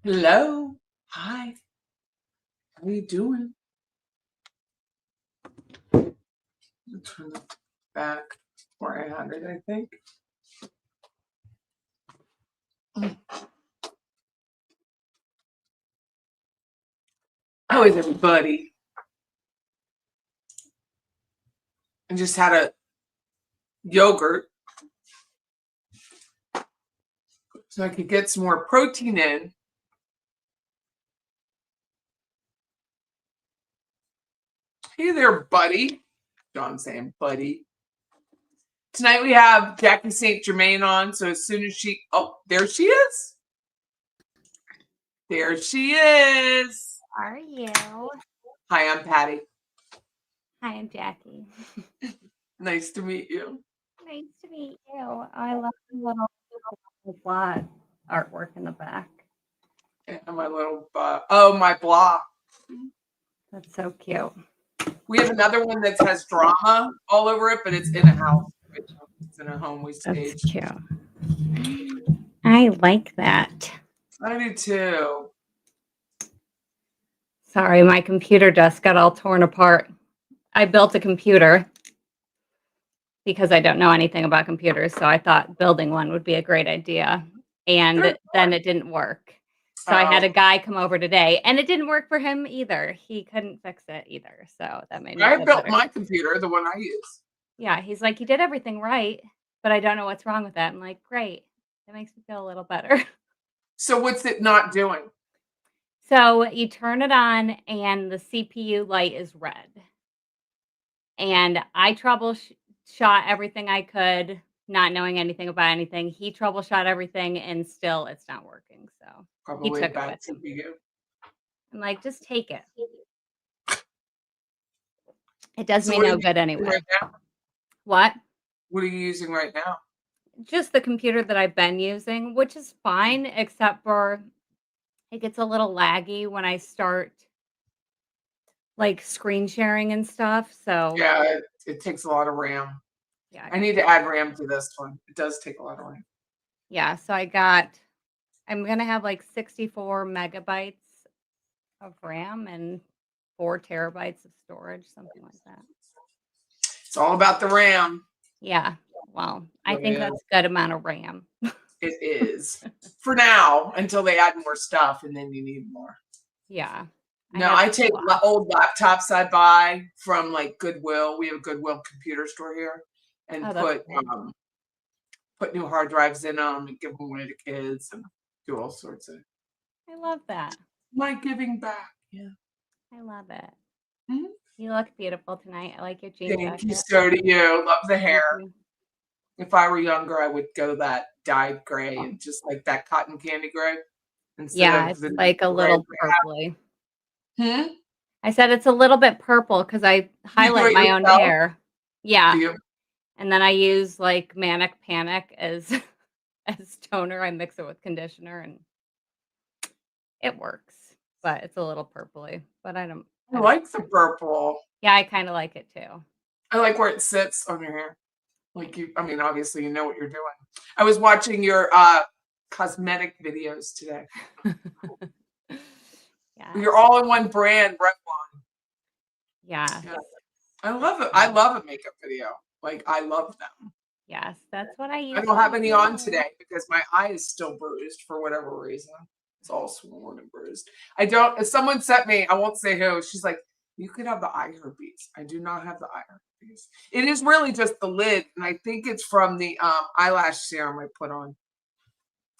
Hello. Hi. How you doing? I'll turn it back where I had it, I think. How is everybody? I just had a yogurt so I could get some more protein in. Hey there, buddy. John's saying buddy. Tonight we have Jackie St Germain on, so as soon as she... Oh, there she is. There she is. How are you? Hi, I'm Patty. Hi, I'm Jackie. Nice to meet you. Nice to meet you. I love the little plot artwork in the back. And my little... oh, my block. That's so cute. We have another one that has drama all over it, but it's in a house. It's in a home we staged. That's cute. I like that. I do too. Sorry, my computer desk got all torn apart. I built a computer because I don't know anything about computers, so I thought building one would be a great idea. And then it didn't work. So I had a guy come over today, and it didn't work for him either. He couldn't fix it either. So that made me I feel built better. my computer, the one I use. Yeah, he's like, you did everything right, but I don't know what's wrong with that. I'm like, great. That makes me feel a little better. So what's it not doing? So you turn it on, and the CPU light is red. And I troubleshot everything I could, not knowing anything about anything. He troubleshot everything, and still it's not working. So Probably he took bad it with him. CPU. I'm like, just take it. It does me no good anyway. Right now? What? What are you using right now? Just the computer that I've been using, which is fine, except for it gets a little laggy when I start like screen sharing and stuff. So Yeah, it takes a lot of RAM. yeah, I need to add RAM to this one. It does take a lot of RAM. yeah. So I'm gonna have like 64 megabytes of RAM and 4 terabytes of storage, something like that. It's all about the RAM. Yeah. Well, I think that's a good amount of RAM. It is. For now, until they add more stuff, and then you need more. Yeah. No, I take old laptops I buy from like Goodwill. We have a Goodwill computer store here, and put new hard drives in them and give them away to kids and do all sorts of. I love that. My giving back. Yeah. I love it. Mm-hmm. You look beautiful tonight. I like your jeans. Thank you, so do you. Love the hair. If I were younger, I would go that dyed gray and just like that cotton candy gray. Yeah, it's like a little purpley. I said it's a little bit purple because I highlight my own hair. Yeah. And then I use like Manic Panic as toner. I mix it with conditioner and it works. But it's a little purpley. But I like the purple. Yeah, I kind of like it too. I like where it sits on your hair. Like obviously you know what you're doing. I was watching your cosmetic videos today. Yeah. You're all in one brand, Revlon. Yeah. I love it. I love a makeup video. Like I love them. Yes, that's what I use. I don't have any on today because my eye is still bruised for whatever reason. It's all swollen and bruised. If someone sent me, I won't say who, she's like, you could have the eye herpes. I do not have the eye herpes. It is really just the lid, and I think it's from the eyelash serum I put on.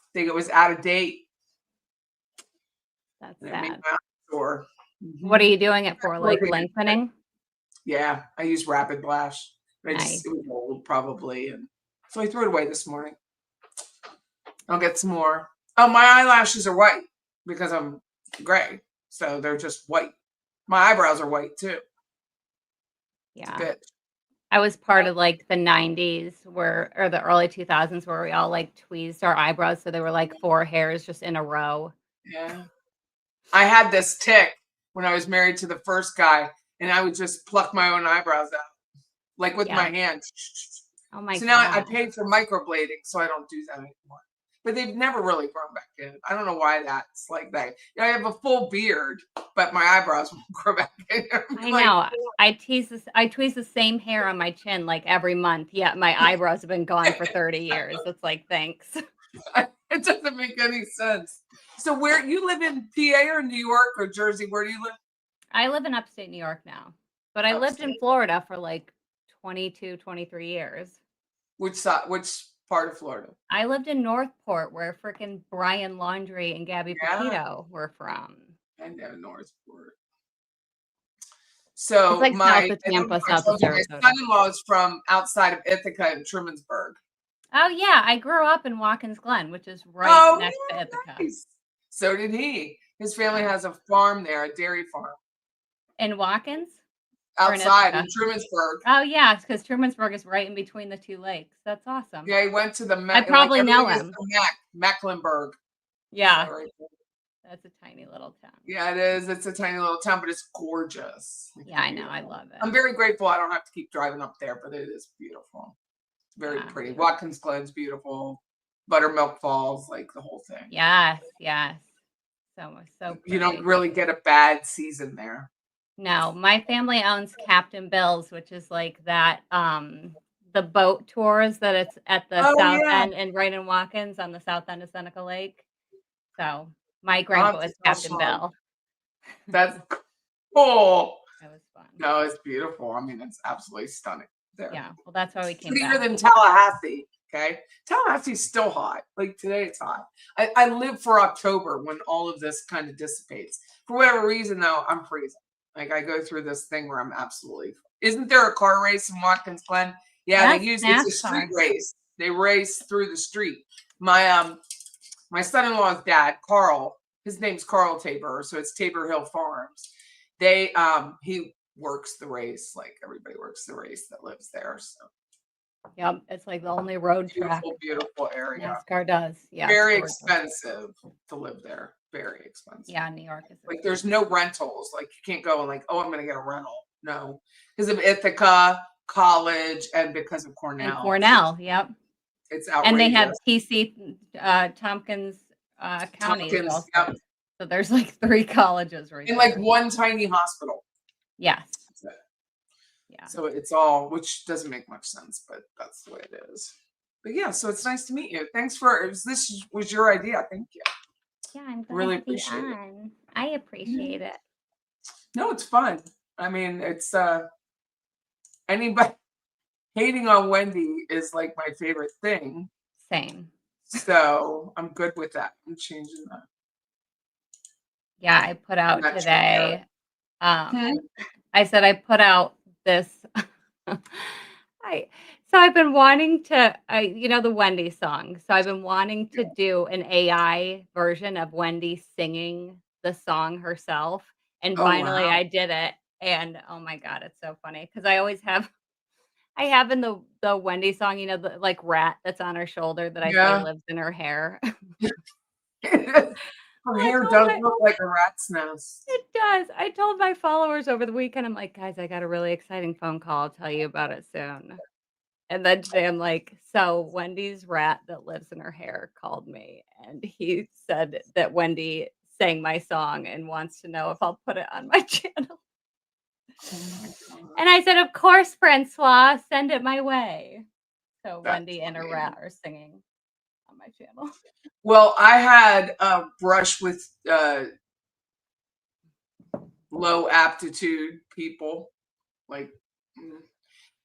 I think it was out of date. That's sad. Sure. What are you doing it for? Like lengthening? Yeah, I use Rapid Lash. Nice. It was old probably, and so I threw it away this morning. I'll get some more. Oh, my eyelashes are white because I'm gray, so they're just white. My eyebrows are white too. Yeah. I was part of like the 90s or the early 2000s where we all like tweezed our eyebrows so they were like 4 hairs just in a row. Yeah. I had this tick when I was married to the first guy, and I would just pluck my own eyebrows out, like with my hands. Oh my God. So now I paid for microblading, so I don't do that anymore. but they've never really grown back in. I don't know why that's like that. I have a full beard, but my eyebrows won't grow back in. I know. I tweeze the same hair on my chin like every month, yet my eyebrows have been gone for 30 years. It's like, thanks. It doesn't make any sense. So where you live in PA or New York or Jersey? Where do you live? I live in upstate New York now, but I lived in Florida for like 22, 23 years. Which side? Which part of Florida? I lived in Northport, where freaking Brian Laundrie and Gabby Petito were from. I know Northport. So it's like my, south of Tampa, my south of Sarasota. son-in-law is from outside of Ithaca and Trumansburg. Oh yeah, I grew up in Watkins Glen, which is right next to Ithaca. Nice. So did he. His family has a farm there, a dairy farm. In Watkins? Outside in Trumansburg. Oh yeah, because Trumansburg is right in between the two lakes. That's awesome. Yeah, he went to the. I probably know him. Mecklenburg. Yeah, that's a tiny little town. Yeah, it is. It's a tiny little town, but it's gorgeous. Yeah, I know. I love it. I'm very grateful. I don't have to keep driving up there, but it is beautiful. Very pretty. Watkins Glen's beautiful. Buttermilk Falls, like the whole thing. Yes. So pretty. You don't really get a bad season there. No, my family owns Captain Bill's, which is like that, the boat tours that it's at the south end and right in Watkins on the south end of Seneca Lake. So my grandpa was Captain Bill. That's cool. That was fun. No, it's beautiful. I mean, it's absolutely stunning there. Yeah, well, that's why we came back. Prettier than Tallahassee. Okay, Tallahassee's still hot. Like today, it's hot. I live for October when all of this kind of dissipates. For whatever reason, though, I'm freezing. Like I go through this thing where I'm absolutely. Isn't there a car race in Watkins Glen? Yeah, it's a street race. They race through the street. My son-in-law's dad, Carl. His name's Carl Tabor, so it's Tabor Hill Farms. He works the race, like everybody works the race that lives there. So. Yep, it's like the only road track. Beautiful area. NASCAR does. Yeah. Very expensive to live there. Very expensive. Yeah, New York is like there's no rentals. Like you can't go and like, oh, I'm gonna get a rental. No. Because of Ithaca, college, and because of Cornell. And Cornell, yep. It's outrageous. And they have TC Tompkins County. Yep. So there's like 3 colleges right in like one tiny hospital. Yes. Yeah. So it's all, which doesn't make much sense, but that's the way it is. But yeah, so it's nice to meet you. Thanks for this was your idea. Thank you. Yeah, I'm glad really to be on. I appreciate it. No, it's fun. I mean, it's anybody hating on Wendy is like my favorite thing. Same. So I'm good with that. I'm changing that. Yeah, I put out today. I said I put out this. I've been wanting to, the Wendy song. So I've been wanting to do an AI version of Wendy singing the song herself, and finally I did it. And oh my god, it's so funny because I always have. I have in the Wendy song, the like rat that's on her shoulder that I say lives in her hair. Her hair does look like a rat's nest. It does. I told my followers over the weekend, I'm like, guys, I got a really exciting phone call. I'll tell you about it soon. And then today I'm like, so Wendy's rat that lives in her hair called me. And he said that Wendy sang my song and wants to know if I'll put it on my channel. And I said, of course, Francois, send it my way. So that's Wendy and her rat are singing on my channel. Well, I had a brush with low aptitude people.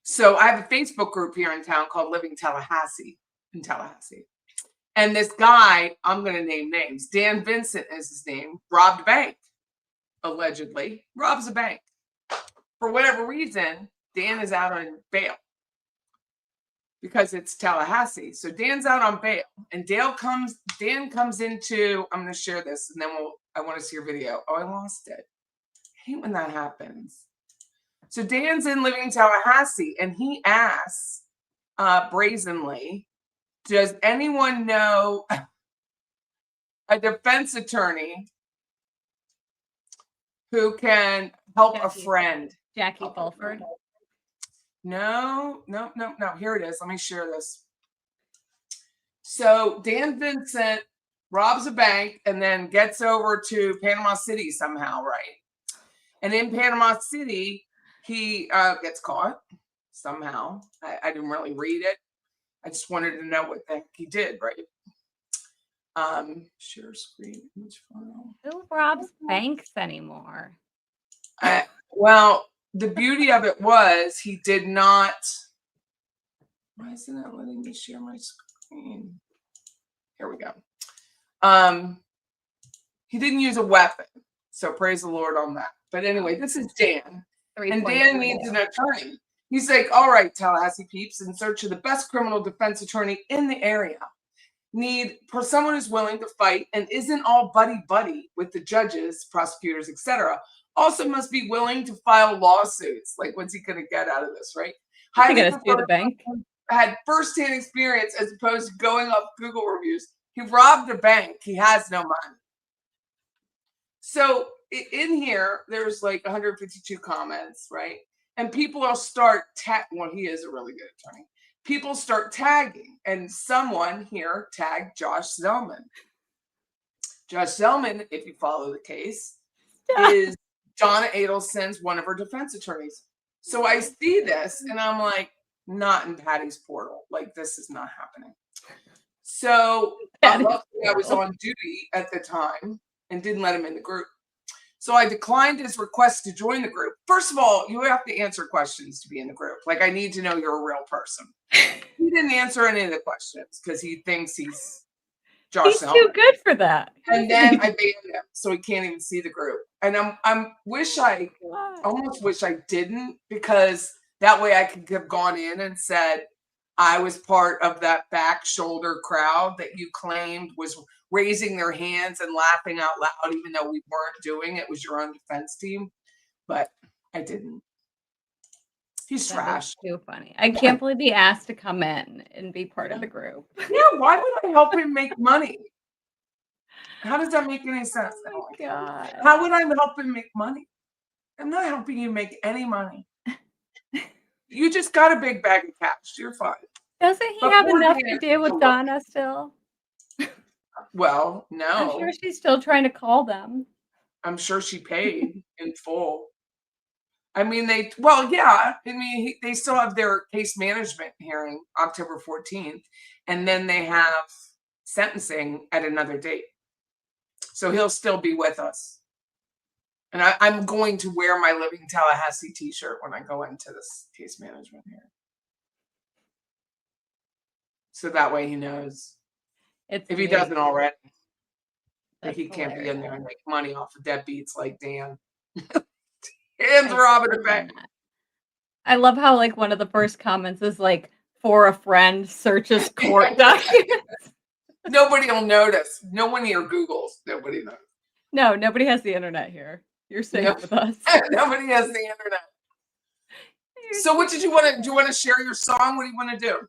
So I have a Facebook group here in town called Living Tallahassee in Tallahassee. And this guy, I'm going to name names. Dan Vincent is his name, robbed a bank, allegedly. Robs a bank. For whatever reason, Dan is out on bail because it's Tallahassee. So Dan's out on bail, and Dan comes into, I'm going to share this, and then I want to see your video. Oh, I lost it. I hate when that happens. So Dan's in Living Tallahassee, and he asks brazenly, does anyone know a defense attorney who can help a friend? Jackie Fulford. No. Here it is. Let me share this. So Dan Vincent robs a bank and then gets over to Panama City somehow, right? And in Panama City, he gets caught somehow. I didn't really read it. I just wanted to know what the heck he did, right? Share screen image file. Who robs banks anymore? Well, the beauty of it was he did not. Why isn't it letting me share my screen? Here we go. He didn't use a weapon, so praise the Lord on that. But anyway, this is Dan, and Dan needs an attorney. He's like, all right, Tallahassee peeps, in search of the best criminal defense attorney in the area. Need for someone who's willing to fight and isn't all buddy-buddy with the judges, prosecutors, etc. Also must be willing to file lawsuits. Like, what's he going to get out of this, right? Highly going to sue the bank. Had first-hand experience as opposed to going off Google reviews. He robbed a bank. He has no money. So in here, there's like 152 comments, right? And people will start well, he is a really good attorney. People start tagging, and someone here tagged Josh Zellman. Josh Zellman, if you follow the case, is Donna Adelson's one of her defense attorneys. So I see this, and I'm like, not in Patty's portal. Like, this is not happening. So I was on duty at the time and didn't let him in the group. So I declined his request to join the group. First of all, you have to answer questions to be in the group. Like, I need to know you're a real person. He didn't answer any of the questions because he thinks he's Josh. He's too good for that. And then I banned him, so he can't even see the group. And I almost wish I didn't, because that way I could have gone in and said I was part of that back shoulder crowd that you claimed was raising their hands and laughing out loud, even though we weren't doing it. It was your own defense team. But I didn't. He's trash. Too funny. I can't believe he asked to come in and be part of the group. Yeah, why would I help him make money? How does that make any sense? Oh my God. How would I help him make money? I'm not helping you make any money. You just got a big bag of cash. You're fine. Doesn't he have enough to do with Donna still? Well, no. I'm sure she's still trying to call them. I'm sure she paid in full. I mean, they still have their case management hearing October 14th, and then they have sentencing at another date. So he'll still be with us. And I'm going to wear my Living Tallahassee t-shirt when I go into this case management hearing. So that way he knows. If he doesn't already, that he can't be in there and make money off of deadbeats like Dan. Dan's robbing a bank. I love how, like, one of the first comments is like, for a friend, searches court documents. Nobody will notice. No one here Googles. Nobody knows. No, nobody has the internet here. You're safe with us. Nobody has the internet. So what did you want to do? You want to share your song? What do you want to do?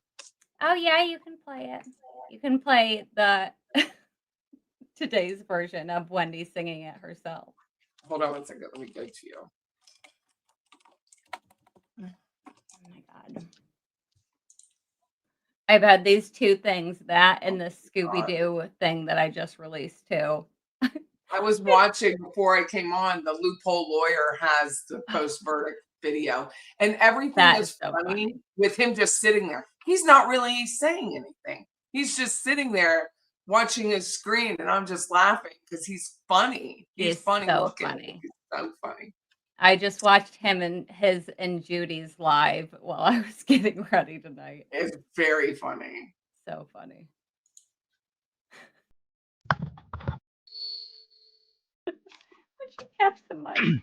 Oh yeah, you can play it. You can play the today's version of Wendy singing it herself. Hold on one second. Let me go to you. Oh my God. I've had these two things, that and the Scooby-Doo thing that I just released too. I was watching before I came on. The Loophole Lawyer has the post-verdict video, and everything is so funny with him just sitting there. He's not really saying anything. He's just sitting there watching his screen, and I'm just laughing because he's funny. He's funny looking. Funny. He's so funny. I just watched him and Judy's live while I was getting ready tonight. It's very funny. So funny. She catch the mic.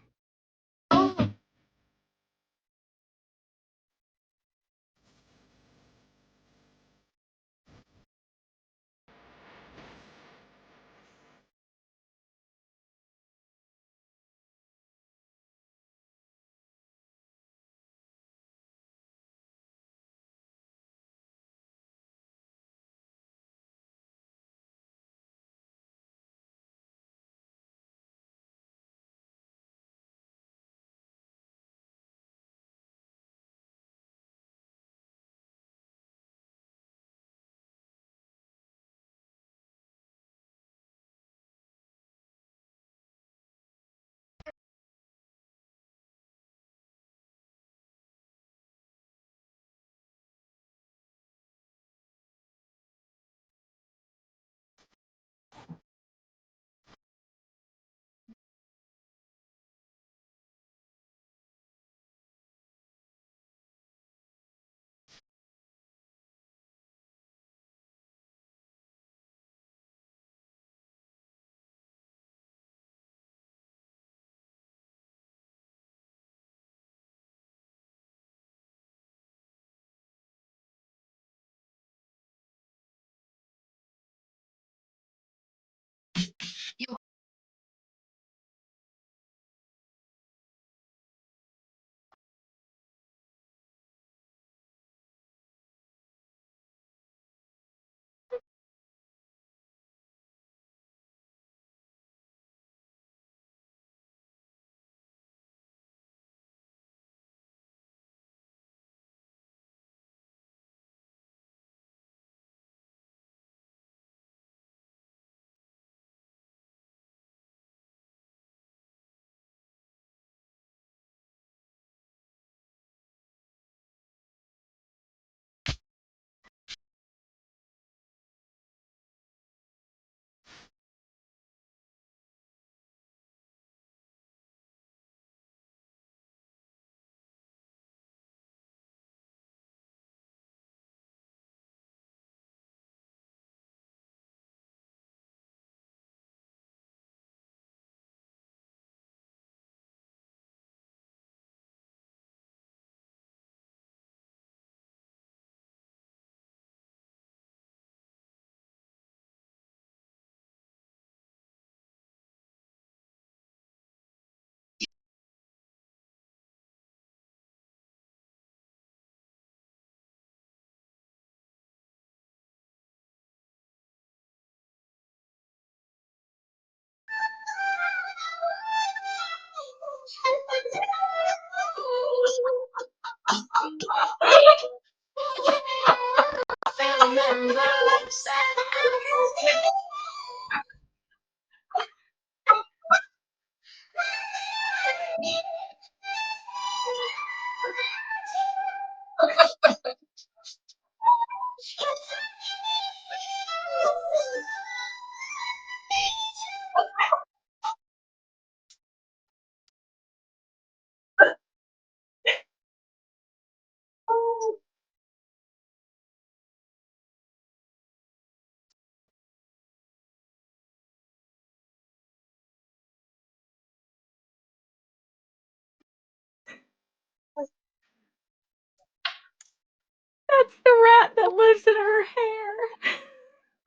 That's the rat that lives in her hair.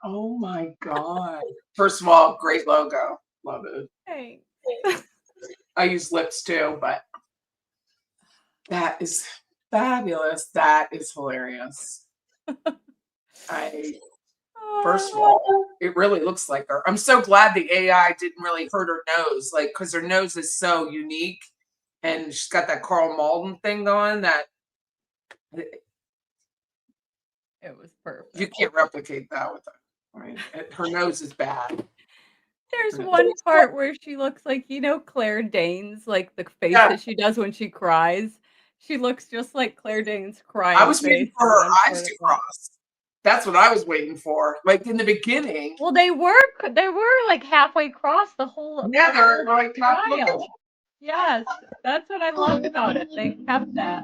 Oh my God. First of all, great logo. Love it. Thanks. I use lips too, but that is fabulous. That is hilarious. First of all, it really looks like her. I'm so glad the AI didn't really hurt her nose, like, because her nose is so unique and she's got that Carl Malden thing going that It was perfect. you can't replicate that with her. I mean, her nose is bad. There's one part where she looks like, Claire Danes, like the face Yeah. that she does when she cries. She looks just like Claire Danes crying. I was waiting for her eyes to cross. That's what I was waiting for. Like in the beginning. Well, they were like halfway across the whole. Yeah, they're like not trial. looking. Yes, that's what I loved about it. They kept that.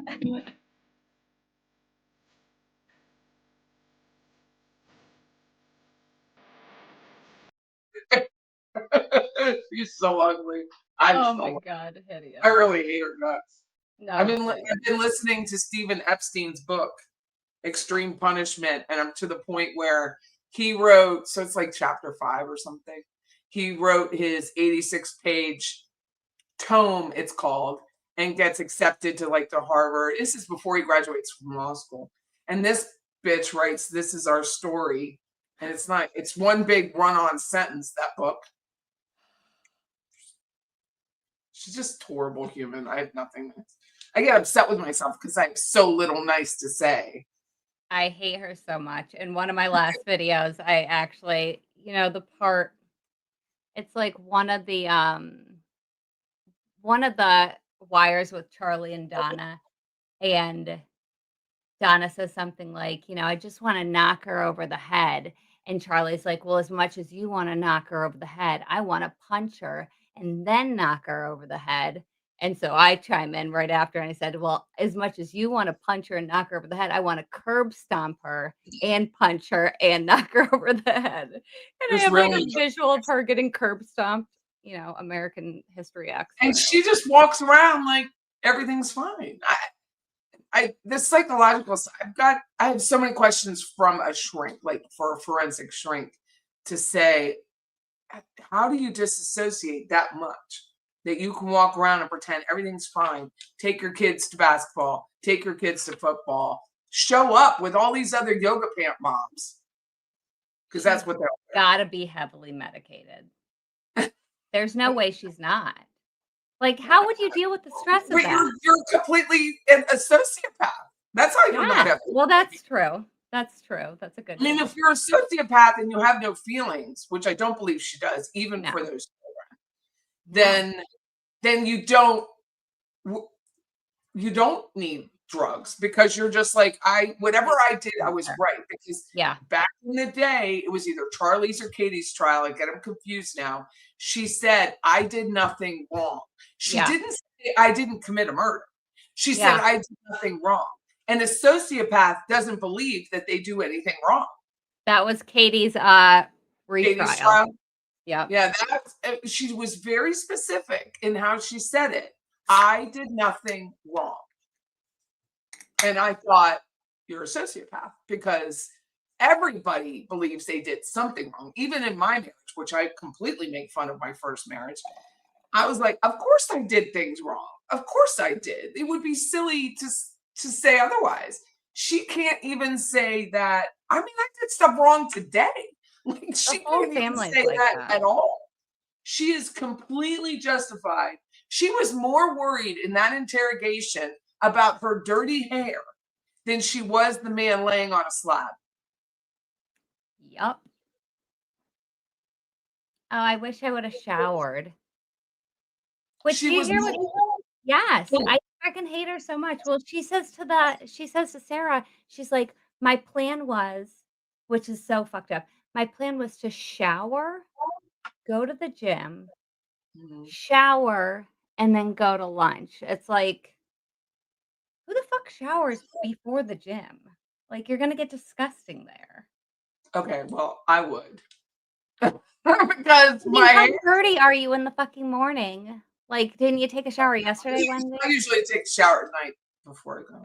She's so ugly. Oh my God, hideous. I really hate her nuts. No, I've been listening to Stephen Epstein's book, Extreme Punishment, and I'm to the point where he wrote, so it's like chapter 5 or something. He wrote his 86-page tome, it's called, and gets accepted to like the Harvard. This is before he graduates from law school. And this bitch writes, "This is our story." And it's one big run-on sentence, that book. She's just a horrible human. I have nothing. I get upset with myself because I have so little nice to say. I hate her so much. In one of my last videos, I actually, the part, it's like one of the wires with Charlie and Donna, and Donna says something like, I just want to knock her over the head. And Charlie's like, well, as much as you want to knock her over the head, I want to punch her and then knock her over the head. And so I chime in right after and I said, well, as much as you want to punch her and knock her over the head, I want to curb stomp her and punch her and knock her over the head. And I have like a visual of her getting curb stomped, American history X. And she just walks around like everything's fine. The psychological side, I have so many questions from a shrink, like for a forensic shrink, to say, how do you disassociate that much that you can walk around and pretend everything's fine, take your kids to basketball, take your kids to football, show up with all these other yoga pant moms? Because that's what they're gotta be heavily medicated. There's no way she's not. Like, how would you deal with the stress of that? You're completely a sociopath. That's how you're not heavily. Well, that's true. That's true. That's a good. I mean, if you're a sociopath and you have no feelings, which I don't believe she does, even for those children, then you don't need drugs, because you're just like, whatever I did, I was right. Because back in the day, it was either Charlie's or Katie's trial. I get them confused now. She said, I did nothing wrong. She didn't say I didn't commit a murder. She said, I did nothing wrong. And a sociopath doesn't believe that they do anything wrong. That was Katie's retrial. Yeah, she was very specific in how she said it. I did nothing wrong. And I thought, you're a sociopath, because everybody believes they did something wrong. Even in my marriage, which I completely make fun of my first marriage, I was like, of course I did things wrong. Of course I did. It would be silly to say otherwise. She can't even say that. I mean, I did stuff wrong today. Like, she can't even say that at all. She is completely justified. She was more worried in that interrogation about her dirty hair than she was the man laying on a slab. Yup. Oh, I wish I would have showered. Which She do you was hear what yes, I freaking hate her so much. Well, she says to Sarah, she's like, "My plan was," which is so fucked up. "My plan was to shower, go to the gym, Mhm. shower, and then go to lunch." It's like, who the fuck showers before the gym? Like, you're gonna get disgusting there. Okay, well, I would. Because I mean, my how hair, dirty are you in the fucking morning? Like, didn't you take a shower yesterday, Wendy? I usually take a shower at night before I go.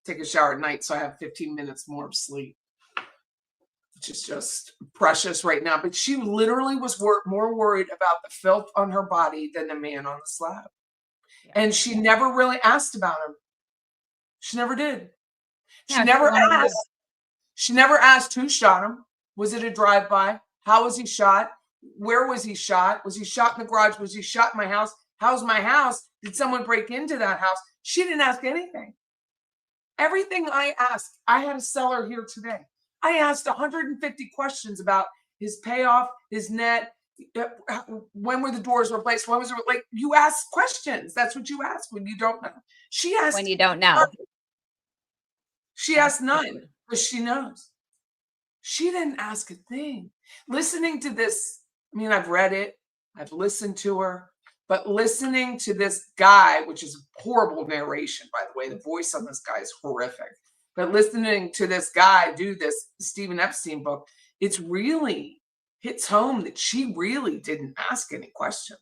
Take a shower at night so I have 15 minutes more of sleep, which is just precious right now. But she literally was more worried about the filth on her body than the man on the slab. Yeah. And she never really asked about him. She never did. She No, she never wanted to asked. She never asked who shot him. Was it a drive-by? How was he shot? Where was he shot? Was he shot in the garage? Was he shot in my house? How's my house? Did someone break into that house? She didn't ask anything. Everything I asked, I had a seller here today. I asked 150 questions about his payoff, his net, when were the doors replaced? When was it like you ask questions? That's what you ask when you don't know. She when asked you don't know. She That's asked none rude. because she knows. She didn't ask a thing. Listening to this, I mean, I've read it, I've listened to her, but listening to this guy, which is horrible narration, by the way, the voice on this guy is horrific. But listening to this guy do this Stephen Epstein book, it's really hits home that she really didn't ask any questions.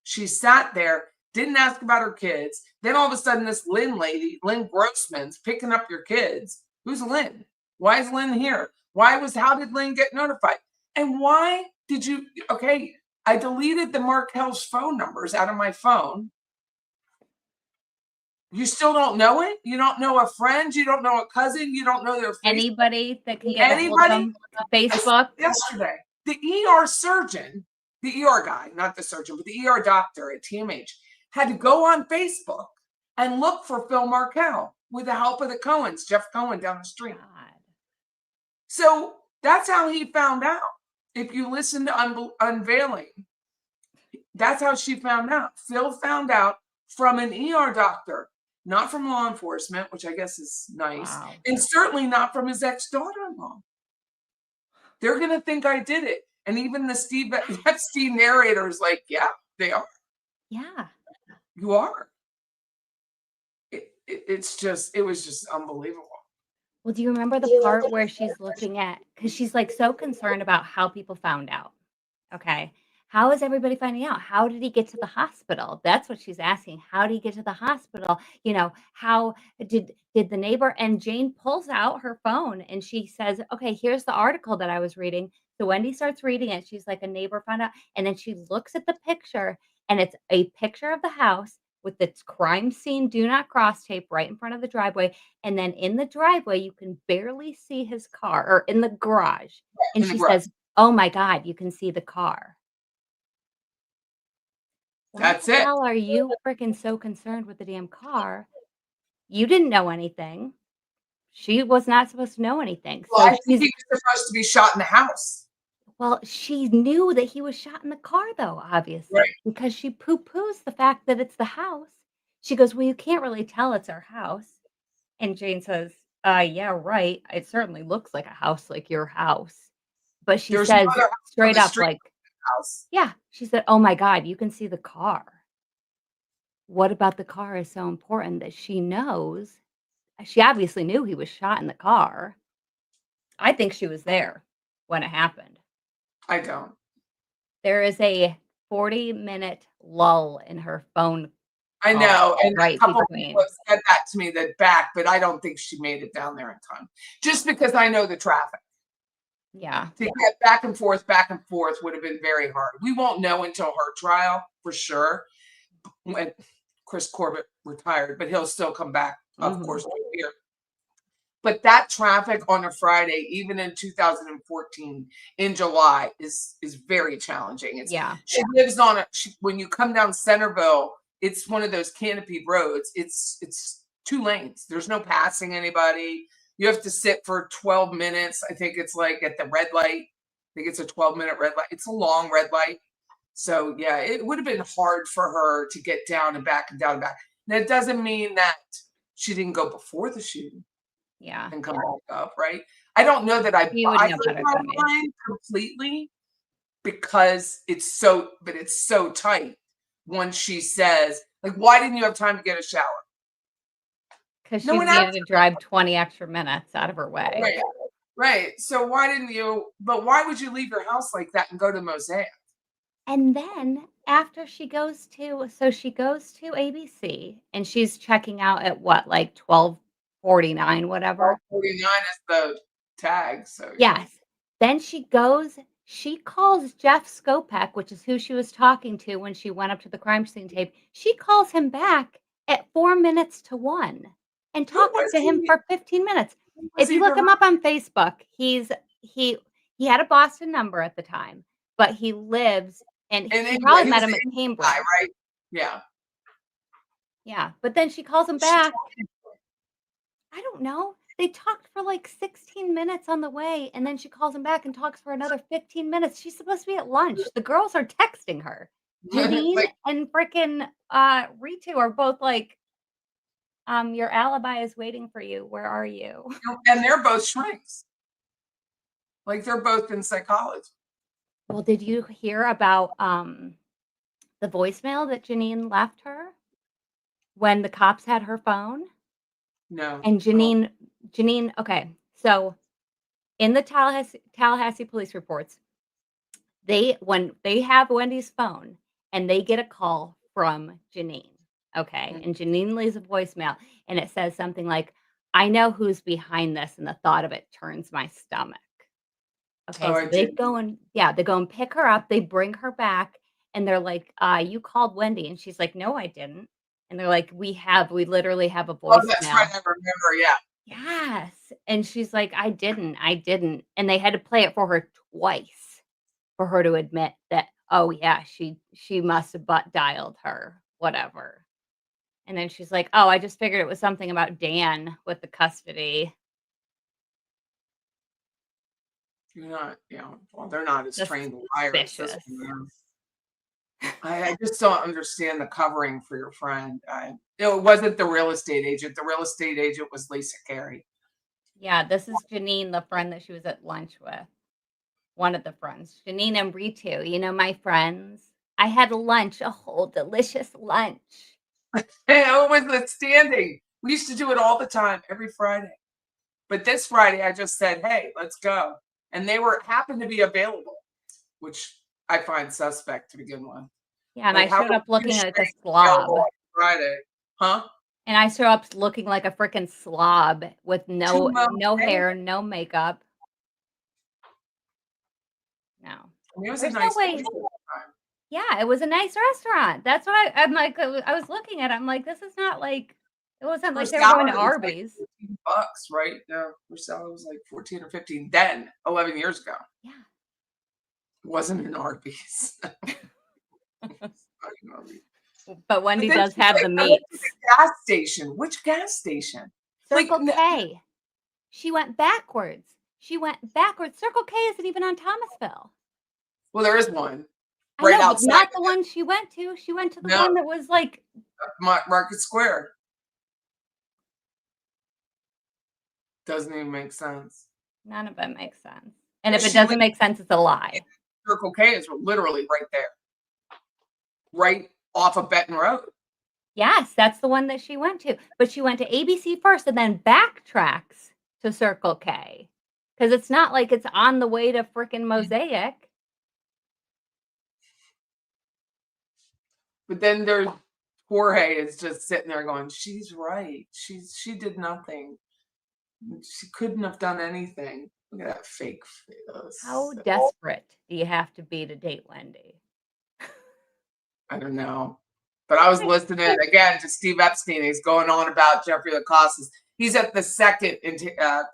She sat there, didn't ask about her kids. Then all of a sudden, this Lynn lady, Lynn Grossman's picking up your kids. Who's Lynn? Why is Lynn here? How did Lynn get notified? And why did you, okay, I deleted the Markel's phone numbers out of my phone. You still don't know it? You don't know a friend? You don't know a cousin? You don't know their Facebook? Anybody that can get a hold of Anybody? them, Facebook. Yesterday, the ER surgeon, the ER guy, not the surgeon, but the ER doctor at TMH had to go on Facebook and look for Phil Markel with the help of the Cohens, Jeff Cohen down the street. God. So that's how he found out. If you listen to Unveiling, that's how she found out. Phil found out from an ER doctor, not from law enforcement, which I guess is nice, Wow. and certainly not from his ex-daughter-in-law. They're going to think I did it. And even the Steve Epstein narrator is like, yeah, they are. Yeah. You are. It was just unbelievable. Well, do you remember the part where she's looking at, because she's like so concerned about how people found out. Okay. How is everybody finding out? How did he get to the hospital? That's what she's asking. How did he get to the hospital? You know, how did the neighbor, and Jane pulls out her phone and she says, okay, here's the article that I was reading. So Wendy starts reading it. She's like, a neighbor found out. And then she looks at the picture, and it's a picture of the house with the crime scene do not cross tape right in front of the driveway. And then in the driveway, you can barely see his car, or in the garage. And she says, oh my God, you can see the car. That's Why the it. hell are you freaking so concerned with the damn car? You didn't know anything. She was not supposed to know anything. Well, So I think he was supposed to be shot in the house. well, she knew that he was shot in the car, though, obviously, Right. because she poo-poos the fact that it's the house. She goes, well, you can't really tell it's our house. And Jane says, yeah, right. It certainly looks like a house like your house. But she There's says another house on straight the up, street like, house. yeah. She said, oh my God, you can see the car. What about the car is so important that she knows? She obviously knew he was shot in the car. I think she was there when it happened. I don't. There is a 40-minute lull in her phone. I know, and right a couple between. people have said that to me that back, but I don't think she made it down there in time. Just because I know the traffic. Yeah. To get back and forth would have been very hard. We won't know until her trial for sure. When Chris Corbett retired, but he'll still come back, of course, here. But that traffic on a Friday, even in 2014 in July, is very challenging. She lives on when you come down Centerville, it's one of those canopy roads. It's 2 lanes. There's no passing anybody. You have to sit for 12 minutes. I think it's like at the red light. I think it's a 12-minute red light. It's a long red light. So yeah, it would have been hard for her to get down and back and down and back. Now it doesn't mean that she didn't go before the shooting. Yeah. And come back up, right? I don't know that I You would buy know her better than me. line completely because it's so tight. Once she says, like, why didn't you have time to get a shower? Because No she one needed asked to drive 20 extra minutes out of her way. Right. Right. So why didn't you? But why would you leave your house like that and go to Mosaic? And then after she goes to ABC and she's checking out at what, like 12:49, whatever. 49 is the tag. So Yes. Then she calls Jeff Skopek, which is who she was talking to when she went up to the crime scene tape. She calls him back at 4 minutes to 1 and Who talks was to him he? for 15 minutes. Who was If you he look to him her? up on Facebook, he had a Boston number at the time, but he lives and And she anyway, probably he met was him the at Inmate Cambridge. guy, right? Yeah. Yeah, but then she calls him What's she back. talking about? I don't know. They talked for like 16 minutes on the way, and then she calls him back and talks for another 15 minutes. She's supposed to be at lunch. The girls are texting her. Janine Like, and frickin' Ritu are both like, your alibi is waiting for you. Where are you? and they're both shrinks. Like they're both in psychology. Well, did you hear about the voicemail that Janine left her when the cops had her phone? No. And Janine, okay, so in the Tallahassee police reports, when they have Wendy's phone and they get a call from Janine, okay, Mm. and Janine leaves a voicemail and it says something like, "I know who's behind this, and the thought of it turns my stomach." Okay, Oh, so I they did. go and they go and pick her up, they bring her back, and they're like, "You called Wendy," and she's like, "No, I didn't." And they're like, we literally have a Oh, that's right. voicemail." I remember. Yeah. Yes, and she's like, I didn't," and they had to play it for her twice for her to admit that, "Oh, yeah, she must have butt dialed her, whatever." And then she's like, "Oh, I just figured it was something about Dan with the custody." You're not, well, they're not as Just trained liars as this suspicious. one is. I just don't understand the covering for your friend. It wasn't the real estate agent. The real estate agent was Lisa Carey. Yeah, this is Janine, the friend that she was at lunch with. One of the friends, Janine and Ritu, my friends. I had lunch, a whole delicious lunch. And it was the standing. We used to do it all the time, every Friday. But this Friday, I just said, "Hey, let's go," and they happened to be available, which I find suspect to begin with. Yeah, and Like, I how showed come up looking fish like a ain't slob. available on Friday, huh? And I showed up looking like a freaking slob with Two no Mondays. hair, no makeup. No. I mean, it was a There's no nice way. place at the time. Yeah, it was a nice restaurant. That's what I'm like, I was looking at it, I'm like, this is not like it wasn't For like they were going to salad, it was like Arby's. $14, right? No, for salad was like 14 or 15 then, 11 years ago. Yeah. It wasn't an Arby's. But Wendy then does she's have like, the "I went to meats. the gas station." Which gas station? Like, Circle K. She went backwards. Circle K isn't even on Thomasville. well, there is one I right know, but outside not of the it. one she went to. She went to the No. one that was like Market Square. Doesn't even make sense. none of it makes sense. And if it She doesn't went- make sense, it's a lie. Circle K is literally right there, right off of Benton Road. Yes, that's the one that she went to. But she went to ABC first and then backtracks to Circle K. Because it's not like it's on the way to freaking Mosaic. But then there's Jorge is just sitting there going, "She's right. She did nothing. She couldn't have done anything." Look at that fake face. How desperate do you have to be to date Wendy? I don't know. But I was listening again to Steve Epstein. He's going on about Jeffrey Lacasse. He's at the second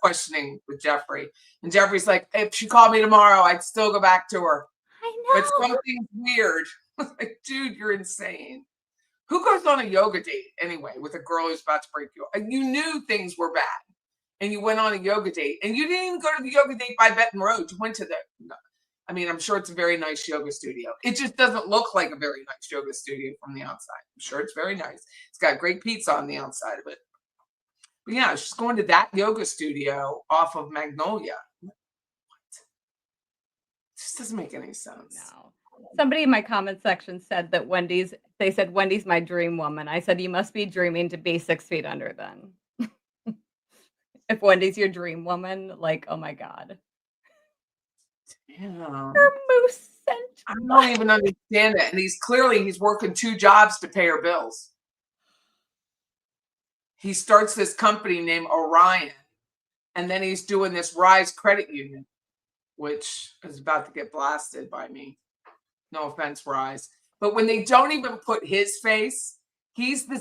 questioning with Jeffrey. And Jeffrey's like, "If she called me tomorrow, I'd still go back to her. I But know. something's weird." Like, dude, you're insane. Who goes on a yoga date anyway with a girl who's about to break you? And you knew things were bad. and you went on a yoga date, and you didn't even go to the yoga date by Benton Road. You went to the, I mean, I'm sure it's a very nice yoga studio. It just doesn't look like a very nice yoga studio from the outside. I'm sure it's very nice. It's got great pizza on the outside of it. But yeah, she's going to that yoga studio off of Magnolia. What? It just doesn't make any sense. No. Somebody in my comment section said that they said Wendy's my dream woman. I said, you must be dreaming to be 6 feet under then. If Wendy's your dream woman, like, oh my God. Yeah. Her moose scent. I don't even understand it. And he's working 2 jobs to pay her bills. He starts this company named Orion, and then he's doing this Rise Credit Union, which is about to get blasted by me. No offense, Rise. But when they don't even put his face, he's the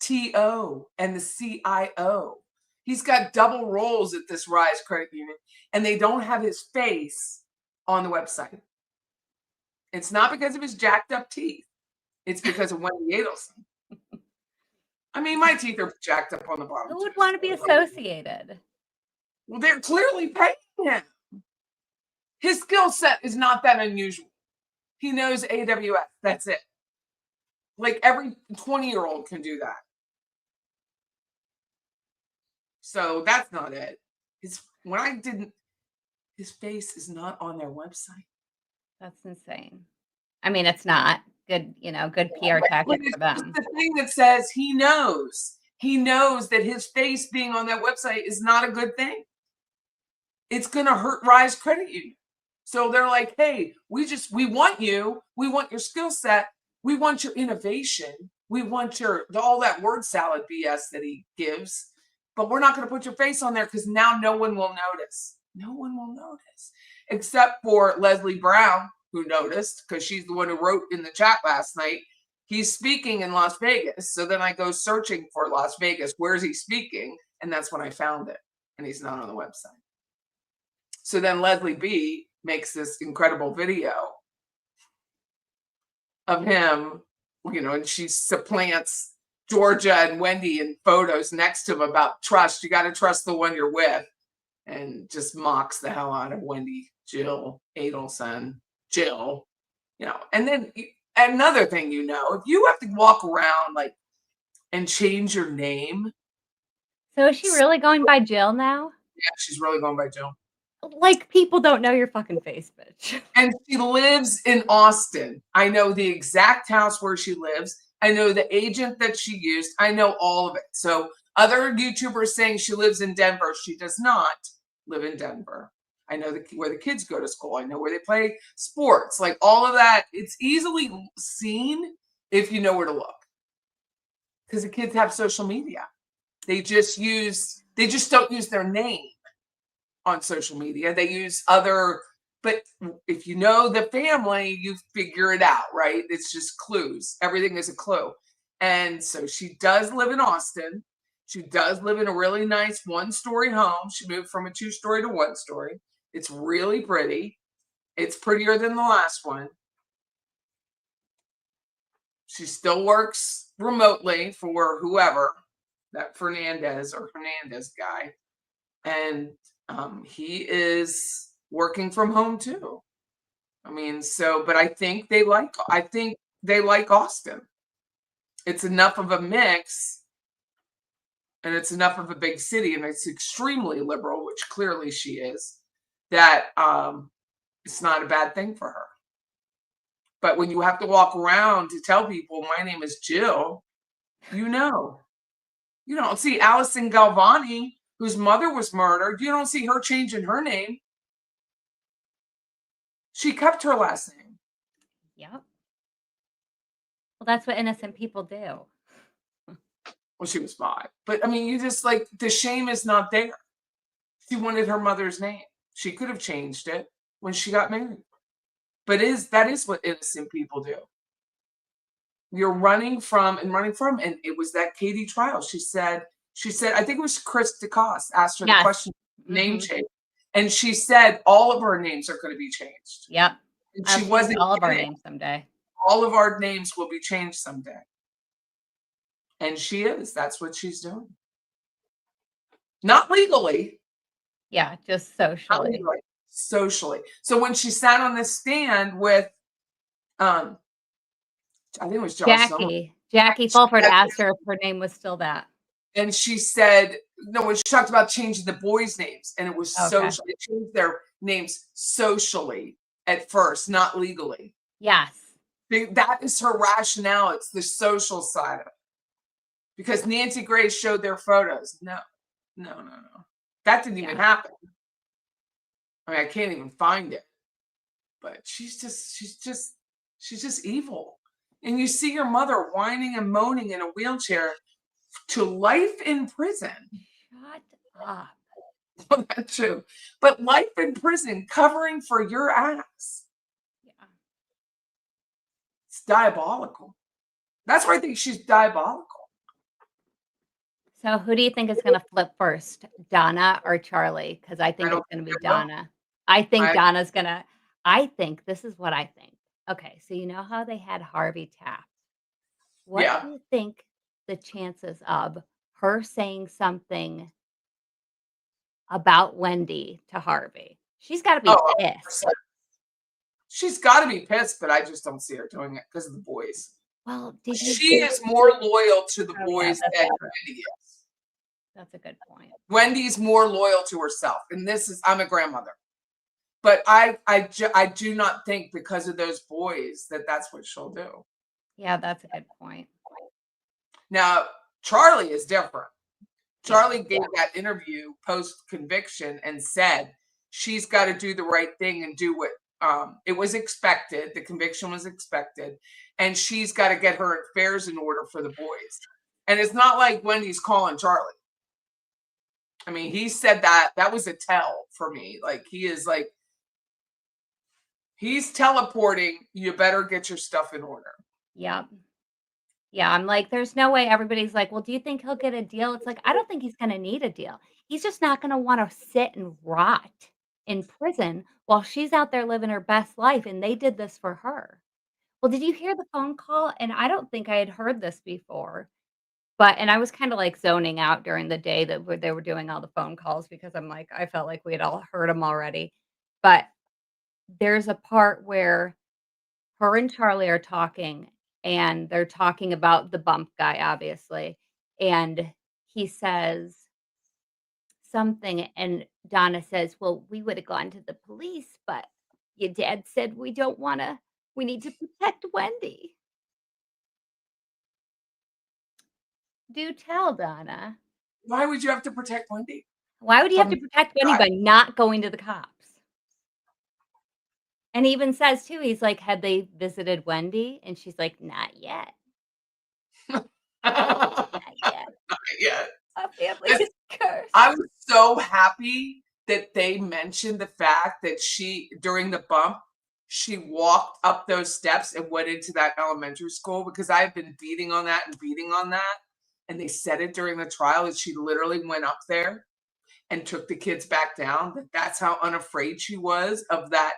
CTO and the CIO. He's got double roles at this Rise Credit Union, and they don't have his face on the website. It's not because of his jacked up teeth. It's because of Wendy Adelson. I mean, my teeth are jacked up on the bottom. Who would want to be associated? Well, they're clearly paying him. His skill set is not that unusual. He knows AWS. That's it. Like every 20-year-old can do that. So that's not it. His face is not on their website. That's insane. I mean, it's not good, good PR tactic for them. The thing that says he knows that his face being on that website is not a good thing. It's going to hurt Rise Credit Union. So they're like, hey, we want you. We want your skill set. We want your innovation. We want all that word salad BS that he gives. But we're not going to put your face on there because now no one will notice. No one will notice. Except for Leslie Brown, who noticed because she's the one who wrote in the chat last night. He's speaking in Las Vegas. So then I go searching for Las Vegas. Where's he speaking? And that's when I found it. And he's not on the website. So then Leslie B makes this incredible video of him, and she supplants Georgia and Wendy in photos next to him about trust. You got to trust the one you're with, and just mocks the hell out of Wendy, Jill Adelson, Jill, And then another thing, if you have to walk around and change your name. So is she really going by Jill now? Yeah, she's really going by Jill. Like, people don't know your fucking face, bitch. And she lives in Austin. I know the exact house where she lives. I know the agent that she used. I know all of it. So other YouTubers saying she lives in Denver. She does not live in Denver. I know where the kids go to school. I know where they play sports. Like all of that. It's easily seen if you know where to look. Because the kids have social media. They just don't use their name on social media. They use but if you know the family, you figure it out, right? It's just clues. Everything is a clue. And so she does live in Austin. She does live in a really nice 1-story home. She moved from a 2-story to 1-story. It's really pretty. It's prettier than the last one. She still works remotely for whoever, that Fernandez guy. And he is working from home too. I mean, but I think they like Austin. It's enough of a mix, and it's enough of a big city, and it's extremely liberal, which clearly she is, that it's not a bad thing for her. But when you have to walk around to tell people my name is Jill, you don't see Allison Galvani, whose mother was murdered. You don't see her changing her name. She kept her last name. Yep. Well, that's what innocent people do. Well, she was 5. But I mean, you just the shame is not there. She wanted her mother's name. She could have changed it when she got married. But that is what innocent people do. You're running from, and it was that Katie trial. She said, I think it was Chris DeCoste asked her the question, name change. And she said all of her names are going to be changed. Yep. And she wasn't all of our names someday. All of our names will be changed someday. And she is. That's what she's doing. Not legally. Yeah, just Not socially. legally. Socially. So when she sat on the stand with, I think it was Josh Summer, Jackie she Fulford had- asked her if her name was still that. and she said, no, when she talked about changing the boys' names, and it was Okay. social. They changed their names socially at first, not legally. Yes. That is her rationale. It's the social side of it. Because Nancy Grace showed their photos. No. That didn't even happen. I mean, I can't even find it. But she's just evil. And you see your mother whining and moaning in a wheelchair to life in prison. Shut up. Well, that's true. But life in prison covering for your ass. Yeah. It's diabolical. That's why I think she's diabolical. So who do you think is going to flip first, Donna or Charlie? Because I think I it's don't going to be think it will. Donna. I think I- Donna's going to. I think this is what I think. Okay, so you know how they had Harvey tapped. What Yeah. do you think the chances of her saying something about Wendy to Harvey? She's got to be Oh, pissed. 100%. She's got to be pissed, but I just don't see her doing it because of the boys. Well, did you She is more loyal to the Oh, yeah, boys that's than true. Wendy is. That's a good point. Wendy's more loyal to herself, and I'm a grandmother, but I do not think because of those boys that's what she'll do. Yeah, that's a good point. Now Charlie is different. Yeah. Charlie gave that interview post conviction and said she's got to do the right thing and do what it was expected. The conviction was expected, and she's got to get her affairs in order for the boys. And it's not like Wendy's calling Charlie. I mean, he said that was a tell for me. Like he's teleporting. You better get your stuff in order. Yep. Yeah, I'm like, there's no way everybody's like, well, do you think he'll get a deal? It's like, I don't think he's going to need a deal. He's just not going to want to sit and rot in prison while she's out there living her best life. And they did this for her. Well, did you hear the phone call? And I don't think I had heard this before, and I was kind of like zoning out during the day they were doing all the phone calls because I'm like, I felt like we had all heard them already. But there's a part where her and Charlie are talking, and they're talking about the bump guy, obviously, and he says something, and Donna says, "Well, we would have gone to the police, but your dad said we don't wanna we need to protect Wendy." Do tell, Donna. Why would you have to protect Wendy? Why would you have From to protect Wendy by not going to the cops? And he even says too, he's like, "Had they visited Wendy?" And she's like, "Not yet. Not yet. Yeah. Our family is cursed." I was so happy that they mentioned the fact that during the bump, she walked up those steps and went into that elementary school because I've been beating on that. And they said it during the trial that she literally went up there and took the kids back down. That's how unafraid she was of that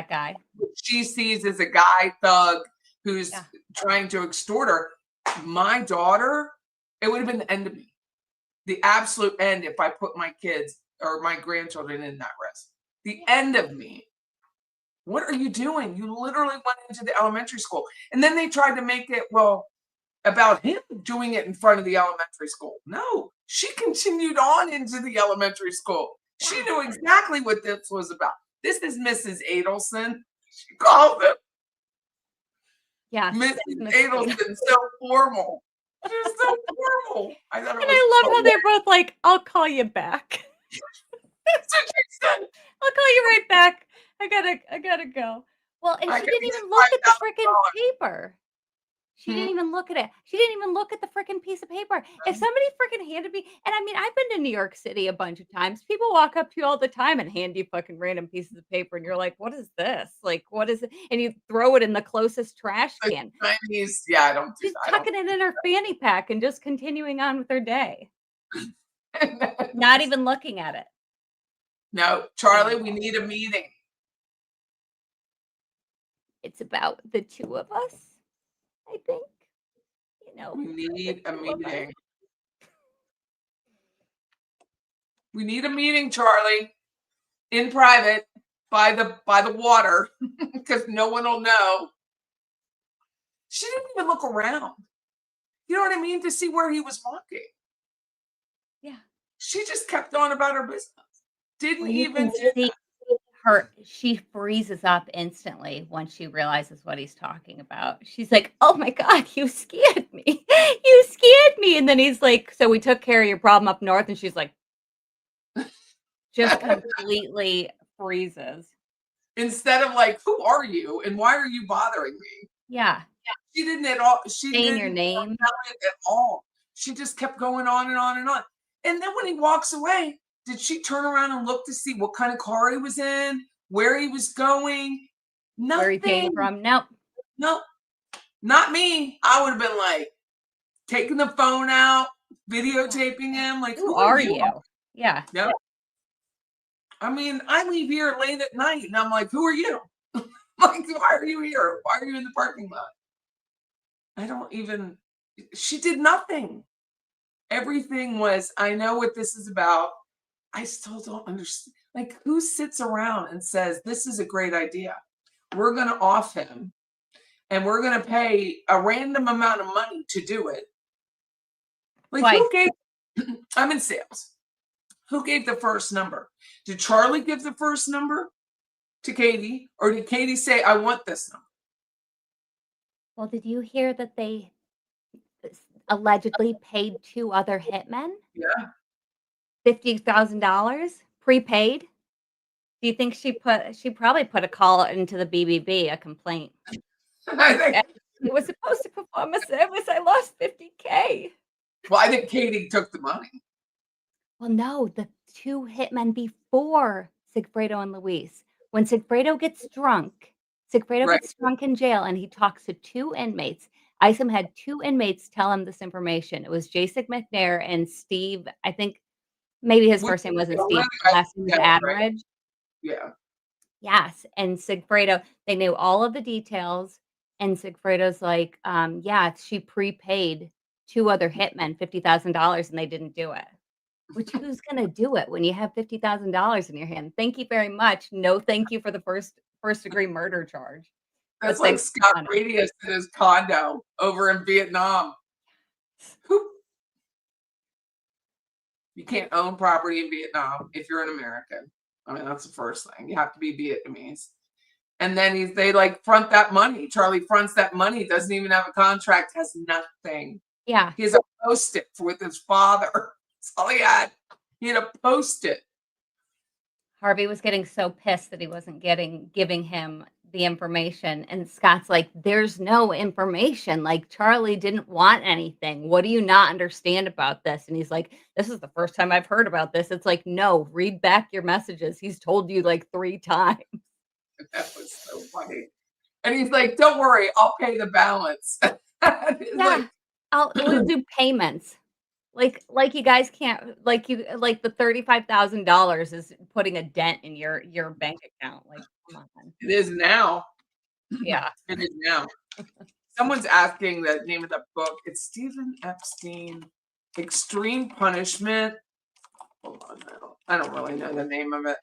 guy. she sees as a guy thug who's Yeah. trying to extort her. My daughter, it would have been the end of me. The absolute end if I put my kids or my grandchildren in that risk. The end of me. What are you doing? You literally went into the elementary school. And then they tried to make it, about him doing it in front of the elementary school. No, she continued on into the elementary school. She knew exactly what this was about. This is Mrs. Adelson. She called him. Yeah. Mrs. Adelson, so formal. She's so formal. I thought it And was I love so how they're both like, "I'll call you back." That's what she said. "I'll call you right back. I gotta go." Well, and I she gotta didn't get even look at the freaking $5,000. paper. She didn't even look at it. She didn't even look at the freaking piece of paper. If somebody freaking handed me, and I mean, I've been to New York City a bunch of times. People walk up to you all the time and hand you fucking random pieces of paper, and you're like, "What is this? Like, what is it?" And you throw it in the closest trash can. Chinese, yeah, I don't do She's that. tucking it in her fanny pack and just continuing on with her day, not even looking at it. No, Charlie, we need a meeting. It's about the two of us, I think. We need a meeting. We need a meeting, Charlie, in private by the water because no one will know. She didn't even look around. You know what I mean? To see where he was walking. Yeah. She just kept on about her business. Didn't Well, you even can see she freezes up instantly when she realizes what he's talking about. She's like, "Oh my God, you scared me. You scared me." And then he's like, "So we took care of your problem up north." And she's like, just completely freezes. instead of like, who are you and why are you bothering me? Yeah. She didn't at all. She Saying didn't your name. tell it at all. She just kept going on and on and on. And then when he walks away, did she turn around and look to see what kind of car he was in, where he was going? Where he came Nothing. from. Nope. No, not me. I would have been like taking the phone out, videotaping him. Like, Who are you? Yeah. Yep. I mean, I leave here late at night and I'm like, who are you? Like, why are you here? Why are you in the parking lot? I don't even, she did nothing. Everything was, I know what this is about. I still don't understand. Like, who sits around and says, this is a great idea? We're going to off him and we're going to pay a random amount of money to do it. Like, who gave, I'm in sales. Who gave the first number? Did Charlie give the first number to Katie? Or did Katie say, I want this number? Well, did you hear that they allegedly paid 2 other hitmen Yeah. $50,000 prepaid? Do you think she probably put a call into the BBB, a complaint? I think, It was supposed to perform a service. I lost $50K. well, I think Katie took the money. Well, no, the 2 hitmen before Sigfredo and Luis. When Sigfredo gets drunk in jail and he talks to 2 inmates. Isom had 2 inmates tell him this information. It was Jason McNair and Steve. I think maybe his first name wasn't Steve, last name was Adridge. Right? Yeah. Yes, and Sigfredo, they knew all of the details, and Sigfredo's like, yeah, she prepaid 2 other hitmen $50,000 and they didn't do it. Which who's gonna do it when you have $50,000 in your hand? Thank you very much. No, thank you for the first degree murder charge. That's like Scott Radius in his condo over in Vietnam. You can't own property in Vietnam if you're an American. I mean, that's the first thing. You have to be Vietnamese. And then they like front that money. Charlie fronts that money, doesn't even have a contract, has nothing. Yeah. He has a post-it with his father. That's all he had. He had a post-it. Harvey was getting so pissed that he wasn't giving him the information. And Scott's like, there's no information. Like, Charlie didn't want anything. What do you not understand about this? And he's like, this is the first time I've heard about this. It's like, no, read back your messages. He's told you like 3 times. That was so funny. And he's like, don't worry, I'll pay the balance. Yeah, we'll do payments. Like you guys can't like the $35,000 is putting a dent in your bank account. Like, come on. It is now. Yeah. It is now. Someone's asking the name of the book. It's Stephen Epstein, Extreme Punishment. Hold on, I don't really know the name of it.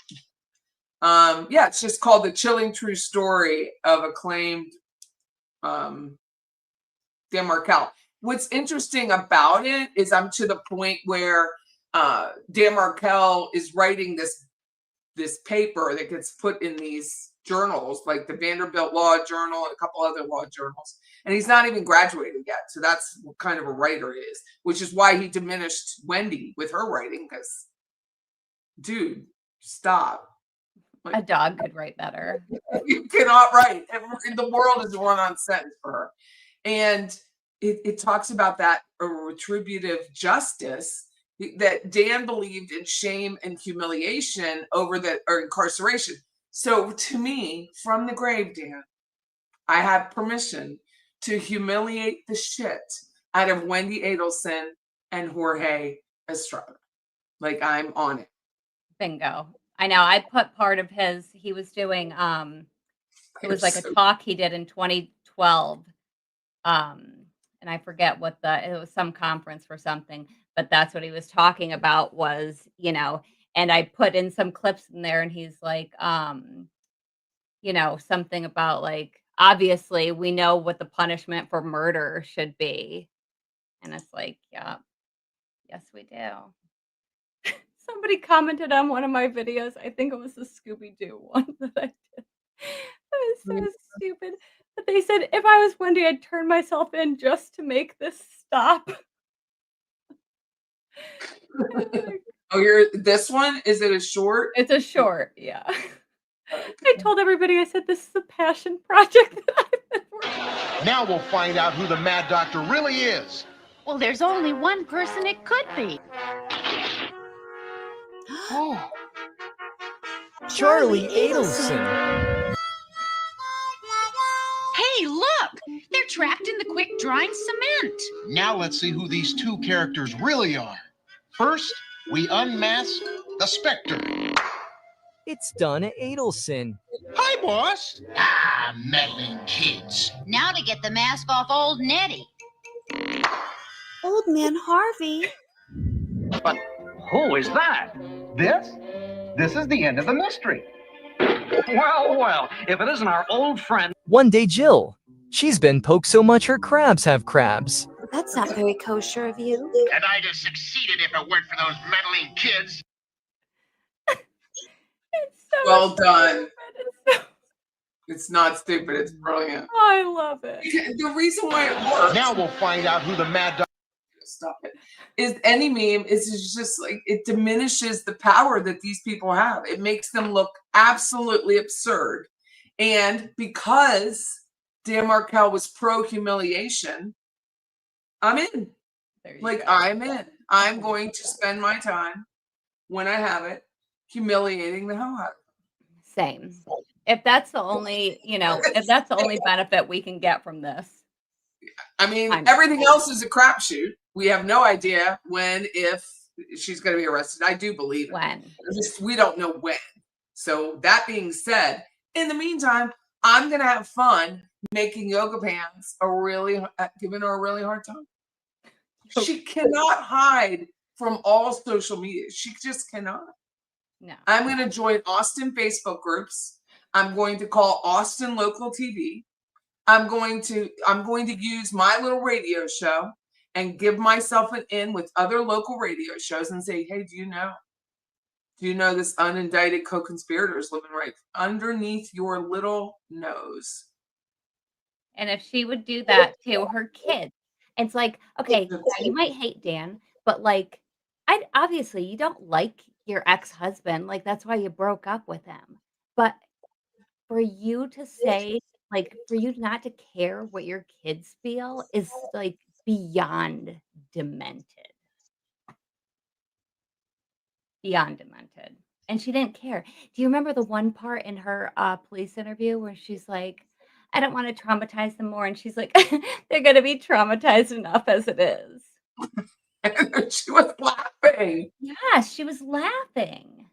Yeah, it's just called The Chilling True Story of Acclaimed Dan Markel. What's interesting about it is I'm to the point where Dan Markel is writing this paper that gets put in these journals, like the Vanderbilt Law Journal and a couple other law journals. And he's not even graduated yet. So that's what kind of a writer he is, which is why he diminished Wendy with her writing, because, dude, stop. Like, a dog could write better. You cannot write. The world is run on sentence for her. And it talks about that retributive justice that Dan believed in shame and humiliation over or incarceration. So to me, from the grave, Dan, I have permission to humiliate the shit out of Wendy Adelson and Jorge Estrada. Like, I'm on it. Bingo. I know. I put part of he was doing, it was like a talk he did in 2012. And I forget it was some conference for something, but that's what he was talking about was, And I put in some clips in there, and he's like, something about like, obviously we know what the punishment for murder should be. And it's like, yeah, yes, we do. Somebody commented on one of my videos. I think it was the Scooby-Doo one that I did. It was so stupid. But they said if I was Wendy, I'd turn myself in just to make this stop. Oh, this one? Is it a short? It's a short, yeah. I told everybody, I said, this is a passion project that I've been working on. Now we'll find out who the mad doctor really is. Well, there's only one person it could be. Oh. Charlie Adelson. Hey, look! They're trapped in the quick-drying cement. Now let's see who these two characters really are. First, we unmask the Spectre. It's Donna Adelson. Hi, boss. Ah, meddling kids. Now to get the mask off old Nettie. Old Man Harvey. But who is that? This is the end of the mystery. Well, if it isn't our old friend. One day Jill. She's been poked so much her crabs have crabs. That's not very kosher of you. And I'd have succeeded if it weren't for those meddling kids. It's so Well done. stupid. It's not stupid. It's brilliant. I love it. The reason why it works. Now we'll find out who the mad doctor. Stop it. Is any meme is just like it diminishes the power that these people have. It makes them look absolutely absurd. And because Dan Markel was pro humiliation, I'm in. Like I'm in. I'm going to spend my time when I have it humiliating the hell out of them. Same. If that's the only, if that's the only benefit we can get from this. I mean, everything else is a crapshoot. We have no idea when, if she's going to be arrested. I do believe it. When. We don't know when. So that being said, in the meantime, I'm going to have fun making yoga pants giving her a really hard time. She cannot hide from all social media. She just cannot. No. I'm going to join Austin Facebook groups. I'm going to call Austin local TV. I'm going to use my little radio show and give myself an in with other local radio shows and say, hey, do you know this unindicted co-conspirator is living right underneath your little nose? And if she would do that to her kids, it's like, okay, you might hate Dan, but like, obviously you don't like your ex-husband. Like, that's why you broke up with him. But for you to say, like, for you not to care what your kids feel is like beyond demented. Beyond demented. And she didn't care. Do you remember the one part in her police interview where she's like, I don't want to traumatize them more. And she's like, they're going to be traumatized enough as it is. And she was laughing. Yeah, she was laughing.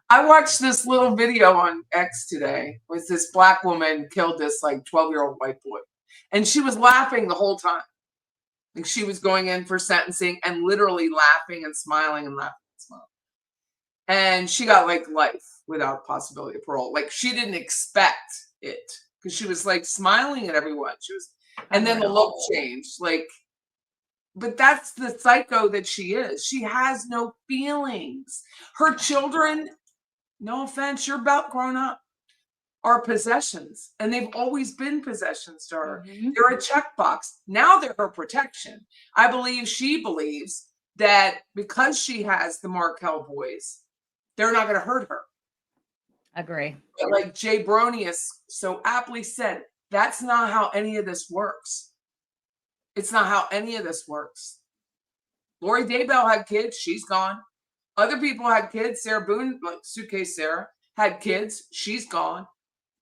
I watched this little video on X today. It was this black woman killed this like 12-year-old white boy. And she was laughing the whole time. Like she was going in for sentencing and literally laughing and smiling and laughing and smiling. And she got like life without possibility of parole. Like she didn't expect it because she was like smiling at everyone. And then the look changed. Like, but that's the psycho that she is. She has no feelings. Her children, no offense, you're about grown up, are possessions. And they've always been possessions to her. Mm-hmm. They're a checkbox. Now they're her protection. I believe she believes that because she has the Markel boys, they're not going to hurt her. Agree. But like Jay Bronius so aptly said, that's not how any of this works. It's not how any of this works. Lori Daybell had kids. She's gone. Other people had kids. Sarah Boone, like Suitcase Sarah, had kids. She's gone.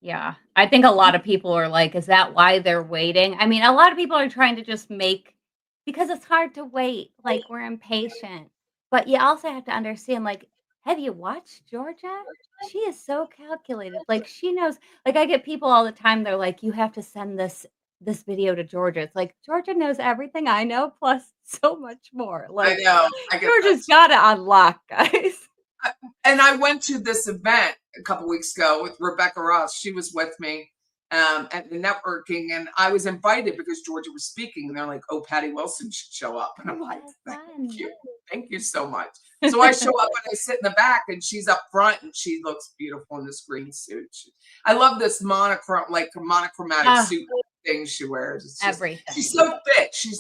Yeah. I think a lot of people are like, is that why they're waiting? I mean, a lot of people are trying to just because it's hard to wait. Like, we're impatient. But you also have to understand, like, have you watched Georgia? She is so calculated. Like, she knows. Like, I get people all the time. They're like, you have to send this video to Georgia. It's like, Georgia knows everything I know, plus so much more. Like, I know. Georgia's got to unlock, guys. And I went to this event a couple weeks ago with Rebecca Ross. She was with me at the networking, and I was invited because Georgia was speaking. And they're like, "Oh, Patty Wilson should show up," and I'm like, thank you so much." So I show up and I sit in the back, and she's up front, and she looks beautiful in this green suit. I love this monochromatic suit thing she wears. It's just, Everything. she's so fit. She's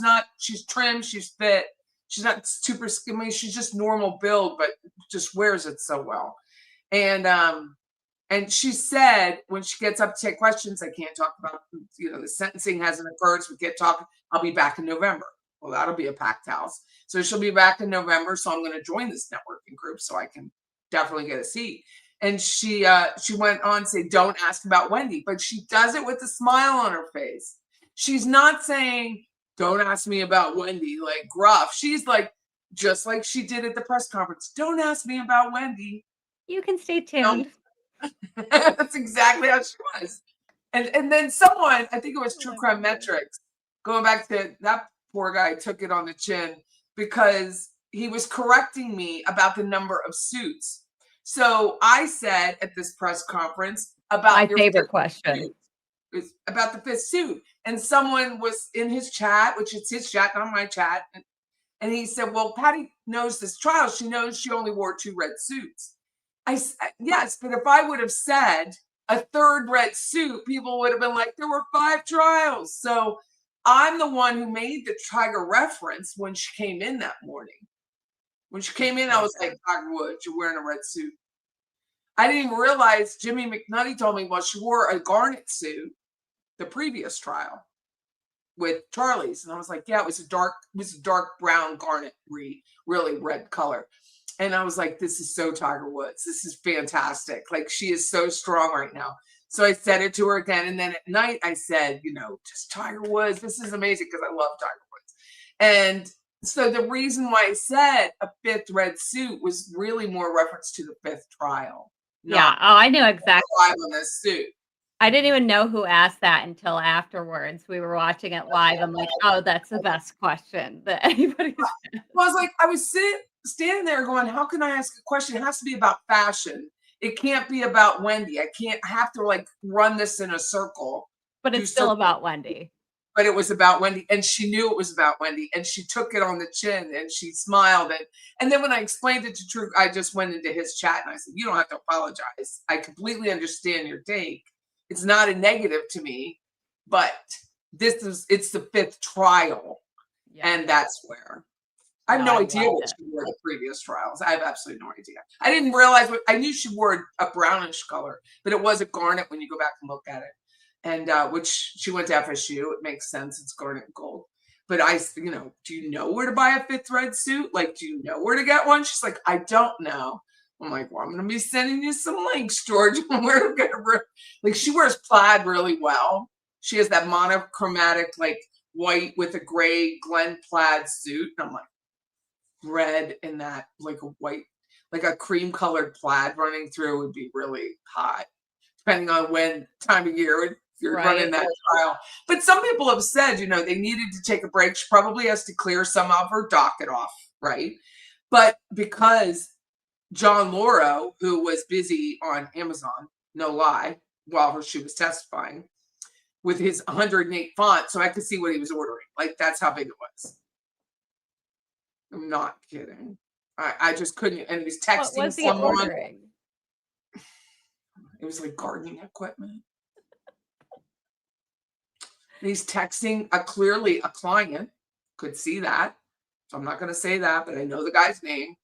trim. She's fit. She's not super skinny. She's just normal build, but just wears it so well. And she said when she gets up to take questions, I can't talk about, the sentencing hasn't occurred, so we can't talk. I'll be back in November. Well, that'll be a packed house. So she'll be back in November. So I'm going to join this networking group so I can definitely get a seat. And she went on to say, don't ask about Wendy, but she does it with a smile on her face. She's not saying, don't ask me about Wendy, like gruff. She's like, just like she did at the press conference, don't ask me about Wendy. You can stay tuned. That's exactly how she was. And then someone, I think it was True Crime Metrics, going back to that poor guy took it on the chin because he was correcting me about the number of suits. So I said at this press conference about my favorite question. About the fifth suit. And someone was in his chat, which is his chat, not my chat. And he said, well, Patty knows this trial. She knows she only wore 2 red suits. I said, yes, but if I would have said a 3rd red suit, people would have been like, there were 5 trials. So I'm the one who made the Tiger reference when she came in that morning. When she came in, I was like, Tiger Woods, you're wearing a red suit. I didn't even realize Jimmy McNutty told me, well, she wore a garnet suit the previous trial with Charlie's. And I was like, yeah, it was a dark brown garnet, really red color. And I was like, this is so Tiger Woods. This is fantastic. Like, she is so strong right now. So I said it to her again. And then at night I said, just Tiger Woods. This is amazing because I love Tiger Woods. And so the reason why I said a 5th red suit was really more reference to the 5th trial. Yeah. Oh, I knew exactly. On this suit. I didn't even know who asked that until afterwards. We were watching it live. I'm like, oh, that's the best question that anybody's asked. Well, I was like, I was standing there going, how can I ask a question? It has to be about fashion. It can't be about Wendy. I have to like run this in a circle. But it's still about Wendy. But it was about Wendy, and she knew it was about Wendy, and she took it on the chin, and she smiled. And then when I explained it to True, I just went into his chat, and I said, you don't have to apologize. I completely understand your take. It's not a negative to me, but it's the 5th trial, and that's where. I have no idea what she wore the previous trials. I have absolutely no idea. I didn't realize I knew she wore a brownish color, but it was a garnet when you go back and look at it. And which she went to FSU. It makes sense. It's garnet gold. But do you know where to buy a 5th red suit? Like, do you know where to get one? She's like, I don't know. I'm like, well, I'm going to be sending you some links, George. Like, she wears plaid really well. She has that monochromatic, like, white with a gray Glen plaid suit. And I'm like, red in that, like a white, like a cream colored plaid running through would be really hot, depending on when time of year you're running that trial. But some people have said, they needed to take a break. She probably has to clear some of her docket off, right? But because John Lauro, who was busy on Amazon, no lie, while she was testifying, with his 108 font, so I could see what he was ordering. Like, that's how big it was. I'm not kidding. I just couldn't. And he was texting what was he someone. ordering? It was like gardening equipment. And he's texting clearly a client. Could see that. So I'm not going to say that, but I know the guy's name.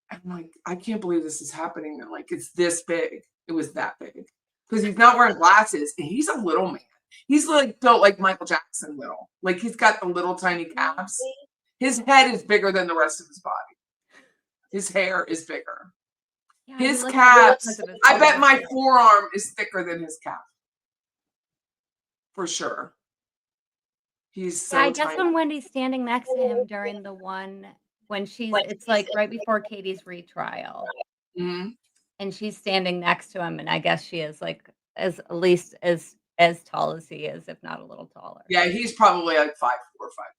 I'm like, I can't believe this is happening. I'm like, it's this big. It was that big. Because he's not wearing glasses. And he's a little man. He's like built like Michael Jackson little. Like, he's got the little tiny calves. His head is bigger than the rest of his body. His hair is bigger. Yeah, his calves, I bet my forearm is thicker than his calf. For sure. He's so I guess tiny. when Wendy's standing next to him during the one, when it's like right before Katie's retrial. Mm-hmm. And she's standing next to him. And I guess she is like, at least as tall as he is, if not a little taller. Yeah, he's probably like 5'4",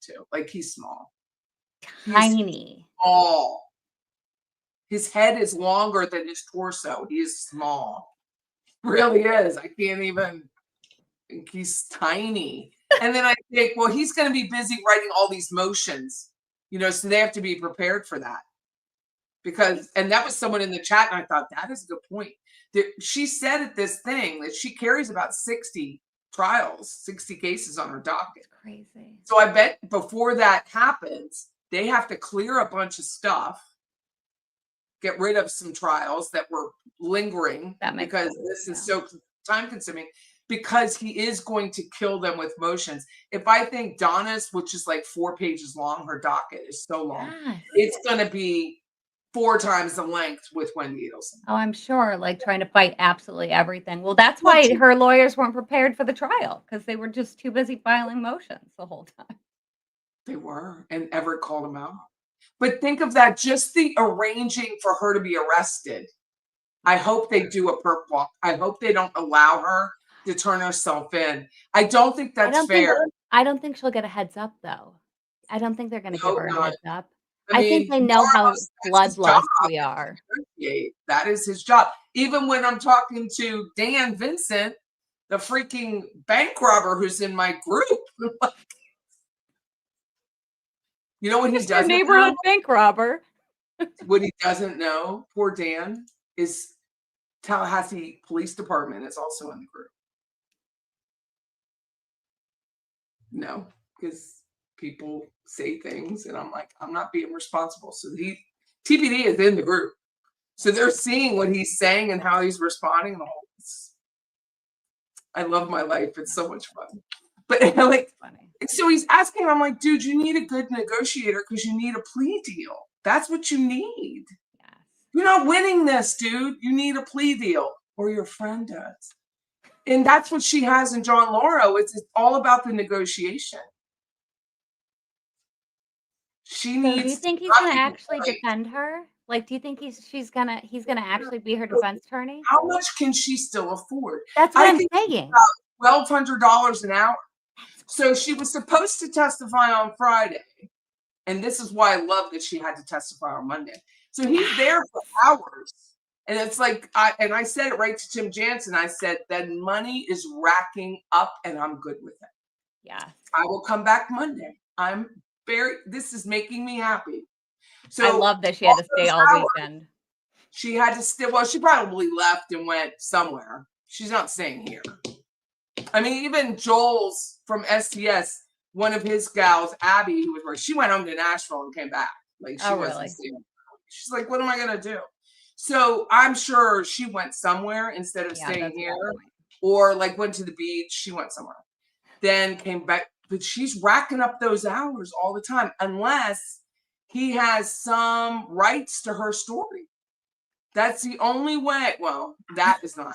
5'2". Like, he's small. Tiny. He's small. His head is longer than his torso. He is small. Really is. I can't even. He's tiny. And then I think, well, he's going to be busy writing all these motions, so they have to be prepared for that. Because, and that was someone in the chat, and I thought that is a good point. She said at this thing that she carries about 60 trials, 60 cases on her docket. It's crazy. So I bet before that happens, they have to clear a bunch of stuff, get rid of some trials that were lingering, because this is so time consuming, because he is going to kill them with motions. If I think Donna's, which is like 4 pages long, her docket is so long, it's going to be 4 times the length with Wendy Adelson. Oh, I'm sure, like trying to fight absolutely everything. Well, that's why her lawyers weren't prepared for the trial, because they were just too busy filing motions the whole time. They were, and Everett called them out. But think of that, just the arranging for her to be arrested. I hope they do a perp walk. I hope they don't allow her to turn herself in. I don't think that's fair. I don't think she'll get a heads up, though. I don't think they're going to give her a heads up. I mean, think they know how bloodlust we are. That is his job. Even when I'm talking to Dan Vincent, the freaking bank robber who's in my group, you know what he doesn't know? Neighborhood bank robber. What he doesn't know, poor Dan, is Tallahassee Police Department is also in the group. No, because people say things and I'm like, I'm not being responsible. So TPD is in the group. So they're seeing what he's saying and how he's responding. I love my life. It's so much fun. But like, so he's asking, I'm like, dude, you need a good negotiator because you need a plea deal. That's what you need. Yes. You're not winning this, dude. You need a plea deal, or your friend does. And that's what she has in John Lauro. It's all about the negotiation. She needs. Do you think he's going to actually defend her? Like, do you think he's gonna actually be her defense attorney? How much can she still afford? That's what I'm saying. $1,200 an hour. So she was supposed to testify on Friday, and this is why I love that she had to testify on Monday. So he's there for hours, and it's like, I said it right to Tim Jansen. I said that money is racking up, and I'm good with it. Yeah, I will come back Monday. This is making me happy. So I love that she had to stay all weekend. She had to stay. Well, she probably left and went somewhere. She's not staying here. I mean, even Joel's from STS, one of his gals, Abby, who was where she went home to Nashville and came back. Like she wasn't staying. She's like, what am I gonna do? So I'm sure she went somewhere instead of staying here, or like went to the beach. She went somewhere, then came back. But she's racking up those hours all the time, unless he has some rights to her story. That's the only way. Well, that is not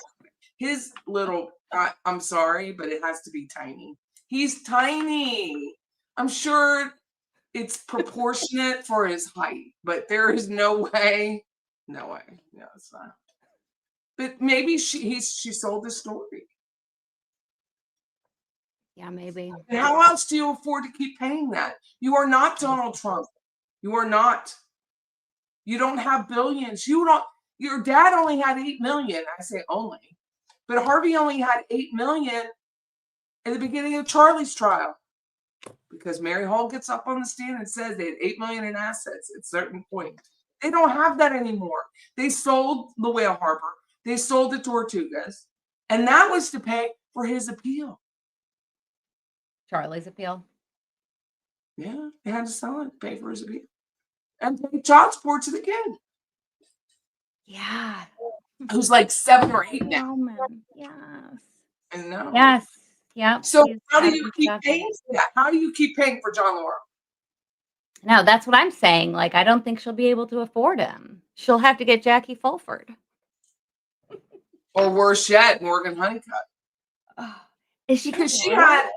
his little. I'm sorry, but it has to be tiny. He's tiny. I'm sure it's proportionate for his height, but there is no way. No way. No, it's not. But maybe she sold the story. Yeah, maybe. And how else do you afford to keep paying that? You are not Donald Trump. You are not. You don't have billions. Your dad only had 8 million. I say only. But Harvey only had 8 million in the beginning of Charlie's trial. Because Mary Hall gets up on the stand and says they had 8 million in assets at a certain point. They don't have that anymore. They sold the Whale Harbor. They sold the Tortugas. And that was to pay for his appeal. Charlie's appeal. Yeah, they had to sell it, pay for his appeal. And pay child support to the kid. Yeah. Who's like 7 or 8 now. Yes. I know. Yes. Yeah. So how do you keep paying for that? How do you keep paying for John Lauro? No, that's what I'm saying. Like, I don't think she'll be able to afford him. She'll have to get Jackie Fulford. Or worse yet, Morgan Honeycutt. Oh, is she? Because she had,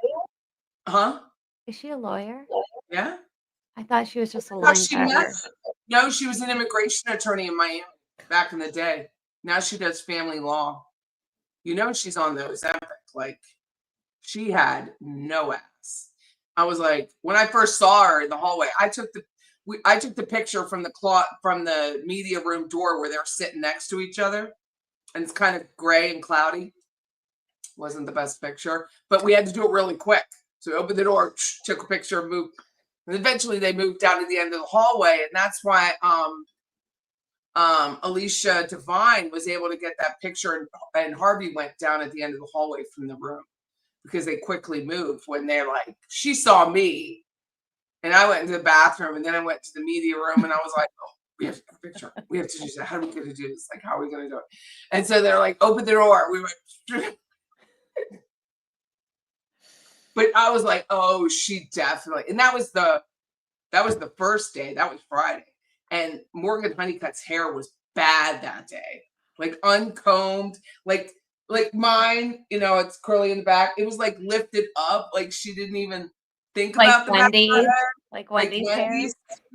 Is she a lawyer? Yeah. I thought she was just a linebacker. No, she was an immigration attorney in Miami back in the day. Now she does family law. You know she's on those epic. Like, she had no ass. I was like, when I first saw her in the hallway, I took I took the picture from the media room door where they're sitting next to each other, and it's kind of gray and cloudy. Wasn't the best picture, but we had to do it really quick. So we opened the door, took a picture, moved, and eventually they moved down to the end of the hallway, and that's why Alicia Devine was able to get that picture, and Harvey went down at the end of the hallway from the room because they quickly moved when they're like, she saw me, and I went into the bathroom, and then I went to the media room, and I was like, oh, we have to take a picture. We have to do that. How are we going to do this? Like, how are we going to do it? And so they're like, open the door. We went. But I was like, oh, she definitely, and that was the first day. That was Friday. And Morgan Honeycutt's hair was bad that day. Like uncombed, like mine, it's curly in the back. It was like lifted up, like she didn't even think about the Wendy, back of her hair. like Wendy's hair. Wendy's,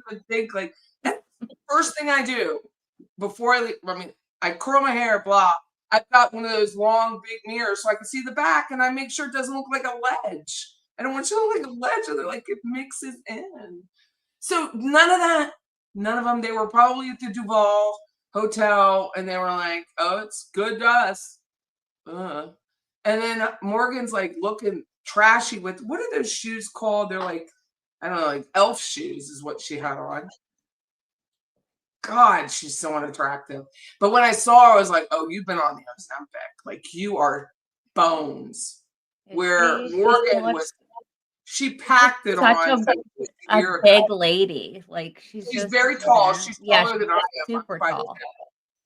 didn't think like that's the first thing I do before I leave. I mean, I curl my hair, blah. I've got one of those long, big mirrors so I can see the back, and I make sure it doesn't look like a ledge. I don't want you to look like a ledge, and they're like, it mixes in. So none of that, none of them. They were probably at the Duval Hotel, and they were like, oh, it's good to us. And then Morgan's like looking trashy with, what are those shoes called? They're like, I don't know, like elf shoes is what she had on. God, she's so unattractive. But when I saw her, I was like, oh, you've been on the Ozempic. Like, you are bones. Where Morgan was, she packed it on. A big lady. Like, she's very tall. She's taller than I am. Super tall.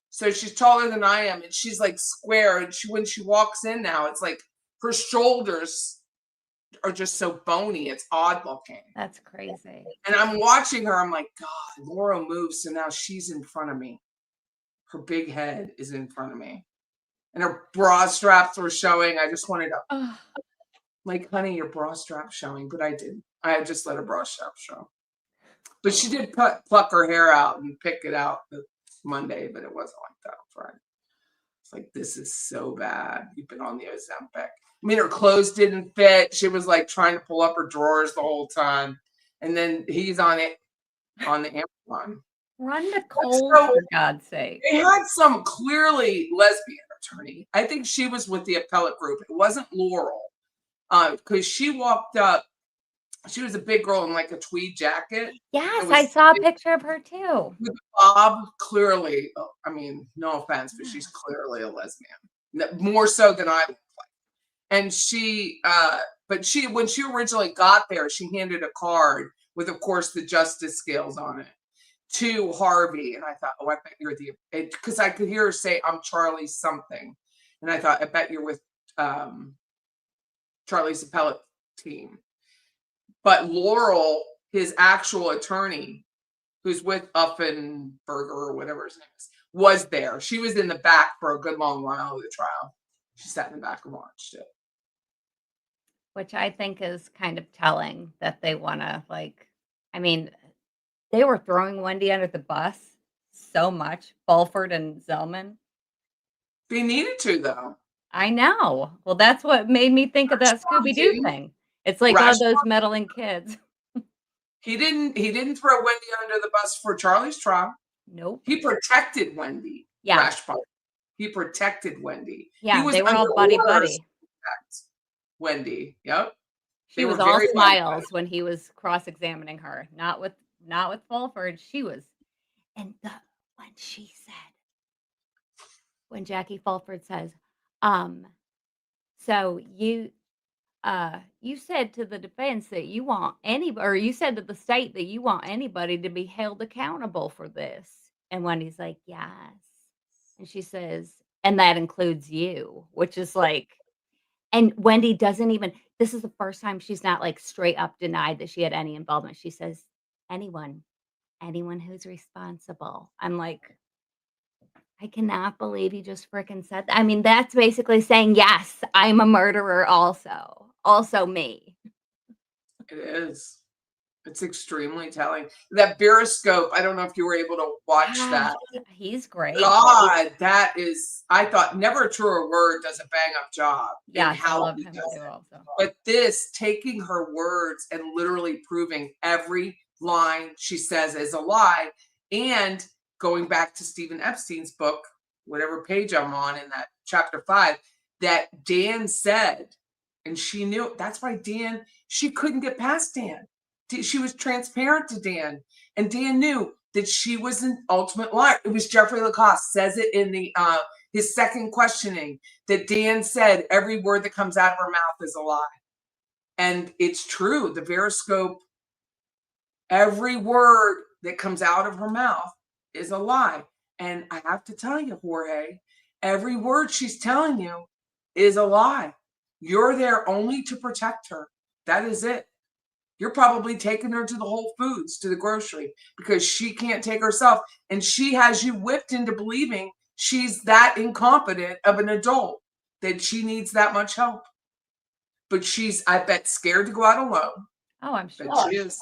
So she's taller than I am, and she's like square. And when she walks in now, it's like her shoulders are just so bony. It's odd looking. That's crazy. And I'm watching her. I'm like, God, Laura moves. So now she's in front of me. Her big head is in front of me. And her bra straps were showing. I just wanted to, like, honey, your bra strap's showing. But I didn't. I just let her bra strap show. But she did pluck her hair out and pick it out Monday, but it wasn't like that on Friday. It's like, this is so bad. You've been on the Ozempic. I mean, her clothes didn't fit. She was like trying to pull up her drawers the whole time. And then he's on it on the Amazon. Run to Kohl's, for God's sake. They had some clearly lesbian attorney. I think she was with the appellate group. It wasn't Laurel. Because she walked up. She was a big girl in like a tweed jacket. Yes, I saw a picture of her too. With Bob, clearly, I mean, no offense, but she's clearly a lesbian. More so than I look like. And when she originally got there, she handed a card with, of course, the justice scales on it to Harvey. And I thought, oh, I bet you're because I could hear her say, I'm Charlie something. And I thought, I bet you're with Charlie's appellate team. But Laurel, his actual attorney, who's with Uffenberger or whatever his name is, was there. She was in the back for a good long while of the trial. She sat in the back and watched it. Which I think is kind of telling that they want to, like, I mean, they were throwing Wendy under the bus so much, Fulford and Zellman. They needed to, though. I know. Well, that's what made me think of that Scooby-Doo thing. It's like all those meddling kids. He didn't throw Wendy under the bus for Charlie's trial. Nope. He protected Wendy. Yeah. He protected Wendy. Yeah, they were all buddy. Wendy. Yep. She was all smiles when he was cross-examining her. Not with Fulford. She was, and when Jackie Fulford says, so you said to the defense that you want you said to the state that you want anybody to be held accountable for this. And Wendy's like, yes. And she says, and that includes you, which is like, and Wendy doesn't even, this is the first time she's not like straight up denied that she had any involvement. She says, anyone who's responsible. I'm like, I cannot believe you just freaking said that. I mean, that's basically saying, yes, I'm a murderer also me. It is. It's extremely telling. That Beeroscope, I don't know if you were able to watch that. He's great. God, that is, I thought Never a Truer Word does a bang up job. Yeah, I love him too also. But this, taking her words and literally proving every line she says is a lie. And going back to Stephen Epstein's book, whatever page I'm on in that chapter 5, that Dan said, and she knew, that's why Dan, she couldn't get past Dan. She was transparent to Dan, and Dan knew that she was an ultimate liar. It was Jeffrey Lacasse says it in the his second questioning, that Dan said every word that comes out of her mouth is a lie. And it's true. The Veriscope, every word that comes out of her mouth is a lie. And I have to tell you, Jorge, every word she's telling you is a lie. You're there only to protect her. That is it. You're probably taking her to the Whole Foods, to the grocery, because she can't take herself. And she has you whipped into believing she's that incompetent of an adult, that she needs that much help. But she's, I bet, scared to go out alone. Oh, I'm sure. But she is.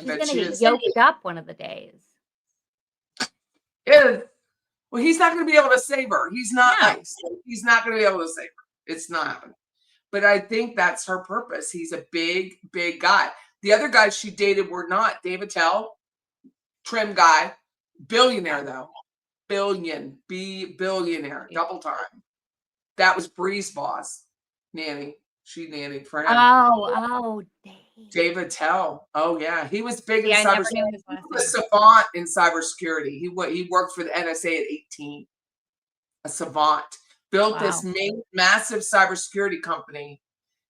She's going to get yoked up one of the days. Yeah. Well, he's not going to be able to save her. He's not nice. He's not going to be able to save her. It's not happening. But I think that's her purpose. He's a big, big guy. The other guys she dated were not. Dave Attell, trim guy, billionaire though. Billionaire, double time. That was Bree's boss, nanny. She nannied for him. Oh, Dave Attell. Oh yeah, he was big in I never cybersecurity. knew his He last was a name. savant in cybersecurity. He worked for the NSA at 18. A savant. Built this massive cybersecurity company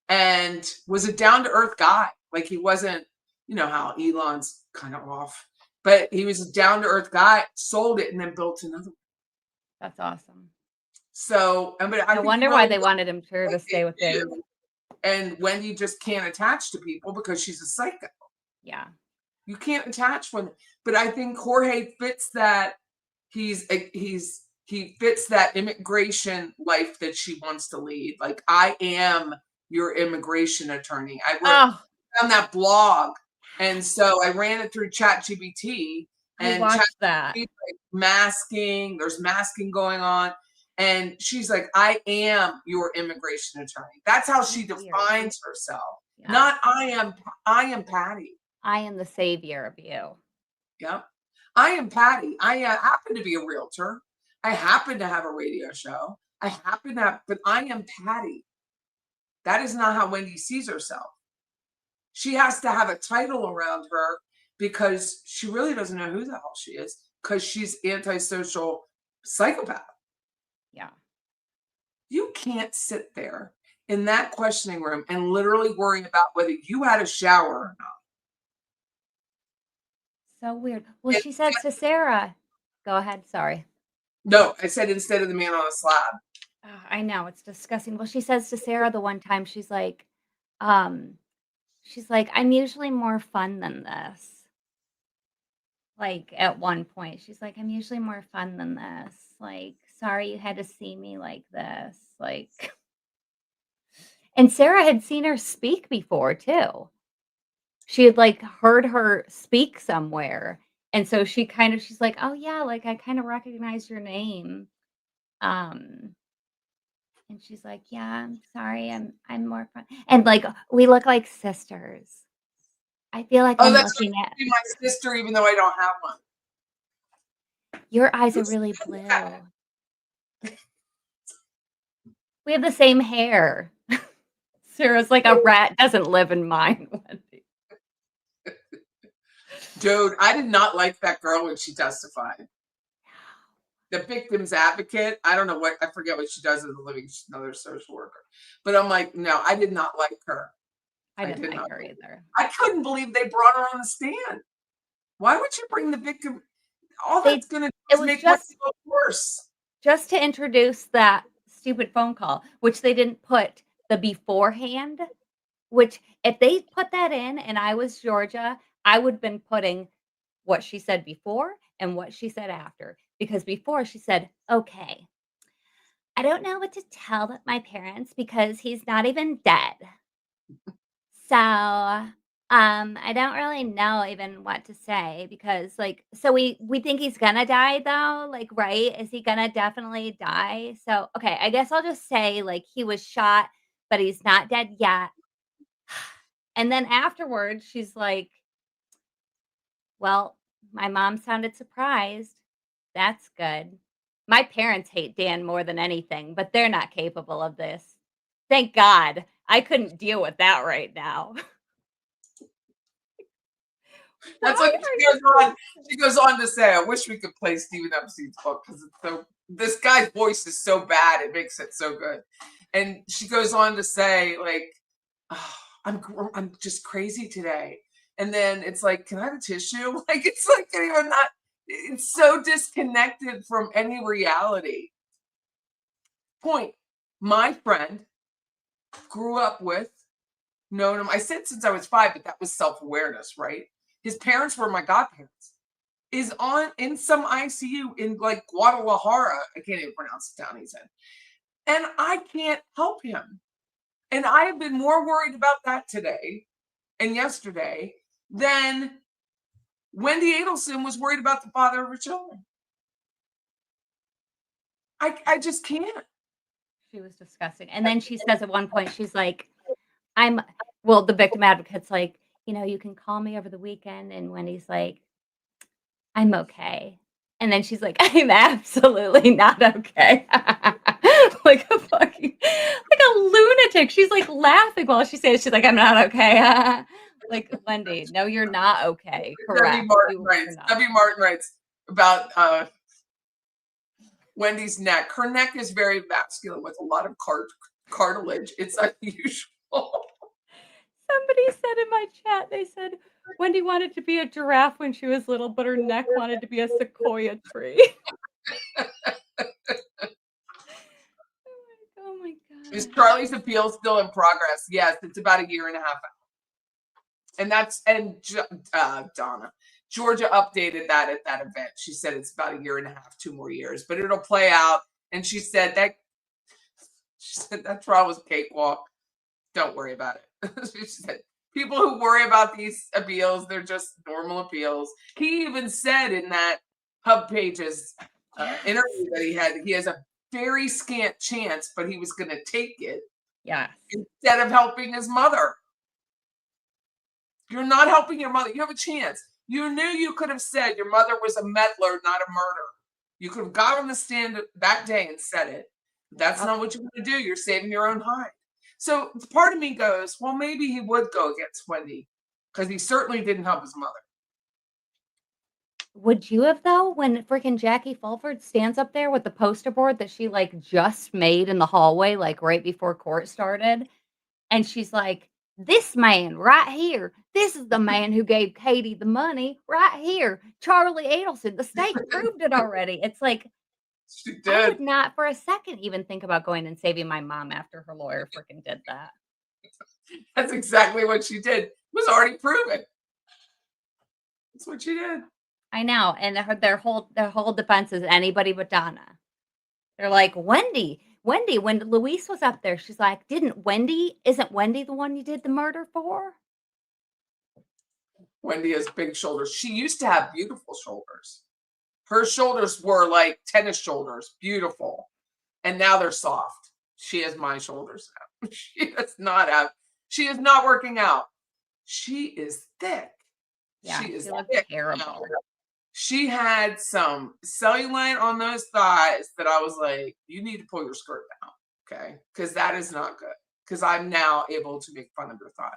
and was a down-to-earth guy. Like, he wasn't, you know how Elon's kind of off, but he was a down-to-earth guy, sold it, and then built another one. That's awesome. So, I wonder why they wanted him to stay with Dave. And Wendy just can't attach to people because she's a psycho. Yeah. You can't attach when, but I think Jorge fits that. He fits that immigration life that she wants to lead. Like, I am your immigration attorney. I wrote on that blog, and so I ran it through ChatGPT. And I watched that. Like, masking. There's masking going on, and she's like, "I am your immigration attorney." That's how she defines herself. Yeah. Not I am Patty. I am the savior of you. Yep. I am Patty. I happen to be a realtor. I happen to have a radio show. I happen to have, but I am Patty. That is not how Wendy sees herself. She has to have a title around her because she really doesn't know who the hell she is, because she's antisocial psychopath. Yeah. You can't sit there in that questioning room and literally worry about whether you had a shower or not. So weird. Well, she said to Sarah, go ahead. Sorry. No, I said instead of the man on a slab. I know, it's disgusting. Well, she says to Sarah the one time, she's like, I'm usually more fun than this. Like, at one point, she's like, I'm usually more fun than this. Like, sorry you had to see me like this. Like, and Sarah had seen her speak before too. She had like heard her speak somewhere. And so she's like, oh yeah, like I kind of recognize your name. And she's like, yeah, I'm sorry. I'm more fun. And like, we look like sisters. I feel like I'm that's looking at my sister, even though I don't have one. your eyes are really blue. We have the same hair. Sarah's like, a rat doesn't live in mine, Wendy. Dude, I did not like that girl when she testified. The victim's advocate. I don't know I forget what she does as a living. She's another social worker. But I'm like, no, I did not like her. I didn't like her either. I couldn't believe they brought her on the stand. Why would you bring the victim? All that's going to do is make it worse. Just to introduce that stupid phone call, which they didn't put the beforehand, which if they put that in and I was Georgia, I would have been putting what she said before and what she said after. Because before she said, okay, I don't know what to tell my parents because he's not even dead. So I don't really know even what to say because like, so we think he's gonna die though, like, right? Is he gonna definitely die? So, okay, I guess I'll just say like he was shot, but he's not dead yet. And then afterwards, she's like, Well, my mom sounded surprised. That's good. My parents hate Dan more than anything, but they're not capable of this. Thank God. I couldn't deal with that right now. That's Why what are she you goes on. She goes on to say, "I wish we could play Stephen Epstein's book because it's so. This guy's voice is so bad; it makes it so good." And she goes on to say, like, "Oh, I'm just crazy today." And then it's like, "Can I have a tissue?" Like it's like even not. It's so disconnected from any reality. Point. My friend grew up with, known him. I said since I was 5, but that was self-awareness, right? His parents were my godparents. Is on in some ICU in like Guadalajara. I can't even pronounce the town he's in. And I can't help him. And I have been more worried about that today and yesterday than Wendy Adelson was worried about the father of her children. I just can't. She was disgusting. And then she says at one point, she's like, the victim advocate's like, you can call me over the weekend. And Wendy's like, I'm okay. And then she's like, I'm absolutely not okay. like a lunatic. She's like laughing while she says, she's like, I'm not okay. like, Wendy, no, you're not okay. Correct. W. Martin writes about Wendy's neck. Her neck is very masculine with a lot of cartilage. It's unusual. Somebody said in my chat, they said Wendy wanted to be a giraffe when she was little, but her neck wanted to be a sequoia tree. oh my God. Is Charlie's appeal still in progress? Yes, it's about 1.5 years out. And Donna. Georgia updated that at that event. She said it's about 1.5 years, 2 more years, but it'll play out. And she said that trial was a cakewalk. Don't worry about it. She said people who worry about these appeals, they're just normal appeals. He even said in that Hub Pages interview that he has a very scant chance, but he was going to take it. Yes. Instead of helping his mother. You're not helping your mother. You have a chance. You knew you could have said your mother was a meddler, not a murderer. You could have got on the stand that day and said it. That's not what you're going to do. You're saving your own hide. So part of me goes, well, maybe he would go against Wendy because he certainly didn't help his mother. Would you have, though, when freaking Jackie Fulford stands up there with the poster board that she like just made in the hallway, like right before court started, and she's like, this man right here, this is the man who gave Katie the money right here, Charlie Adelson. The state proved it already. It's like, she did. I would not for a second even think about going and saving my mom after her lawyer freaking did that. That's exactly what she did. It was already proven. That's what she did. I know, and their whole defense is anybody but Donna. They're like, Wendy, when Luis was up there, she's like, isn't Wendy the one you did the murder for? Wendy has big shoulders. She used to have beautiful shoulders. Her shoulders were like tennis shoulders, beautiful. And now they're soft. She has my shoulders now. She is not working out. She is thick. Yeah, she is looks thick terrible. now. She had some cellulite on those thighs that I was like, you need to pull your skirt down, okay? Because that is not good. Because I'm now able to make fun of her thigh.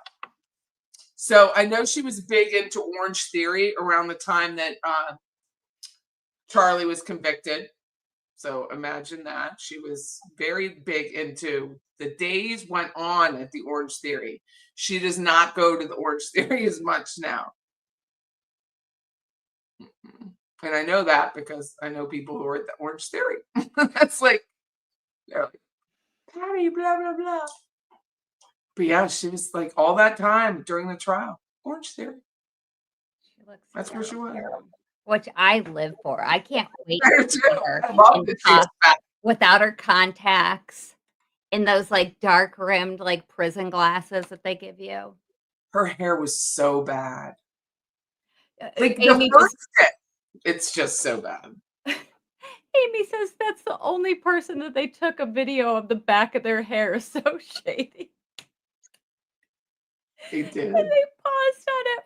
So I know she was big into Orange Theory around the time that Charlie was convicted. So imagine that. She was very big into the days went on at the Orange Theory. She does not go to the Orange Theory as much now. And I know that because I know people who are at the Orange Theory. That's like, they're like, Patty, blah, blah, blah. But yeah, she was like all that time during the trial. Orange Theory. She looks That's where she was. Which I live for. I can't wait I to see her love that she's back. without her contacts in those like dark rimmed like prison glasses that they give you. Her hair was so bad. Like Amy the first step, it's just so bad. Amy says that's the only person that they took a video of the back of their hair. So shady. They did. And they paused on it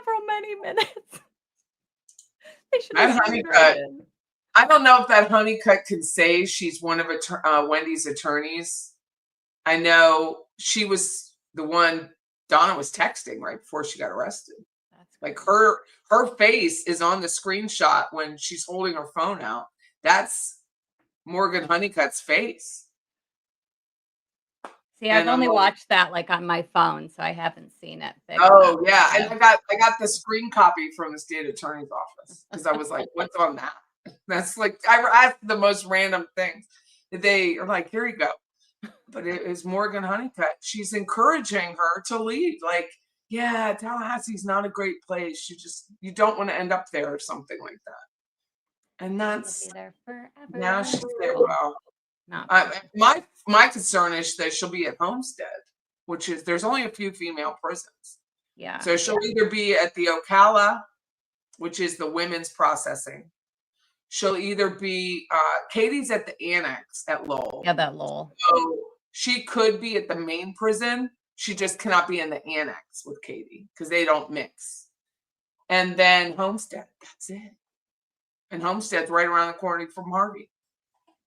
for many minutes. That Honeycutt. I don't know if that Honeycutt can say she's one of Wendy's attorneys. I know she was the one Donna was texting right before she got arrested. That's like her face is on the screenshot when she's holding her phone out. That's Morgan Honeycutt's face. See, I've only watched that like on my phone, so I haven't seen it. Oh yeah, and I got the screen copy from the state attorney's office because I was like, "What's on that?" That's like I asked the most random things. They are like, "Here you go," but it is Morgan Honeycutt. She's encouraging her to leave. Like, yeah, Tallahassee's not a great place. You don't want to end up there or something like that. And that's now she's there. Well, my concern is that she'll be at Homestead, which is there's only a few female prisons. Yeah. So she'll either be at the Ocala, which is the women's processing. She'll either be Katie's at the annex at Lowell. Yeah, that Lowell. So she could be at the main prison. She just cannot be in the annex with Katie because they don't mix. And then Homestead, that's it. And Homestead's right around the corner from Harvey.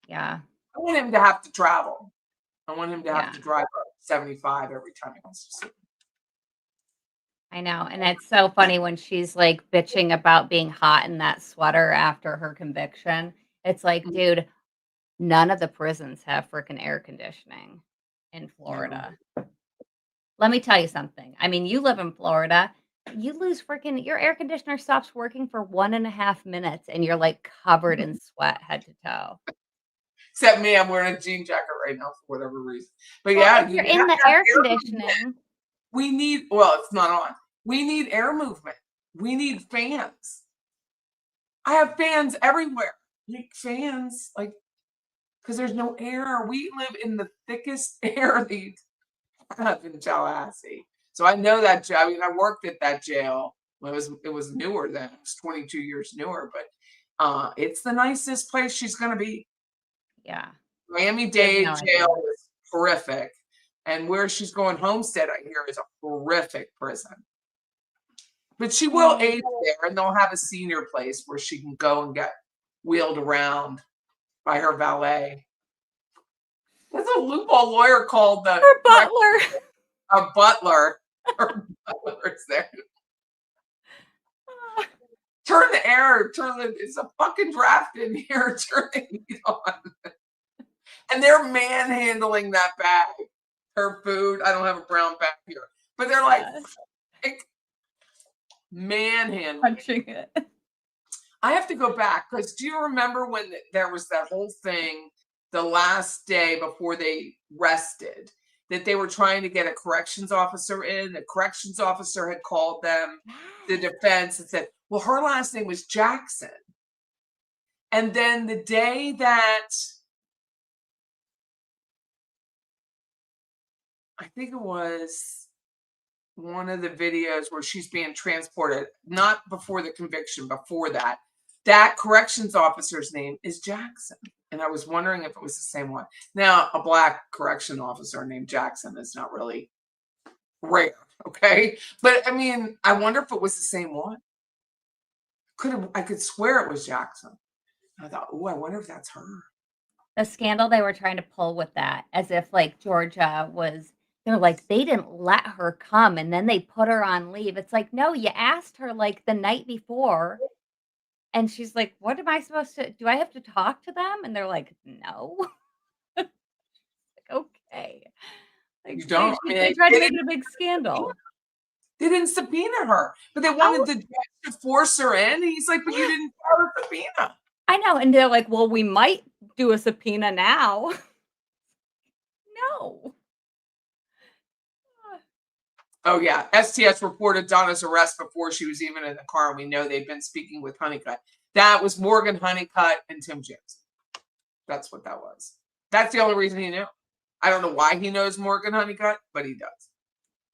Yeah. I want him to have to travel. I want him to have to drive up 75 every time he wants to see. I know. And it's so funny when she's like bitching about being hot in that sweater after her conviction. It's like, dude, none of the prisons have freaking air conditioning in Florida. Let me tell you something. I mean, you live in Florida. You lose freaking, your air conditioner stops working for 1.5 minutes and you're like covered in sweat head to toe. Except me, I'm wearing a jean jacket right now for whatever reason. But yeah, if you're in the air conditioning. We need, well, it's not on. We need air movement. We need fans. I have fans everywhere. Like fans, like, because there's no air. We live in the thickest air they have in Tallahassee. So I know that jail. I mean, I worked at that jail. Well, it was newer then. It was 22 years newer, but it's the nicest place she's going to be. Yeah. Miami-Dade jail is horrific. And where she's going, Homestead, I hear, is a horrific prison. But she will age there, and they'll have a senior place where she can go and get wheeled around by her valet. There's a loophole lawyer called the her butler. A butler. Her butler is there. Turn the air. It's a fucking draft in here. Turn the heat on. And they're manhandling that bag. Her food. I don't have a brown bag here. But they're like manhandling. Punching it. I have to go back because do you remember when there was that whole thing the last day before they rested that they were trying to get a corrections officer in? The corrections officer had called them, the defense, and said, well, her last name was Jackson. And then the day that I think it was one of the videos where she's being transported, not before the conviction, before that, that corrections officer's name is Jackson. And I was wondering if it was the same one. Now, a black correction officer named Jackson is not really rare, okay? But I mean, I wonder if it was the same one. I could swear it was Jackson. I thought, oh, I wonder if that's her. The scandal they were trying to pull with that, as if like Georgia was, they're like, they didn't let her come and then they put her on leave. It's like, no, you asked her like the night before. And she's like, what am I supposed to, do I have to talk to them? And they're like, no. Like, okay. Like, you don't. They tried to make it a big scandal. They didn't subpoena her, but they wanted the judge to force her in. And he's like, but you didn't tell her subpoena. I know. And they're like, well, we might do a subpoena now. No. Oh, yeah. STS reported Donna's arrest before she was even in the car. And we know they've been speaking with Honeycutt. That was Morgan Honeycutt and Tim James. That's what that was. That's the only reason he knew. I don't know why he knows Morgan Honeycutt, but he does.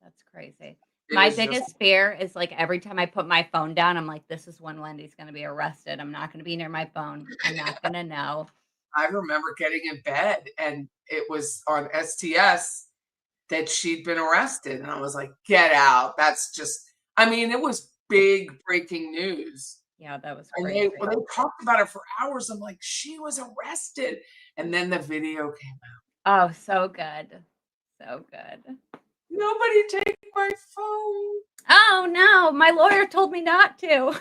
That's crazy. My biggest fear is like every time I put my phone down, I'm like, this is when Wendy's going to be arrested. I'm not going to be near my phone. I'm not going to know. I remember getting in bed and it was on STS that she'd been arrested. And I was like, get out. That's just, I mean, it was big breaking news. Yeah, that was And crazy. they talked about it for hours. I'm like, she was arrested. And then the video came out. Oh, so good. So good. Nobody take my phone. Oh no, my lawyer told me not to.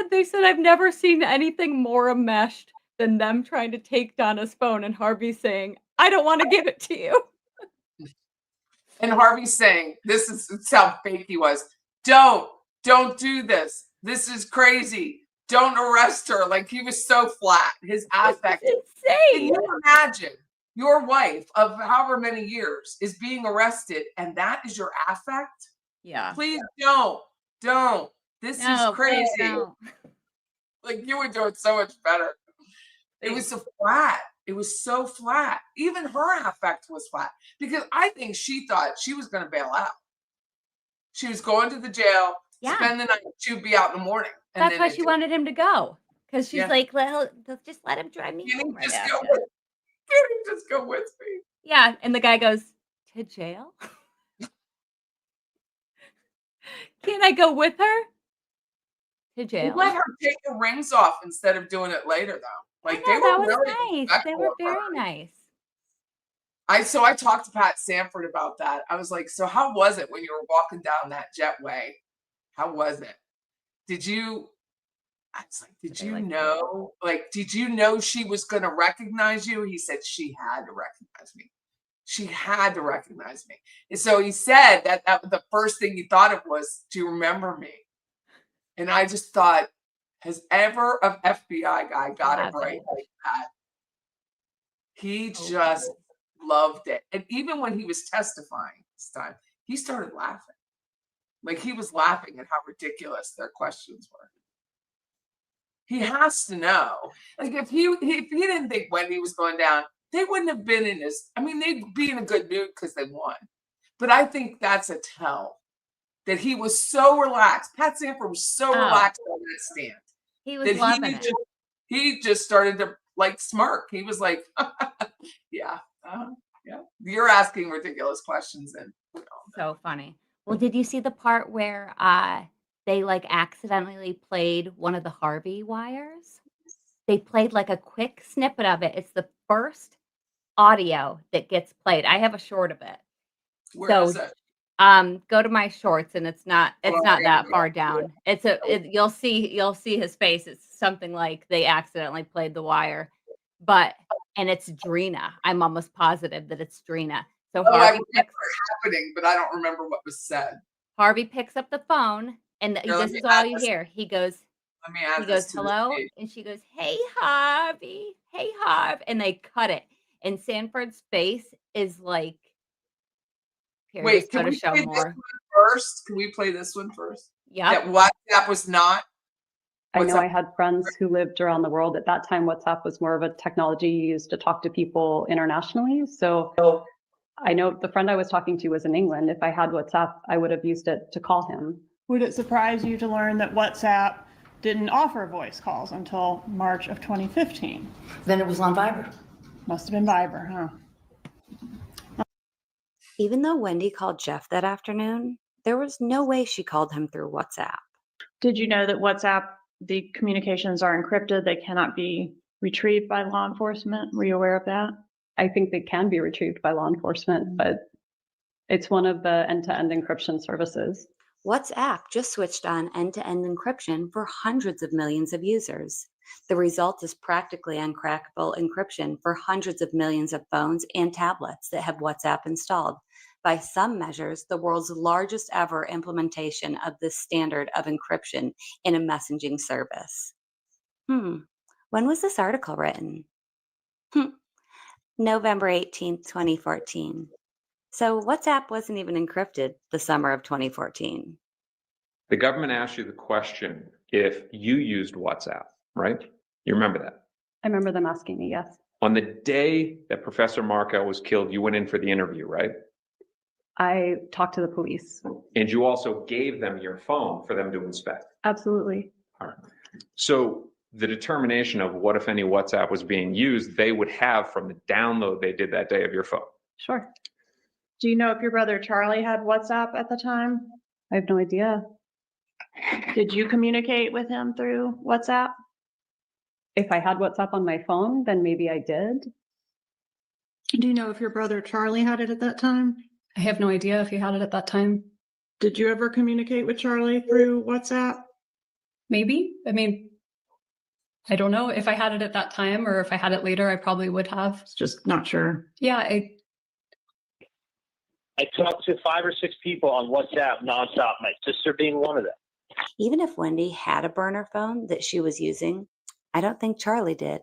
They said I've never seen anything more enmeshed than them trying to take Donna's phone and Harvey saying, I don't want to give it to you. And Harvey's saying, it's how fake he was. Don't do this. This is crazy. Don't arrest her. Like, he was so flat. His affect. Can Insane. you imagine your wife of however many years is being arrested and that is your affect? Yeah. Please don't. This is crazy. No. Like, you would do it so much better. It was so flat. It was so flat. Even her affect was flat because I think she thought she was going to bail out. She was going to the jail, spend the night, she would be out in the morning. And that's why she wanted him to go. Because she's like, well, just let him drive me home right after. Can he just go with me? Yeah. And the guy goes, to jail? Can I go with her? To jail. Let her take the rings off instead of doing it later, though. Like, they that were was really nice. They were very nice. I talked to Pat Samford about that. I was like, so how was it when you were walking down that jetway? How was it? Did you know? Like, did you know she was going to recognize you? He said she had to recognize me. She had to recognize me. And so he said that the first thing he thought of was, do you remember me? And I just thought, has ever an FBI guy got it right like that? He just loved it. And even when he was testifying this time, he started laughing. Like, he was laughing at how ridiculous their questions were. He has to know. Like, if he didn't think Wendy was going down, they wouldn't have been in his. I mean, they'd be in a good mood because they won. But I think that's a tell that he was so relaxed. Pat Samford was so relaxed on that stand. He was loving it. He just started to like smirk. He was like, yeah. You're asking ridiculous questions. And so funny. Well, did you see the part where they like accidentally played one of the Harvey wires? They played like a quick snippet of it. It's the first audio that gets played. I have a short of it. Where is it? Go to my shorts, and it's not that far down. You'll see his face. It's something like they accidentally played the wire, and it's Drina. I'm almost positive that it's Drina. So I Harvey remember it happening, but I don't remember what was said. Harvey picks up the phone, and this is all you hear. He goes, hello, and she goes, hey Harvey, and they cut it, and Sanford's face is like. Here, wait, can we show play more. this one first? Can we play this one first? Yeah. That WhatsApp was not. I know I had friends who lived around the world. At that time, WhatsApp was more of a technology used to talk to people internationally. So I know the friend I was talking to was in England. If I had WhatsApp, I would have used it to call him. Would it surprise you to learn that WhatsApp didn't offer voice calls until March of 2015? Then it was on Viber. Must have been Viber, huh? Even though Wendy called Jeff that afternoon, there was no way she called him through WhatsApp. Did you know that WhatsApp, the communications are encrypted? They cannot be retrieved by law enforcement. Were you aware of that? I think they can be retrieved by law enforcement, but it's one of the end-to-end encryption services. WhatsApp just switched on end-to-end encryption for hundreds of millions of users. The result is practically uncrackable encryption for hundreds of millions of phones and tablets that have WhatsApp installed. By some measures, the world's largest ever implementation of this standard of encryption in a messaging service. When was this article written? November 18th, 2014. So WhatsApp wasn't even encrypted the summer of 2014. The government asked you the question if you used WhatsApp, right? You remember that? I remember them asking me, yes. On the day that Professor Markel was killed, you went in for the interview, right? I talked to the police. And you also gave them your phone for them to inspect. Absolutely. All right. So the determination of what, if any, WhatsApp was being used, they would have from the download they did that day of your phone. Sure. Do you know if your brother Charlie had WhatsApp at the time? I have no idea. Did you communicate with him through WhatsApp? If I had WhatsApp on my phone, then maybe I did. Do you know if your brother Charlie had it at that time? I have no idea if he had it at that time. Did you ever communicate with Charlie through WhatsApp? Maybe. I mean, I don't know if I had it at that time or if I had it later, I probably would have. Just not sure. Yeah, I talked to 5 or 6 people on WhatsApp nonstop, my sister being one of them. Even if Wendy had a burner phone that she was using, I don't think Charlie did.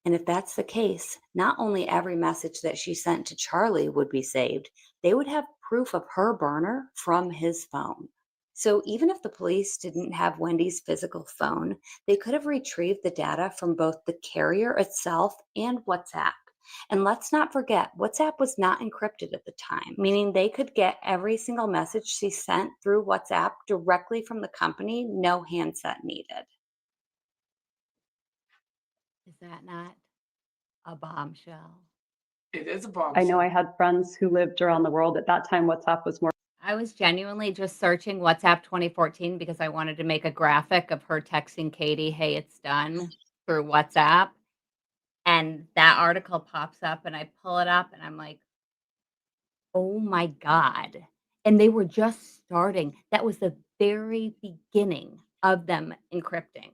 And if that's the case, not only every message that she sent to Charlie would be saved, they would have proof of her burner from his phone. So even if the police didn't have Wendy's physical phone, they could have retrieved the data from both the carrier itself and WhatsApp. And let's not forget, WhatsApp was not encrypted at the time, meaning they could get every single message she sent through WhatsApp directly from the company, no handset needed. Is that not a bombshell? It is a bombshell. I know I had friends who lived around the world. At that time, WhatsApp was more. I was genuinely just searching WhatsApp 2014 because I wanted to make a graphic of her texting Katie, hey, it's done, through WhatsApp. And that article pops up and I pull it up and I'm like, oh my God. And they were just starting. That was the very beginning of them encrypting.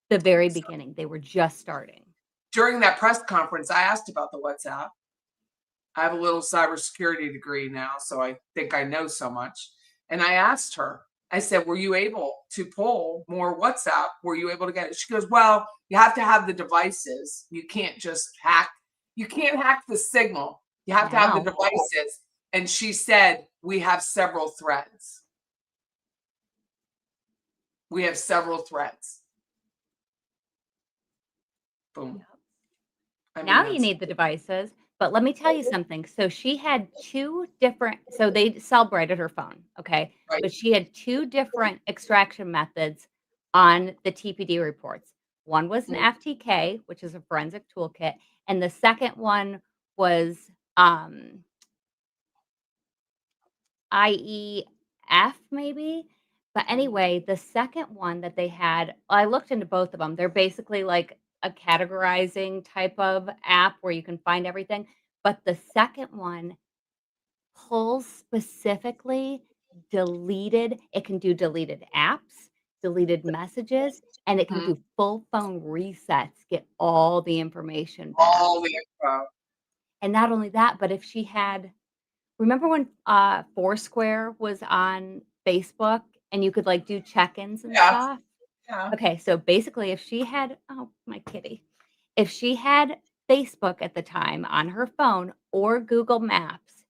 The very beginning. They were just starting. During that press conference, I asked about the WhatsApp. I have a little cybersecurity degree now, so I think I know so much. And I asked her, I said, were you able to pull more WhatsApp? Were you able to get it? She goes, well, you have to have the devices. You can't just hack. You can't hack the signal. You have to have the devices. And she said, we have several threads. We have several threads. Boom. I mean, Now you need the devices. But let me tell you something. So she had 2 different, so they cell-braided her phone, okay? Right. But she had 2 different extraction methods on the TPD reports. One was an FTK, which is a forensic toolkit, and the second one was IEF maybe. But anyway, the second one that they had, I looked into both of them. They're basically like a categorizing type of app where you can find everything. But the second one pulls specifically deleted, it can do deleted apps, deleted messages, and it can do full phone resets, get all the information back. all the info. And not only that, but if she had, remember when Foursquare was on Facebook and you could like do check-ins and stuff? Yeah. Okay, so basically if she had, oh, my kitty, if she had Facebook at the time on her phone or Google Maps,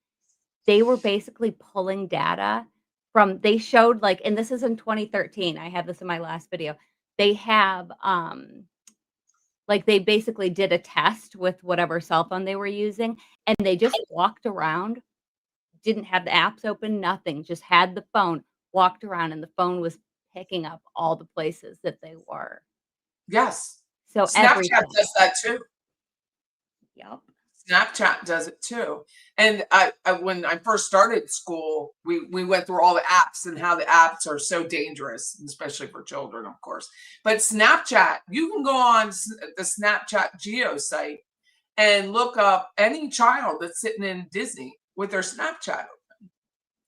they were basically pulling data from, they showed like, and this is in 2013, I have this in my last video, they have, like they basically did a test with whatever cell phone they were using and they just walked around, didn't have the apps open, nothing, just had the phone, walked around and the phone was picking up all the places that they were. Yes. So Snapchat everything. does that too. Yep. Snapchat does it too. And I when I first started school, we went through all the apps and how the apps are so dangerous, especially for children, of course. But Snapchat, you can go on the Snapchat Geo site and look up any child that's sitting in Disney with their Snapchat open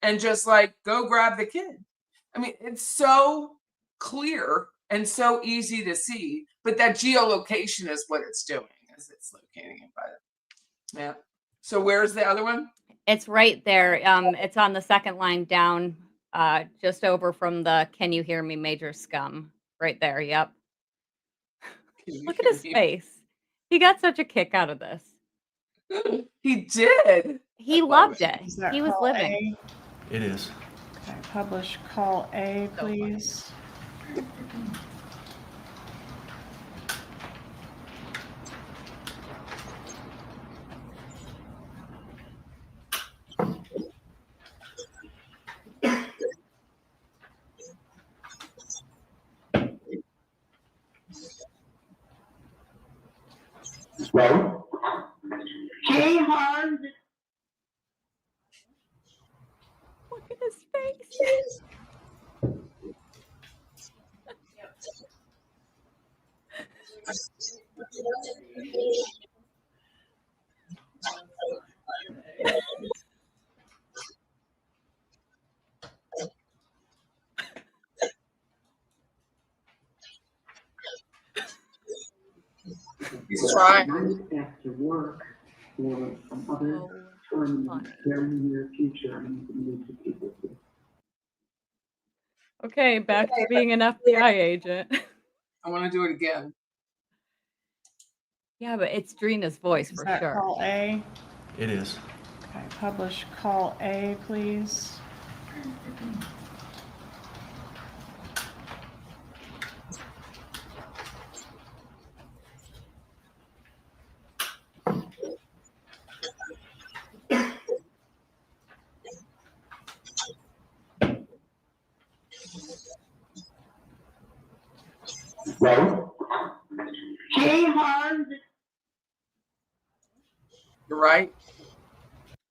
and just like go grab the kid. I mean, it's so clear and so easy to see, but that geolocation is what it's doing, is it's locating it by the, yeah. So where's the other one? It's right there. It's on the second line down, just over from the "Can you hear me, Major Scum?" Right there. Yep. Look at his face. He got such a kick out of this. He did. He loved it. Is that He was call living. A? It is. Okay, publish call A, please. Hey, Hans. Look at his face. He's trying. After work for some other tournament very near future. And meet the people. Okay, back to being an FBI agent. I want to do it again. Yeah, but it's Drina's voice Is for that sure. call A? It is. Okay, publish call A, please. Hey, Hans. You're right.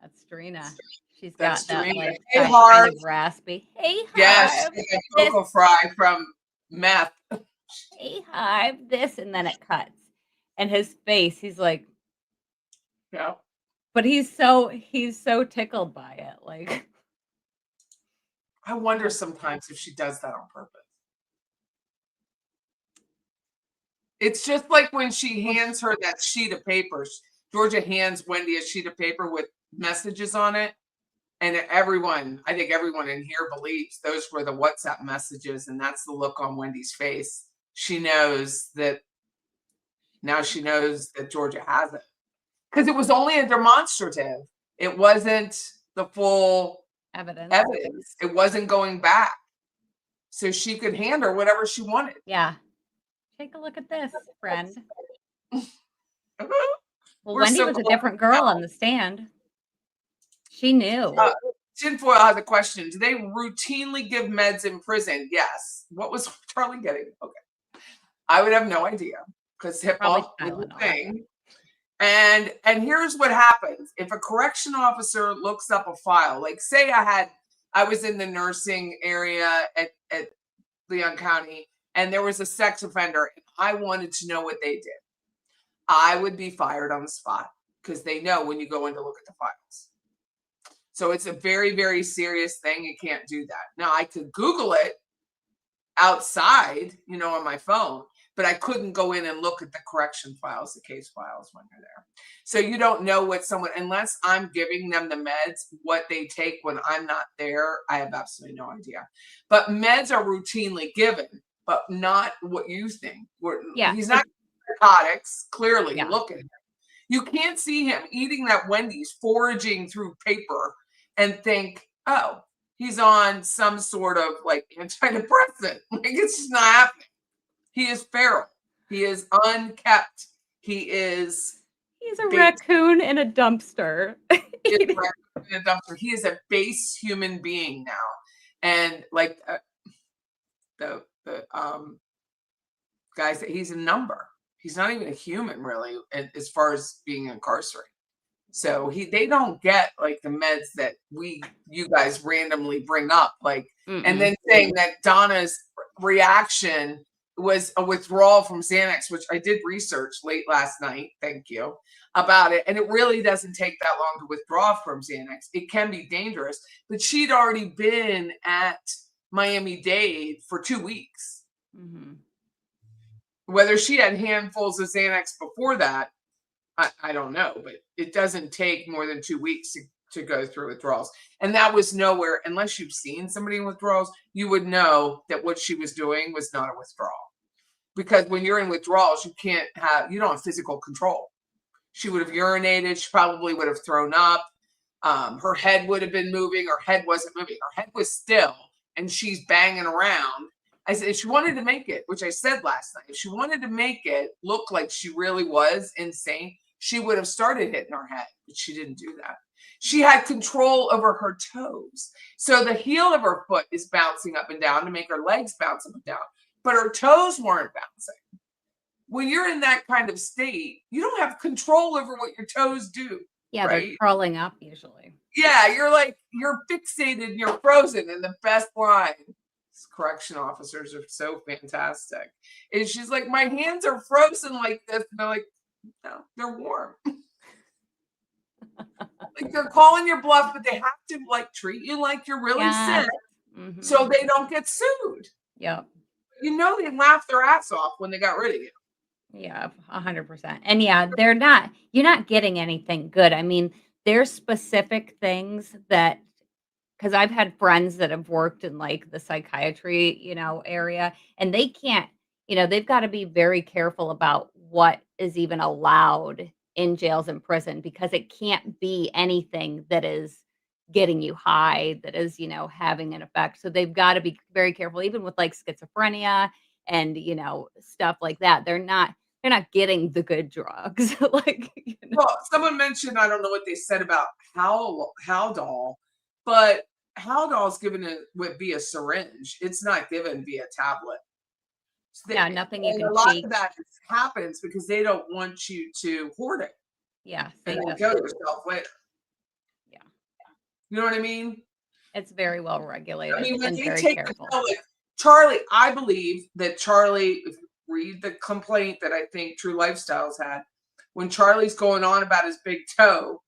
That's Drina. She's That's got that Drina. like Hey, kind Harv. of raspy. Hey, Yes, Harv. like a Coco Fry from Meth. Hey, Harv. This, and then it cuts. And his face, he's like, Yeah. but he's so tickled by it. Like, I wonder sometimes if she does that on purpose. It's just like when she hands her that sheet of paper. Georgia hands Wendy a sheet of paper with messages on it. And everyone, I think everyone in here believes those were the WhatsApp messages. And that's the look on Wendy's face. She knows that now she knows that Georgia has it. Because it was only a demonstrative. It wasn't the full evidence. It wasn't going back. So she could hand her whatever she wanted. Yeah. Take a look at this, friend. Well, We're Wendy so was a close different girl now. on the stand. She knew. Tinfoil has a question. Do they routinely give meds in prison? Yes. What was Charlie getting? Okay. I would have no idea because HIPAA is a thing. And here's what happens. If a correction officer looks up a file, like say I was in the nursing area at Leon County and there was a sex offender and I wanted to know what they did, I would be fired on the spot because they know when you go in to look at the files. So it's a very, very serious thing. You can't do that. Now I could Google it outside, on my phone, but I couldn't go in and look at the correction files, the case files when they're there. So you don't know what unless I'm giving them the meds, what they take when I'm not there, I have absolutely no idea. But meds are routinely given, but not what you think. He's not narcotics, clearly. Yeah. Look at him. You can't see him eating that Wendy's, foraging through paper and think, oh, he's on some sort of like antidepressant. Like it's just not happening. He is feral. He is unkept. He's a raccoon in a dumpster. He is a base human being now. And like the guys, he's a number. He's not even a human really as far as being incarcerated. So they don't get like the meds that you guys randomly bring up, like, and then saying that Donna's reaction was a withdrawal from Xanax, which I did research late last night. Thank you about it. And it really doesn't take that long to withdraw from Xanax. It can be dangerous, but she'd already been at Miami-Dade for 2 weeks. Mm-hmm. Whether she had handfuls of Xanax before that, I don't know, but it doesn't take more than 2 weeks to go through withdrawals. And that was nowhere, unless you've seen somebody in withdrawals, you would know that what she was doing was not a withdrawal. Because when you're in withdrawals, you don't have physical control. She would have urinated. She probably would have thrown up. Her head would have been moving. Her head wasn't moving. Her head was still, and she's banging around. I said, if she wanted to make it, which I said last night, if she wanted to make it look like she really was insane, she would have started hitting her head, but she didn't do that. She had control over her toes. So the heel of her foot is bouncing up and down to make her legs bounce up and down, but her toes weren't bouncing. When you're in that kind of state, you don't have control over what your toes do. Yeah, right? they're crawling up usually. Yeah, you're fixated and you're frozen in the best line. correction officers are so fantastic. And she's like, my hands are frozen like this. And they're like, no, they're warm. Like they're calling your bluff, but they have to like treat you like you're really sick, so they don't get sued. Yep. You know, they laughed their ass off when they got rid of you. Yeah, 100%. And yeah, you're not getting anything good. I mean, there's specific things that, because I've had friends that have worked in like the psychiatry, area, and they can't, they've got to be very careful about what is even allowed in jails and prison, because it can't be anything that is getting you high, that is, having an effect. So they've got to be very careful, even with like schizophrenia and, stuff like that. They're not getting the good drugs. Like, Well, someone mentioned, I don't know what they said about Haldol, but Haldol's given via syringe. It's not given via tablet. So yeah, nothing you can a lot take. of that happens because they don't want you to hoard it. Yeah. And then kill yourself later. Yeah. You know what I mean? It's very well regulated. I mean, when and they very take careful. Charlie, I believe that Charlie, if you read the complaint that I think True Lifestyles had, when Charlie's going on about his big toe,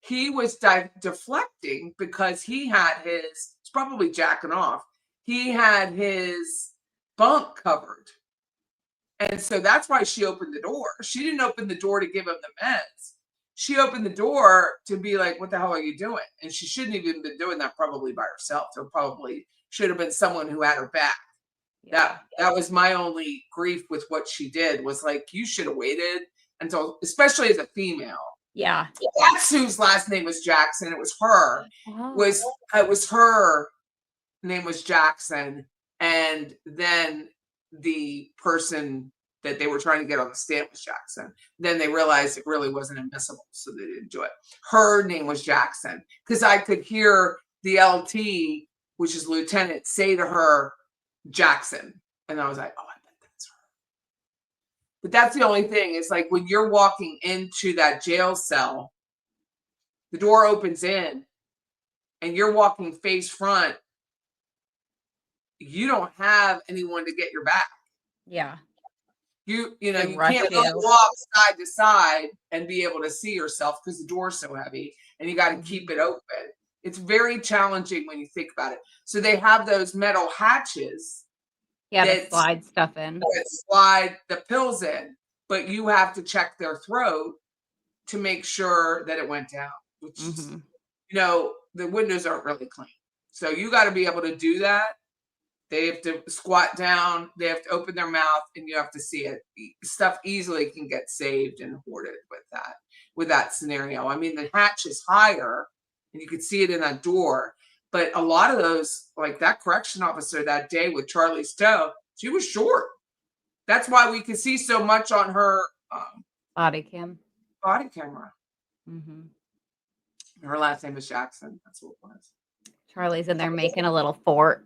he was deflecting because he had it's probably jacking off. He had his bunk covered. And so that's why she opened the door. She didn't open the door to give him the meds. She opened the door to be like, what the hell are you doing? And she shouldn't have even been doing that probably by herself. There probably should have been someone who had her back. Yeah. That was my only grief with what she did, was like, you should have waited until, especially as a female. Yeah. That's whose last name was Jackson. It was her. It was her name was Jackson. And then the person that they were trying to get on the stand was Jackson. Then they realized it really wasn't admissible, so they didn't do it. Her name was Jackson, because I could hear the LT, which is lieutenant, say to her, Jackson. And I was like, oh, I bet that's her. But that's the only thing. It's like when you're walking into that jail cell, the door opens in and you're walking face front, you don't have anyone to get your back. Yeah. You can't really walk side to side and be able to see yourself because the door's so heavy and you got to keep it open. It's very challenging when you think about it. So they have those metal hatches. Yeah, that slide stuff in. That slide the pills in, but you have to check their throat to make sure that it went down, which is, the windows aren't really clean. So you got to be able to do that. They have to squat down, they have to open their mouth, and you have to see it. Stuff easily can get saved and hoarded with that scenario. I mean, the hatch is higher, and you could see it in that door. But a lot of those, like that correction officer that day with Charlie's toe, she was short. That's why we could see so much on her body camera. Mm-hmm. Her last name was Jackson. That's what it was. Charlie's in there making a little fort.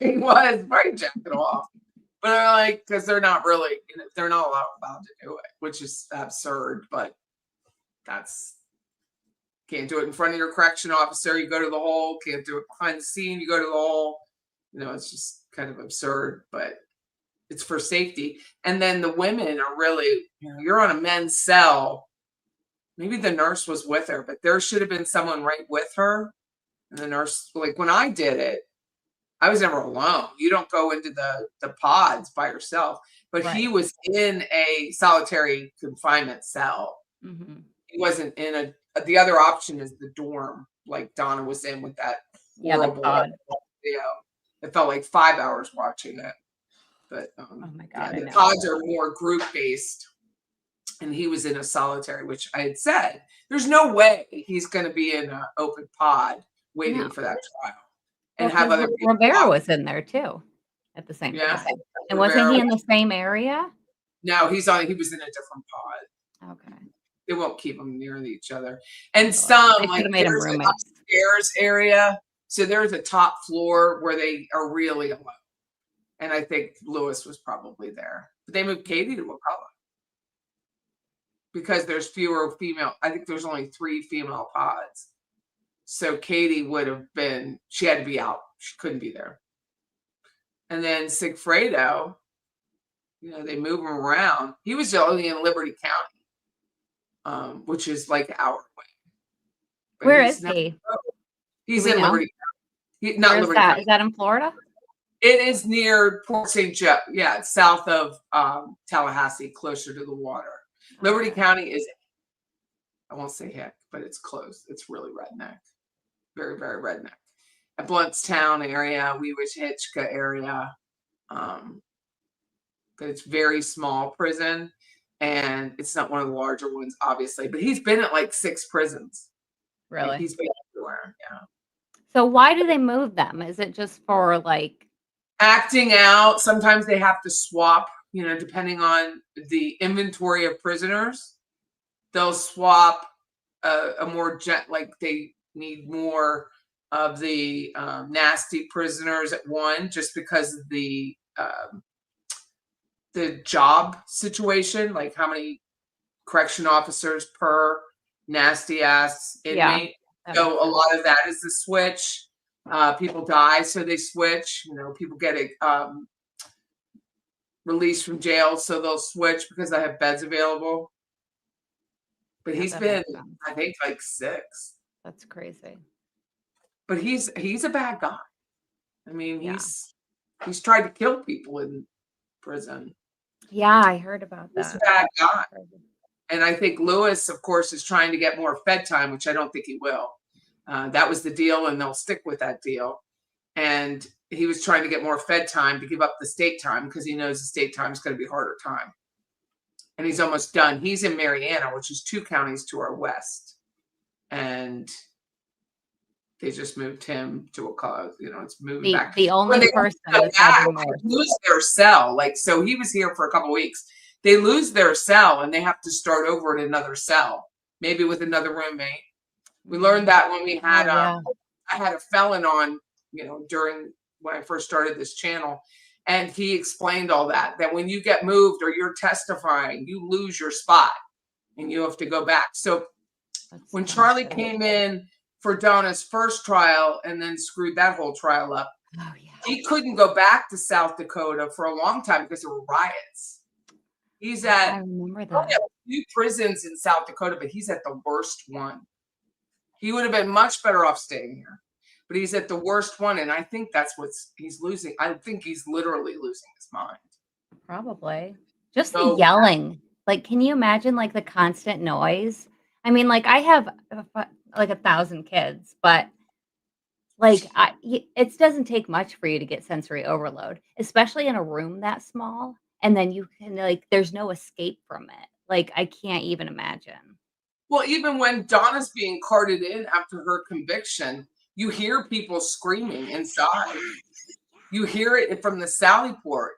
He was very jacking off, but they're like, because they're not really, they're not allowed to do it, which is absurd. But can't do it in front of your correction officer. You go to the hole. Can't do it behind the scene. You go to the hole. It's just kind of absurd, but it's for safety. And then the women are really, you're on a men's cell. Maybe the nurse was with her, but there should have been someone right with her. And the nurse, like when I did it, I was never alone. You don't go into the pods by yourself. But he was in a solitary confinement cell. Mm-hmm. He wasn't in the other option is the dorm, like Donna was in with that horrible the pod. Video. It felt like 5 hours watching it. But oh my God, the pods are more group based. And he was in a solitary, which I had said, there's no way he's going to be in an open pod waiting for that trial. And have other people. Rivera was in there too at the same time. And wasn't he in the same area? No, he was in a different pod. Okay. They won't keep them near each other. And some like there's an upstairs area. So there's a top floor where they are really alone. And I think Lewis was probably there. But they moved Katie to Ocala. Because there's fewer female. I think there's only 3 female pods. So Katie would have been, she had to be out she couldn't be there. And then Sigfredo, they move him around. He was only in Liberty County, which is like our way. But Where is he? He's Do we in know? Liberty County. Not Where is Liberty that? County. Is that in Florida? It is near Port St. Joe. Yeah, it's south of Tallahassee, closer to the water. Liberty County is, I won't say heck, but it's close. It's really redneck. Very, very redneck. At Bluntstown area, Weewishitchka area. But it's very small prison. And it's not one of the larger ones, obviously. But he's been at like 6 prisons. Really? Like, he's been everywhere, yeah. So why do they move them? Is it just for like acting out? Sometimes they have to swap, depending on the inventory of prisoners. They'll swap a more like they need more of the nasty prisoners at one, just because of the job situation, like how many correction officers per nasty ass inmate. So a lot of that is the switch. People die, so they switch. People get released from jail, so they'll switch because they have beds available. But he's been, I think, like 6. That's crazy. But he's a bad guy. I mean, he's tried to kill people in prison. Yeah, I heard about that. He's a bad guy. And I think Lewis, of course, is trying to get more Fed time, which I don't think he will. That was the deal, and they'll stick with that deal. And he was trying to get more Fed time to give up the state time because he knows the state time is going to be a harder time. And he's almost done. He's in Mariana, which is 2 counties to our west. And they just moved him to a cause, it's moving back. The only person that's had remorse. Lose their cell. Like, so he was here for a couple of weeks. They lose their cell and they have to start over at another cell, maybe with another roommate. We learned that when we had, I had a felon on, during when I first started this channel, and he explained all that when you get moved or you're testifying, you lose your spot and you have to go back. So when Charlie came in for Donna's first trial and then screwed that whole trial up, he couldn't go back to South Dakota for a long time because there were riots. He's at, I remember that. a few prisons in South Dakota, but he's at the worst one. He would have been much better off staying here, but he's at the worst one. And I think that's he's losing. I think he's literally losing his mind. Probably. Just the yelling. Like, can you imagine like the constant noise? I mean, like I have like 1,000 kids, but like it doesn't take much for you to get sensory overload, especially in a room that small. And then you can there's no escape from it. Like, I can't even imagine. Well, even when Donna's being carted in after her conviction, you hear people screaming inside. You hear it from the Sally Port.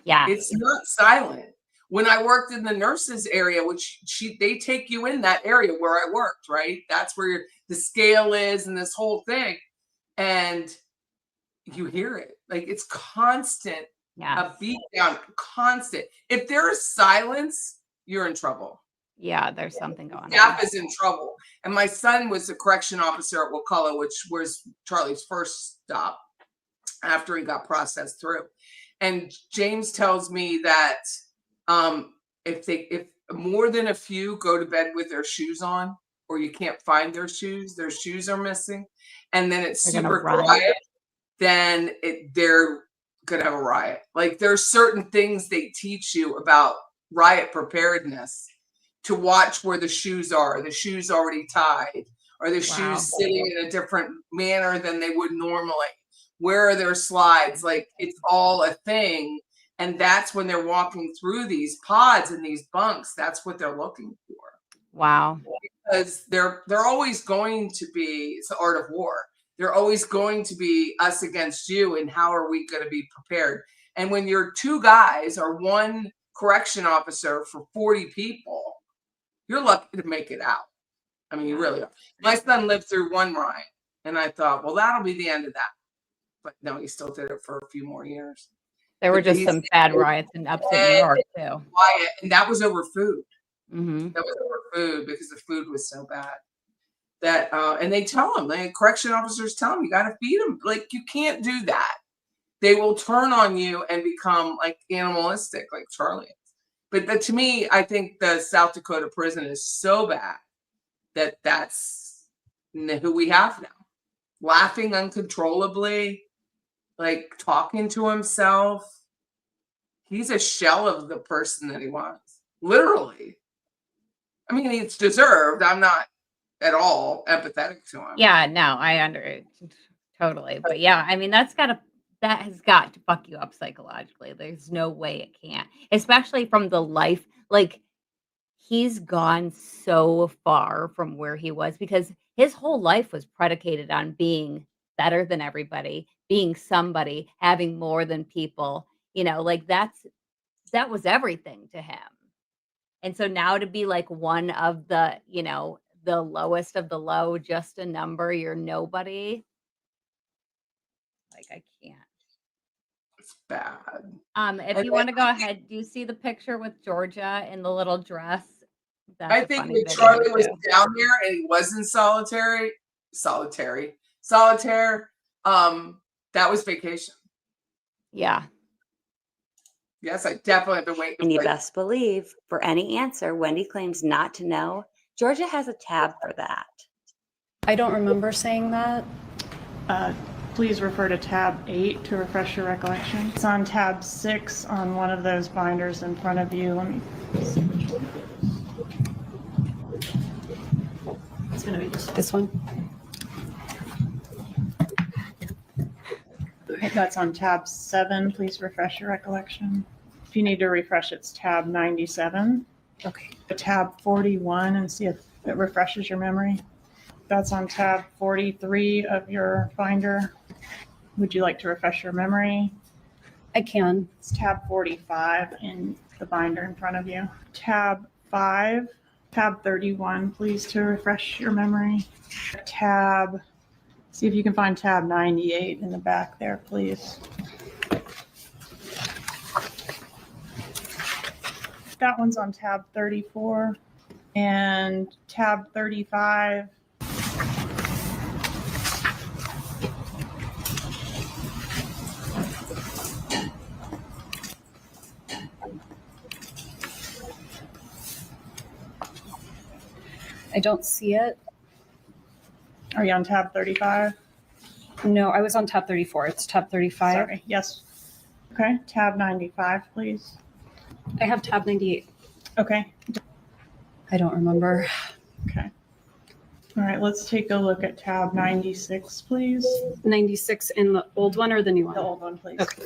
Yeah. It's not silent. When I worked in the nurses area, which they take you in that area where I worked, right? That's where the scale is and this whole thing. And you hear it. Like, it's constant. Yeah. A beat down, constant. If there is silence, you're in trouble. Yeah, there's something going on. Staff is in trouble. And my son was a correction officer at Wakulla, which was Charlie's first stop after he got processed through. And James tells me that if more than a few go to bed with their shoes on, or you can't find their shoes are missing, and then it's super quiet, then they're gonna have a riot. Like, there's certain things they teach you about riot preparedness, to watch where the shoes are. The shoes already tied, or the shoes sitting in a different manner than they would normally. Where are their slides? Like, it's all a thing. And that's when they're walking through these pods and these bunks. That's what they're looking for. Wow. Because they're always going to be, it's the art of war. They're always going to be us against you. And how are we going to be prepared? And when you're 2 guys or 1 correction officer for 40 people, you're lucky to make it out. I mean, you really are. My son lived through 1 riot, and I thought, well, that'll be the end of that. But no, he still did it for a few more years. There were just some bad riots in upstate New York too. And that was over food. Mm-hmm. That was over food because the food was so bad. that, and they tell him, the correction officers tell him, you got to feed them. Like, you can't do that. They will turn on you and become like animalistic, like Charlie. But to me, I think the South Dakota prison is so bad that that's who we have now. Laughing uncontrollably, like talking to himself. He's a shell of the person that he was, literally. I mean, it's deserved. I'm not at all empathetic to him. Yeah, no, totally. But yeah, I mean, that has got to fuck you up psychologically. There's no way it can't, especially from the life. Like, he's gone so far from where he was because his whole life was predicated on being better than everybody, being somebody, having more than people, like that was everything to him. And so now to be like one of the, the lowest of the low, just a number, you're nobody. Like, I can't. It's bad. If you want to go ahead, do you see the picture with Georgia in the little dress? That's I think when Charlie was down there and he was in solitaire, that was vacation. Yeah. Yes, I definitely have been waiting. And you best believe, for any answer Wendy claims not to know, Georgia has a tab for that. I don't remember saying that. Please refer to tab 8 to refresh your recollection. It's on tab 6 on one of those binders in front of you. Let me see which one it is. It's going to be this one. That's on tab 7. Please refresh your recollection. If you need to refresh, it's tab 97. Okay. Tab 41 and see if it refreshes your memory. That's on tab 43 of your binder. Would you like to refresh your memory? I can. It's tab 45 in the binder in front of you. Tab 5, tab 31, please, to refresh your memory. See if you can find tab 98 in the back there, please. That one's on tab 34 and tab 35. I don't see it. Are you on tab 35? No, I was on tab 34. It's tab 35. Sorry. Yes. Okay. Tab 95, please. I have tab 98. Okay. I don't remember. Okay. All right. Let's take a look at tab 96, please. 96 in the old one or the new one? The old one, please. Okay.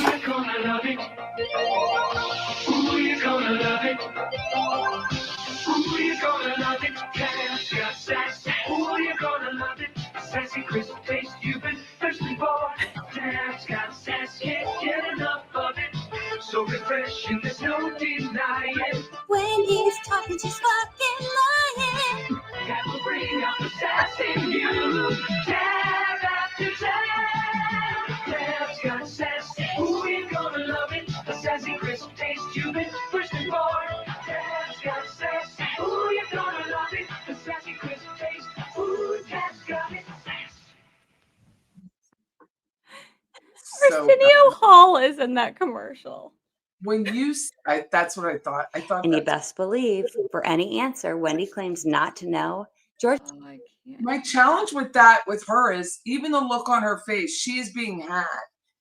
You're gonna love it. Ooh, you're gonna love it. Ooh, you're gonna love it. Cab's got sass. Ooh, you're gonna love it. Sassy, crisp taste you've been thirsty for. Cab's got sass. Can't get enough of it. So refreshing, there's no denying. When he's talking, she's fucking lying. Cab will bring out the sass in you. Cab after tab. Cab's got sass. Ooh, you're gonna love it. A sassy, crisp taste you've been thirsty for. Cab's got sass. Ooh, you're gonna love it. A sassy, crisp taste. Ooh, Cab's got it. Arsenio Hall is in that commercial. When that's what I thought. I thought. And you best believe, for any answer Wendy claims not to know, Georgia. My challenge with her is even the look on her face. She is being had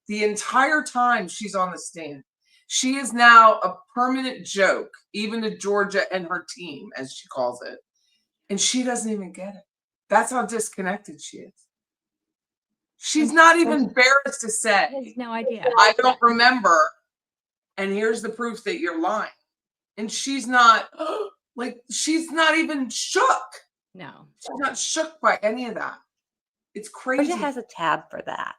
the entire time she's on the stand. She is now a permanent joke, even to Georgia and her team, as she calls it. And she doesn't even get it. That's how disconnected she is. She's not even embarrassed to say. She has no idea. I don't remember. And here's the proof that you're lying. And she's not she's not even shook. No. She's not shook by any of that. It's crazy. Georgia has a tab for that.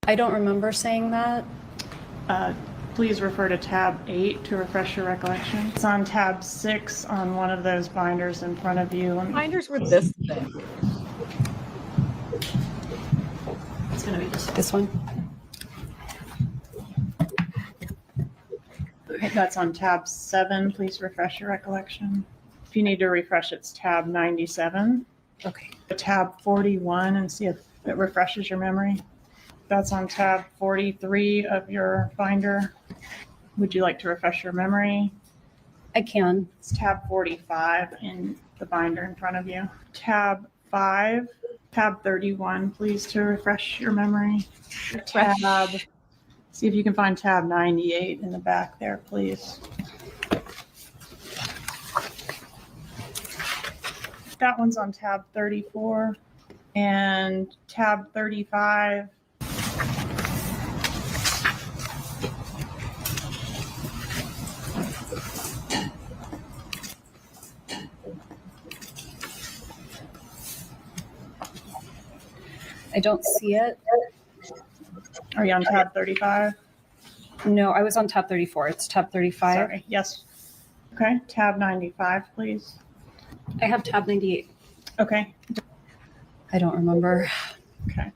I don't remember saying that. Please refer to tab 8 to refresh your recollection. It's on tab 6 on one of those binders in front of you. Binders were this thick. It's going to be this one. Okay, that's on tab 7. Please refresh your recollection. If you need to refresh, it's tab 97. Okay. Tab 41 and see if it refreshes your memory. That's on tab 43 of your binder. Would you like to refresh your memory? I can. It's tab 45 in the binder in front of you. Tab 5, tab 31, please, to refresh your memory. Tab, see if you can find tab 98 in the back there, please. That one's on tab 34 and tab 35. I don't see it. Are you on tab 35? No, I was on tab 34. It's tab 35. Sorry. Yes. Okay. Tab 95, please. I have tab 98. Okay. I don't remember. Okay.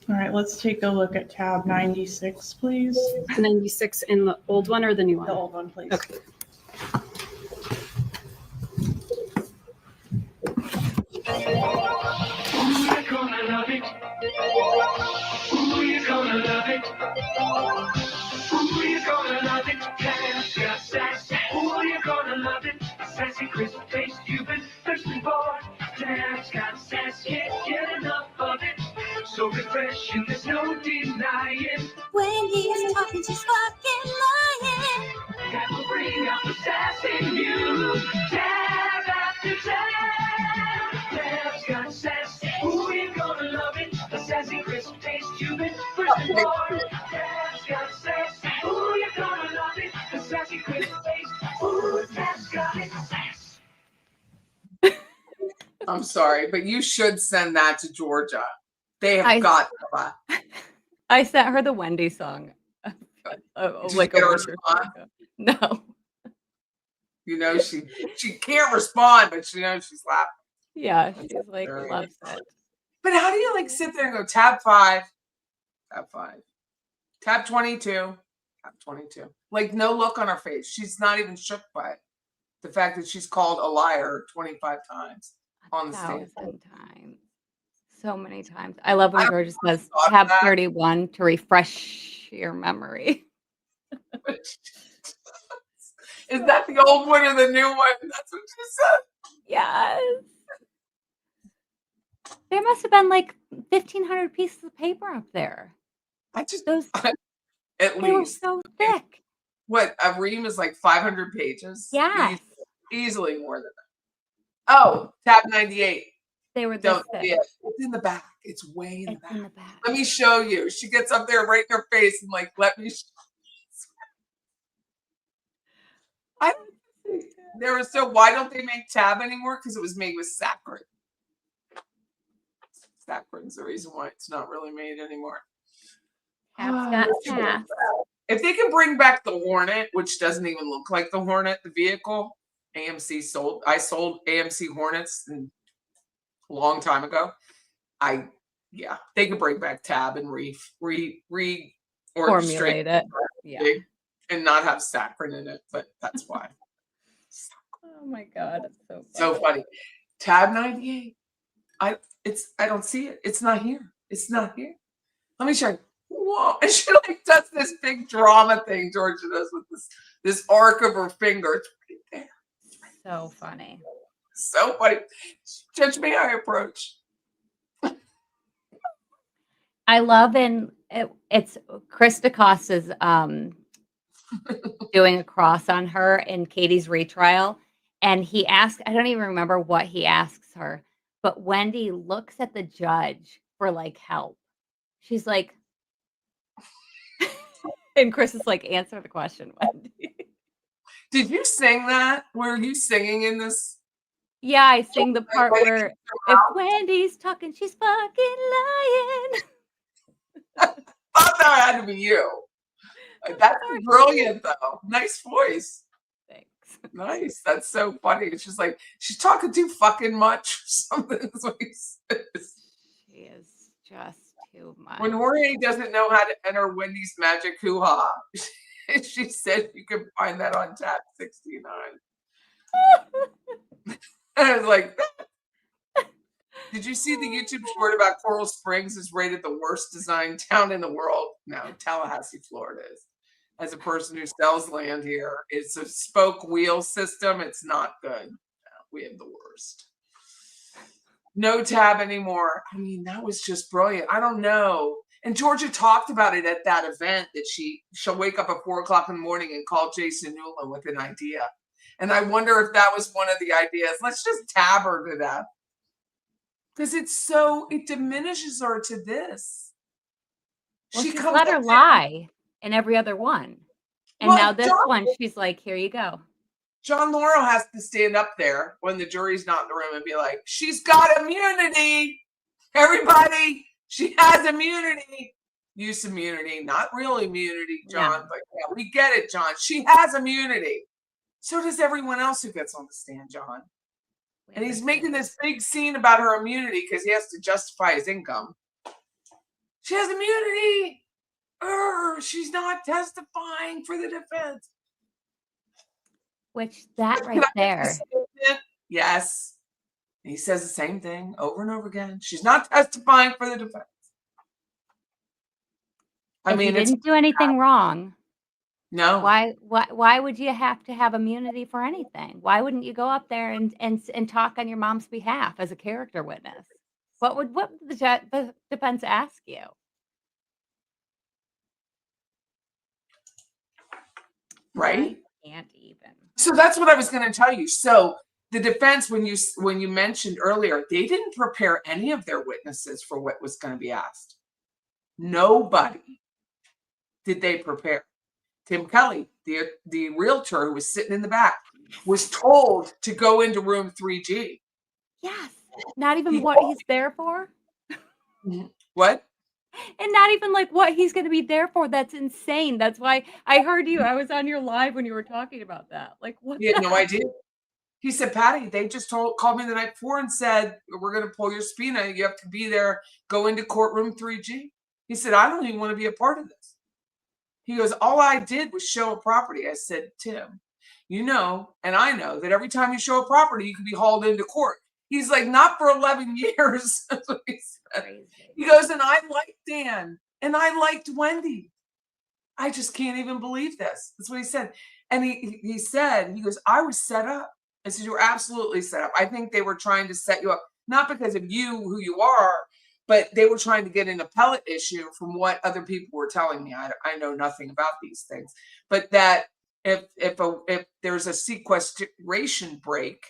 All right. Let's take a look at tab 96, please. 96 in the old one or the new one? The old one, please. Okay. Ooh, you're gonna love it. Ooh, you're gonna love it. Ooh, you're gonna love it. Cat's got sass. Ooh, you're gonna love it. Sassy, crisp taste you've been thirsting for. Cat's got sass. Can't get enough of it. So refreshing, there's no denying. When he's talking, she's fucking lying. That will bring out the sass in you. Tab after tab. Tab's got sass. Ooh, you're gonna love it. The sassy, crisp taste you've been thirsting for. Tab's got sass. Ooh, you're gonna love it. The sassy, crisp taste. Ooh, Tab's got it. Sass. I'm sorry, but you should send that to Georgia. They have got that. I sent her the Wendy song. Like a get a week or so response? ago. No. You know, she can't respond, but she knows she's laughing. Yeah, she's like Very loves it. But how do you like sit there and go tab 5, tab 5, tab 22, tab 22? Like no look on her face. She's not even shook by it. The fact that she's called a liar 25 times on the stand. 1,000 times. So many times. I love when Georgia says thought of tab that. 31 to refresh your memory. Is that the old one or the new one? That's what she said. Yes. There must have been like 1,500 pieces of paper up there. I just Those at they were least so thick. what a ream is like 500 pages. Yes. Easily more than that. Oh, tab 98. They were this Don't thick. see it. It's in the back. It's way in the It's back. in the back. Let me show you. She gets up there right in her face and like, let me. There was so. Why don't they make tab anymore? Because it was made with saccharin. Saccharin's the reason why it's not really made anymore. Tab's got sass. If they can bring back the Hornet, which doesn't even look like the Hornet, the vehicle, AMC sold. I sold AMC Hornets a long time ago. Yeah, they could bring back tab and Formulate it. Yeah. And not have saccharin in it, but that's why. Oh my god, it's so funny. So funny. Tab 98. I don't see it. It's not here. It's not here. Let me show you. Whoa. And she like does this big drama thing Georgia does with this arc of her finger. It's right there. So funny. So funny. Judge me I approach. I love it's Chris DeCosta's doing a cross on her in Katie's retrial. And he asks, I don't even remember what he asks her, but Wendy looks at the judge for like help. She's like, and Chris is like, answer the question, Wendy. Did you sing that? Were you singing in this? Yeah, I sing the part where if Wendy's talking, she's fucking lying. Thought that had to be you. That's brilliant, though. Nice voice. Thanks. Nice. That's so funny. It's just like she's talking too fucking much or something. That's what he says. She is just too much. When Jorge doesn't know how to enter Wendy's magic hoo-ha, She said you can find that on tab 69. I was like, did you see the YouTube short about Coral Springs is rated the worst designed town in the world? No, Tallahassee, Florida is. As a person who sells land here, it's a spoke wheel system. It's not good. No, we have the worst. No tab anymore. I mean, that was just brilliant. I don't know. And Georgia talked about it at that event that she'll wake up at 4 o'clock in the morning and call Jason Newland with an idea. And I wonder if that was one of the ideas. Let's just tab her to death. Because it diminishes her to this. Well, She she's comes let her up lie in every other one. And Well, now this John- one, she's like, here you go. John Laurel has to stand up there when the jury's not in the room and be like, she's got immunity. Everybody, she has immunity. Use immunity, not real immunity, John, but yeah, we get it, John. She has immunity. So does everyone else who gets on the stand, John. And he's making this big scene about her immunity because he has to justify his income. She has immunity. She's not testifying for the defense. Which that right there. Yes. He says the same thing over and over again. She's not testifying for the defense. I mean, he didn't do anything wrong. No. Why would you have to have immunity for anything? Why wouldn't you go up there and talk on your mom's behalf as a character witness? What would the defense ask you? Right? I can't even. So that's what I was going to tell you. So the defense, when you mentioned earlier, they didn't prepare any of their witnesses for what was going to be asked. Nobody did they prepare. Tim Kelly, the realtor who was sitting in the back, was told to go into room 3G. Yes. Not even what he's there for. What? And not even like what he's going to be there for. That's insane. That's why I heard you. I was on your live when you were talking about that. Like, what? He had no idea. He said, Patty, they just called me the night before and said, we're going to pull your subpoena. You have to be there. Go into courtroom 3G. He said, I don't even want to be a part of this. He goes, all I did was show a property. I said, Tim, you know, and I know that every time you show a property, you can be hauled into court. He's like, not for 11 years. That's what he said. Crazy. He goes, and I liked Dan and I liked Wendy. I just can't even believe this. That's what he said. And he said, he goes, I was set up. I said, you were absolutely set up. I think they were trying to set you up, not because of you, who you are, but they were trying to get an appellate issue from what other people were telling me. I know nothing about these things, but that if there's a sequestration break,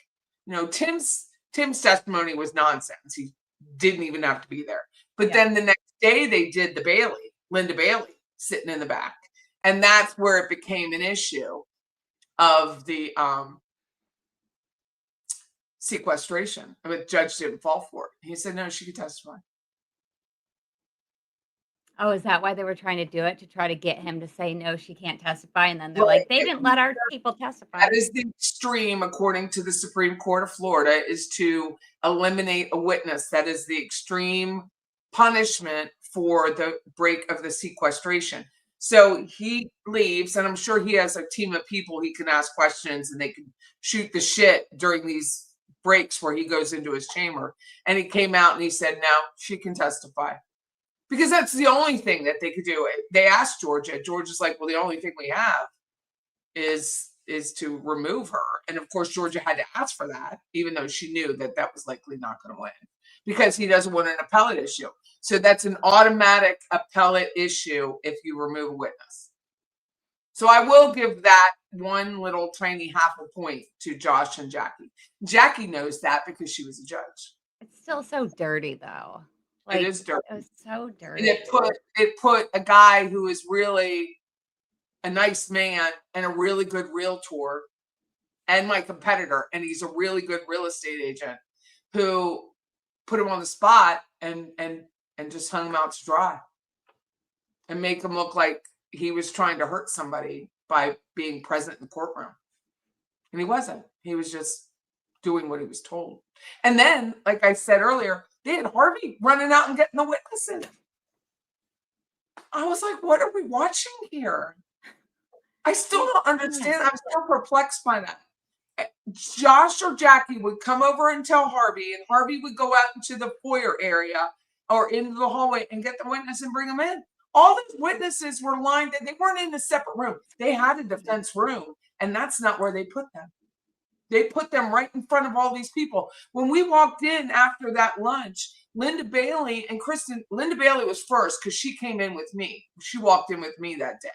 you know, Tim's testimony was nonsense. He didn't even have to be there. But then the next day they did the Linda Bailey sitting in the back. And that's where it became an issue of the sequestration. I mean, the judge didn't fall for it. He said, no, she could testify. Oh, is that why they were trying to do it? To try to get him to say, no, she can't testify? And then they're like, they didn't let our people testify. That is the extreme, according to the Supreme Court of Florida, is to eliminate a witness. That is the extreme punishment for the break of the sequestration. So he leaves, and I'm sure he has a team of people he can ask questions and they can shoot the shit during these breaks where he goes into his chamber. And he came out and he said, no, she can testify. Because that's the only thing that they could do. They asked Georgia. Georgia's like, well, the only thing we have is to remove her. And of course, Georgia had to ask for that, even though she knew that that was likely not going to win, because he doesn't want an appellate issue. So that's an automatic appellate issue if you remove a witness. So I will give that one little tiny half a point to Josh and Jackie. Jackie knows that because she was a judge. It's still so dirty, though. Like, it is dirty. It was so dirty. And it put a guy who is really a nice man and a really good realtor and my competitor, and he's a really good real estate agent, who put him on the spot and just hung him out to dry and make him look like he was trying to hurt somebody by being present in the courtroom. And he wasn't. He was just doing what he was told. And then, like I said earlier, they had Harvey running out and getting the witnesses. I was like, what are we watching here? I still don't understand. I'm still perplexed by that. Josh or Jackie would come over and tell Harvey, and Harvey would go out into the foyer area or into the hallway and get the witness and bring them in. All these witnesses were lined, and they weren't in a separate room. They had a defense room, and that's not where they put them. They put them right in front of all these people. When we walked in after that lunch, Linda Bailey and Kristen, Linda Bailey was first because she came in with me. She walked in with me that day,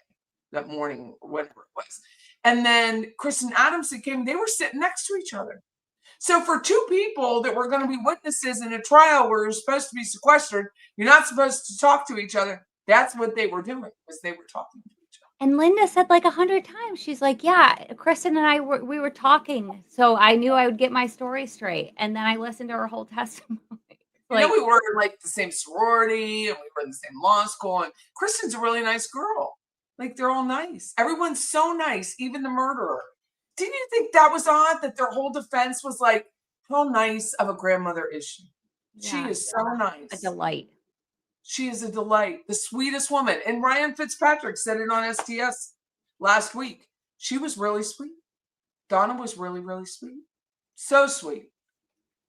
that morning, whatever it was. And then Kristen Adamson came, they were sitting next to each other. So for two people that were going to be witnesses in a trial where you're supposed to be sequestered, you're not supposed to talk to each other. That's what they were doing, was they were talking to each other. And Linda said like 100 times, she's like, yeah, Kristen and I we were talking, so I knew I would get my story straight. And then I listened to her whole testimony. You know, we were in like the same sorority and we were in the same law school. And Kristen's a really nice girl. Like, they're all nice. Everyone's so nice, even the murderer. Didn't you think that was odd that their whole defense was like, how nice of a grandmother is she? Yeah, She is so nice. a delight. She is a delight. The sweetest woman. And Ryan Fitzpatrick said it on STS last week. She was really sweet. Donna was really, really sweet. So sweet.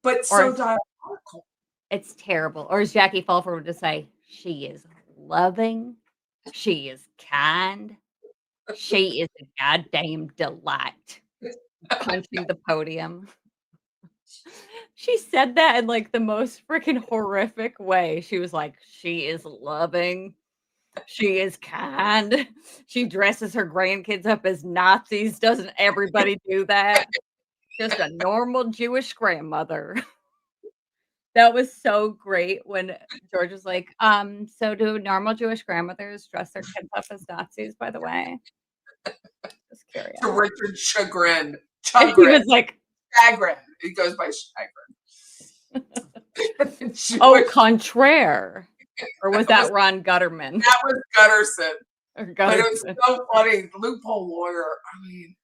But so diabolical. It's terrible. Or as Jackie Fulford would just say, she is loving. She is kind. She is a goddamn delight. Punching the podium. She said that in like the most freaking horrific way. She was like, she is loving. She is kind. She dresses her grandkids up as Nazis. Doesn't everybody do that? Just a normal Jewish grandmother. That was so great when George was like, so do normal Jewish grandmothers dress their kids up as Nazis, by the way? Just curious. To Richard Chagrin. And he was like, Chagrin. He goes by Chagrin. oh, contraire. Or was that Ron Gutterman? That was Gutterson. Or But it was Gutterson. so funny. Loophole lawyer. I mean,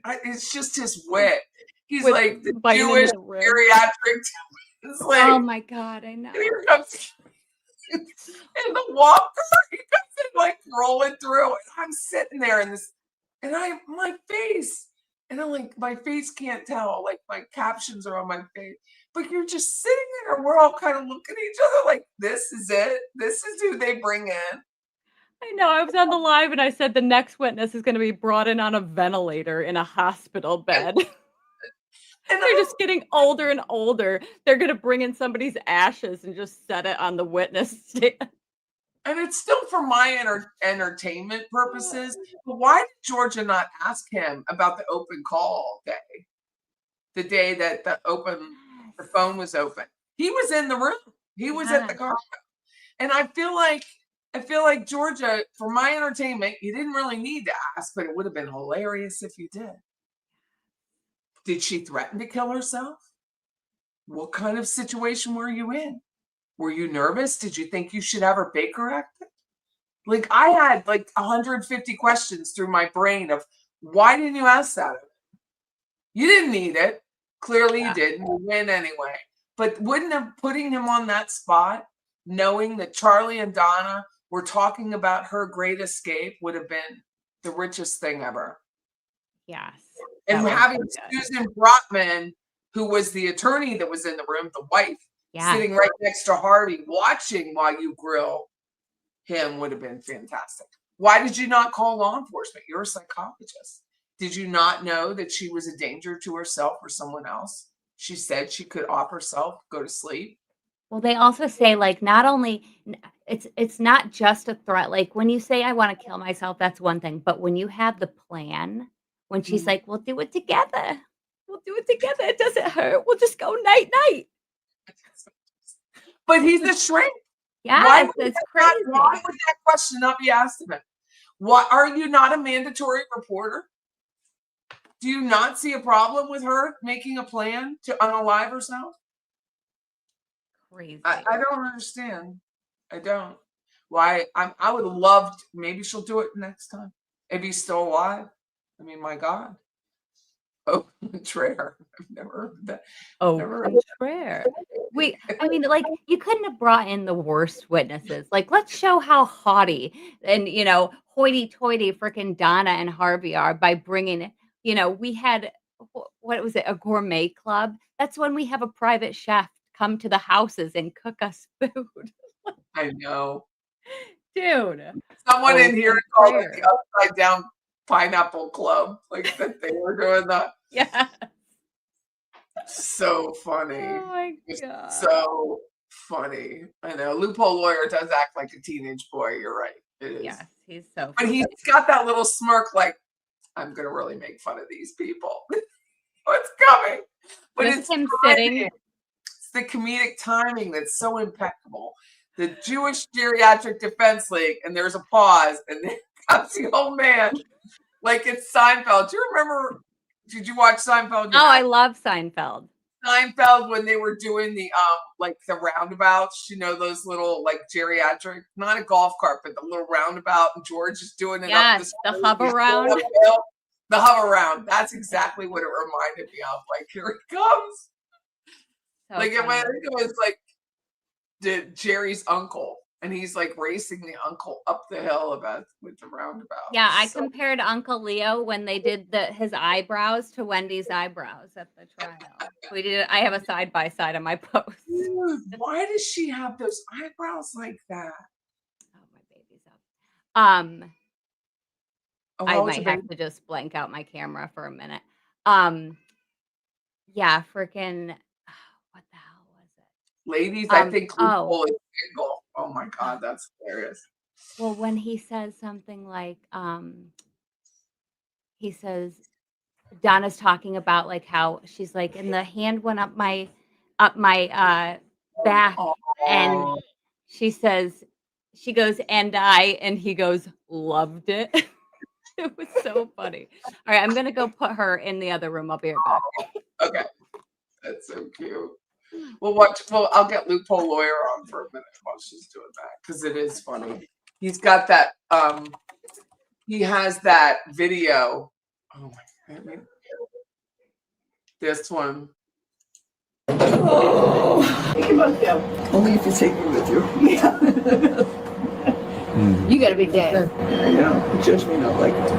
God, it's just his wit. He's With like the biting into Jewish the rib. geriatric. It's like, Oh my God, I know. and here comes in the walker. He comes in like rolling through, and I'm sitting there in this, and my face, and I'm like, my face can't tell. Like, my captions are on my face, but you're just sitting there, and we're all kind of looking at each other like, this is it. This is who they bring in. I know. I was on the live and I said the next witness is going to be brought in on a ventilator in a hospital bed. And they're just getting older and older. They're going to bring in somebody's ashes and just set it on the witness stand. And it's still for my entertainment purposes. But why did Georgia not ask him about the open call day? The day that the phone was open. He was in the room. He was at the car. And I feel like Georgia, for my entertainment, you didn't really need to ask, but it would have been hilarious if you did. Did she threaten to kill herself? What kind of situation were you in? Were you nervous? Did you think you should have her Baker acted? Like, I had like 150 questions through my brain of, why didn't you ask that? You didn't need it. Clearly you didn't. You win anyway. But wouldn't have putting him on that spot, knowing that Charlie and Donna were talking about her great escape, would have been the richest thing ever. Yes. And having Susan Brotman, who was the attorney that was in the room, the wife, sitting right next to Harvey, watching while you grill him, would have been fantastic. Why did you not call law enforcement? You're a psychologist. Did you not know that she was a danger to herself or someone else? She said she could off herself, go to sleep. Well, they also say, like, not only it's not just a threat. Like, when you say I want to kill myself, that's one thing. But when you have the plan, when she's like, we'll do it together. We'll do it together. It doesn't hurt. We'll just go night night. But he's a shrink. Yeah, it's crazy. Why would that question not be asked of him? Why are you not a mandatory reporter? Do you not see a problem with her making a plan to unalive herself? Crazy. I don't understand. I don't. Why? I would have loved. Maybe she'll do it next time. If he's still alive. I mean, my God. Oh, contraire. I've never heard that. Oh, Never heard that. contraire. I mean, like, you couldn't have brought in the worst witnesses. Like, let's show how haughty and, hoity-toity freaking Donna and Harvey are by bringing, we had, what was it, a gourmet club? That's when we have a private chef come to the houses and cook us food. I know. Dude. Someone in here called it prayer. the upside down pineapple club. Like that they were doing that. Yeah. So funny. Oh my Just God. so funny. I know. Loophole lawyer does act like a teenage boy. You're right. It is. Yes, he's so But he's got that little smirk like, I'm gonna really make fun of these people. What's coming? But Just it's him timing. sitting. It's the comedic timing that's so impeccable. The Jewish Geriatric Defense League, and there's a pause, and then comes the old man, like it's Seinfeld. Do you remember? Did you watch Seinfeld? Oh, I love Seinfeld. Seinfeld when they were doing the like the roundabouts, those little like geriatric, not a golf cart, but the little roundabout, and George is doing it up the hover round. The hover round. That's exactly what it reminded me of. Like, here he comes. So like funny. I think it was like Jerry's uncle, and he's like racing the uncle up the hill with the roundabout. Yeah, I compared Uncle Leo when they did his eyebrows to Wendy's eyebrows at the trial. I have a side by side on my post. Dude, why does she have those eyebrows like that? Oh, my baby's up. Oh, I how old's might your have baby? to just blank out my camera for a minute. Yeah, freaking what the hell was it? Ladies, I think oh. Loophole is single. Oh my God, that's hilarious. Well, when he says something like, he says, Donna's talking about like how she's like, and the hand went up my back, and she goes, and he goes, loved it. It was so funny. All right, I'm gonna go put her in the other room. I'll be right back. Okay, that's so cute. Well, I'll get Loophole lawyer on for a minute while she's doing that because it is funny. He's got that. He has that video. Oh my God! This one. Oh, you must go. Only if you take me with you. Yeah. You got a big day. I know. Judge me not like it.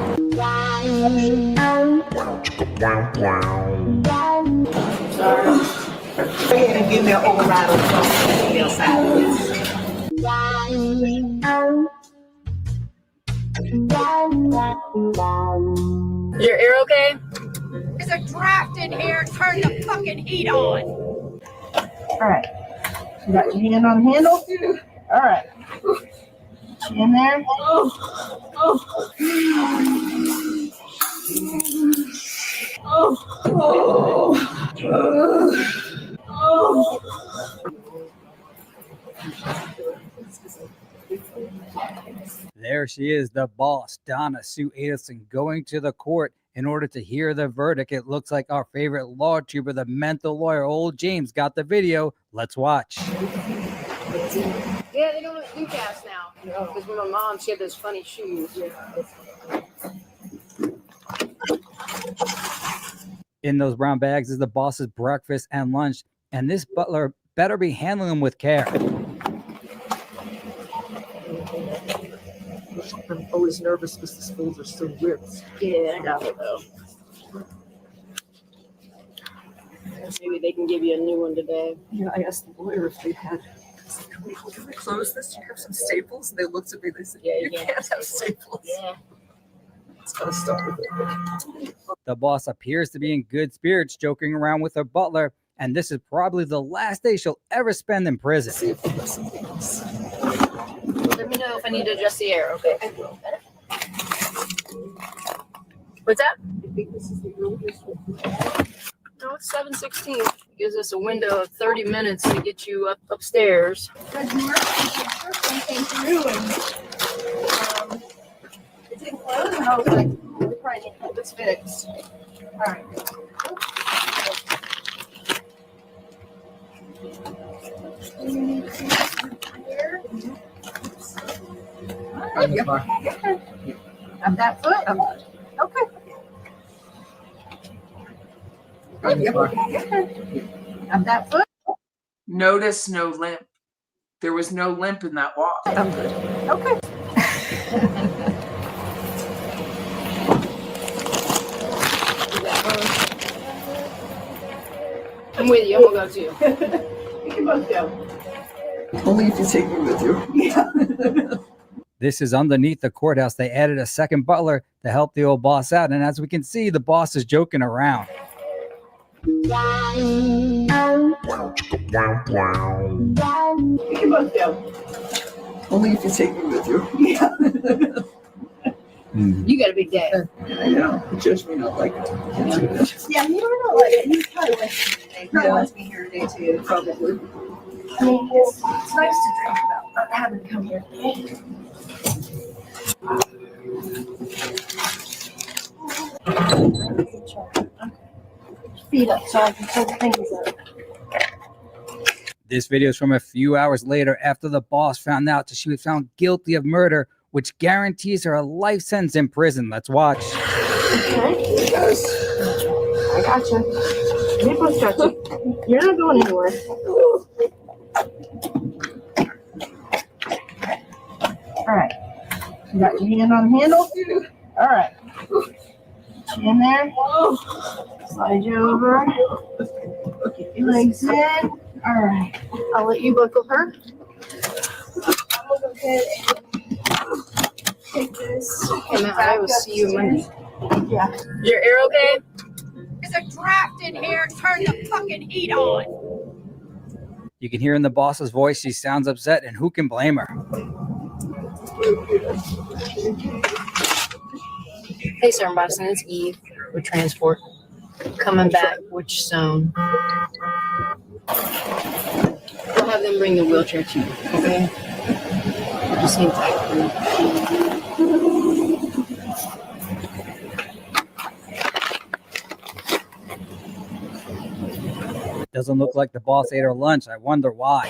Sorry. Go ahead and give me an override on the outside. Your ear okay? There's a draft in here. Turn the fucking heat on. All right. You got your hand on the handle? All right. In there. There she is, the boss, Donna Sue Adelson, going to the court in order to hear the verdict. It looks like our favorite law tuber, the mental lawyer, old James, got the video. Let's watch. Yeah, they don't do gas now. Because when my mom, she had those funny shoes. In those brown bags is the boss's breakfast and lunch, and this butler better be handling them with care. I'm always nervous because the spools are so ripped. Yeah, I got it though. Maybe they can give you a new one today. Yeah, I asked the lawyer if they had. Can we close this? Do you have some staples? And they looked at me. They said, "Yeah, you can't have staples." Yeah. It's kind of stuck with it. The boss appears to be in good spirits, joking around with her butler, and this is probably the last day she'll ever spend in prison. Let me know if I need to adjust the air, okay? I will. What's that? I think this is the earliest. No, it's 7:16. It gives us a window of 30 minutes to get you upstairs. Came through and it didn't close, and I was like, we probably need to get this fixed. All right. I'm that foot. Okay. I'm that foot. Notice no limp. There was no limp in that walk. I'm good. Okay. I'm with you. I'm gonna go too. You can both go. Only if you take me with you. Yeah. This is underneath the courthouse. They added a second butler to help the old boss out. And as we can see, the boss is joking around. You can both go. Only if you take me with you. Yeah. You got a big day. I know. He judged me not like it. Yeah, he don't like it. He's probably wants me today. Probably wants me here today too, probably. I mean, it's nice to dream about not having to come here today. Feet up so I can pull things up. This video is from a few hours later after the boss found out that she was found guilty of murder, which guarantees her a life sentence in prison. Let's watch. Okay, yes. I got you. Nipples got you. You're not going anywhere. All right. You got your hand on the handle? All right. In there. Slide you over. Get your legs in. All right. I'll let you buckle her. I'm gonna go ahead and take this. Okay, Matt, I will see you Monday. Yeah. Is your ear okay? There's a draft in here. Turn the fucking heat on. You can hear in the boss's voice she sounds upset, and who can blame her? Hey, Serum Boston, it's Eve with Transport. Coming back, which zone? We'll have them bring the wheelchair to you, okay? Just hang tight. Doesn't look like the boss ate her lunch. I wonder why.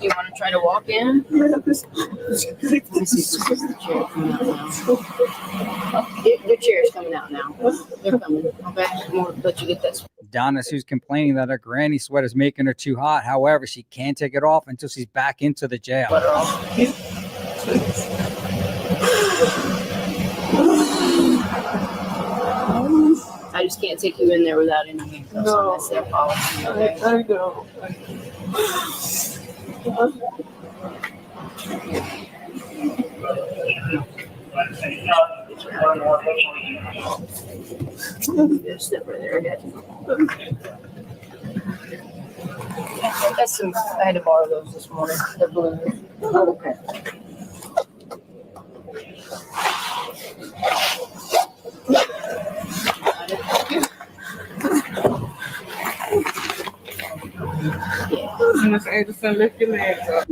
You want to try to walk in? Let me see if the chair coming out now. The chair's coming out now. They're coming. Okay, we'll let you get this. Donna Sue's complaining that her granny sweater is making her too hot. However, she can't take it off until she's back into the jail. I just can't take you in there without any handcuffs. No. That's their policy. Okay? I know. Step right there. I got you. That's some. I had to borrow those this morning. They're blue. Oh, okay. Miss Anderson, lift your legs up.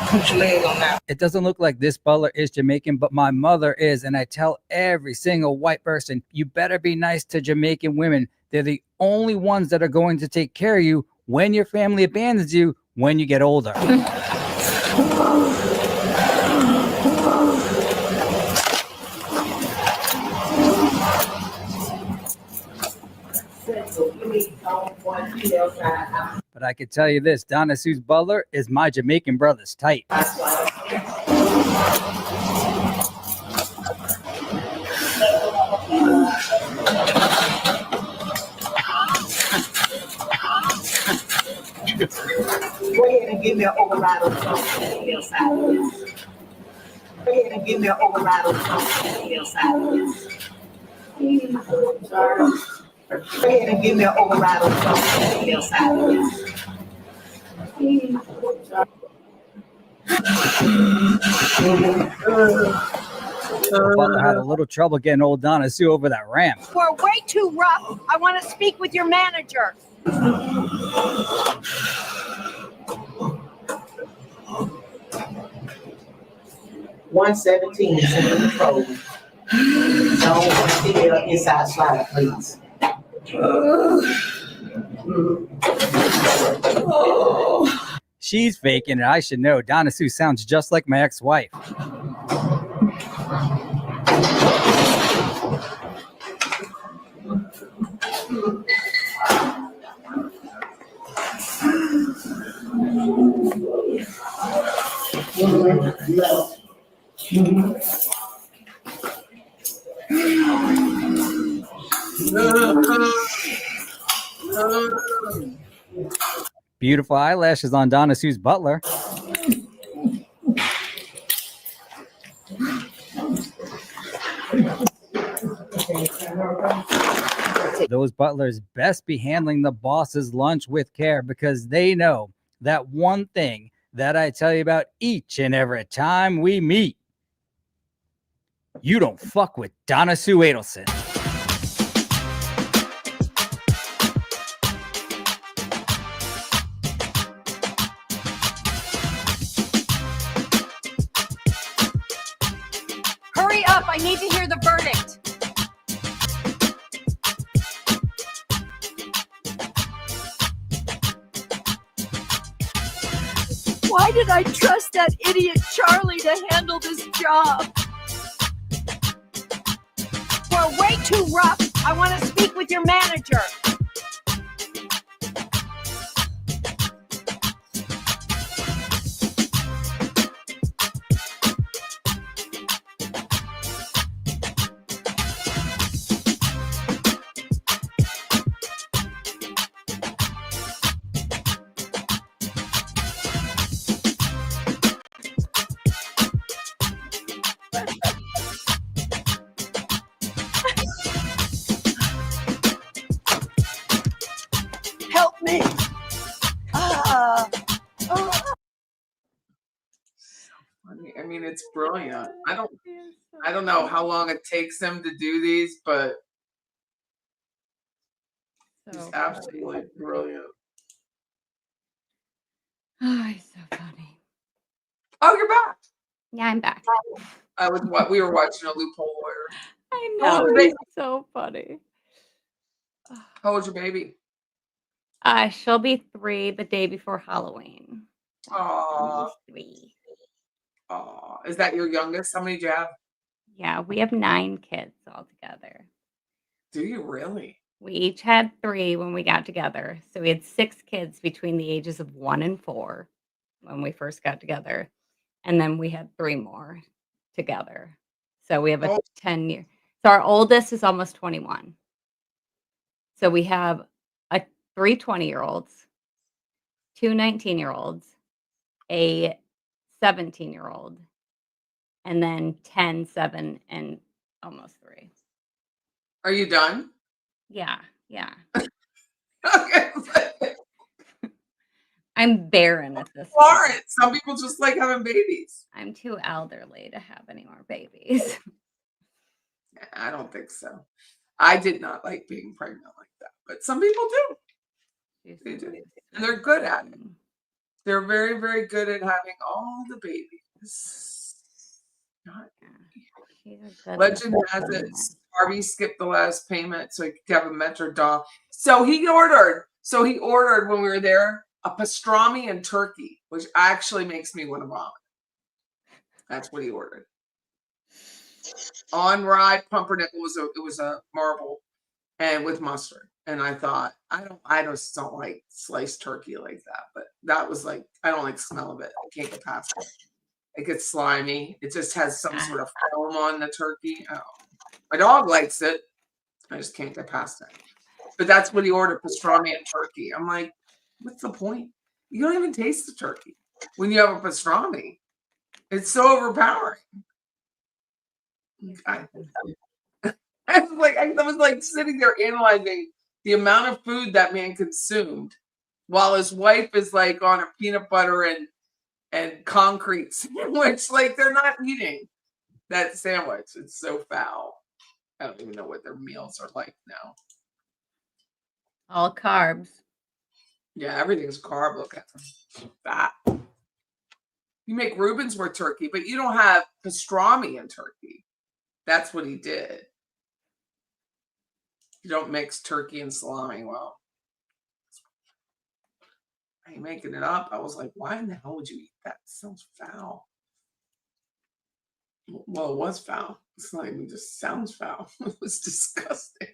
Put your leg on that. It doesn't look like this butler is Jamaican, but my mother is. And I tell every single white person, you better be nice to Jamaican women. They're the only ones that are going to take care of you when your family abandons you when you get older. But I can tell you this, Donna Sue's butler is my Jamaican brother's type. Go ahead and give me an override on something on the side. Go ahead and give me an override on something on the side. Sorry. Go ahead and give me an override on the else side. The butler had a little trouble getting old Donna Sue over that ramp. We're way too rough. I want to speak with your manager. 117 is in the control. Don't steal inside slide, please. She's faking, and I should know. Donna Sue sounds just like my ex-wife. Beautiful eyelashes on Donna Sue's butler. Those butlers best be handling the boss's lunch with care, because they know that one thing that I tell you about each and every time we meet. You don't fuck with Donna Sue Adelson. Hurry up. I need to hear the verdict. Why did I trust that idiot Charlie to handle this job? We're way too rough. I want to speak with your manager. Help me. I mean, it's brilliant. I don't know how long it takes them to do these, but it's absolutely brilliant. Oh, he's so funny. Oh, you're back. Yeah, I'm back. We were watching a loophole lawyer. I How old know. is your He's baby? so funny. How old's your baby? She'll be 3 the day before Halloween. Aw. 3. Aw. Is that your youngest? How many do you have? Yeah, we have 9 kids altogether. Do you really? We each had 3 when we got together. So we had 6 kids between the ages of 1 and 4 when we first got together. And then we had 3 more together. So we have a 10-year. So our oldest is almost 21. So we have 3 20-year-olds, 2 19-year-olds, a 17-year-old, and then 10, 7, and almost 3. Are you done? Yeah. I'm barren at this point. Aren't. Some people just like having babies. I'm too elderly to have any more babies. I don't think so. I did not like being pregnant like that, but some people do. They do. And they're good at it. They're very, very good at having all the babies. Legend has it Harvey skipped the last payment so he could have a metrodome. So he ordered when we were there a pastrami and turkey, which actually makes me want to vomit. That's what he ordered. On rye pumpernickel was a marble and with mustard. And I thought, I just don't like sliced turkey like that. But that was like, I don't like the smell of it. I can't get past it. It gets slimy. It just has some sort of film on the turkey. Oh. My dog likes it. I just can't get past it. But that's what he ordered, pastrami and turkey. I'm like, what's the point? You don't even taste the turkey when you have a pastrami. It's so overpowering. I was like sitting there analyzing the amount of food that man consumed while his wife is like on a peanut butter and concrete sandwich. Like they're not eating that sandwich. It's so foul. I don't even know what their meals are like now. All carbs. Yeah, everything's carb. Look at them. Fat. You make Rubens with turkey, but you don't have pastrami in turkey. That's what he did. You don't mix turkey and salami well. Are you making it up? I was like, why in the hell would you eat that? It sounds foul. Well, it was foul. It's not even just sounds foul. It was disgusting.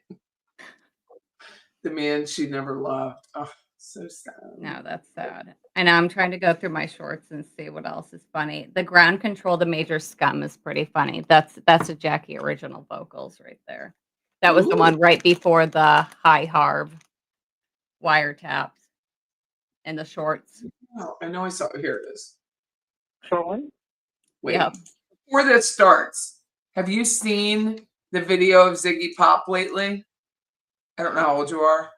The man she never loved. Oh, so sad. No, that's sad. I know. I'm trying to go through my shorts and see what else is funny. The ground control to Major Scum is pretty funny. That's a Jackie original vocals right there. That was the one right before the high harv wiretaps and the shorts. Oh, I know I saw it. Here it is. Sean? Wait. Yep. Before this starts, have you seen the video of Ziggy Pop lately? I don't know how old you are.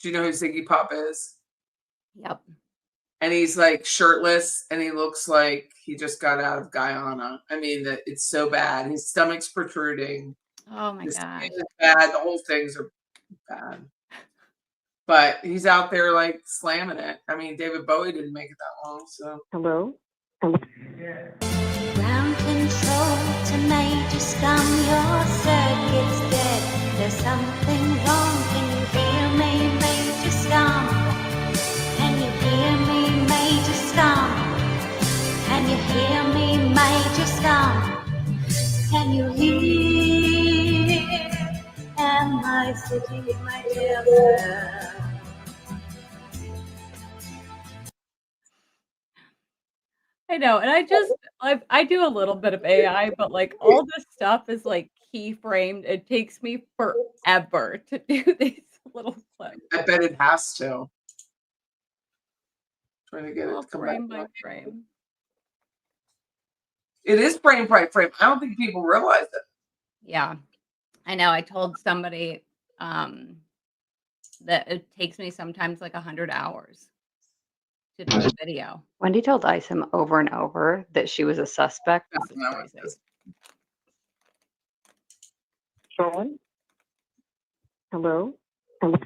Do you know who Ziggy Pop is? Yep. And he's like shirtless and he looks like he just got out of Guyana. I mean, it's so bad. His stomach's protruding. Oh my His gosh. skin is bad. The whole things are bad. But he's out there like slamming it. I mean, David Bowie didn't make it that long, so. Hello? Ground control to Major Scum, your circuit's dead. There's something wrong. Can you hear me, Major Scum? Can you hear me, Major Scum? Can you hear me, Major Scum? Can you hear? Am I sitting in my jail? I know, and I do a little bit of AI, but like all this stuff is like keyframed. It takes me forever to do these little clips. I bet it has to. Trying to get it All to come frame back. by frame. It is frame by frame. I don't think people realize it. Yeah, I know. I told somebody that it takes me sometimes like 100 hours to do a video. Wendy told Isom over and over that she was a suspect. This is crazy. Sean? Hello? Ground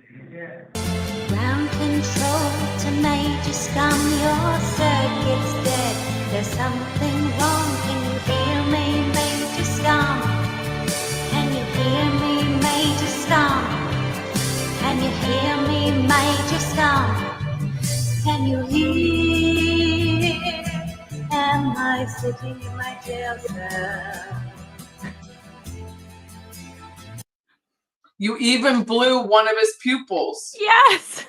control to Major Scum, your circuit's dead. There's something wrong. Can you hear me, Major Scum? Can you hear me, Major Scum? Can you hear me, Major Scum? Can you hear? Am I sitting in my jail cell? You even blew one of his pupils. Yes.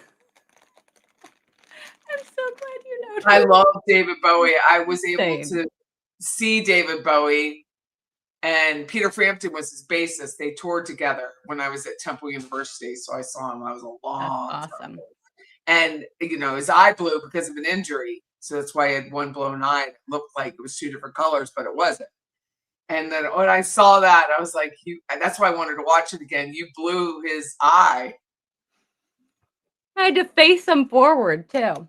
I'm so glad you noticed. I love David Bowie. I was able Same. to see David Bowie, and Peter Frampton was his bassist. They toured together when I was at Temple University, so I saw him. I was a long That's awesome. And, you know, his eye blew because of an injury. So that's why he had one blown eye. It looked like it was two different colors, but it wasn't. And then when I saw that, I was like, and that's why I wanted to watch it again. You blew his eye. I had to face him forward too.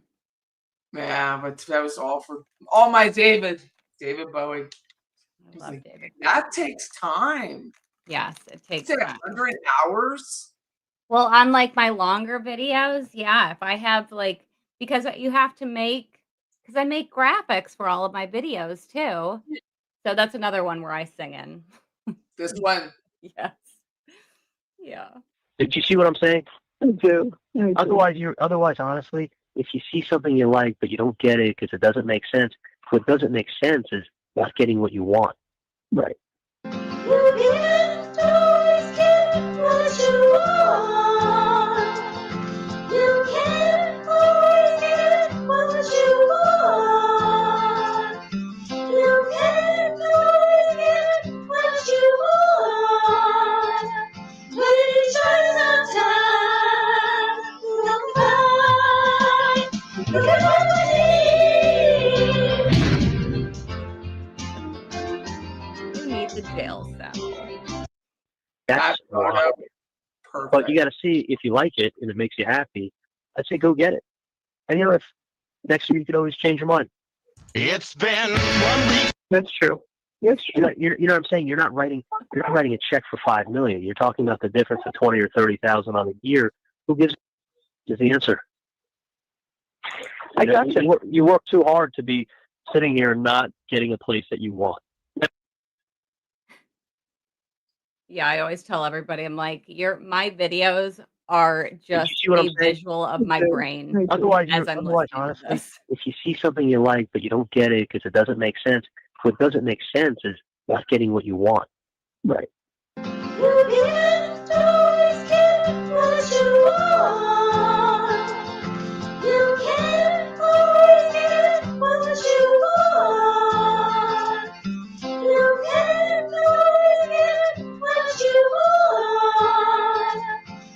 Yeah, but that was all for all my David Bowie. I love David. That takes time. Yes, it takes It's time. 100 hours. Well, on like my longer videos, yeah, if I have like, because you have to make, because I make graphics for all of my videos too. So that's another one where I sing in. This one. Yes. Yeah. Did you see what I'm saying? I do. Otherwise, honestly, if you see something you like but you don't get it because it doesn't make sense, what doesn't make sense is not getting what you want. Right. You can't always get what you want. You can't always get what you want. You can't always get what you want. When you try sometimes, you'll find you can Who needs a jail cell? That's photo. moronic. Perfect. But you got to see if you like it and it makes you happy. I'd say go get it. And you know, if next year you could always change your mind. It's been 1 week. That's true. Yes, you know what I'm saying. You're not writing a check for $5 million. You're talking about the difference of 20 or 30,000 on a year. Who gives is the answer? I got you. You work too hard to be sitting here and not getting a place that you want. Yeah, I always tell everybody, I'm like, my videos are just see what a I'm saying? visual of my brain Otherwise, as I'm listening to honestly, this. if you see something you like but you don't get it because it doesn't make sense, what doesn't make sense is not getting what you want. Right. You can't always get what you want. You can't always get what you want. You can't always get what you want.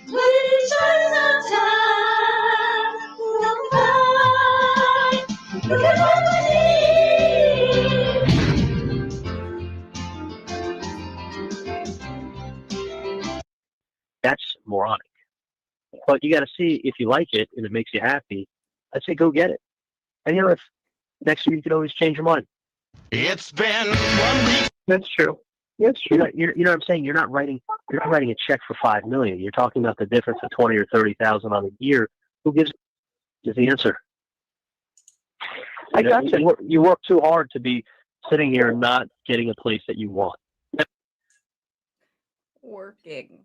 But if you try sometimes, you'll find you can always That's moronic. But you got to see if you like it and it makes you happy. I'd say go get it. And you know, if next year you could always change your mind. It's been 1 week. That's true. Yes, you know what I'm saying. You're not writing a check for $5 million. You're talking about the difference of 20 or 30,000 on a year. Who gives is the answer? I got you. You work too hard to be sitting here and not getting a place that you want. Working.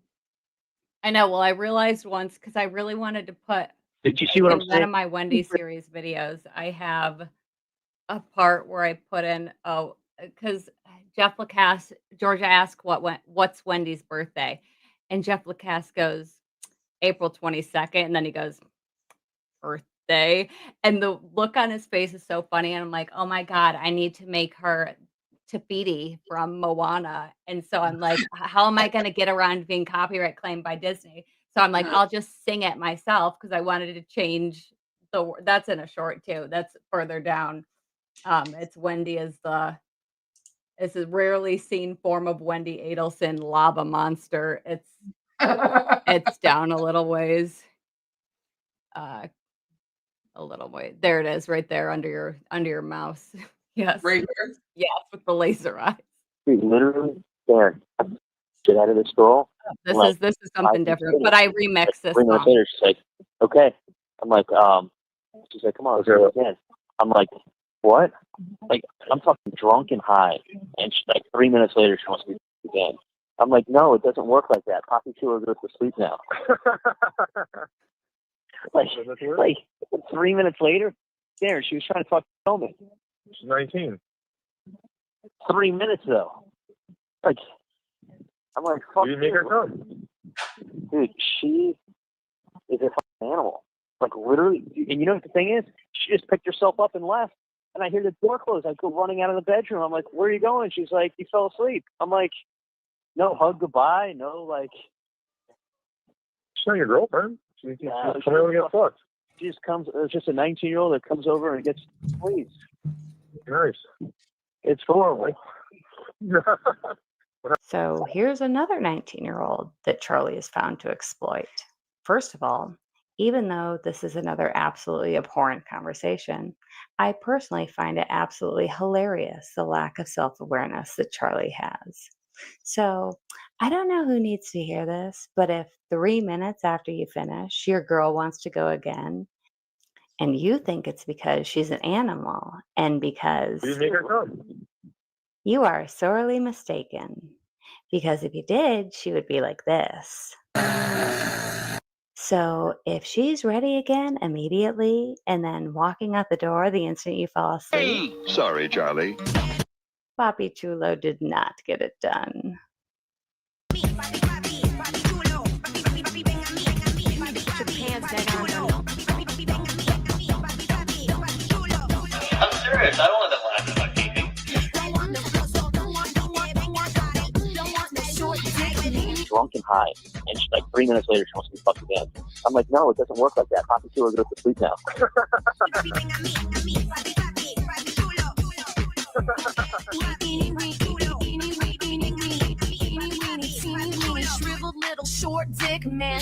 I know. Well, I realized once because I really wanted to put. Did you see what I'm in saying? one of my Wendy series videos, I have a part where I put in because Jeff Lacasse, Georgia asked what's Wendy's birthday, and Jeff Lacasse goes April 22nd, and then he goes birthday, and the look on his face is so funny, and I'm like, oh my god, I need to make her Tafiti from Moana, and so I'm like, how am I going to get around being copyright claimed by Disney? So I'm like, I'll just sing it myself because I wanted to change the. That's in a short too. That's further down. It's Wendy is a rarely seen form of Wendy Adelson lava monster. It's down a little ways. A little way. There it is, right there under your mouse. Yes. Right here? Yes, with the laser eyes. Dude, literally, there. Get out of the scroll. This is something different, but I remixed this 3 minutes song. later, she's like, okay. I'm like, she's like, come on, let's do it again. I'm like, what? Like, I'm talking drunk and high. And she's like, 3 minutes later, she wants me to do it again. I'm like, no, it doesn't work like that. Poppy Killer goes to sleep now. like 3 minutes later, there, she was trying to tell me. She's 19. 3 minutes, though. Like, I'm like, fuck you. Make her come. Dude, she is a fucking animal. Like, literally. And you know what the thing is? She just picked herself up and left. And I hear the door close. I go running out of the bedroom. I'm like, where are you going? She's like, you fell asleep. I'm like, no hug goodbye. No, like. She's not your girlfriend. She's coming over to get fucked. She just comes, it's just a 19-year-old that comes over and gets squeezed. Nice. It's horrible. So here's another 19-year-old that Charlie has found to exploit. First of all, even though this is another absolutely abhorrent conversation, I personally find it absolutely hilarious, the lack of self-awareness that Charlie has. So I don't know who needs to hear this, but if 3 minutes after you finish, your girl wants to go again, and you think it's because she's an animal and because You make her come. you are sorely mistaken. Because if you did, she would be like this. So if she's ready again immediately and then walking out the door the instant you fall asleep, Sorry, Charlie. Papi Chulo did not get it done. I'm serious. I don't want them laughing at my TV. Drunk and high. And she's like, 3 minutes later, she wants to be fucked again. I'm like, no, it doesn't work like that. Poppy Killer goes to sleep now. short dick man.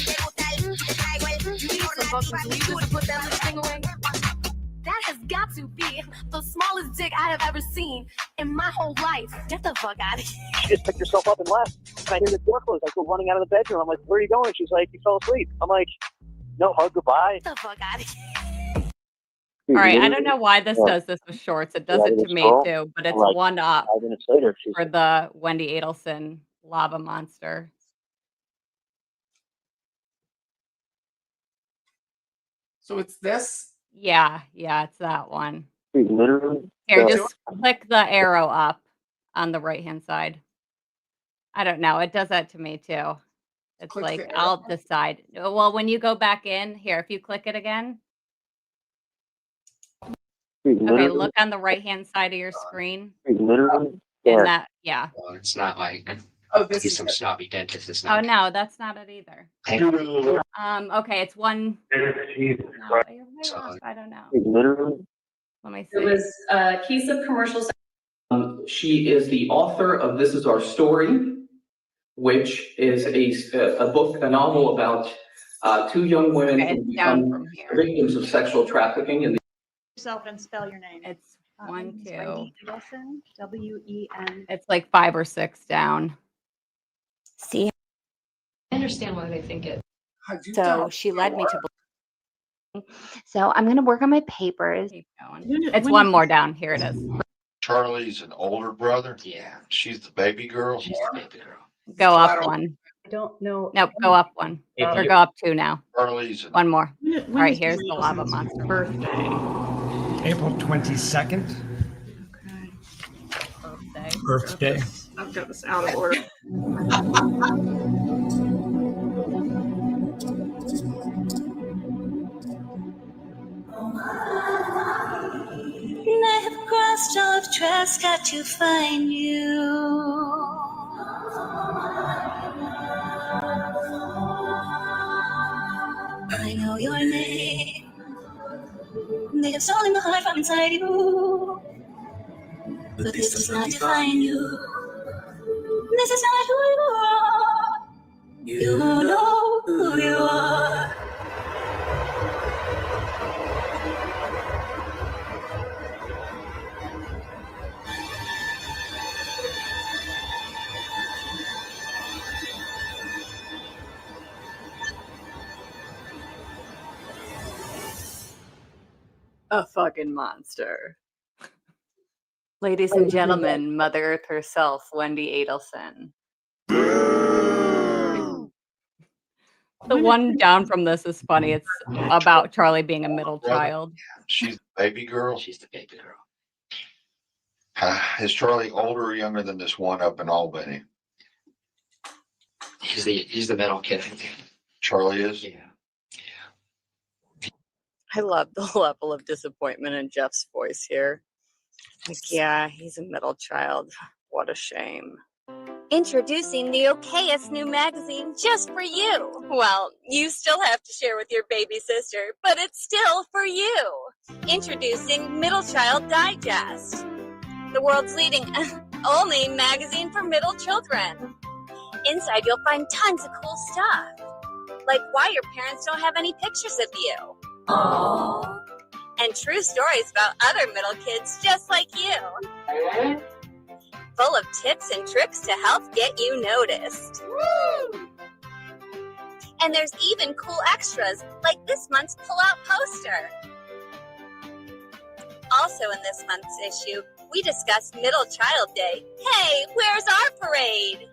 That has got to be the smallest dick I have ever seen in my whole life. Get the fuck out of here. She just picked herself up and left. And I hear the door close. I go running out of the bedroom. I'm like, where are you going? She's like, you fell asleep. I'm like, no, hug, goodbye. Get the fuck out of here. All right, I don't know why this does this with shorts. It does it to me too, but it's one up 5 minutes later, she's for the Wendy Adelson lava monster. So it's this? Yeah, it's that one. literally. Here, just click the arrow up on the right-hand side. I don't know. It does that to me too. It's Click like, the arrow. I'll decide. Well, when you go back in, here, if you click it again. Okay, look on the right-hand side of your screen. Literally. And that, yeah. Well, it's not like this he's is some it. snobby dentist. It's Oh, not. no, that's not it either. Okay, it's one. Jesus No, Christ. I don't know. Literally. Let me It see. was a case of commercial. She is the author of This Is Our Story, which is a book, a novel about two young women Okay, who it's down become from here. victims of sexual trafficking in the Yourself and spell your name. It's one, Miss two. Wendy Adelson, W-E-N. It's like 5 or 6 down. See, I understand why they think it. so she led me to believe. So I'm going to work on my papers. Keep going. It's one more down. Here it is. Charlie's an older brother. Yeah. She's the baby girl. She's the baby girl. Go up one. I don't know. Nope, go up one. Or go up 2 now. Charlie's an One more. When All right, is here's Wendy the lava Adelson's monster. birthday? April 22nd, birthday. I've got this out of order. I have crossed all of trust, got to find you. I know your name. They have stolen the heart from inside you. But this does not define you. This is not who you are. You know who you are. A fucking monster. Ladies and gentlemen, Mother Earth herself, Wendy Adelson. The one down from this is funny. It's about Charlie being a middle child. She's the baby girl. She's the baby girl. Is Charlie older or younger than this one up in Albany? He's the middle kid. Charlie is? Yeah. I love the level of disappointment in Jeff's voice here. Like, yeah, he's a middle child. What a shame. Introducing the okayest new magazine just for you. Well, you still have to share with your baby sister, but it's still for you. Introducing Middle Child Digest, the world's leading only magazine for middle children. Inside, you'll find tons of cool stuff, like why your parents don't have any pictures of you. Aww. And true stories about other middle kids just like you. Full of tips and tricks to help get you noticed. Woo! And there's even cool extras like this month's pull-out poster. Also in this month's issue, we discuss Middle Child Day. Hey, where's our parade?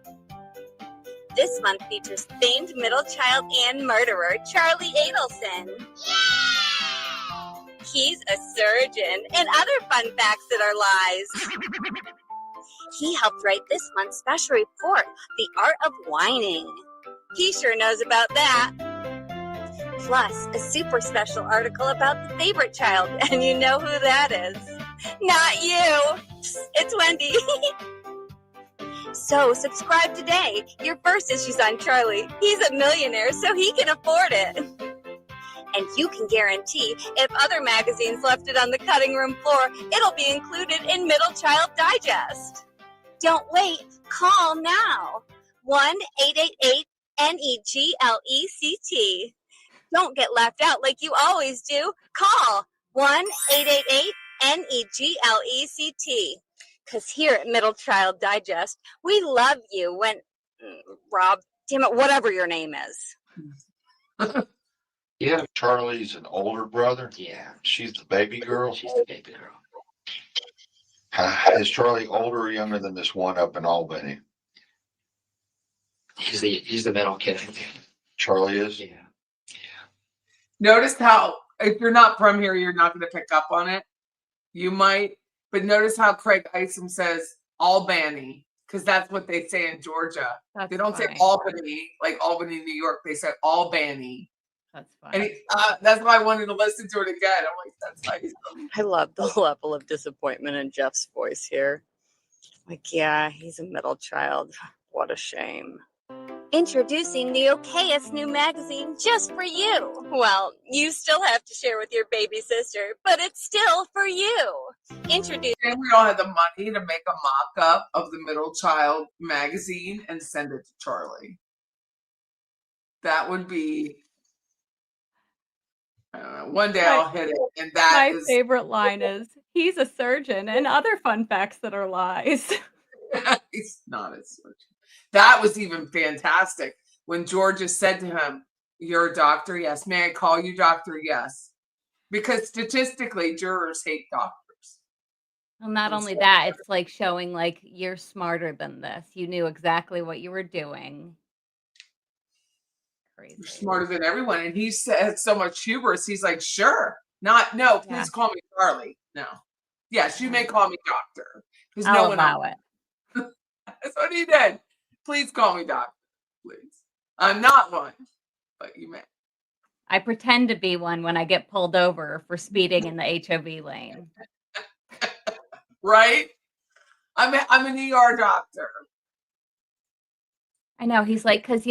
This month features famed middle child and murderer Charlie Adelson. Yeah! He's a surgeon and other fun facts that are lies. He helped write this month's special report, The Art of Whining. He sure knows about that. Plus, a super special article about the favorite child, and you know who that is. Not you. It's Wendy. So, subscribe today. Your first issue's on Charlie. He's a millionaire, so he can afford it. And you can guarantee if other magazines left it on the cutting room floor, it'll be included in Middle Child Digest. Don't wait. Call now. NEGLECT. Don't get left out like you always do. Call 1-888-NEGLECT. Because here at Middle Child Digest, we love you when Rob, damn it, whatever your name is. Yeah. Charlie's an older brother. Yeah. She's the baby girl. She's the baby girl. Is Charlie older or younger than this one up in Albany? He's the middle kid. Charlie is? Yeah. Notice how, if you're not from here, you're not going to pick up on it. You might, but notice how Craig Isom says Albany, because that's what they say in Georgia. They don't say Albany, like Albany, New York. They say Albany. That's fine. And that's why I wanted to listen to it again. I'm like, that's how he's going. I love the level of disappointment in Jeff's voice here. Like, yeah, he's a middle child. What a shame. Introducing the okayest new magazine just for you. Well, you still have to share with your baby sister, but it's still for you. Introduce. And we all had the money to make a mock-up of the Middle Child magazine and send it to Charlie. That would be, I don't know, one day I'll hit it. And that My is favorite line is, he's a surgeon, and other fun facts that are lies. He's not a surgeon. That was even fantastic when Georgia said to him, "You're a doctor? Yes. May I call you doctor? Yes." Because statistically, jurors hate doctors. Well, not only that, it's like showing like you're smarter than this. You knew exactly what you were doing. Crazy. You're smarter than everyone. And he said so much hubris. He's like, "Sure. Not, no, please call me Charlie. No. Yes, you may call me doctor." Because I'll no one allow else. it. That's what he did. Please call me doctor, please. I'm not one, but you may. I pretend to be one when I get pulled over for speeding in the HOV lane. Right? I'm an ER doctor. I know. He's like, because,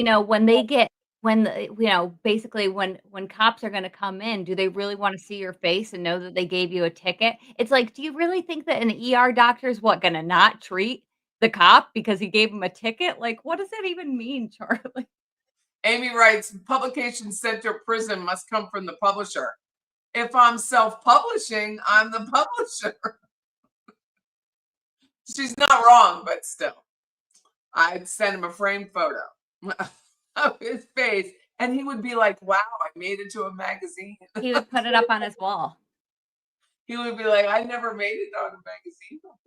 basically when cops are going to come in, do they really want to see your face and know that they gave you a ticket? It's like, do you really think that an ER doctor is going to not treat the cop because he gave him a ticket? Like, what does that even mean, Charlie? Amy writes, publication sent to prison must come from the publisher. If I'm self-publishing, I'm the publisher. She's not wrong, but still. I'd send him a framed photo of his face, and he would be like, wow, I made it to a magazine. He would put it up on his wall. He would be like, I never made it on a magazine before.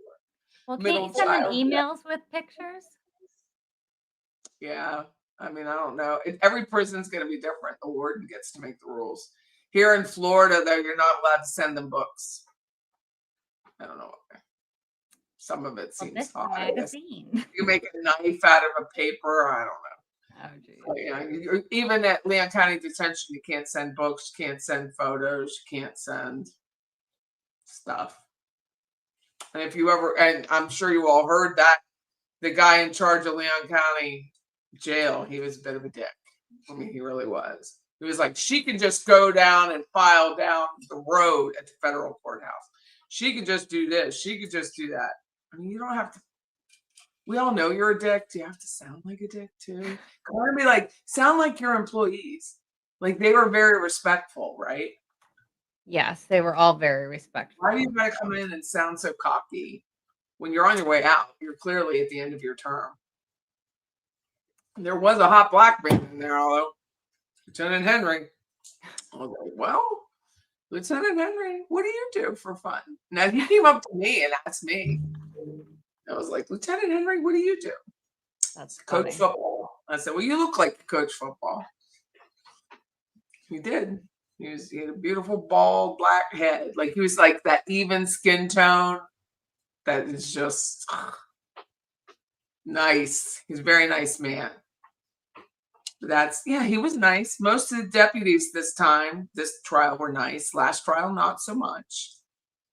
Well, can't you send them emails with pictures? Yeah. I mean, I don't know. Every prison's going to be different. The warden gets to make the rules. Here in Florida, though, you're not allowed to send them books. I don't know. Some of it seems odd. You make a knife out of a paper. I don't know. Oh, geez. But, yeah, even at Leon County Detention, you can't send books, you can't send photos, you can't send stuff. And if you ever, and I'm sure you all heard that the guy in charge of Leon County Jail, he was a bit of a dick. I mean, he really was. He was like, she can just go down and file down the road at the federal courthouse. She could just do this. She could just do that. I mean, you don't have to. We all know you're a dick. Do you have to sound like a dick too? I want to be like, sound like your employees. Like they were very respectful, right? Yes, they were all very respectful. Why are you going to come in and sound so cocky when you're on your way out? You're clearly at the end of your term. There was a hot black man in there, although Lieutenant Henry. I was like, well, Lieutenant Henry, what do you do for fun? Now he came up to me and asked me. I was like, Lieutenant Henry, what do you do? That's coach football. I said, well, you look like you coach football. He did. He had a beautiful bald black head. Like he was like that even skin tone that is just nice. He's a very nice man. He was nice. Most of the deputies this trial were nice. Last trial, not so much.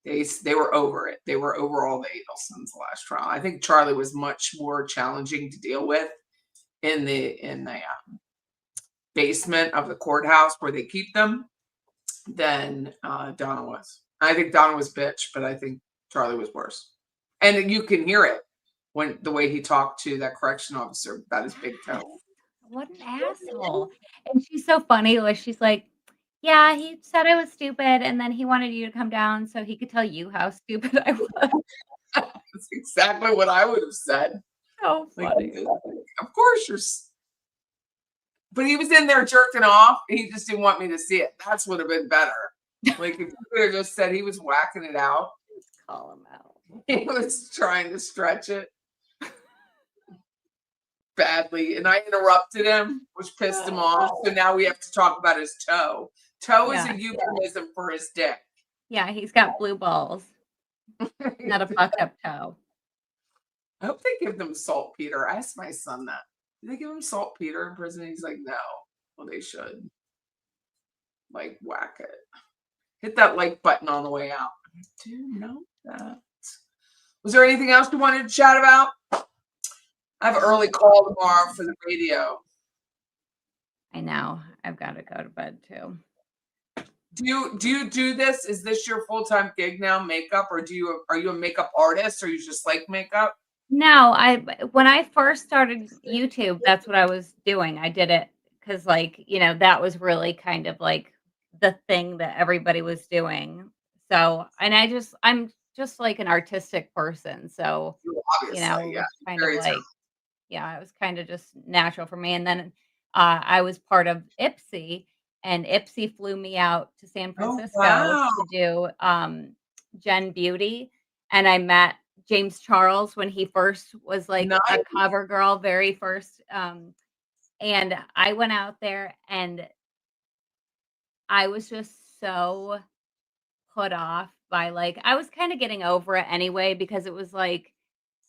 They were over it. They were over all the Adelsons last trial. I think Charlie was much more challenging to deal with in the basement of the courthouse where they keep them than Donna was. I think Donna was bitch, but I think Charlie was worse. And you can hear it when the way he talked to that correction officer about his big toe. what an asshole. And she's so funny. Like, she's like, yeah, he said I was stupid, and then he wanted you to come down so he could tell you how stupid I was. That's exactly what I would have said. So funny. Of course but he was in there jerking off. He just didn't want me to see it. That's would have been better. Like if you could have just said he was whacking it out. Call him out. He was trying to stretch it badly, and I interrupted him, which pissed him off. So now we have to talk about his toe. Toe is a euphemism for his dick. Yeah, he's got blue balls. Not a fucked up toe. I hope they give them saltpeter. I asked my son that. Did they give him saltpeter in prison? He's like, no. Well, they should. Like, whack it. Hit that like button on the way out. I do know that. Was there anything else you wanted to chat about? I have an early call tomorrow for the radio. I know. I've got to go to bed too. Do you do this? Is this your full-time gig now, makeup, or are you a makeup artist, or you just like makeup? No, when I first started YouTube, that's what I was doing. I did it because, like, you know, that was really kind of like the thing that everybody was doing. So, and I'm just like an artistic person. So, you know, yeah, kind of like, yeah, it was kind of just natural for me. And then I was part of IPSY, and IPSY flew me out to San Francisco to do Gen Beauty, and I met James Charles when he first was like a cover girl, very first. And I went out there and I was just so put off by, like, I was kind of getting over it anyway, because it was like,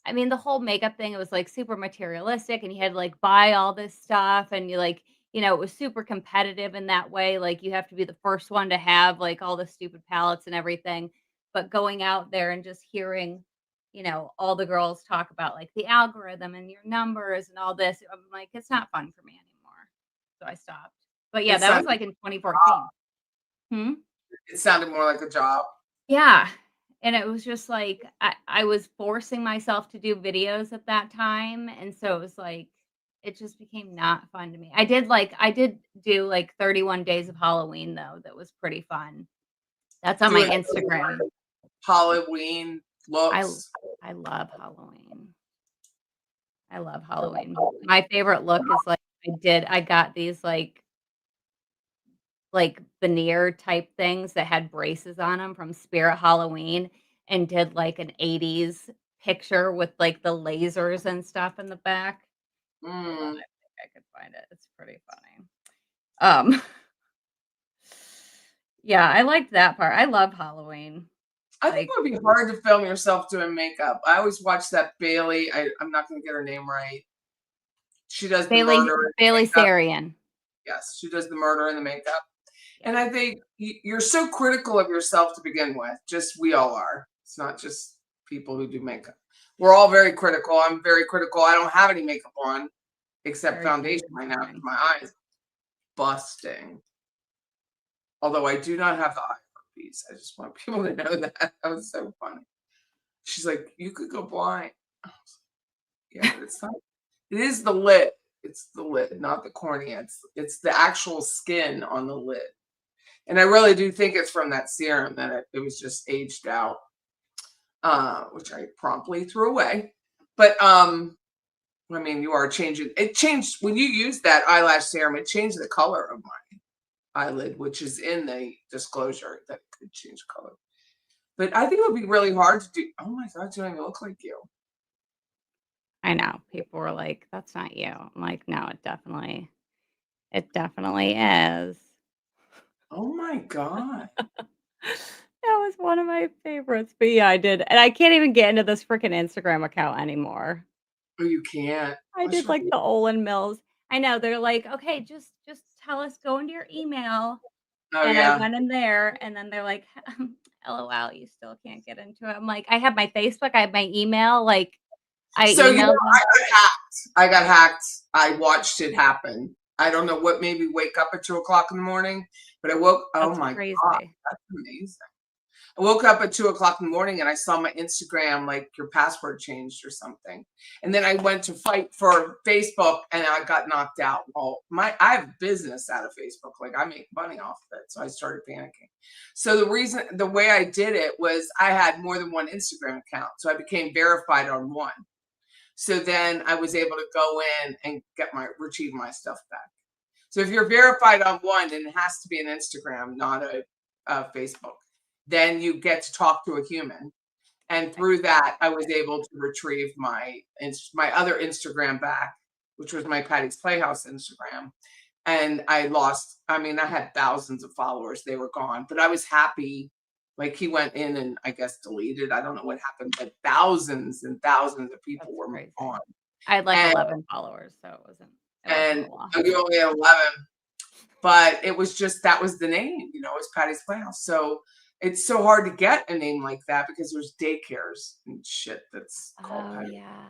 I mean, the whole makeup thing, it was like super materialistic, and you had to like buy all this stuff, and you like, you know, it was super competitive in that way. Like, you have to be the first one to have like all the stupid palettes and everything. But going out there and just hearing, you know, all the girls talk about like the algorithm and your numbers and all this, I'm like, it's not fun for me anymore. So I stopped. But yeah, that was like in 2014. It sounded more like a job. Yeah. And it was just like, I was forcing myself to do videos at that time. And so it was like, it just became not fun to me. I did do like 31 days of Halloween though. That was pretty fun. That's on my Instagram. Halloween looks. I love Halloween. I love Halloween. My favorite look is like, I got these like veneer type things that had braces on them from Spirit Halloween, and did like an 80s picture with like the lasers and stuff in the back. I think I could find it. It's pretty funny. Yeah, I liked that part. I love Halloween. I think it would be hard to film yourself doing makeup. I always watch that Bailey. I'm not going to get her name right. She does Bailey makeup. Sarian. Yes, she does the murder and the makeup. And I think you're so critical of yourself to begin with. Just we all are. It's not just people who do makeup. We're all very critical. I'm very critical. I don't have any makeup on except foundation right now because my eyes busting. Although I do not have the eye herpes. I just want people to know that. That was so funny. She's like, you could go blind. Yeah, but it's not. It is the lid. It's the lid, not the cornea. It's the actual skin on the lid. And I really do think it's from that serum that it was just aged out, which I promptly threw away. But I mean, you are changing. It changed when you used that eyelash serum. It changed the color of my eyelid, which is in the disclosure that it could change color. But I think it would be really hard to do. Oh my God, you don't even look like you. I know. People were like, that's not you. I'm like, no, it definitely is. Oh my God. That was one of my favorites. But yeah, I did. And I can't even get into this freaking Instagram account anymore. Oh, you can't. I did like the Olin Mills. I know. They're like, okay, just tell us, go into your email. Oh, and yeah. I went in there, and then they're like, LOL, you still can't get into it. I'm like, I have my Facebook, I have my email. Like, I got hacked. I got hacked. I watched it happen. I don't know what made me wake up at 2:00 in the morning, but I woke. Oh my God, that's amazing. I woke up at 2 o'clock in the morning and I saw my Instagram, like your password changed or something. And then I went to fight for Facebook and I got knocked out. Well, I have business out of Facebook. Like I make money off of it. So I started panicking. So the way I did it was I had more than one Instagram account. So I became verified on one. So then I was able to go in and retrieve my stuff back. So if you're verified on one, then it has to be an Instagram, not a Facebook. Then you get to talk to a human. And through that, I was able to retrieve my other Instagram back, which was my Patty's Playhouse Instagram. And I had thousands of followers. They were gone, but I was happy. Like he went in and I guess deleted. I don't know what happened, but thousands and thousands of people were gone. I had like 11 followers, so it wasn't and a lot. we only had 11, but it was just, that was the name, it was Patty's Playhouse. So it's so hard to get a name like that because there's daycares and shit that's called Patty. Yeah.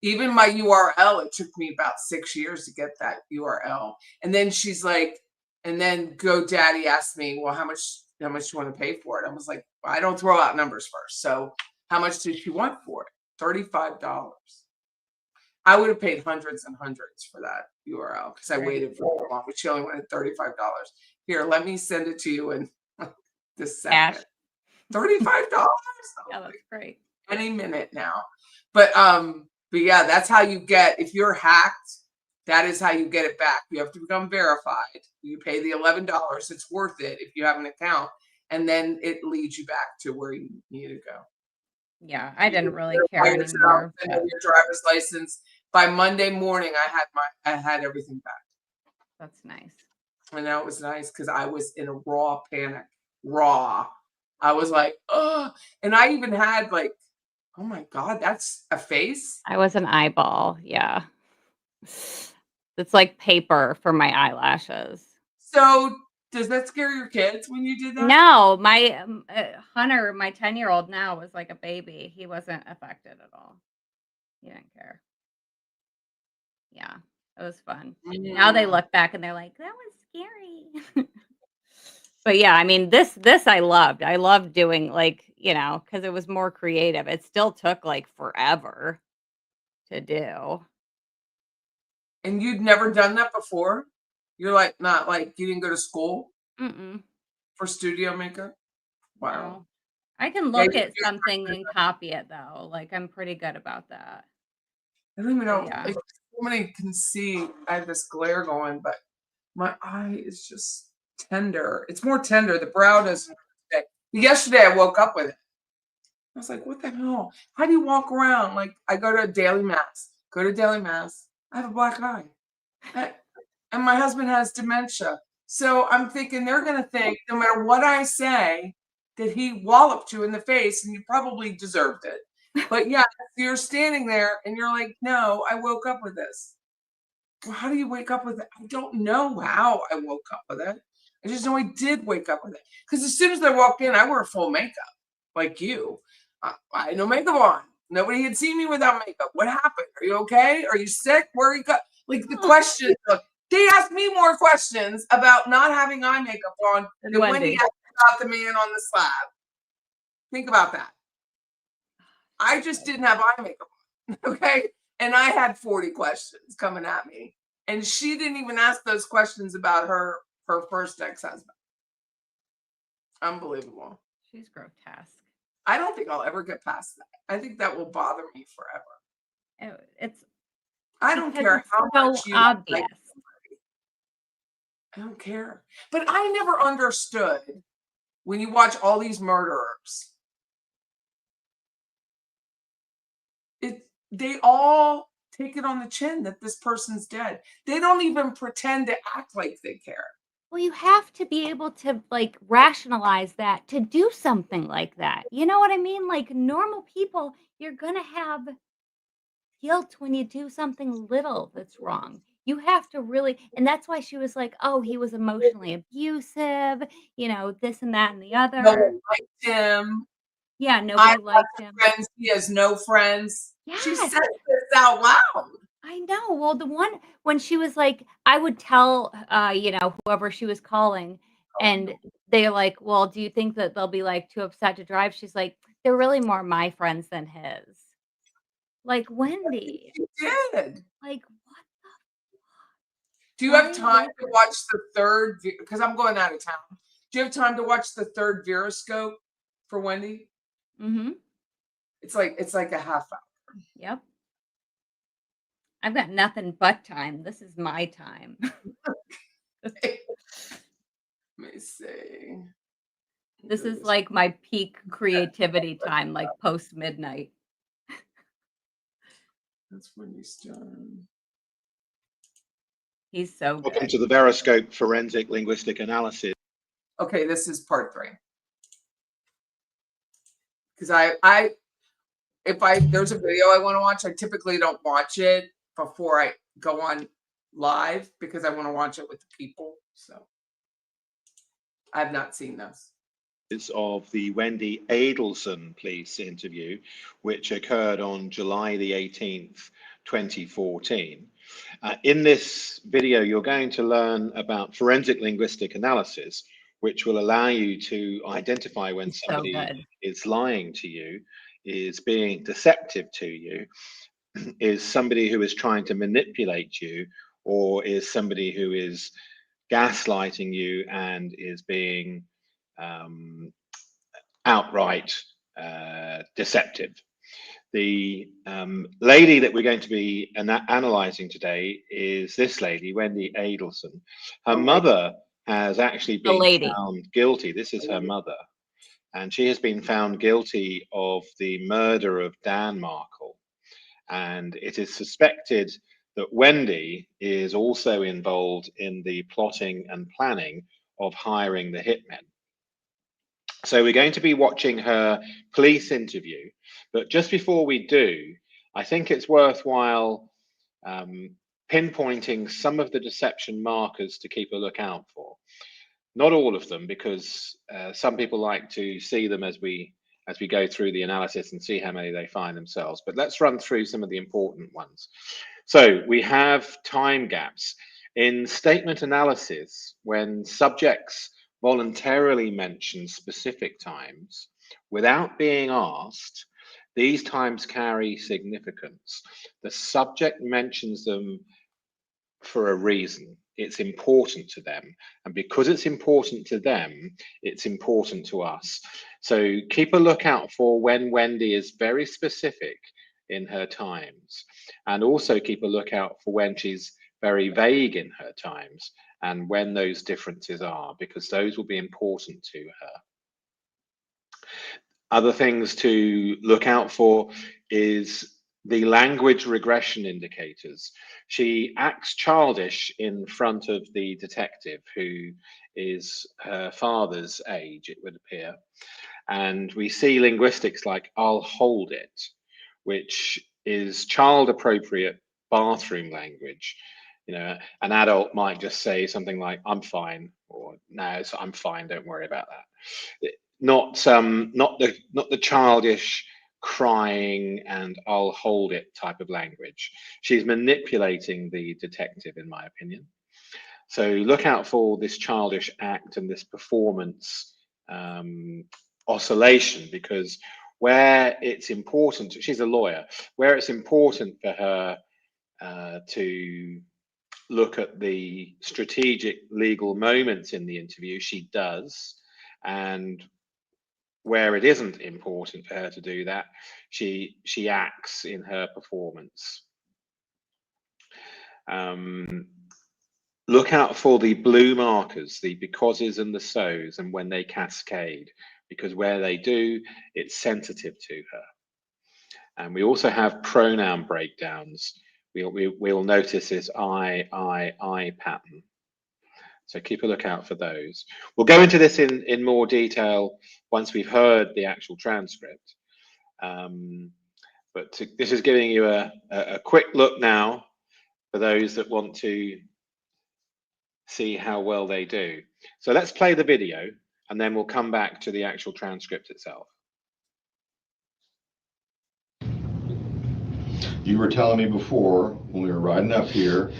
Even my URL, it took me about 6 years to get that URL. And then she's like, and then GoDaddy asked me, well, how much do you want to pay for it? I was like, well, I don't throw out numbers first. So how much did she want for it? $35. I would have paid hundreds and hundreds for that URL because I waited for so long, but she only wanted $35. Here, let me send it to you in this second. $35? Yeah, that's great. Any minute now. But yeah, that's how you get, if you're hacked, that is how you get it back. You have to become verified. You pay the $11. It's worth it if you have an account. And then it leads you back to where you need to go. Yeah, I didn't really care anymore. And your driver's license. By Monday morning, I had everything back. That's nice. And that was nice because I was in a raw panic. Raw. I was like, oh, and I even had like, oh my God, that's a face. I was an eyeball. Yeah. It's like paper for my eyelashes. So does that scare your kids when you did that? No, my Hunter, my 10-year-old now, was like a baby. He wasn't affected at all. He didn't care. Yeah, it was fun. Now they look back and they're like, that was scary. But yeah, I mean, this I loved. I loved doing because it was more creative. It still took like forever to do. And you'd never done that before? You're like, not like you didn't go to school for studio makeup? Wow. No. I can look at something and copy it though. Like I'm pretty good about that. I don't even know. Yeah. Like, somebody can see I have this glare going, but my eye is just tender. It's more tender. The brow doesn't. Yesterday I woke up with it. I was like, what the hell? How do you walk around? Like I go to daily mass. I have a black eye. And my husband has dementia. So I'm thinking they're going to think no matter what I say that he walloped you in the face and you probably deserved it. But yeah, you're standing there and you're like, no, I woke up with this. Well, how do you wake up with it? I don't know how I woke up with it. I just know I did wake up with it. Because as soon as I walk in, I wear full makeup like you. I had no makeup on. Nobody had seen me without makeup. What happened? Are you okay? Are you sick? Where are you going? Like the questions. They asked me more questions about not having eye makeup on than Wendy asked about the man on the slab. Think about that. I just didn't have eye makeup on. Okay. And I had 40 questions coming at me. And she didn't even ask those questions about her first ex-husband. Unbelievable. She's grotesque. I don't think I'll ever get past that. I think that will bother me forever. I don't care how much you obvious. Like I don't care. But I never understood when you watch all these murderers. They all take it on the chin that this person's dead. They don't even pretend to act like they care. Well, you have to be able to like rationalize that to do something like that. You know what I mean? Like normal people, you're going to have guilt when you do something little that's wrong. You have to really, and that's why she was like, oh, he was emotionally abusive, this and that and the other. No one liked him. Yeah, nobody liked him. Friends, he has no friends. Yes. She said this out loud. I know. Well, the one when she was like, I would tell, whoever she was calling, and they're like, well, do you think that they'll be like too upset to drive? She's like, they're really more my friends than his. Like, Wendy. You did. Like, do you have time to watch the third? Because I'm going out of town. Do you have time to watch the third Veroscope for Wendy? Mm-hmm. It's like a half hour. Yep. I've got nothing but time. This is my time. Let me see. This is like my peak creativity time, like post midnight. That's when you start. He's so good. Welcome to the Veroscope Forensic Linguistic Analysis. Okay, this is part 3. Because if there's a video I want to watch, I typically don't watch it before I go on live because I want to watch it with the people. So I've not seen this. Of the Wendy Adelson police interview, which occurred on July the 18th, 2014. In this video, you're going to learn about forensic linguistic analysis, which will allow you to identify when somebody is lying to you, is being deceptive to you, is somebody who is trying to manipulate you, or is somebody who is gaslighting you and is being outright deceptive. The lady that we're going to be analyzing today is this lady, Wendy Adelson. Her mother has actually been found guilty. This is her mother. And she has been found guilty of the murder of Dan Markle. And it is suspected that Wendy is also involved in the plotting and planning of hiring the hitmen. So we're going to be watching her police interview, but just before we do, I think it's worthwhile pinpointing some of the deception markers to keep a lookout for. Not all of them, because some people like to see them as we go through the analysis and see how many they find themselves. But let's run through some of the important ones. So we have time gaps. In statement analysis, when subjects voluntarily mention specific times without being asked, these times carry significance. The subject mentions them for a reason. It's important to them. And because it's important to them, it's important to us. So keep a lookout for when Wendy is very specific in her times. And also keep a lookout for when she's very vague in her times and when those differences are, because those will be important to her. Other things to look out for is the language regression indicators. She acts childish in front of the detective, who is her father's age, it would appear. And we see linguistics like "I'll hold it," which is child appropriate bathroom language. You know, an adult might just say something like "I'm fine," or "No, I'm fine, don't worry about that." Not the childish crying and "I'll hold it" type of language. She's manipulating the detective, in my opinion. So look out for this childish act and this performance oscillation, because where it's important, she's a lawyer, where it's important for her to look at the strategic legal moments in the interview, she does. And where it isn't important for her to do that, she acts in her performance. Look out for the blue markers, the becauses and the so's, and when they cascade, because where they do, it's sensitive to her. And we also have pronoun breakdowns. We'll notice this I pattern. So keep a lookout for those. We'll go into this in more detail once we've heard the actual transcript. But this is giving you a quick look now for those that want to see how well they do. So let's play the video and then we'll come back to the actual transcript itself. You were telling me before when we were riding up here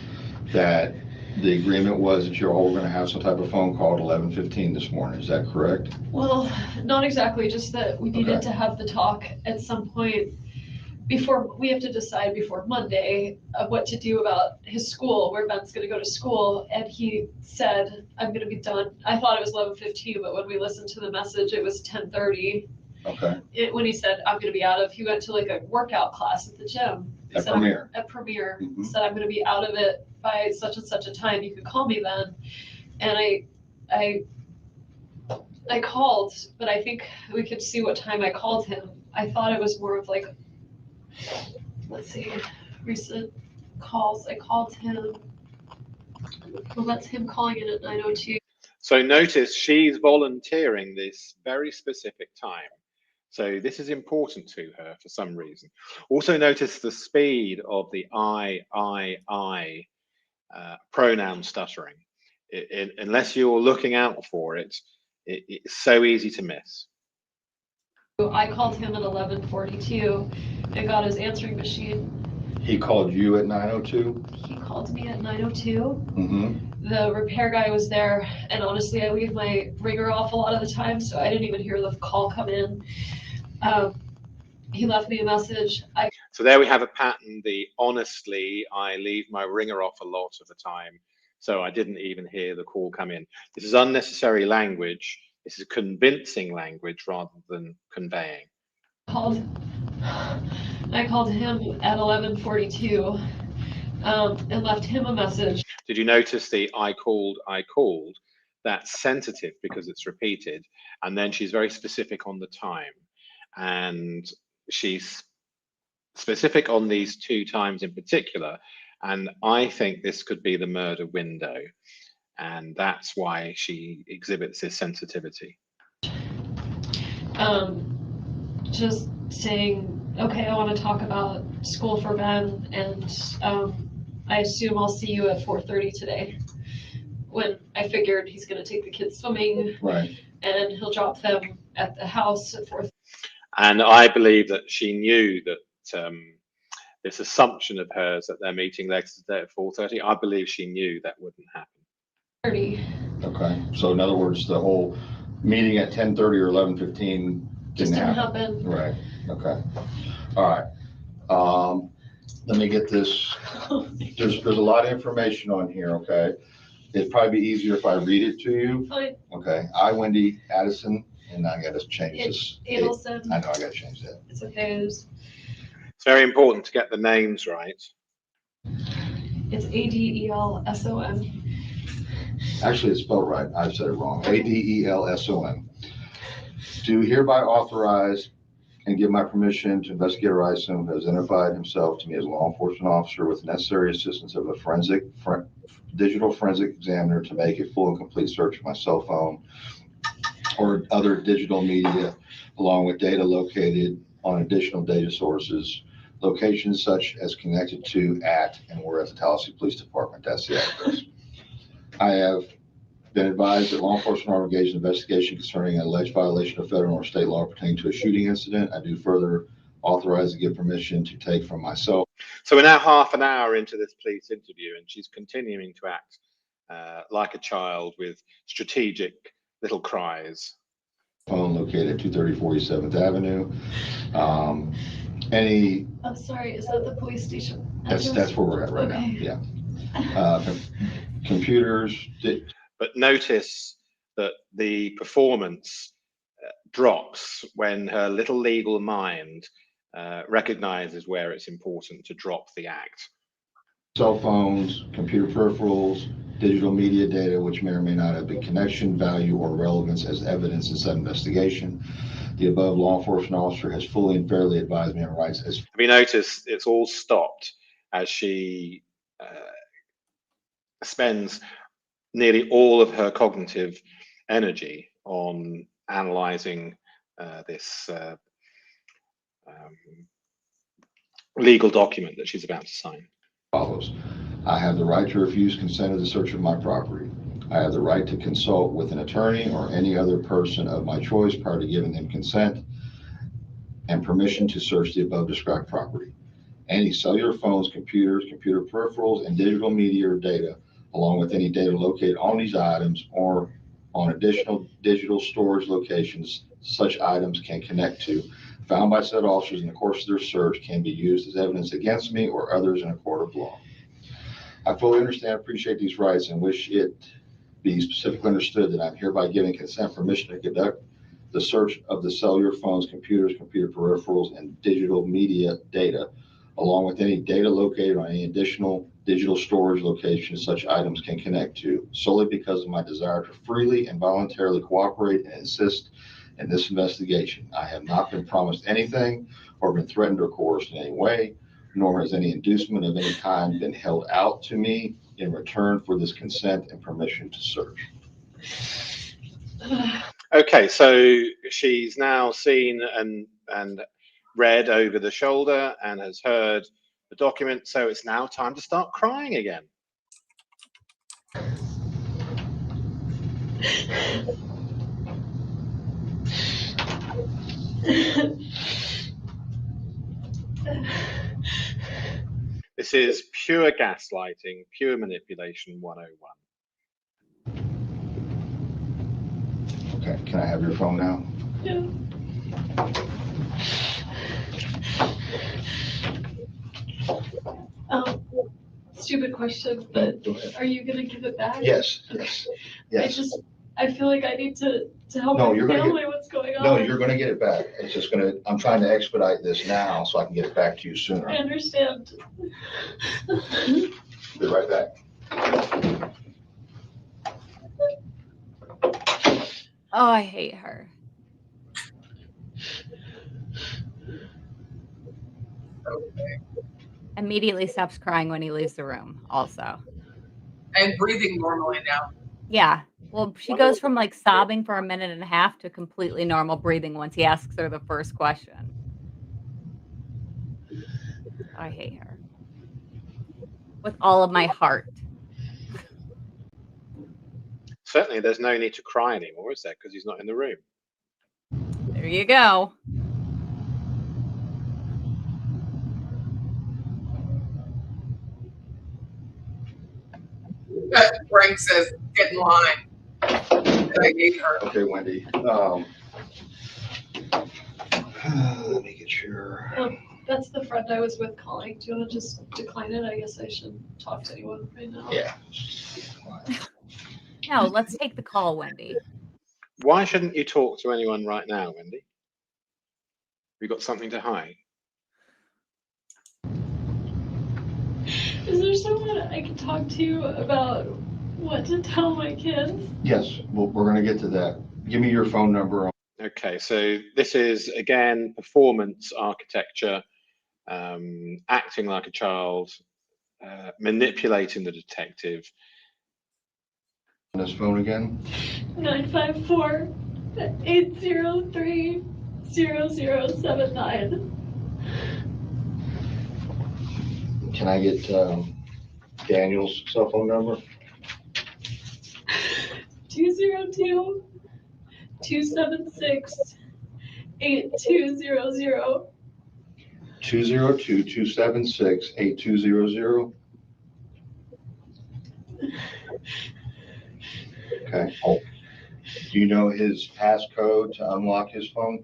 that the agreement was that you're all going to have some type of phone call at 11:15 this morning. Is that correct? Well, not exactly, just that we needed to have the talk at some point before, we have to decide before Monday of what to do about his school, where Ben's gonna go to school, and he said, I'm gonna be done. I thought it was 11:15, but when we listened to the message, it was 10:30. Okay. When he said, I'm gonna be out of, he went to like a workout class at the gym. At Premier. At Premier, said, I'm gonna be out of it by such and such a time, you could call me then. And I called, but I think we could see what time I called him. I thought it was more of like, let's see, recent calls. I called him. Well, that's him calling in at 9:02. So notice she's volunteering this very specific time. So this is important to her for some reason. Also notice the speed of the I pronoun stuttering. Unless you're looking out for it, it's so easy to miss. I called him at 11:42 and got his answering machine. He called you at 9:02? He called me at 9:02. Mm-hmm. The repair guy was there, and honestly, I leave my ringer off a lot of the time, so I didn't even hear the call come in. He left me a message. So there we have a pattern. Honestly, I leave my ringer off a lot of the time, so I didn't even hear the call come in. This is unnecessary language. This is convincing language rather than conveying. I called him at 11:42 and left him a message. Did you notice the I called? That's sensitive because it's repeated, and then she's very specific on the time, and she's specific on these two times in particular, and I think this could be the murder window, and that's why she exhibits this sensitivity. Just saying, okay, I want to talk about school for Ben, and I assume I'll see you at 4:30 today. When I figured he's going to take the kids swimming, right, and he'll drop them at the house at 4:30. And I believe that she knew that this assumption of hers that they're meeting later today at 4:30. I believe she knew that wouldn't happen. 30. Okay, so in other words, the whole meeting at 10:30 or 11:15 didn't happen. Right. Okay. All right. Let me get this. There's a lot of information on here. Okay. It'd probably be easier if I read it to you. Fine. Okay. I, Wendy Adelson, and I got to change this. Adelson. I know I got to change that. It's okay. It's very important to get the names right. It's Adelson. Actually, it's spelled right. I said it wrong. Adelson. Do hereby authorize and give my permission to Investigator Isom, who has identified himself to me as a law enforcement officer with necessary assistance of a digital forensic examiner to make a full and complete search of my cell phone or other digital media, along with data located on additional data sources, locations such as connected to at and were at the Tallahassee Police Department. That's the address. I have been advised that law enforcement are engaged in investigation concerning an alleged violation of federal or state law pertaining to a shooting incident. I do further authorize and give permission to take from myself. So we're now half an hour into this police interview, and she's continuing to act like a child with strategic little cries. Phone located at 230 47th Avenue. I'm sorry, is that the police station? That's where we're at right now. Yeah. Computers. But notice that the performance drops when her little legal mind recognizes where it's important to drop the act. Cell phones, computer peripherals, digital media data, which may or may not have been connection, value, or relevance as evidence in said investigation. The above law enforcement officer has fully and fairly advised me on rights. Have you noticed it's all stopped as she spends nearly all of her cognitive energy on analyzing this legal document that she's about to sign. Follows. I have the right to refuse consent to the search of my property. I have the right to consult with an attorney or any other person of my choice prior to giving them consent and permission to search the above described property. Any cellular phones, computers, computer peripherals, and digital media or data along with any data located on these items or on additional digital storage locations such items can connect to, found by said officers in the course of their search, can be used as evidence against me or others in a court of law. I fully understand and appreciate these rights and wish it be specifically understood that I'm hereby giving consent permission to conduct the search of the cellular phones, computers, computer peripherals, and digital media data, along with any data located on any additional digital storage locations such items can connect to, solely because of my desire to freely and voluntarily cooperate and assist in this investigation. I have not been promised anything or been threatened or coerced in any way, nor has any inducement of any kind been held out to me in return for this consent and permission to search. Okay, so she's now seen and read over the shoulder and has heard the document, so it's now time to start crying again. This is pure gaslighting, pure manipulation 101. Okay, can I have your phone now? Yeah. Stupid question, but are you gonna give it back? Yes, Okay. yes. I feel like I need to help No, my you're gonna family. get, What's going on? no, you're gonna get it back. It's just gonna, I'm trying to expedite this now so I can get it back to you sooner. I understand. Be right back. Oh, I hate her. Immediately stops crying when he leaves the room, also. And breathing normally now. Yeah. Well, she goes from like sobbing for a minute and a half to completely normal breathing once he asks her the first question. I hate her. With all of my heart. Certainly, there's no need to cry anymore, is there? Because he's not in the room. There you go. Frank says, get in line. And I hate her. Okay, Wendy. Let me get your. That's the friend I was with calling. Do you want to just decline it? I guess I shouldn't talk to anyone right now. Yeah. No, let's take the call, Wendy. Why shouldn't you talk to anyone right now, Wendy? We got something to hide. Is there someone I can talk to about what to tell my kids? Yes, well, we're gonna get to that. Give me your phone number. Okay, so this is again performance architecture, acting like a child, manipulating the detective. On this phone again? 954-803-0079. Can I get Daniel's cell phone number? 202-276-8200. 202-276-8200. Okay. Do you know his passcode to unlock his phone?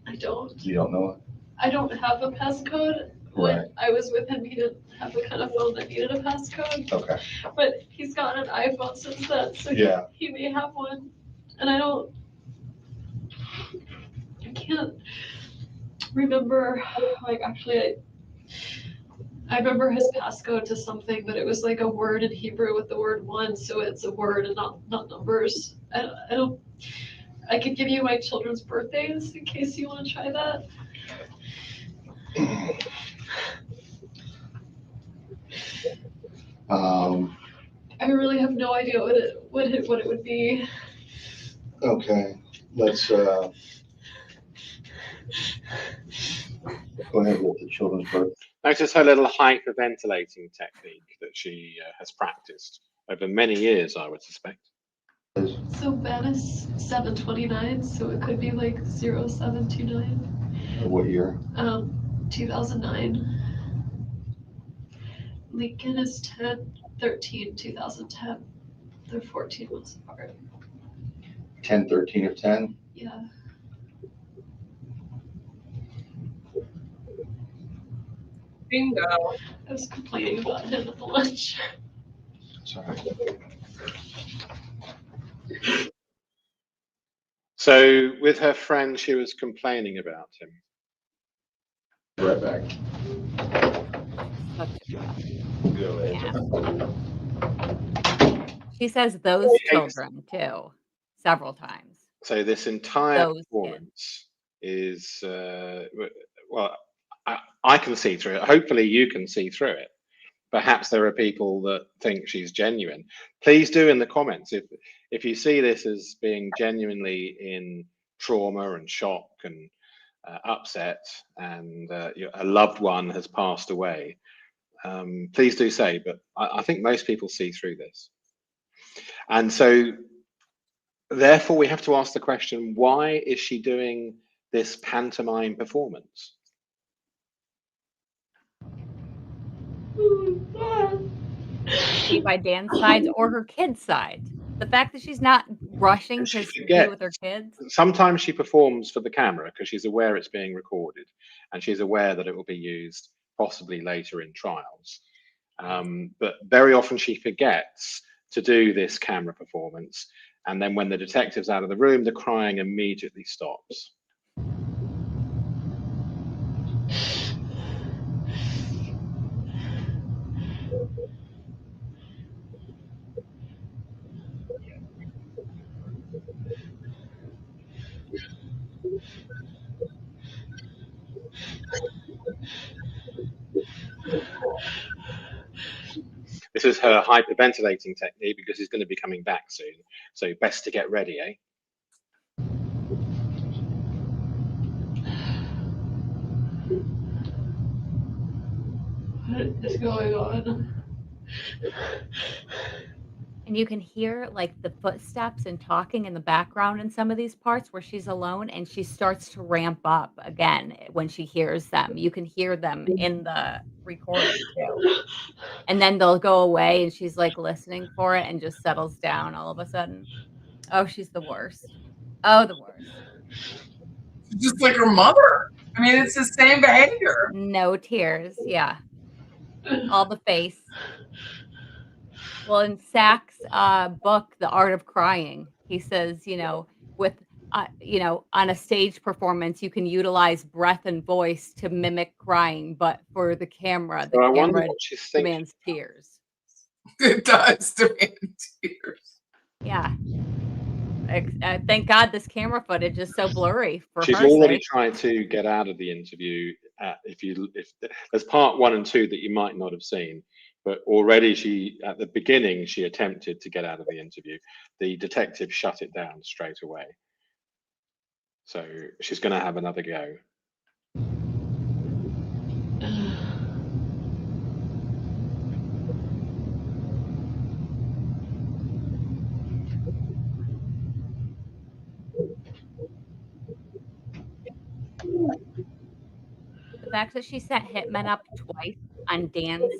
I don't. You don't know it? I don't have a passcode. Right. When I was with him, he didn't have the kind of phone that needed a passcode. Okay. But he's got an iPhone since then, so yeah. he may have one. And I can't remember, like actually I remember his passcode to something, but it was like a word in Hebrew with the word one, so it's a word and not numbers. I could give you my children's birthdays in case you want to try that. I really have no idea what it would be. Okay, let's go ahead with the children's birth. Notice her little hyperventilating technique that she has practiced over many years, I would suspect. So Ben is 729, so it could be like 0729. What year? 2009. Lincoln is 13, 2010. They're 14 months apart. 10/13 of 10. Yeah. Bingo. I was complaining about him at the lunch. Sorry. So with her friend, she was complaining about him. Right back. She says those children too, several times. So this entire Those performance is, well, I can see through it. Hopefully you can see through it. Perhaps there are people that think she's genuine. Please do in the comments if you see this as being genuinely in trauma and shock and upset, and a loved one has passed away. Please do say, but I think most people see through this. And so therefore we have to ask the question, why is she doing this pantomime performance? Be by Dan's side or her kid's side. The fact that she's not rushing to be with her kids. Sometimes she performs for the camera because she's aware it's being recorded, and she's aware that it will be used possibly later in trials. But very often she forgets to do this camera performance, and then when the detective's out of the room, the crying immediately stops. This is her hyperventilating technique because he's going to be coming back soon. So best to get ready, eh? What is going on? And you can hear like the footsteps and talking in the background in some of these parts where she's alone, and she starts to ramp up again when she hears them. You can hear them in the recording too. And then they'll go away and she's like listening for it and just settles down all of a sudden. Oh, she's the worst. Oh, the worst. Just like her mother. I mean, it's the same behavior. No tears. Yeah. All the face. Well, in Sachs' book, The Art of Crying, he says, with, on a stage performance, you can utilize breath and voice to mimic crying, but for the camera, So I wonder camera what she's thinking. demands tears. It does demand tears. Yeah. Thank God this camera footage is so blurry for She's her already sake. trying to get out of the interview. If there's part 1 and 2 that you might not have seen, but already at the beginning she attempted to get out of the interview. The detective shut it down straight away. So she's going to have another go. The fact that she set Hitmen up twice on Dan's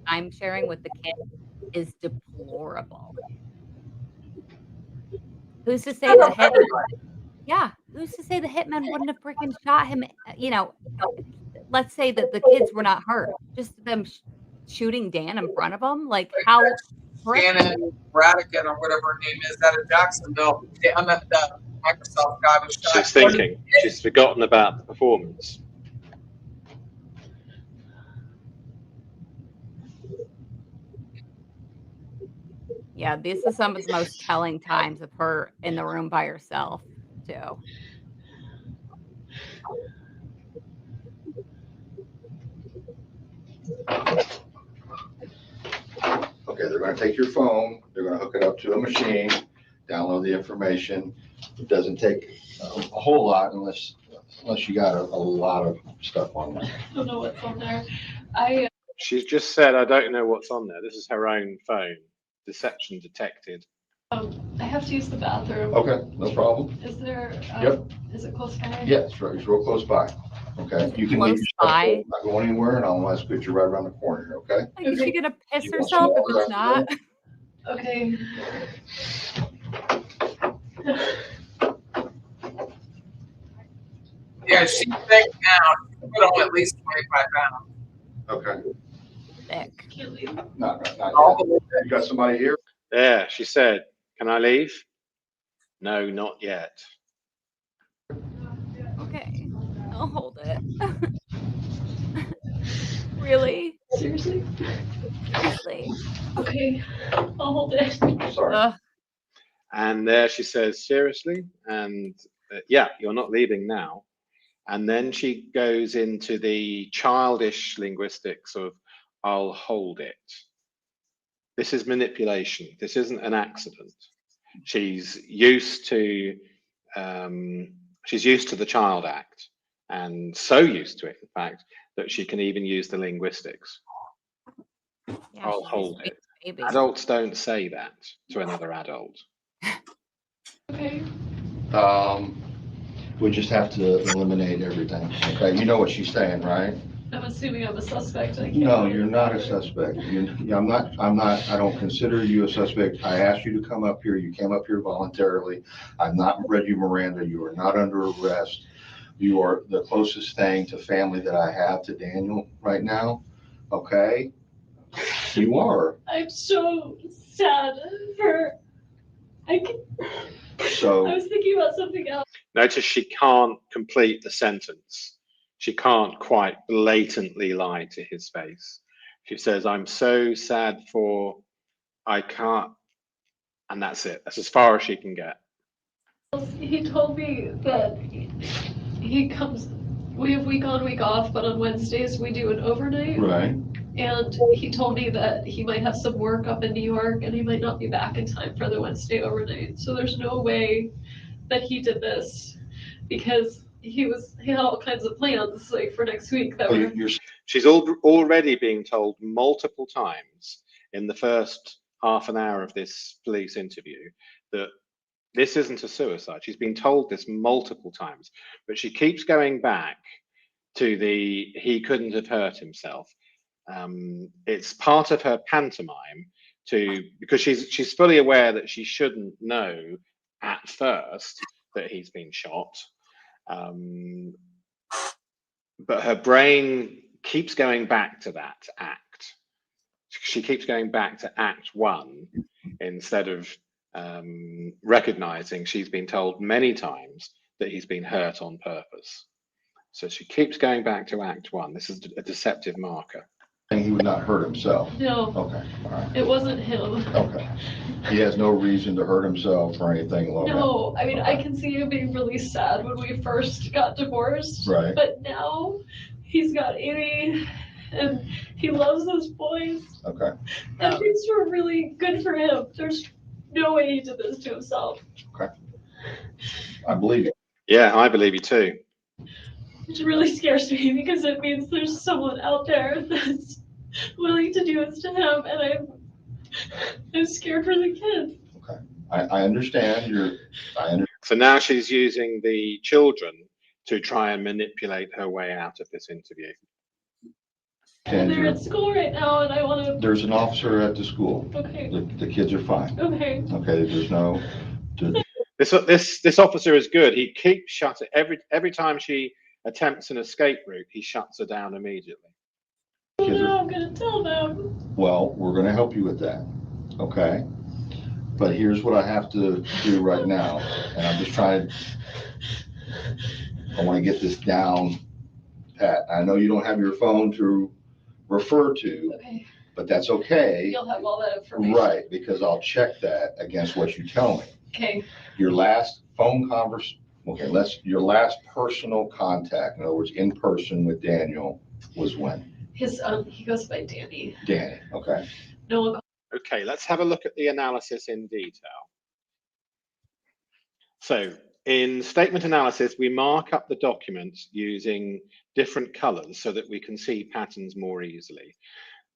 time sharing with the kid is deplorable. Who's to say the Hitman? Yeah, who's to say the Hitman wouldn't have freaking shot him? Let's say that the kids were not hurt, just them shooting Dan in front of them. Like how? Shannon Radican or whatever her name is out of Jacksonville. The Microsoft guy was shot. She's thinking. She's forgotten about the performance. Yeah, this is some of the most telling times of her in the room by herself, too. Okay, they're going to take your phone, they're going to hook it up to a machine, download the information. It doesn't take a whole lot unless you got a lot of stuff on there. I don't know what's on there. She's just said, I don't know what's on there. This is her own phone. Deception detected. I have to use the bathroom. Okay, no problem. Is there? Yep. Is it close by? Yeah, it's real close by. Okay, you can leave your stuff there. I'm not going anywhere, and I'll ask you right around the corner here, okay? Like, is she gonna piss You want herself some if water it's not? Okay. Yeah, she's thick now. She put on at least 25 pounds. Okay. Thick. Not yet. You got somebody here? There, she said, "Can I leave?" No, not yet. Okay, I'll hold it. Really? Seriously? Seriously? Okay, I'll hold it. Sorry. And there she says, "Seriously?" And yeah, you're not leaving now. And then she goes into the childish linguistics of, "I'll hold it." This is manipulation. This isn't an accident. She's used to the child act, and so used to it, in fact, that she can even use the linguistics. Yeah, I'll hold it. Baby. Adults don't say that to another adult. Okay. We just have to eliminate everything. Okay, you know what she's saying, right? I'm assuming I'm a suspect. No, you're not a suspect. I'm not, I don't consider you a suspect. I asked you to come up here. You came up here voluntarily. I've not read you Miranda. You are not under arrest. You are the closest thing to family that I have to Daniel right now. Okay? You are. I'm so sad for. So I was thinking about something else. Notice she can't complete the sentence. She can't quite blatantly lie to his face. She says, "I'm so sad for, I can't," and that's it. That's as far as she can get. He told me that he comes. We have week on, week off, but on Wednesdays we do an overnight. Right. And he told me that he might have some work up in New York and he might not be back in time for the Wednesday overnight. So there's no way that he did this because he had all kinds of plans like for next week that were. She's already being told multiple times in the first half an hour of this police interview that this isn't a suicide. She's been told this multiple times, but she keeps going back to the he couldn't have hurt himself. It's part of her pantomime because she's fully aware that she shouldn't know at first that he's been shot. But her brain keeps going back to that act. She keeps going back to act one instead of recognizing she's been told many times that he's been hurt on purpose. So she keeps going back to act one. This is a deceptive marker. He would not hurt himself. No. Okay. All right. It wasn't him. Okay. He has no reason to hurt himself or anything along that. No, I mean, I can see him being really sad when we first got divorced. Right. But now he's got Amy and he loves those boys. Okay. And things were really good for him. There's no way he did this to himself. Okay. I believe you. Yeah, I believe you too. Which really scares me because it means there's someone out there that's willing to do this to him, and I'm scared for the kids. Okay, I understand. So now she's using the children to try and manipulate her way out of this interview. They're at school right now, and I want to. There's an officer at the school. Okay. The kids are fine. Okay. Okay. There's no. This officer is good. He keeps shutting every time she attempts an escape route. He shuts her down immediately. Oh, no, I'm gonna tell them. Well, we're going to help you with that. Okay. But here's what I have to do right now, and I'm just trying. I want to get this down, Pat. I know you don't have your phone to refer to, okay. But that's okay. You'll have all that information. Right, because I'll check that against what you tell me. Okay. Your last phone conversation, okay, your last personal contact, in other words, in person with Daniel, was when? He goes by Danny. Danny, okay. No one. Okay, let's have a look at the analysis in detail. So in statement analysis, we mark up the documents using different colors so that we can see patterns more easily.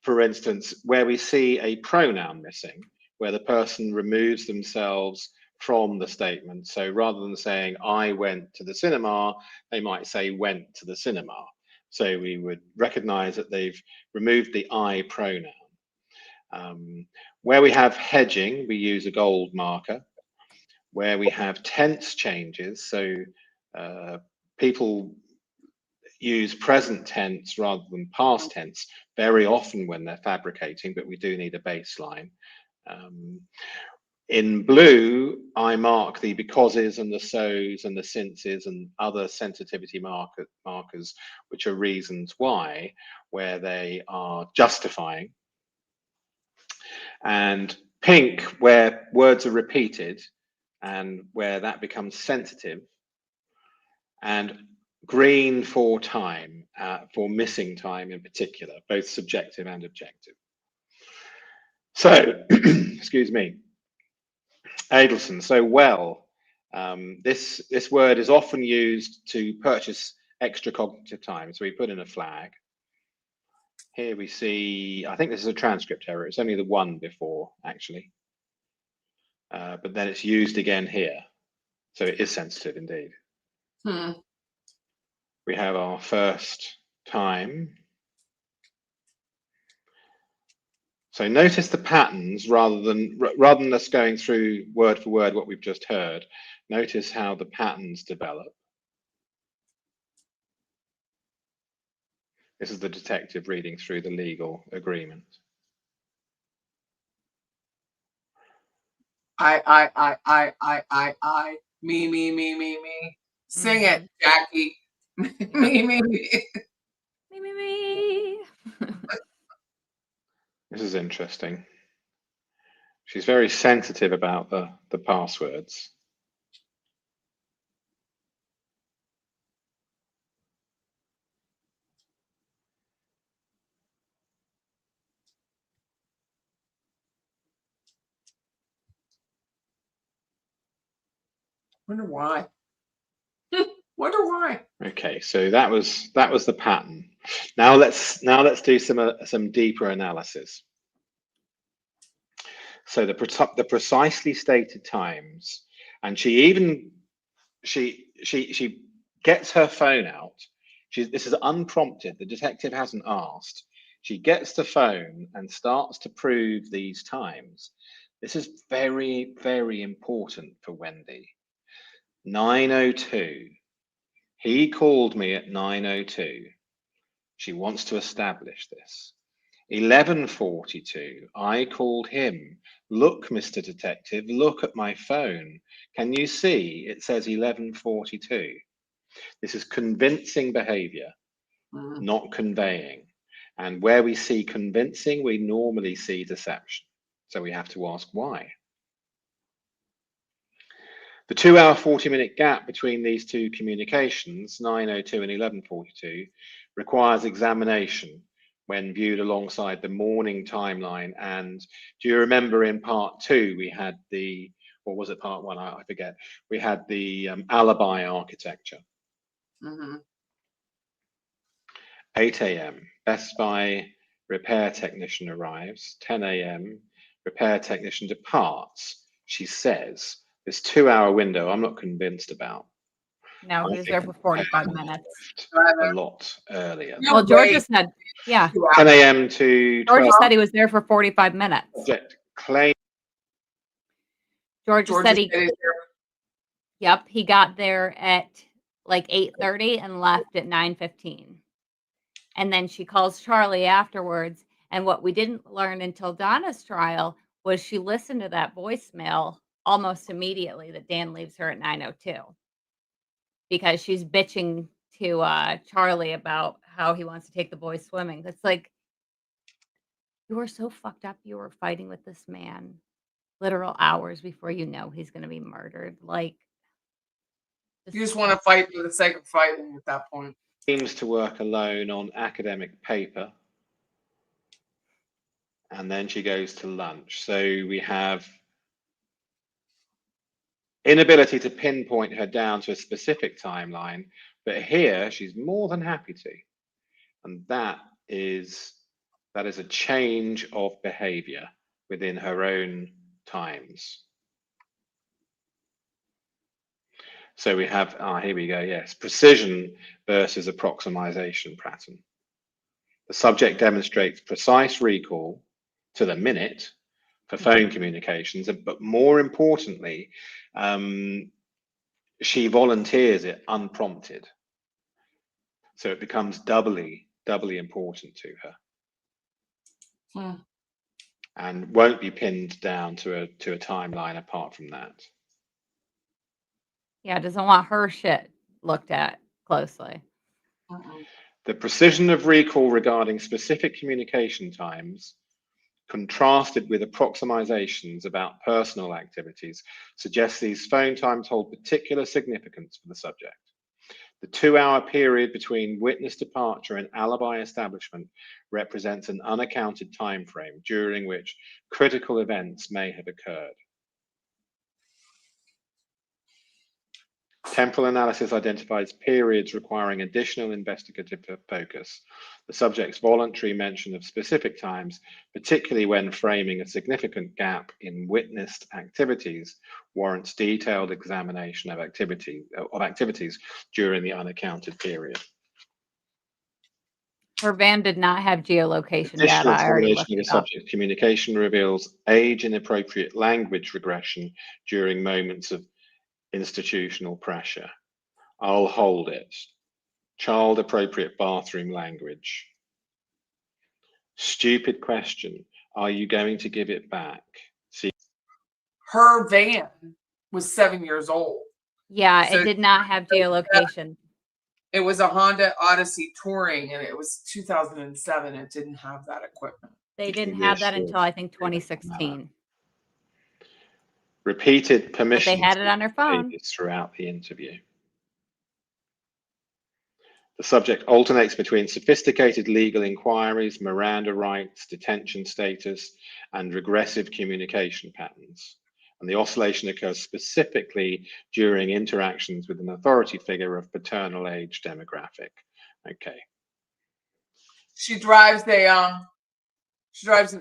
For instance, where we see a pronoun missing, where the person removes themselves from the statement. So rather than saying I went to the cinema, they might say went to the cinema. So we would recognize that they've removed the I pronoun. Where we have hedging, we use a gold marker. Where we have tense changes, so people use present tense rather than past tense very often when they're fabricating, but we do need a baseline. In blue, I mark the becauses and the so's and the sinces and other sensitivity markers, which are reasons why, where they are justifying. And pink, where words are repeated and where that becomes sensitive. And green for time, for missing time in particular, both subjective and objective. So, excuse me, Adelson, so well, this word is often used to purchase extra cognitive time. So we put in a flag. Here we see, I think this is a transcript error. It's only the one before, actually. But then it's used again here. So it is sensitive indeed. We have our first time. So notice the patterns rather than us going through word for word what we've just heard. Notice how the patterns develop. This is the detective reading through the legal agreement. I, me. Sing it, Jackie. me. This is interesting. She's very sensitive about the passwords. Wonder why. Wonder why. Okay, so that was the pattern. Now let's do some deeper analysis. So the precisely stated times, and she gets her phone out. This is unprompted. The detective hasn't asked. She gets the phone and starts to prove these times. This is very, very important for Wendy. 9:02. He called me at 9:02. She wants to establish this. 11:42. I called him. Look, Mr. Detective, look at my phone. Can you see? It says 11:42. This is convincing behavior, not conveying. And where we see convincing, we normally see deception. So we have to ask why. The 2 hour, 40-minute gap between these two communications, 9:02 and 11:42, requires examination when viewed alongside the morning timeline. And do you remember in part 2, we had the, or was it part 1? I forget. We had the alibi architecture. 8 a.m. Best Buy repair technician arrives. 10 a.m. repair technician departs. She says, this 2 hour window, I'm not convinced about. No, he was there for 45 minutes. A lot earlier. Well, Georgia said, yeah. 10 a.m. to 12. Georgia said he was there for 45 minutes. Object claim. Georgia said yep, he got there at like 8:30 and left at 9:15. And then she calls Charlie afterwards. And what we didn't learn until Donna's trial was she listened to that voicemail almost immediately that Dan leaves her at 9:02 because she's bitching to Charlie about how he wants to take the boys swimming. It's like, you are so fucked up. You were fighting with this man literal hours before you know he's going to be murdered. Like, you just want to fight for the sake of fighting at that point. Seems to work alone on academic paper. And then she goes to lunch. So we have inability to pinpoint her down to a specific timeline, but here she's more than happy to. And that is a change of behavior within her own times. So we have, here we go, yes, precision versus approximation pattern. The subject demonstrates precise recall to the minute for phone communications, but more importantly, she volunteers it unprompted. So it becomes doubly important to her. And won't be pinned down to a timeline apart from that. Yeah, doesn't want her shit looked at closely. The precision of recall regarding specific communication times, contrasted with approximations about personal activities, suggests these phone times hold particular significance for the subject. The 2-hour period between witness departure and alibi establishment represents an unaccounted time frame during which critical events may have occurred. Temporal analysis identifies periods requiring additional investigative focus. The subject's voluntary mention of specific times, particularly when framing a significant gap in witnessed activities, warrants detailed examination of activities during the unaccounted period. Her van did not have geolocation Additional data. I already examination looked of the it up. subject's communication reveals age-inappropriate language regression during moments of institutional pressure. I'll hold it. Child-appropriate bathroom language. Stupid question. Are you going to give it back? See, Her van was 7 years old. Yeah, So it did not have geolocation. it was a Honda Odyssey Touring, and it was 2007. It didn't have that equipment. They didn't have that until I think 2016. repeated But permission they had it on their phone. throughout the interview. The subject alternates between sophisticated legal inquiries, Miranda rights, detention status, and regressive communication patterns. And the oscillation occurs specifically during interactions with an authority figure of paternal age demographic. Okay. She drives an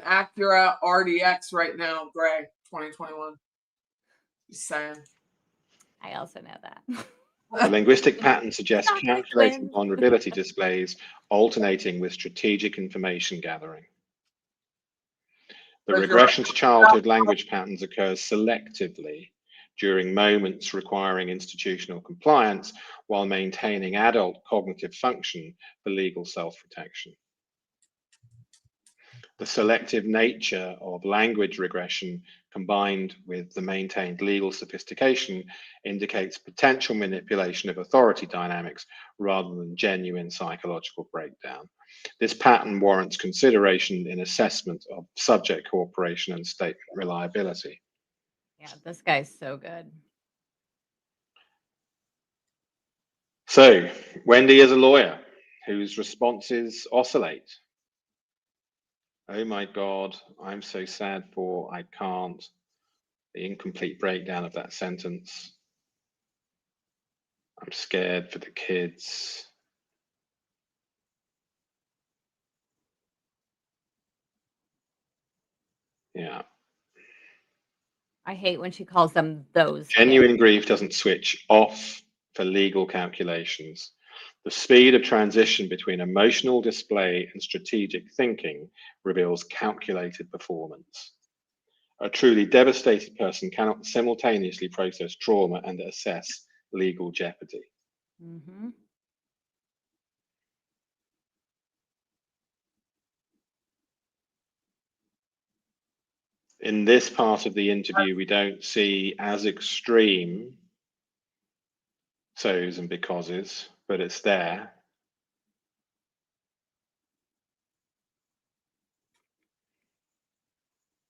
Acura RDX right now, gray, 2021. Just saying. I also know that. The linguistic pattern suggests calculated vulnerability displays alternating with strategic information gathering. The regression to childhood language patterns occurs selectively during moments requiring institutional compliance while maintaining adult cognitive function for legal self-protection. The selective nature of language regression combined with the maintained legal sophistication indicates potential manipulation of authority dynamics rather than genuine psychological breakdown. This pattern warrants consideration in assessment of subject cooperation and statement reliability. Yeah, this guy's so good. So, Wendy is a lawyer whose responses oscillate. Oh my God, I'm so sad for, I can't. The incomplete breakdown of that sentence. I'm scared for the kids. Yeah. I hate when she calls them those. Genuine grief doesn't switch off for legal calculations. The speed of transition between emotional display and strategic thinking reveals calculated performance. A truly devastated person cannot simultaneously process trauma and assess legal jeopardy. Mm-hmm. In this part of the interview, we don't see as extreme so's and becauses, but it's there.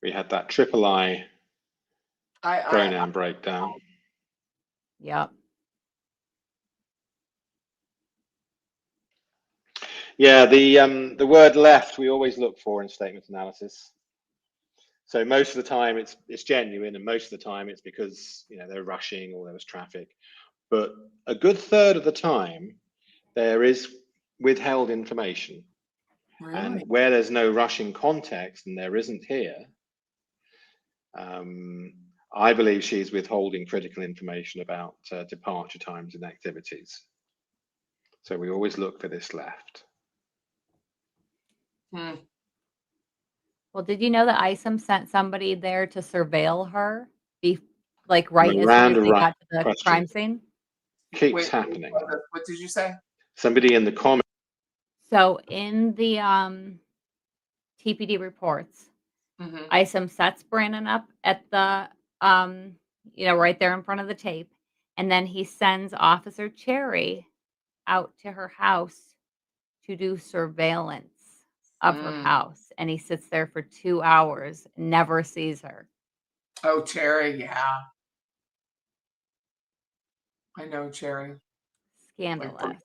We had that triple I pronoun breakdown. Yep. Yeah, the word left we always look for in statement analysis. So most of the time it's genuine, and most of the time it's because they're rushing or there was traffic. But a good third of the time there is withheld information. Really? And where there's no rushing context, and there isn't here, I believe she's withholding critical information about departure times and activities. So we always look for this left. Hmm. Well, did you know that ISOM sent somebody there to surveil her, right as soon as Miranda they right got to the question crime scene? keeps Wait, happening. what did you say? Somebody in the comments. So in the TPD reports, Mhm. ISOM sets Brandon up at the right there in front of the tape, and then he sends Officer Cherry out to her house to do surveillance of her house, and he sits there for 2 hours, never sees her. Oh, Cherry, yeah. I know Cherry. Scandalous.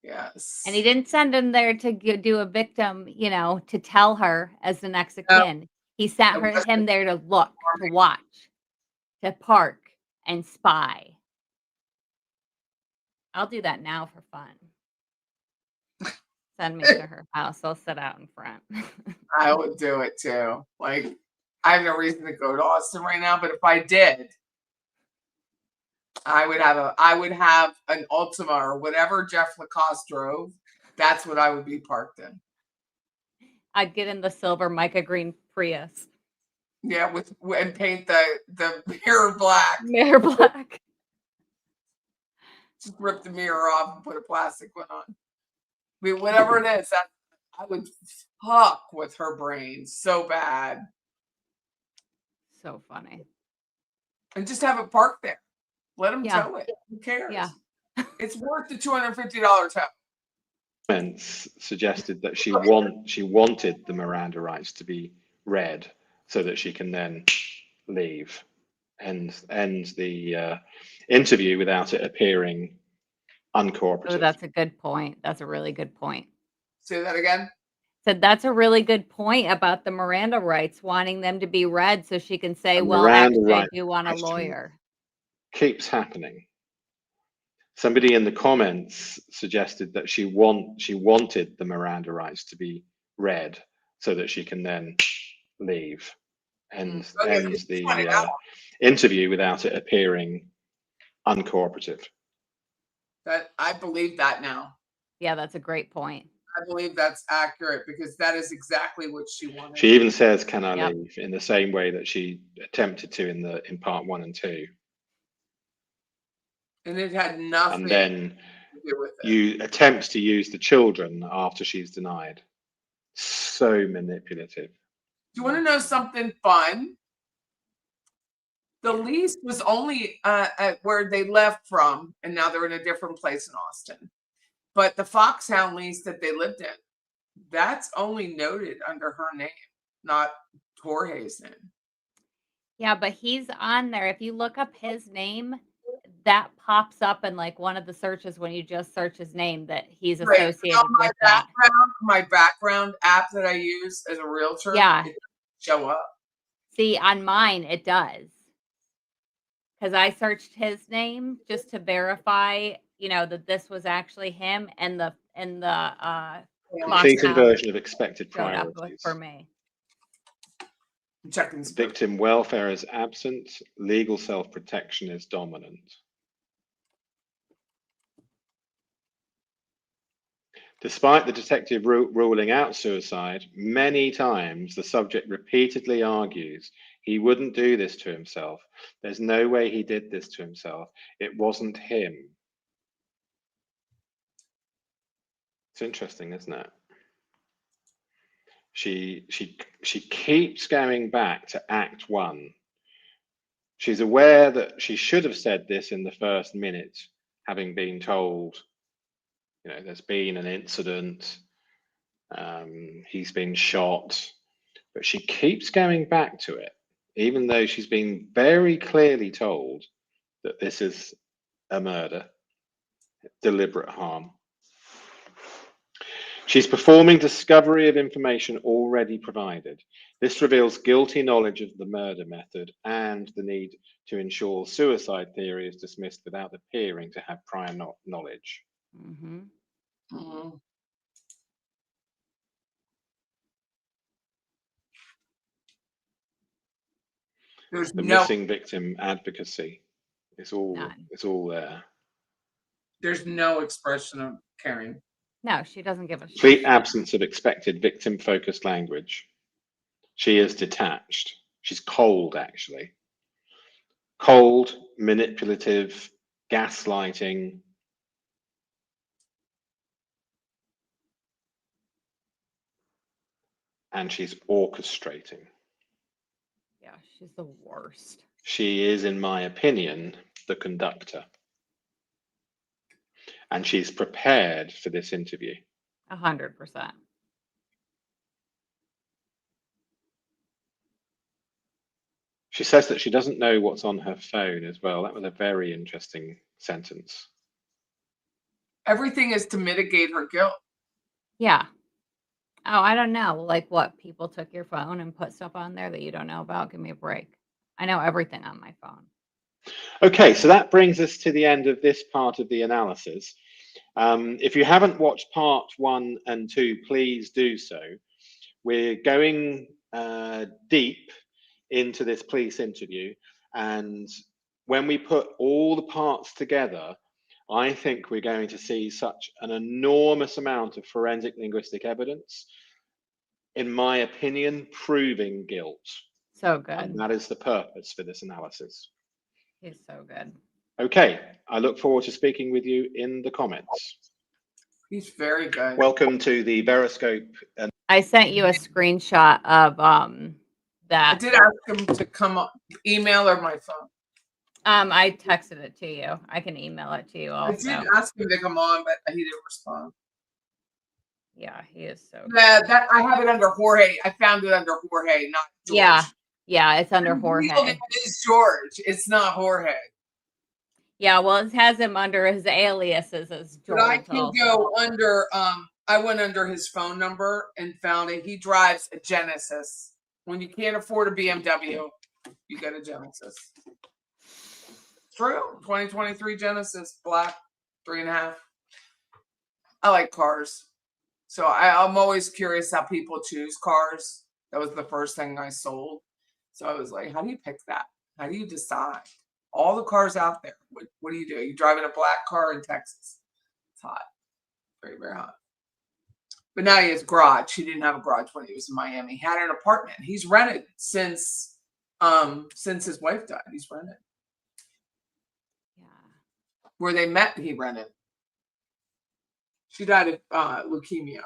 Yes. And he didn't send him there to do a victim, to tell her as the next of No. kin. He sent him there to look, to watch, to park, and spy. I'll do that now for fun. Send me to her house. I'll sit out in front. I would do it too. Like, I have no reason to go to Austin right now, but if I did, I would have an Ultima or whatever Jeff Lacasse drove. That's what I would be parked in. I'd get in the silver mica green Prius. Yeah, and paint the mirror black. Mirror black. Just rip the mirror off and put a plastic one on. I mean, whatever it is, that I would fuck with her brain so bad. So funny. And just have it parked there. Let them Yeah. tow it. Who cares? Yeah. It's worth the $250 tow. Comments suggested that she wanted the Miranda rights to be read so that she can then leave and end the interview without it appearing uncooperative. Oh, that's a good point. That's a really good point. Say that again. Said that's a really good point about the Miranda rights, wanting them to be read so she can say, The well, Miranda actually, I rights do want a question lawyer. keeps happening. Somebody in the comments suggested that she wanted the Miranda rights to be read so that she can then leave and end the interview without it appearing uncooperative. That I believe that now. Yeah, that's a great point. I believe that's accurate because that is exactly what she wanted. She even says, "Can I leave?" in the same way that she attempted to in part 1 and 2. And it had nothing And then to do with it. you attempt to use the children after she's denied. So manipulative. Do you want to know something fun? The lease was only at where they left from, and now they're in a different place in Austin. But the Foxhound lease that they lived in, that's only noted under her name, not Jorge's name. Yeah, but he's on there. If you look up his name, that pops up in like one of the searches when you just search his name that he's Right. associated On with that. my background app that I use as a realtor, Yeah. it doesn't show up. See, on mine, it does. Because I searched his name just to verify, that this was actually him, and the Completed Foxhound version of expected showed up priorities. for me. Checking Victim welfare is absent. Legal self-protection is dominant. Despite the detective ruling out suicide, many times the subject repeatedly argues he wouldn't do this to himself. There's no way he did this to himself. It wasn't him. It's interesting, isn't it? She keeps going back to Act 1. She's aware that she should have said this in the first minute, having been told, there's been an incident, he's been shot, but she keeps going back to it, even though she's been very clearly told that this is a murder, deliberate harm. She's performing discovery of information already provided. This reveals guilty knowledge of the murder method and the need to ensure suicide theory is dismissed without appearing to have prior knowledge. Mm-hmm. Mm-hmm. There's The no missing victim advocacy. It's all there. there's no expression of caring. No, she doesn't give a shit. Complete absence of expected victim-focused language. She is detached. She's cold, actually. Cold, manipulative, gaslighting. And she's orchestrating. Yeah, she's the worst. She is, in my opinion, the conductor. And she's prepared for this interview. 100%. She says that she doesn't know what's on her phone as well. That was a very interesting sentence. Everything is to mitigate her guilt. Yeah. Oh, I don't know. Like what? People took your phone and put stuff on there that you don't know about? Give me a break. I know everything on my phone. Okay, so that brings us to the end of this part of the analysis. If you haven't watched part 1 and 2, please do so. We're going deep into this police interview, and when we put all the parts together, I think we're going to see such an enormous amount of forensic linguistic evidence, in my opinion, proving guilt. So good. And that is the purpose for this analysis. He's so good. Okay, I look forward to speaking with you in the comments. He's very good. Welcome to the Veriscope. I sent you a screenshot of that. I did ask him to come up, email or my phone. I texted it to you. I can email it to you also. I did ask him to come on, but he didn't respond. Yeah, he is so good. Yeah, that I have it under Jorge. I found it under Jorge, not George. Yeah, it's under The Jorge. real name is George. It's not Jorge. Yeah, well, it has him under his aliases as George. But I can go under. I went under his phone number and found it. He drives a Genesis. When you can't afford a BMW, you get a Genesis. True. 2023 Genesis, black, 3.5. I like cars. So I'm always curious how people choose cars. That was the first thing I sold. So I was like, how do you pick that? How do you decide? All the cars out there. What do? You drive in a black car in Texas. It's hot. Very, very hot. But now he has a garage. He didn't have a garage when he was in Miami. He had an apartment. He's rented since his wife died. He's rented. Yeah. Where they met, he rented. She died of leukemia.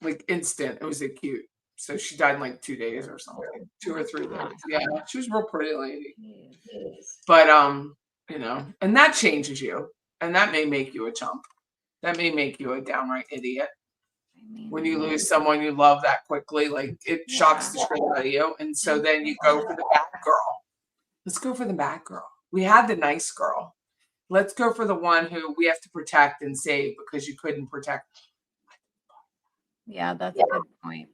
Like instant. It was acute. So she died in like 2 days or something. 2 or 3 days. Yeah. She was a real pretty lady. But you know, and that changes you. And that may make you a chump. That may make you a downright idiot. When you lose someone you love that quickly, like it shocks the shit out of you. And so then you go for the bad girl. Let's go for the bad girl. We had the nice girl. Let's go for the one who we have to protect and save because you couldn't protect. Yeah, that's a good point.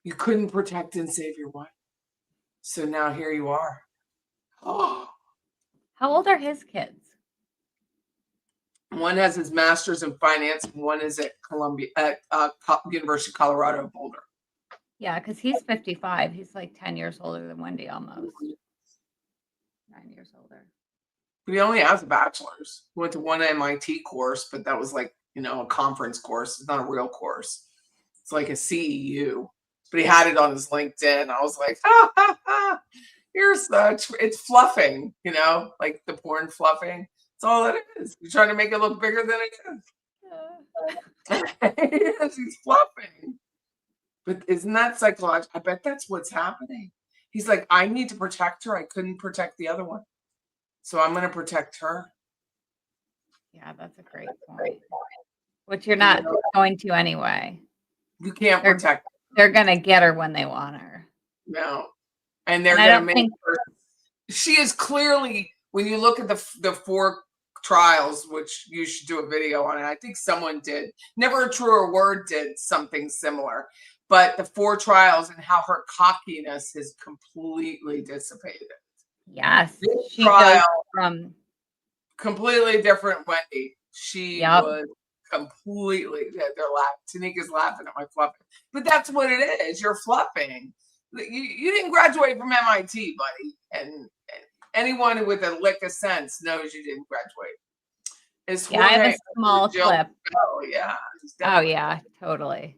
You couldn't protect and save your wife. So now here you are. Oh. How old are his kids? One has his master's in finance, and one is at University of Colorado Boulder. Yeah, because he's 55. He's like 10 years older than Wendy almost. 9 years older. But he only has a bachelor's. He went to one MIT course, but that was like, you know, a conference course. It's not a real course. It's like a CEU. But he had it on his LinkedIn. I was like, ha, ha, ha. You're such, it's fluffing, you know, like the porn fluffing. That's all it is. You're trying to make it look bigger than it is. He's fluffing. But isn't that psychological? I bet that's what's happening. He's like, I need to protect her. I couldn't protect the other one. So I'm going to protect her. Yeah, that's a great point. Which you're not going to anyway. You can't protect her. They're going to get her when they want her. No. And they're going to make her. She is clearly, when you look at the 4 trials, which you should do a video on it. I think someone did. Never a Truer Word did something similar. But the 4 trials and how her cockiness has completely dissipated. Yes. This trial from completely different Wendy. She was completely, they're laughing. Tanika's laughing at my fluffing. But that's what it is. You're fluffing. You didn't graduate from MIT, buddy. And anyone with a lick of sense knows you didn't graduate. It's Yeah, I have Jorge a small Jill- clip. Oh yeah. he's Oh definitely- yeah, totally.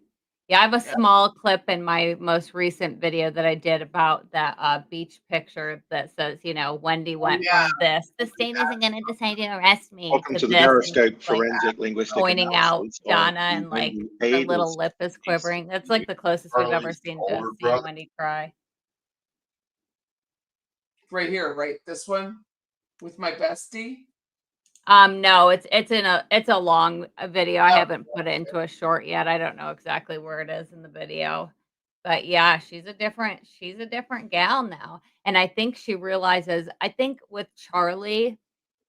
Yeah, I have a small clip in my most recent video that I did about that beach picture that says, you know, Wendy went from this. The state isn't going to decide to arrest me. Welcome to the this, and, Neuroscope like, Forensic Linguistic pointing out Analysis of Donna and like Wendy her little Adelson. lip is quivering. That's like the closest we've ever seen to seeing Wendy cry. Right here, right? This one with my bestie. No, it's a long video. I haven't put it into a short yet. I don't know exactly where it is in the video. But yeah, she's a different gal now. And I think she realizes, I think with Charlie,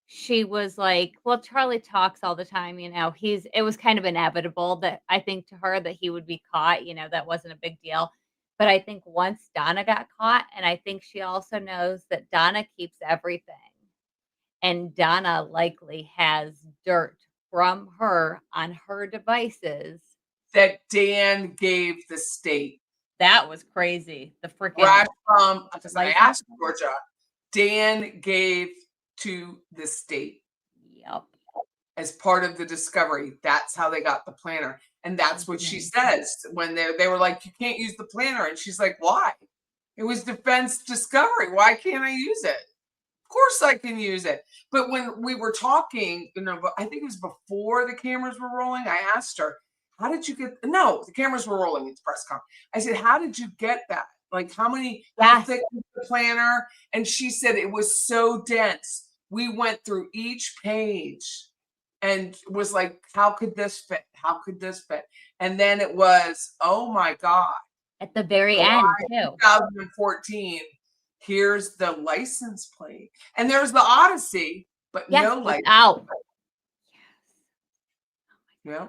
she was like, well, Charlie talks all the time, you know. It was kind of inevitable that I think to her that he would be caught, you know, that wasn't a big deal. But I think once Donna got caught, and I think she also knows that Donna keeps everything. And Donna likely has dirt from her on her devices that Dan gave the state. That was crazy. The freaking Rash because I asked Georgia, Dan gave to the state. Yep. As part of the discovery. That's how they got the planner. And that's what she says when they were like, you can't use the planner. And she's like, why? It was defense discovery. Why can't I use it? Of course I can use it. But when we were talking, you know, I think it was before the cameras were rolling, I asked her, how did you get, no, the cameras were rolling, it's press conference. I said, how did you get that? Like how thick was the planner? And she said it was so dense. We went through each page and was like, how could this fit? How could this fit? And then it was, oh my God. At the very end, too. 2014. Here's the license plate. And there's the Odyssey, but no license out. Yeah.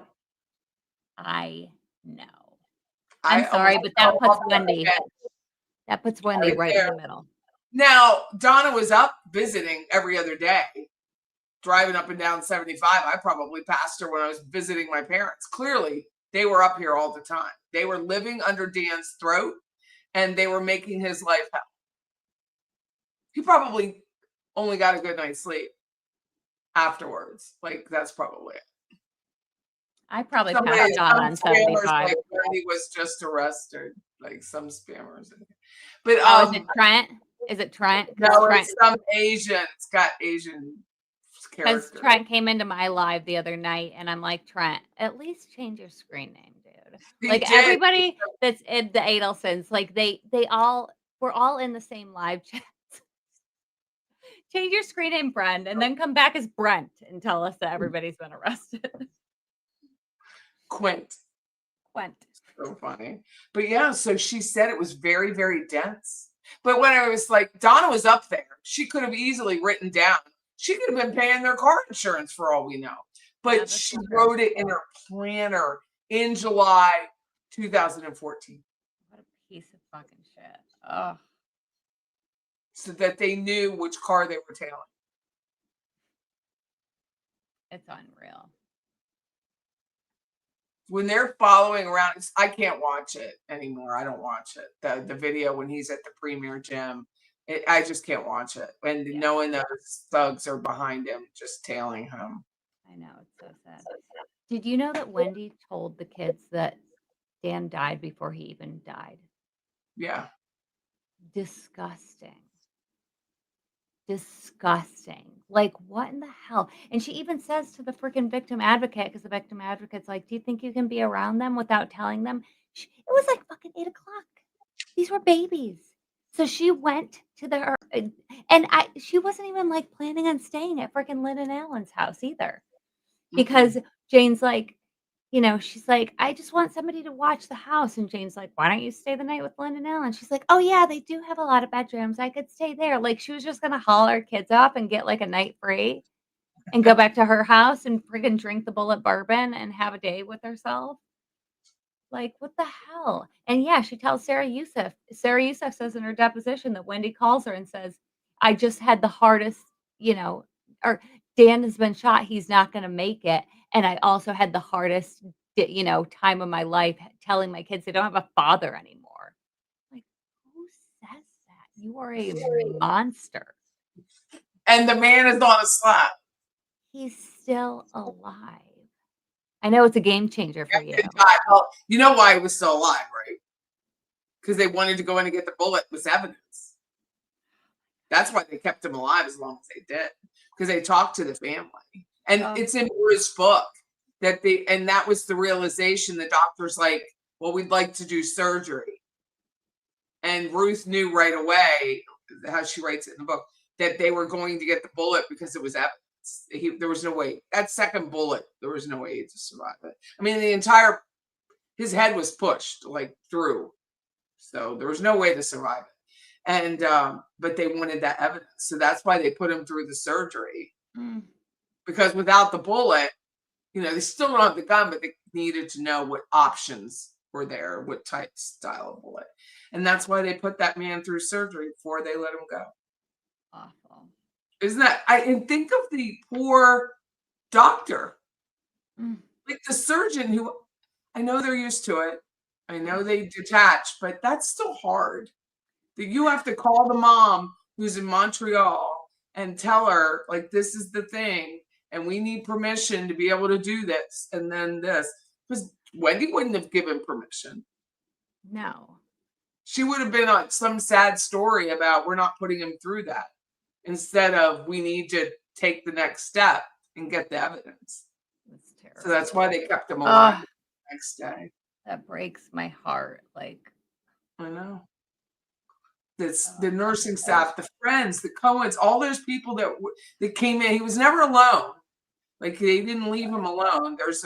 I know. I'm sorry, but that puts Wendy. That puts Wendy right in the middle. Now, Donna was up visiting every other day, driving up and down 75. I probably passed her when I was visiting my parents. Clearly, they were up here all the time. They were living under Dan's throat, and they were making his life hell. He probably only got a good night's sleep afterwards. Like, that's probably it. I probably passed on 75. Like Wendy was just arrested, like some spammers. But is it Trent? Is it Trent? No, Trent, it's some Asian. It's got Asian characters. Because Trent came into my live the other night, and I'm like, Trent, at least change your screen name, dude. Like everybody that's in the Adelsons, like we're all in the same live chat. Change your screen name, friend, and then come back as Brent and tell us that everybody's been arrested. Quint. So funny. But yeah, so she said it was very, very dense. But when I was like, Donna was up there, she could have easily written down. She could have been paying their car insurance for all we know. But she wrote it in her planner in July 2014. What a piece of fucking shit. Oh. So that they knew which car they were tailing. It's unreal. When they're following around, I can't watch it anymore. I don't watch it. The video when he's at the Premier Gym, I just can't watch it. And knowing those thugs are behind him, just tailing him. I know, it's so sad. Did you know that Wendy told the kids that Dan died before he even died? Yeah. Disgusting. Like, what in the hell? And she even says to the freaking victim advocate, because the victim advocate's like, do you think you can be around them without telling them? It was like fucking 8 o'clock. These were babies. So she went to she wasn't even like planning on staying at freaking Lynn and Allen's house either. Because Jane's like, you know, she's like, I just want somebody to watch the house. And Jane's like, why don't you stay the night with Lynn and Allen? She's like, oh yeah, they do have a lot of bedrooms. I could stay there. Like she was just going to haul her kids up and get like a night free and go back to her house and friggin' drink the bullet bourbon and have a day with herself. Like, what the hell? And yeah, she tells Sarah Youssef. Sarah Youssef says in her deposition that Wendy calls her and says, I just had the hardest, you know, or Dan has been shot. He's not going to make it. And I also had the hardest, you know, time of my life telling my kids they don't have a father anymore. Like, You are a monster. And the man is on a slab. He's still alive. I know it's a game changer for you. Well, you know why he was still alive, right? Because they wanted to go in and get the bullet with evidence. That's why they kept him alive as long as they did. Because they talked to the family. And it's in Bruce's book that that was the realization. The doctor's like, well, we'd like to do surgery. And Ruth knew right away, how she writes it in the book, that they were going to get the bullet because it was evidence. There was no way. That second bullet, there was no way to survive it. I mean, his head was pushed like through. So there was no way to survive it. And, but they wanted that evidence. So that's why they put him through the surgery. Because without the bullet, they still don't have the gun, but they needed to know what options were there, what type, style of bullet. And that's why they put that man through surgery before they let him go. Awful. Isn't that, and think of the poor doctor, like the surgeon who, I know they're used to it. I know they detach, but that's still hard. That you have to call the mom who's in Montreal and tell her, like, this is the thing, and we need permission to be able to do this, and then this. Because Wendy wouldn't have given permission. No. She would have been on some sad story about we're not putting him through that. Instead of we need to take the next step and get the evidence. That's terrible. So that's why they kept him alive the next day. That breaks my heart. Like, I know. The nursing staff, the friends, the Cohens, all those people that came in. He was never alone. Like, they didn't leave him alone. There's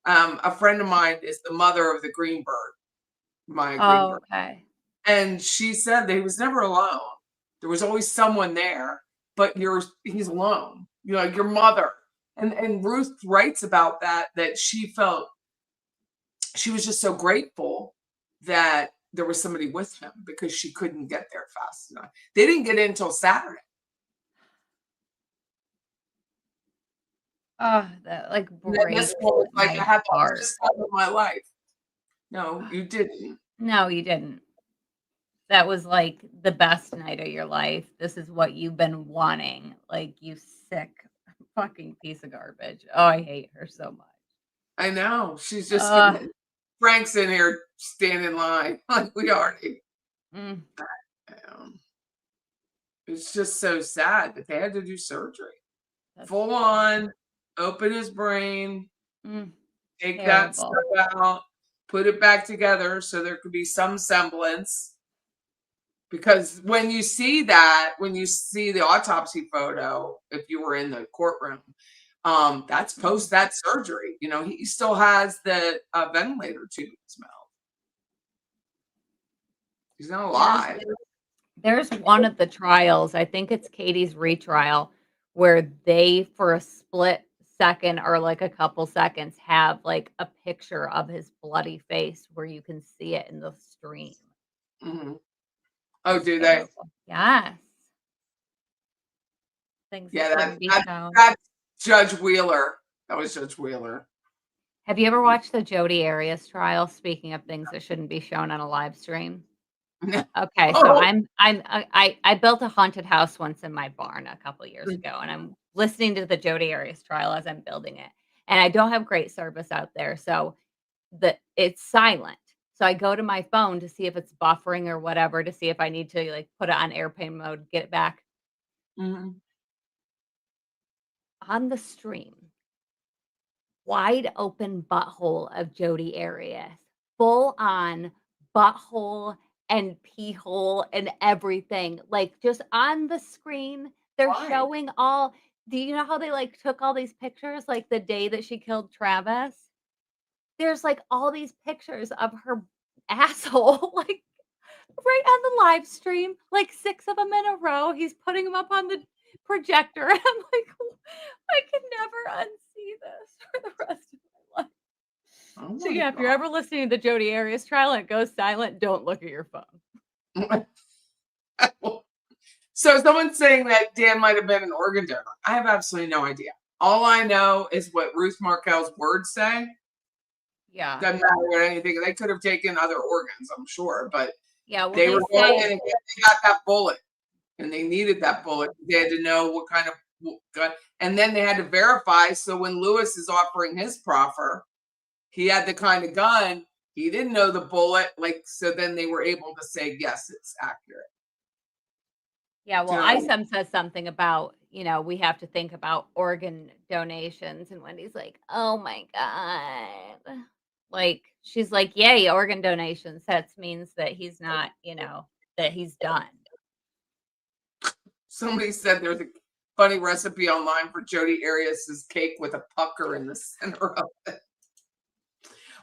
a friend of mine is the mother of the Greenberg, Maya Greenberg. Okay. And she said that he was never alone. There was always someone there, but he's alone. Your mother. And Ruth writes about that she felt she was just so grateful that there was somebody with him because she couldn't get there fast enough. They didn't get in until Saturday. Oh, that like breaks like I had the heart. hardest time of my life. No, you didn't. No, you didn't. That was like the best night of your life. This is what you've been wanting. Like, you sick fucking piece of garbage. Oh, I hate her so much. I know. She's just Frank's in here standing in line like we already. It's just so sad that they had to do surgery. Full on, open his brain, take that stuff out, put it back together so there could be some semblance. Because when you see the autopsy photo, if you were in the courtroom, that's post that surgery. He still has the ventilator tube in his mouth. He's not alive. There's one of the trials, I think it's Katie's retrial, where they, for a split second or like a couple seconds, have like a picture of his bloody face where you can see it in the stream. Oh, do they? Yes. Things that's Judge Wheeler. That was Judge Wheeler. Have you ever watched the Jodi Arias trial? Speaking of things that shouldn't be shown on a live stream. Okay, so I built a haunted house once in my barn a couple years ago, and I'm listening to the Jodi Arias trial as I'm building it, and I don't have great service out there, so it's silent. So I go to my phone to see if it's buffering or whatever, to see if I need to like put it on airplane mode, get it back. On the stream, wide open butthole of Jodi Arias, full on butthole and pee hole and everything, like just on the screen. They're showing all. Do you know how they like took all these pictures like the day that she killed Travis? There's like all these pictures of her asshole, like right on the live stream, like 6 of them in a row. He's putting them up on the projector. And I'm like, I can never unsee this for the rest of my life. So yeah, if you're ever listening to the Jodi Arias trial and it goes silent, don't look at your phone. So someone's saying that Dan might have been an organ donor. I have absolutely no idea. All I know is what Ruth Markel's words say. Yeah. Doesn't matter what anything. They could have taken other organs, I'm sure, but Yeah, well, They they were going say in and they got that bullet, and they needed that bullet. They had to know what kind of gun, and then they had to verify. So when Lewis is offering his proffer, he had the kind of gun. He didn't know the bullet, like, so then they were able to say, yes, it's accurate. yeah, Do you well, know what I mean? ISOM says something about, we have to think about organ donations. And Wendy's like, oh my God. Like, she's like, yay, organ donations. That means that he's not, that he's done. Somebody said there's a funny recipe online for Jodi Arias's cake with a pucker in the center of it.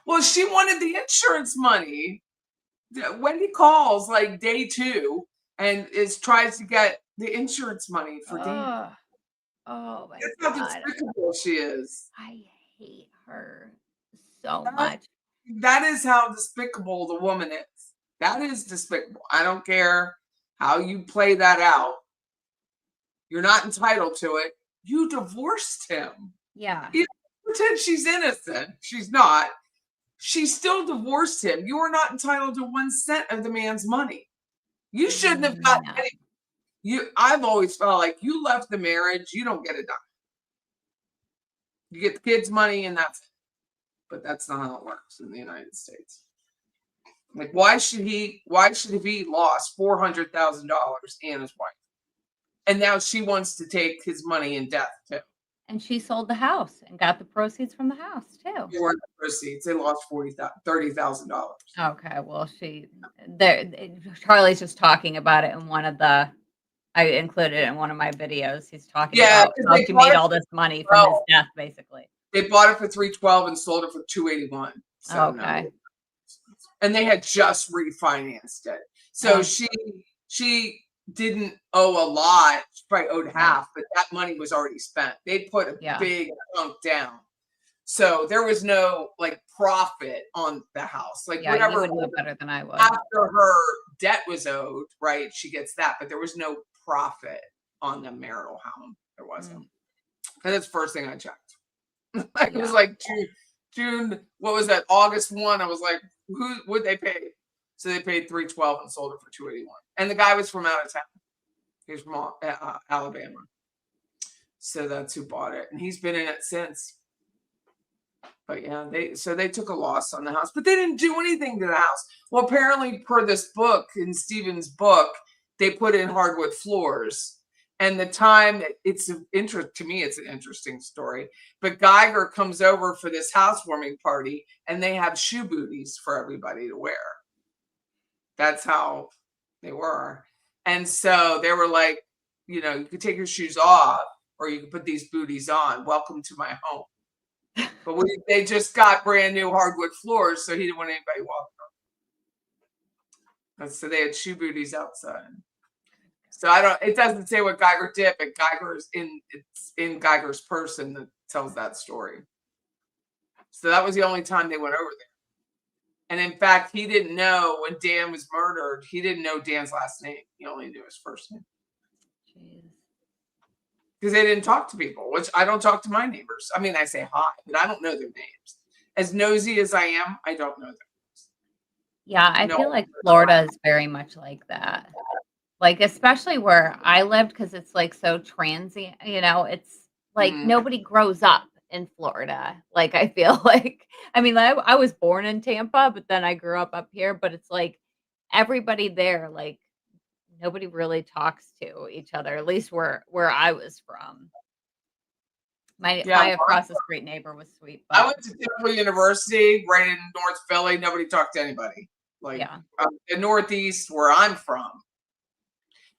Well, she wanted the insurance money. Wendy calls like day 2 and tries to get the insurance money for Dan. Oh my That's how God. despicable she is. I hate her so much. That is how despicable the woman is. That is despicable. I don't care how you play that out. You're not entitled to it. You divorced him. Yeah. You pretend she's innocent. She's not. She still divorced him. You are not entitled to 1 cent of the man's money. You shouldn't have gotten any. I've always felt like you left the marriage, you don't get a dime. You get the kids' money and that's it. But that's not how it works in the United States. Like, why should he lost $400,000 and his wife? And now she wants to take his money in death too. And she sold the house and got the proceeds from the house too. They weren't the proceeds. They lost $30,000. Okay, well, Charlie's just talking about it in one of the. I included it in one of my videos. He's talking about how he made all this money from his death, basically. They bought it for $312 and sold it for $281. So okay. No. And they had just refinanced it. So she didn't owe a lot. She probably owed half, but that money was already spent. They put a big chunk down. So there was no profit on the house. Whatever. You would know better than I would. After her debt was owed, right? She gets that, but there was no profit on the marital home. There wasn't. And that's the first thing I checked. It was like June, what was that? August 1. I was like, who would they pay? So they paid $312 and sold it for $281. And the guy was from out of town. He was from Alabama. So that's who bought it. And he's been in it since. But yeah, they took a loss on the house, but they didn't do anything to the house. Well, apparently per this book, in Stephen's book, they put in hardwood floors. And the time to me, it's an interesting story. But Geiger comes over for this housewarming party and they have shoe booties for everybody to wear. That's how they were. And so they were like, you could take your shoes off or you could put these booties on. Welcome to my home. But they just got brand new hardwood floors, so he didn't want anybody walking on. So they had shoe booties outside. So it doesn't say what Geiger did, but it's in Geiger's person that tells that story. So that was the only time they went over there. And in fact, he didn't know when Dan was murdered, he didn't know Dan's last name. He only knew his first name. Because they didn't talk to people, which I don't talk to my neighbors. I mean, I say hi, but I don't know their names. As nosy as I am, I don't know their names. Yeah, I feel like Florida is very much like that. Like, especially where I lived, because it's so transient, it's like nobody grows up in Florida. Like, I feel like, I was born in Tampa, but then I grew up here, but it's like everybody there, nobody really talks to each other, at least where I was from. My across the street neighbor was sweet. But I went to Temple University right in North Philly. Nobody talked to anybody. The Northeast, where I'm from.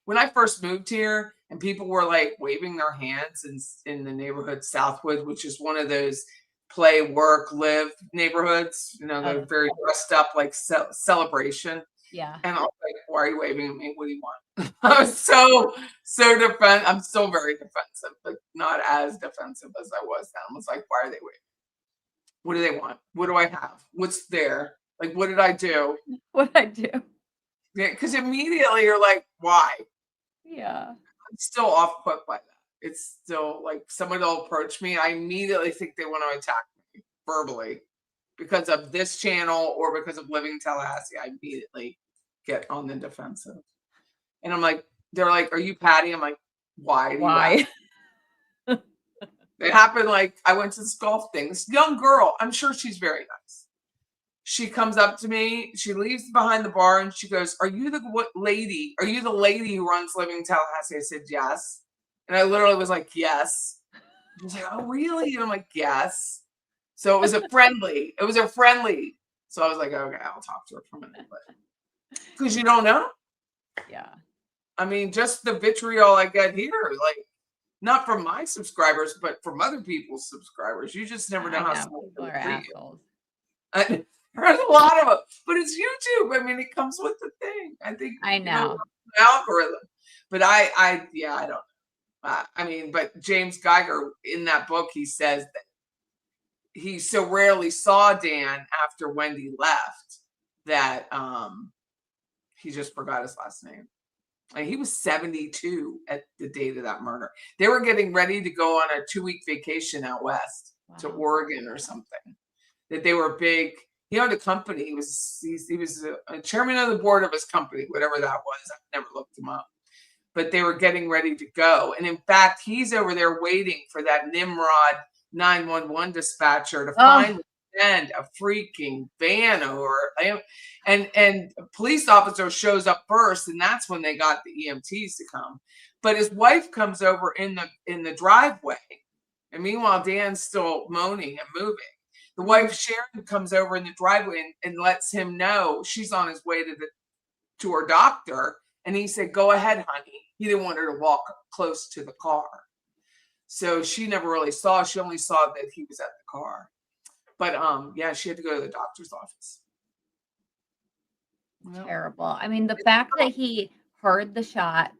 When I first moved here and people were waving their hands in the neighborhood Southwood, which is one of those play, work, live neighborhoods, they're very dressed up celebration. Yeah. And I was like, why are you waving at me? What do you want? I was so defensive. I'm still very defensive, but not as defensive as I was then. I was like, why are they waving? What do they want? What do I have? What's there? What did I do? What did I do? Yeah, because immediately you're like, why? Yeah. I'm still off put by that. It's still someone will approach me. I immediately think they want to attack me verbally because of this channel or because of living in Tallahassee. I immediately get on the defensive. And I'm like, they're like, are you Patty? I'm like, why? Why? It happened like I went to this golf thing. This young girl, I'm sure she's very nice. She comes up to me. She leaves behind the bar and she goes, "Are you the lady? Are you the lady who runs Living in Tallahassee?" I said, "Yes." And I literally was like, "Yes." I was like, "Oh, really?" And I'm like, "Yes." So it was a friendly. It was a friendly. So I was like, "Okay, I'll talk to her for a minute," because you don't know. Yeah. I mean, just the vitriol I get here, like not from my subscribers, but from other people's subscribers. You just never know how someone people will are treat assholes. you. There's a lot of them, but it's YouTube. I mean, it comes with the thing. I think I know. algorithm. But I don't know. I mean, but James Geiger in that book, he says that he so rarely saw Dan after Wendy left that he just forgot his last name. And he was 72 at the date of that murder. They were getting ready to go on a 2-week vacation out west to Oregon or something. That they were big. He owned a company. He was a chairman of the board of his company, whatever that was. I've never looked him up. But they were getting ready to go. And in fact, he's over there waiting for that Nimrod 911 dispatcher to finally send a freaking van over. And a police officer shows up first, and that's when they got the EMTs to come. But his wife comes over in the driveway. And meanwhile, Dan's still moaning and moving. The wife, Sharon, comes over in the driveway and lets him know she's on his way to her doctor. And he said, "Go ahead, honey." He didn't want her to walk close to the car. So she never really saw. She only saw that he was at the car. But yeah, she had to go to the doctor's office. Terrible. I mean, the fact that he heard the shot,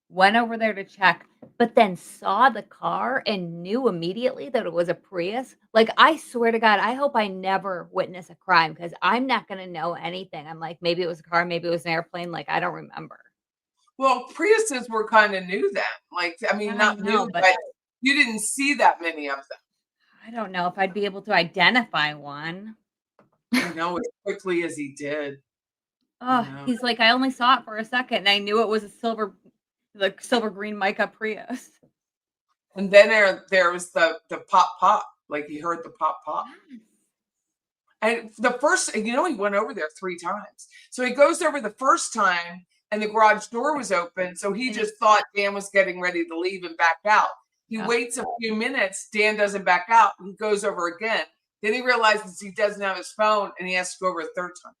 went over there to check, but then saw the car and knew immediately that it was a Prius. Like, I swear to God, I hope I never witness a crime because I'm not going to know anything. I'm like, maybe it was a car, maybe it was an airplane. Like, I don't remember. Well, Priuses were kind of new then. Like, I mean, not new, but you didn't see that many of them. I don't know if I'd be able to identify one. I know, as quickly as he did. Oh, he's like, I only saw it for a second and I knew it was a silver green mica Prius. And then there was the pop. Like, he heard the pop. And the first, he went over there 3 times. So he goes over the first time and the garage door was open. So he just thought Dan was getting ready to leave and back out. He waits a few minutes. Dan doesn't back out. He goes over again. Then he realizes he doesn't have his phone and he has to go over a 3rd time.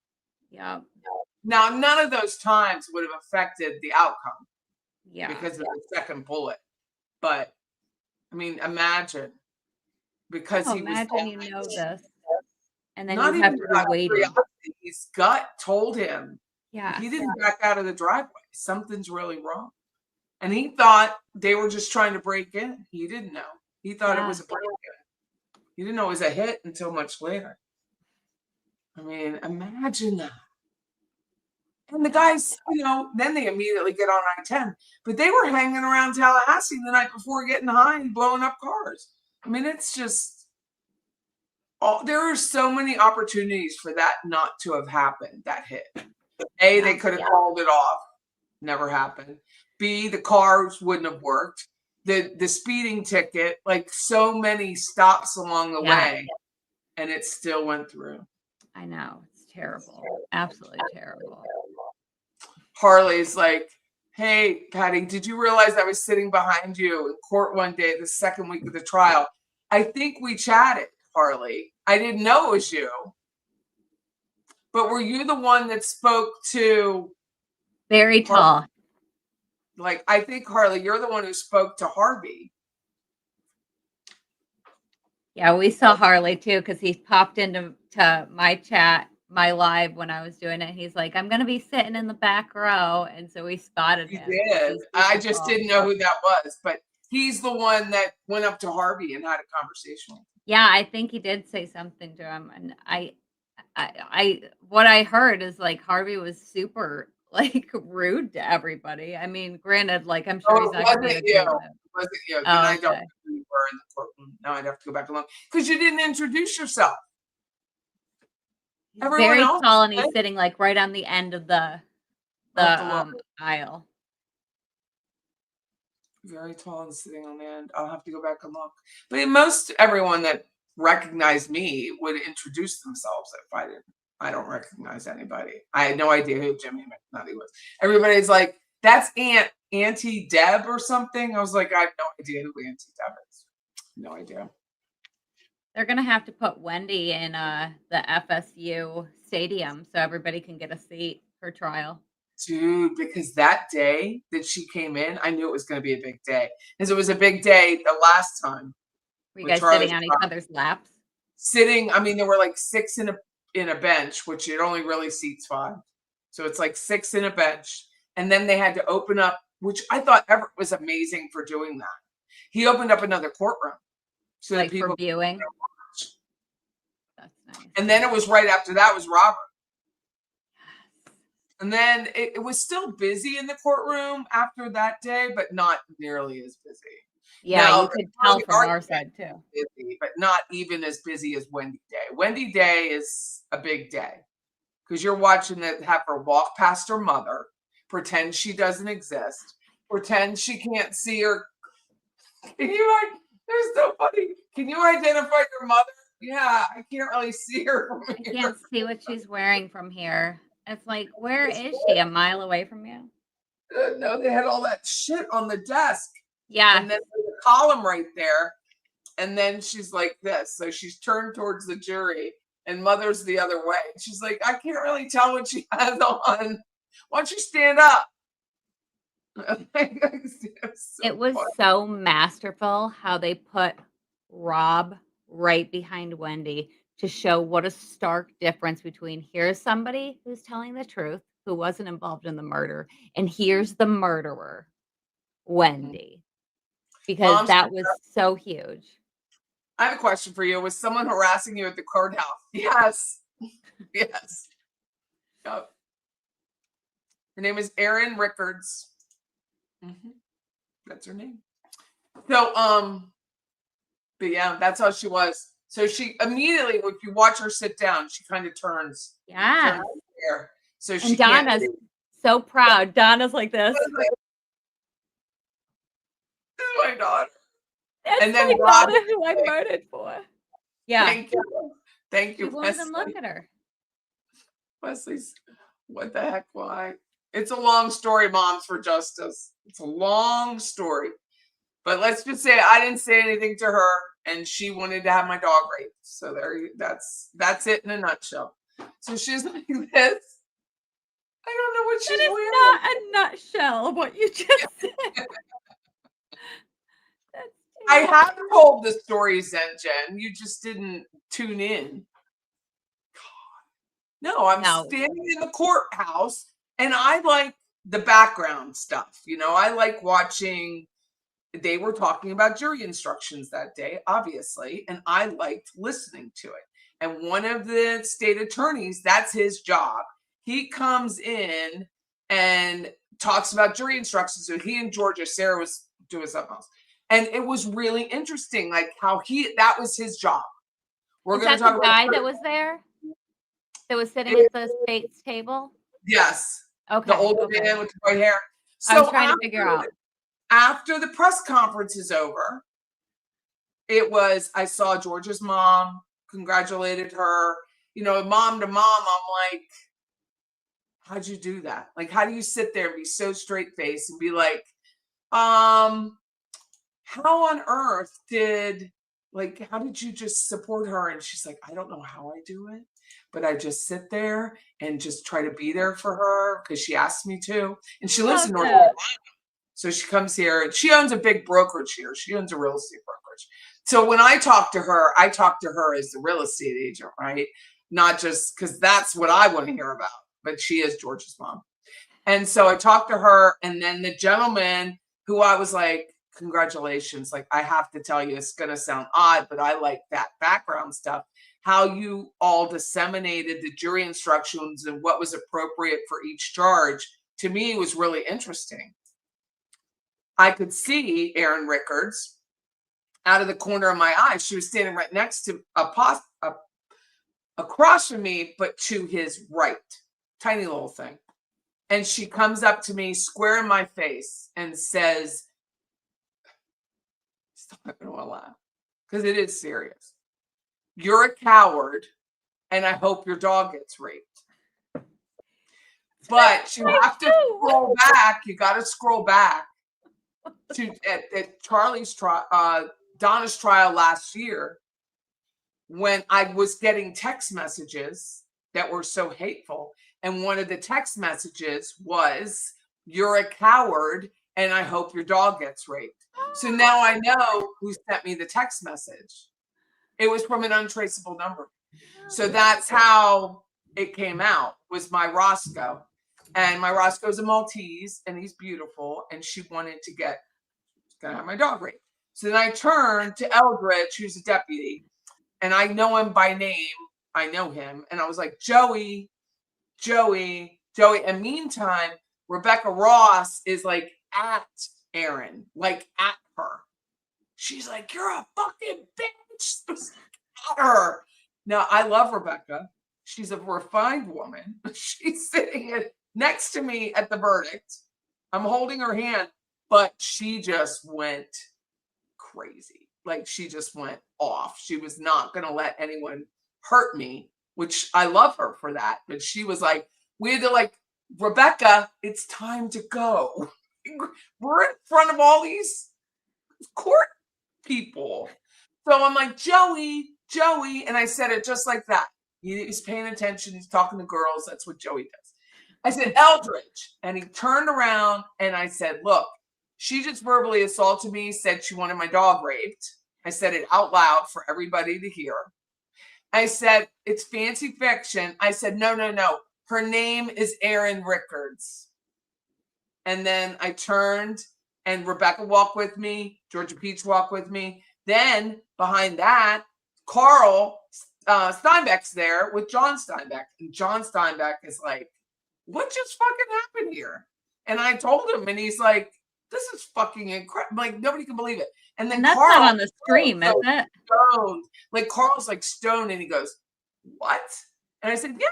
Yeah. Now, none of those times would have affected the outcome. Yeah. Because of the 2nd bullet. But, I mean, imagine. Because he was. Imagine you know this. And then Not you have even to be waiting. His gut told him. Yeah. He didn't back out of the driveway. Something's really wrong. And he thought they were just trying to break in. He didn't know. He thought it was a break-in. He didn't know it was a hit until much later. I mean, imagine that. And the guys, then they immediately get on I-10. But they were hanging around Tallahassee the night before getting high and blowing up cars. I mean, it's just, there are so many opportunities for that not to have happened, that hit. A, they could have called it off. Never happened. B, the cars wouldn't have worked. The speeding ticket, like so many stops along the way, and it still went through. I know. It's terrible. Absolutely terrible. Harley's like, "Hey, Patty, did you realize I was sitting behind you in court one day, the 2nd week of the trial? I think we chatted, Harley. I didn't know it was you. But were you the one that spoke to..." Very tall. Like, I think, Harley, you're the one who spoke to Harvey. Yeah, we saw Harley too because he popped into my chat, my live when I was doing it. He's like, "I'm going to be sitting in the back row." And so we spotted him. He did. I just didn't know who that was. But he's the one that went up to Harvey and had a conversation with him. Yeah, I think he did say something to him. And what I heard is like Harvey was super like rude to everybody. I mean, granted, like I'm sure he's not going to be It wasn't you. Then I don't know who you were in the courtroom. Now I'd have to go back along because you didn't introduce yourself. Very tall, and he's sitting like right on the end of the I'll have to look. aisle. Very tall and sitting on the end. I'll have to go back and look. But most everyone that recognized me would introduce themselves if I don't recognize anybody. I had no idea who Jimmy McNutty was. Everybody's like, that's Auntie Deb or something. I was like, I have no idea who Auntie Deb is. No idea. They're gonna have to put Wendy in the FSU stadium so everybody can get a seat for trial. Dude, because that day that she came in, I knew it was going to be a big day. Because it was a big day the last time. Were you guys sitting on each other's laps? Sitting, I mean, there were like 6 in a bench, which it only really seats 5. So it's like 6 in a bench. And then they had to open up, which I thought Everett was amazing for doing that. He opened up another courtroom. So like that people for viewing. That's nice. And then it was right after that was Robert. And then it was still busy in the courtroom after that day, but not nearly as busy. Yeah, now, you could tell from our side too. Busy, but not even as busy as Wendy Day. Wendy Day is a big day because you're watching that have her walk past her mother, pretend she doesn't exist, pretend she can't see her. They're so funny. Can you identify your mother? Yeah, I can't really see her from here. I can't see what she's wearing from here. It's like, where is she? A mile away from you? No, they had all that shit on the desk. Yeah. And then there's a column right there. And then she's like this. So she's turned towards the jury and Mother's the other way. She's like, I can't really tell what she has on. Why don't you stand up? It was so masterful how they put Rob right behind Wendy to show what a stark difference between here's somebody who's telling the truth, who wasn't involved in the murder, and here's the murderer, Wendy. Because that was so huge. I have a question for you. Was someone harassing you at the courthouse? Yes. Yes. Yep. Her name is Erin Rickards. That's her name. So, but yeah, that's how she was. So she immediately, if you watch her sit down, she kind of turns. Yeah. So she and Donna's so proud. Donna's like this. This is my daughter. That's and then my Rob, daughter who I voted for. Yeah. Thank you. Thank you. She won't even look at her. Wesley's, what the heck? Why? It's a long story, Moms for Justice. It's a long story. But let's just say I didn't say anything to her, and she wanted to have my dog raped. So that's it in a nutshell. So she's like this. I don't know what she's wearing. Not a nutshell of what you just said. I have told the story, Jen. You just didn't tune in. No, I'm standing in the courthouse, and I like the background stuff. You know, I like watching. They were talking about jury instructions that day, obviously, and I liked listening to it. And one of the state attorneys, that's his job. He comes in and talks about jury instructions. So he and Sarah was doing something else. And it was really interesting, like how that was his job. We're going to talk about the guy that was there, that was sitting at the state's table. Yes. Okay. The older man with the white hair. So I was trying to figure out. After the press conference is over, I saw Georgia's mom, congratulated her, you know, mom to mom. I'm like, how'd you do that? Like, how do you sit there and be so straight faced and be like, how on earth how did you just support her? And she's like, I don't know how I do it, but I just sit there and just try to be there for her because she asked me to. And she lives in North Carolina. So she comes here and she owns a big brokerage here. She owns a real estate brokerage. So when I talk to her as the real estate agent, right? Not just because that's what I want to hear about, but she is Georgia's mom. And so I talked to her, and then the gentleman who I was like, congratulations. Like, I have to tell you, it's going to sound odd, but I like that background stuff. How you all disseminated the jury instructions and what was appropriate for each charge, to me, was really interesting. I could see Erin Rickards out of the corner of my eye. She was standing right next to across from me, but to his right, tiny little thing. And she comes up to me square in my face and says, stop, I don't want to laugh because it is serious. You're a coward and I hope your dog gets raped. But you have to scroll back. You got to scroll back to at Charlie's trial, Donna's trial last year, when I was getting text messages that were so hateful. And one of the text messages was, "You're a coward and I hope your dog gets raped." So now I know who sent me the text message. It was from an untraceable number. So that's how it came out, was my Roscoe. And my Roscoe's a Maltese and he's beautiful. And she wanted to she's gonna have my dog raped. So then I turned to Eldridge, who's a deputy, and I know him by name. I know him. And I was like, Joey. And meantime, Rebecca Ross is like at Erin, like at her. She's like, "You're a fucking bitch." At her. Now, I love Rebecca. She's a refined woman. She's sitting next to me at the verdict. I'm holding her hand, but she just went crazy. Like, she just went off. She was not going to let anyone hurt me, which I love her for that. But she was like, we had to like, Rebecca, it's time to go. We're in front of all these court people. So I'm like, Joey. And I said it just like that. He's paying attention. He's talking to girls. That's what Joey does. I said, Eldridge. And he turned around and I said, look, she just verbally assaulted me, said she wanted my dog raped. I said it out loud for everybody to hear. I said, it's fancy fiction. I said, no. Her name is Erin Rickards. And then I turned and Rebecca walked with me. Georgia Peach walked with me. Then behind that, Carl Steinbeck's there with John Steinbeck. And John Steinbeck is like, what just fucking happened here? And I told him, and he's like, this is fucking incredible. Like, nobody can believe it. And then that's Carl, not on the stream, is it? Stoned. Like, Carl's like stoned, and he goes, what? And I said, yeah,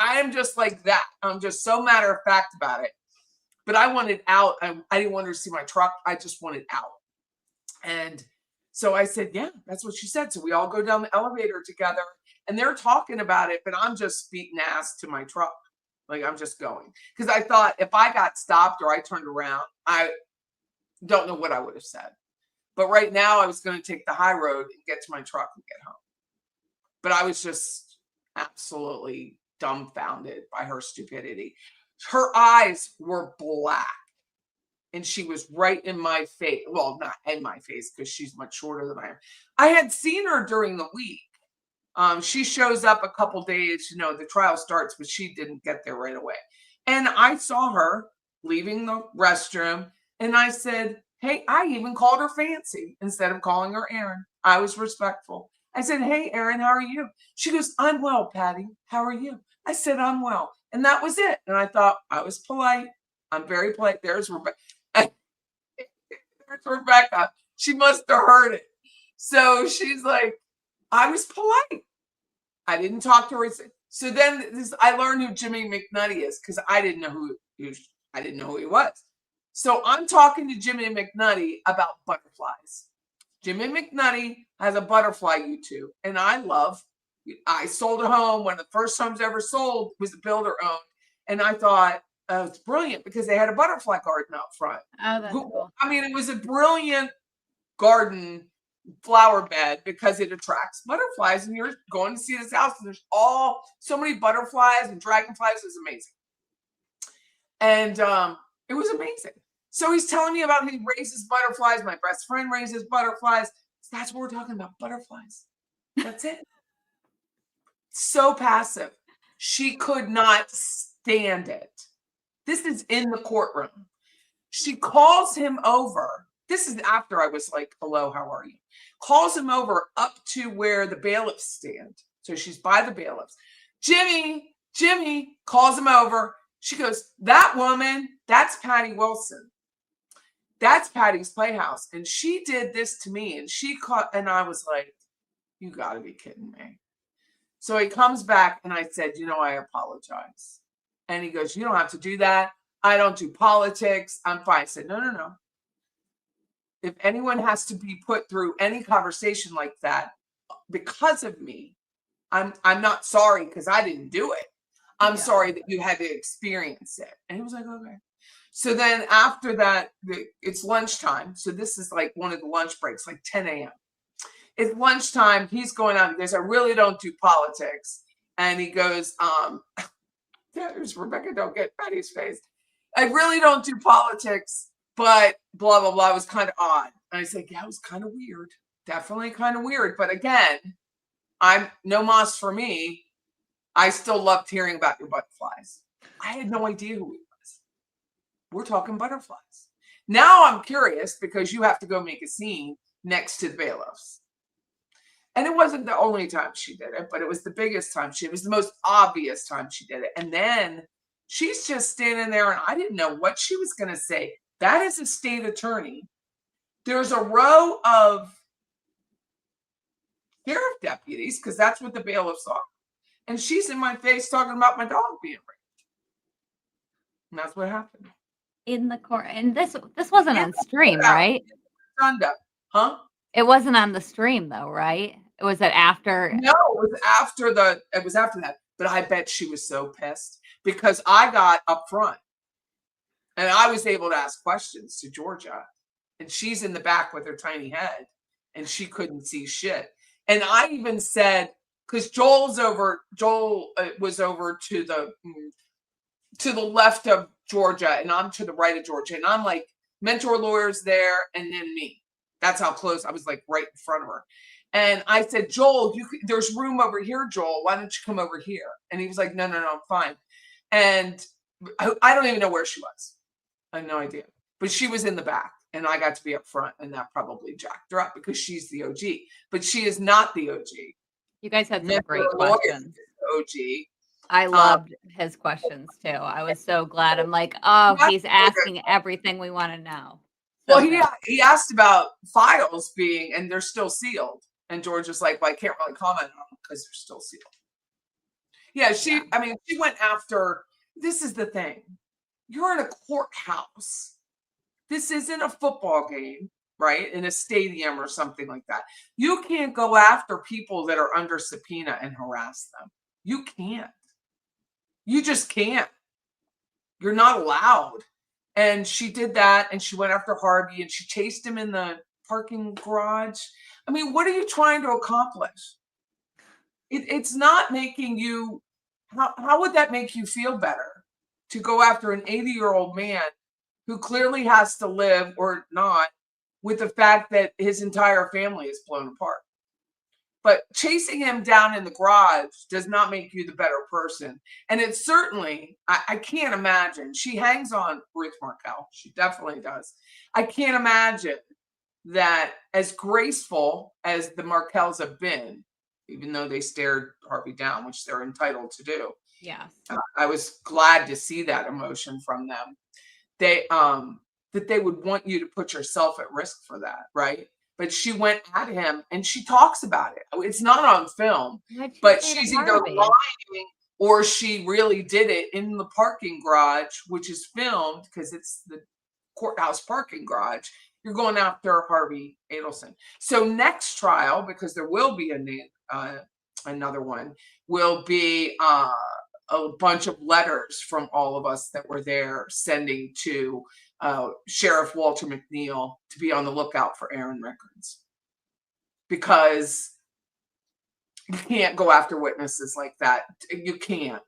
I am just like that. I'm just so matter of fact about it. But I wanted out. I didn't want her to see my truck. I just wanted out. And so I said, yeah, that's what she said. So we all go down the elevator together and they're talking about it, but I'm just beating ass to my truck. Like, I'm just going. Because I thought if I got stopped or I turned around, I don't know what I would have said. But right now I was going to take the high road and get to my truck and get home. But I was just absolutely dumbfounded by her stupidity. Her eyes were black. And she was right in my face. Well, not in my face because she's much shorter than I am. I had seen her during the week. She shows up a couple days, the trial starts, but she didn't get there right away. And I saw her leaving the restroom and I said, hey, I even called her Fancy instead of calling her Erin. I was respectful. I said, hey, Erin, how are you? She goes, I'm well, Patty. How are you? I said, I'm well. And that was it. And I thought I was polite. I'm very polite. There's Rebecca. There's Rebecca. She must have heard it. So she's like, I was polite. I didn't talk to her. So then I learned who Jimmy McNutty is because I didn't know who he was. So I'm talking to Jimmy McNutty about butterflies. Jimmy McNutty has a butterfly YouTube, and I sold a home. One of the first homes ever sold was a builder owned, and I thought, oh, it's brilliant because they had a butterfly garden out front. Oh, that's cool. I mean, it was a brilliant garden flower bed because it attracts butterflies, and you're going to see this house and there's so many butterflies and dragonflies. It was amazing. And it was amazing. So he's telling me about how he raises butterflies. My best friend raises butterflies. That's what we're talking about, butterflies. That's it. So passive. She could not stand it. This is in the courtroom. She calls him over. This is after I was like, hello, how are you? Calls him over up to where the bailiffs stand. So she's by the bailiffs. Jimmy calls him over. She goes, that woman, that's Patty Wilson. That's Patty's Playhouse. And she did this to me. And I was like, you gotta be kidding me. So he comes back and I said, I apologize. And he goes, you don't have to do that. I don't do politics. I'm fine. I said, no, no, no. If anyone has to be put through any conversation like that because of me, I'm not sorry because I didn't do it. I'm sorry that you had to experience it. And he was like, okay. So then after that, it's lunchtime. So this is like one of the lunch breaks, like 10 a.m. It's lunchtime. He's going out. He goes, I really don't do politics. And he goes, there's Rebecca, don't get Patty's face. I really don't do politics, but blah, blah, blah. It was kind of odd. And I said, yeah, it was kind of weird. Definitely kind of weird. But again, I'm no mas for me. I still loved hearing about your butterflies. I had no idea who he was. We're talking butterflies. Now I'm curious because you have to go make a scene next to the bailiffs. And it wasn't the only time she did it, but it was the biggest time. It was the most obvious time she did it. And then she's just standing there and I didn't know what she was going to say. That is a state attorney. There's a row of sheriff deputies because that's what the bailiffs are. And she's in my face talking about my dog being raped. And that's what happened. In the court. And this wasn't on stream, right? Huh? It wasn't on the stream though, right? It was after. No, it was after that. But I bet she was so pissed because I got up front and I was able to ask questions to Georgia. And she's in the back with her tiny head and she couldn't see shit. And I even said, because Joel was over to the left of Georgia and I'm to the right of Georgia. And I'm like, mentor lawyers there and then me. That's how close I was, like right in front of her. And I said, Joel, there's room over here, Joel. Why don't you come over here? And he was like, no, no, no, I'm fine. And I don't even know where she was. I have no idea. But she was in the back and I got to be up front and that probably jacked her up because she's the OG. But she is not the OG. You guys had some great questions. OG. I loved his questions too. I was so glad. I'm like, oh, he's asking everything we want to know. Well, he asked about files being, and they're still sealed. And George was like, well, I can't really comment on them because they're still sealed. Yeah, she went after, this is the thing. You're in a courthouse. This isn't a football game, right? In a stadium or something like that. You can't go after people that are under subpoena and harass them. You can't. You just can't. You're not allowed. And she did that, and she went after Harvey, and she chased him in the parking garage. I mean, what are you trying to accomplish? It's not making you, how would that make you feel better? To go after an 80-year-old man who clearly has to live, or not, with the fact that his entire family is blown apart. But chasing him down in the garage does not make you the better person. And it's certainly, I can't imagine. She hangs on Ruth Markel. She definitely does. I can't imagine that as graceful as the Markels have been, even though they stared Harvey down, which they're entitled to do. Yeah. I was glad to see that emotion from them. That they would want you to put yourself at risk for that, right? But she went at him and she talks about it. It's not on film, but she's either lying or she really did it in the parking garage, which is filmed because it's the courthouse parking garage. You're going after Harvey Adelson. So next trial, because there will be another one, will be a bunch of letters from all of us that were there sending to Sheriff Walter McNeil to be on the lookout for Aaron records, because you can't go after witnesses like that. You can't.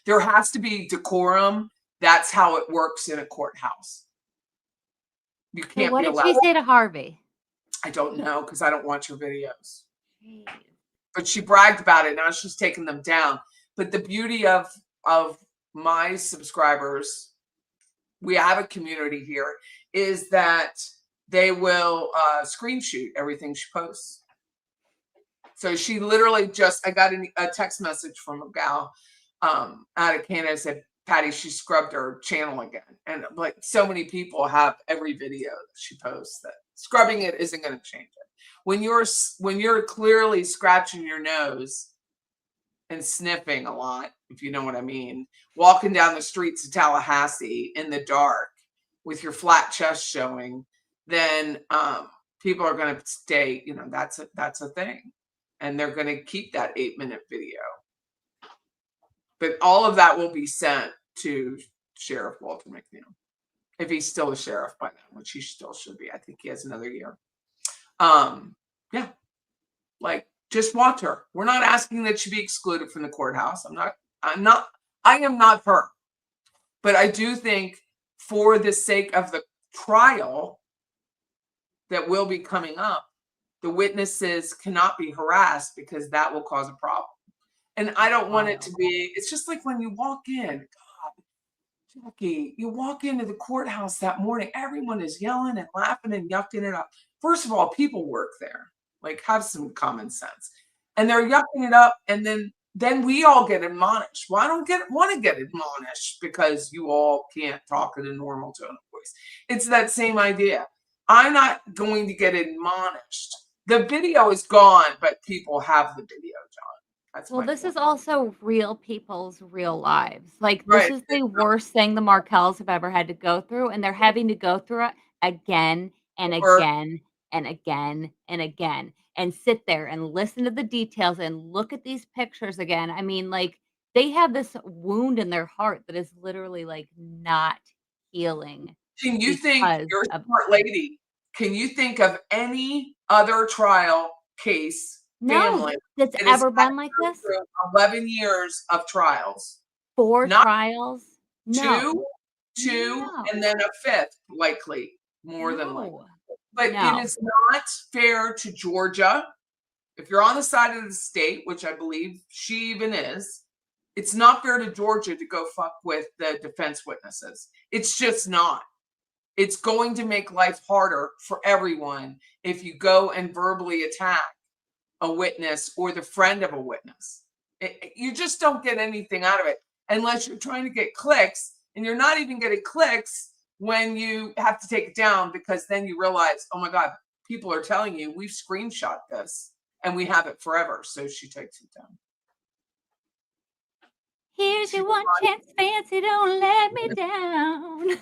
There has to be decorum. That's how it works in a courthouse. You can't. So what did she say to Harvey? I don't know because I don't watch her videos. Jeez. But she bragged about it. Now she's taking them down. But the beauty of my subscribers, we have a community here, is that they will screenshot everything she posts. So she literally I got a text message from a gal out of Canada, said, Patty, she scrubbed her channel again. And like so many people have every video that she posts, that scrubbing it isn't going to change it. When you're clearly scratching your nose and sniffing a lot, if you know what I mean, walking down the streets of Tallahassee in the dark with your flat chest showing, then people are going to stay, you know, that's a thing. And they're going to keep that 8-minute video. But all of that will be sent to Sheriff Walter McNeil, if he's still a sheriff by then, which he still should be. I think he has another year. Yeah, like, just watch her. We're not asking that she be excluded from the courthouse. I am not her. But I do think for the sake of the trial that will be coming up, the witnesses cannot be harassed because that will cause a problem. And I don't want it to be, it's just like when you walk in, God, Jackie, you walk into the courthouse that morning, everyone is yelling and laughing and yucking it up. First of all, people work there. Like, have some common sense. And they're yucking it up, and then we all get admonished. Well, I don't want to get admonished because you all can't talk in a normal tone of voice. It's that same idea. I'm not going to get admonished. The video is gone, but people have the video, John. That's Well, my this point. is also real people's real lives. Like, Right. this is the worst thing the Markells have ever had to go through, and they're having to go through it again and again and again and again, and sit there and listen to the details and look at these pictures again. I mean, like, they have this wound in their heart that is literally, like, not healing. Can you think, because you're a of smart lady, can you think of any other trial case No, family that's that has ever had been like to go this? through 11 years of trials? 4 Not trials? No. two, No. and then a 5th, likely, more than likely. No. But it No. is not fair to Georgia. If you're on the side of the state, which I believe she even is, it's not fair to Georgia to go fuck with the defense witnesses. It's just not. It's going to make life harder for everyone if you go and verbally attack a witness or the friend of a witness. You just don't get anything out of it unless you're trying to get clicks, and you're not even getting clicks when you have to take it down, because then you realize, oh my God, people are telling you we've screenshot this and we have it forever. So she takes it down. Here's your one chance, fancy, don't let me down.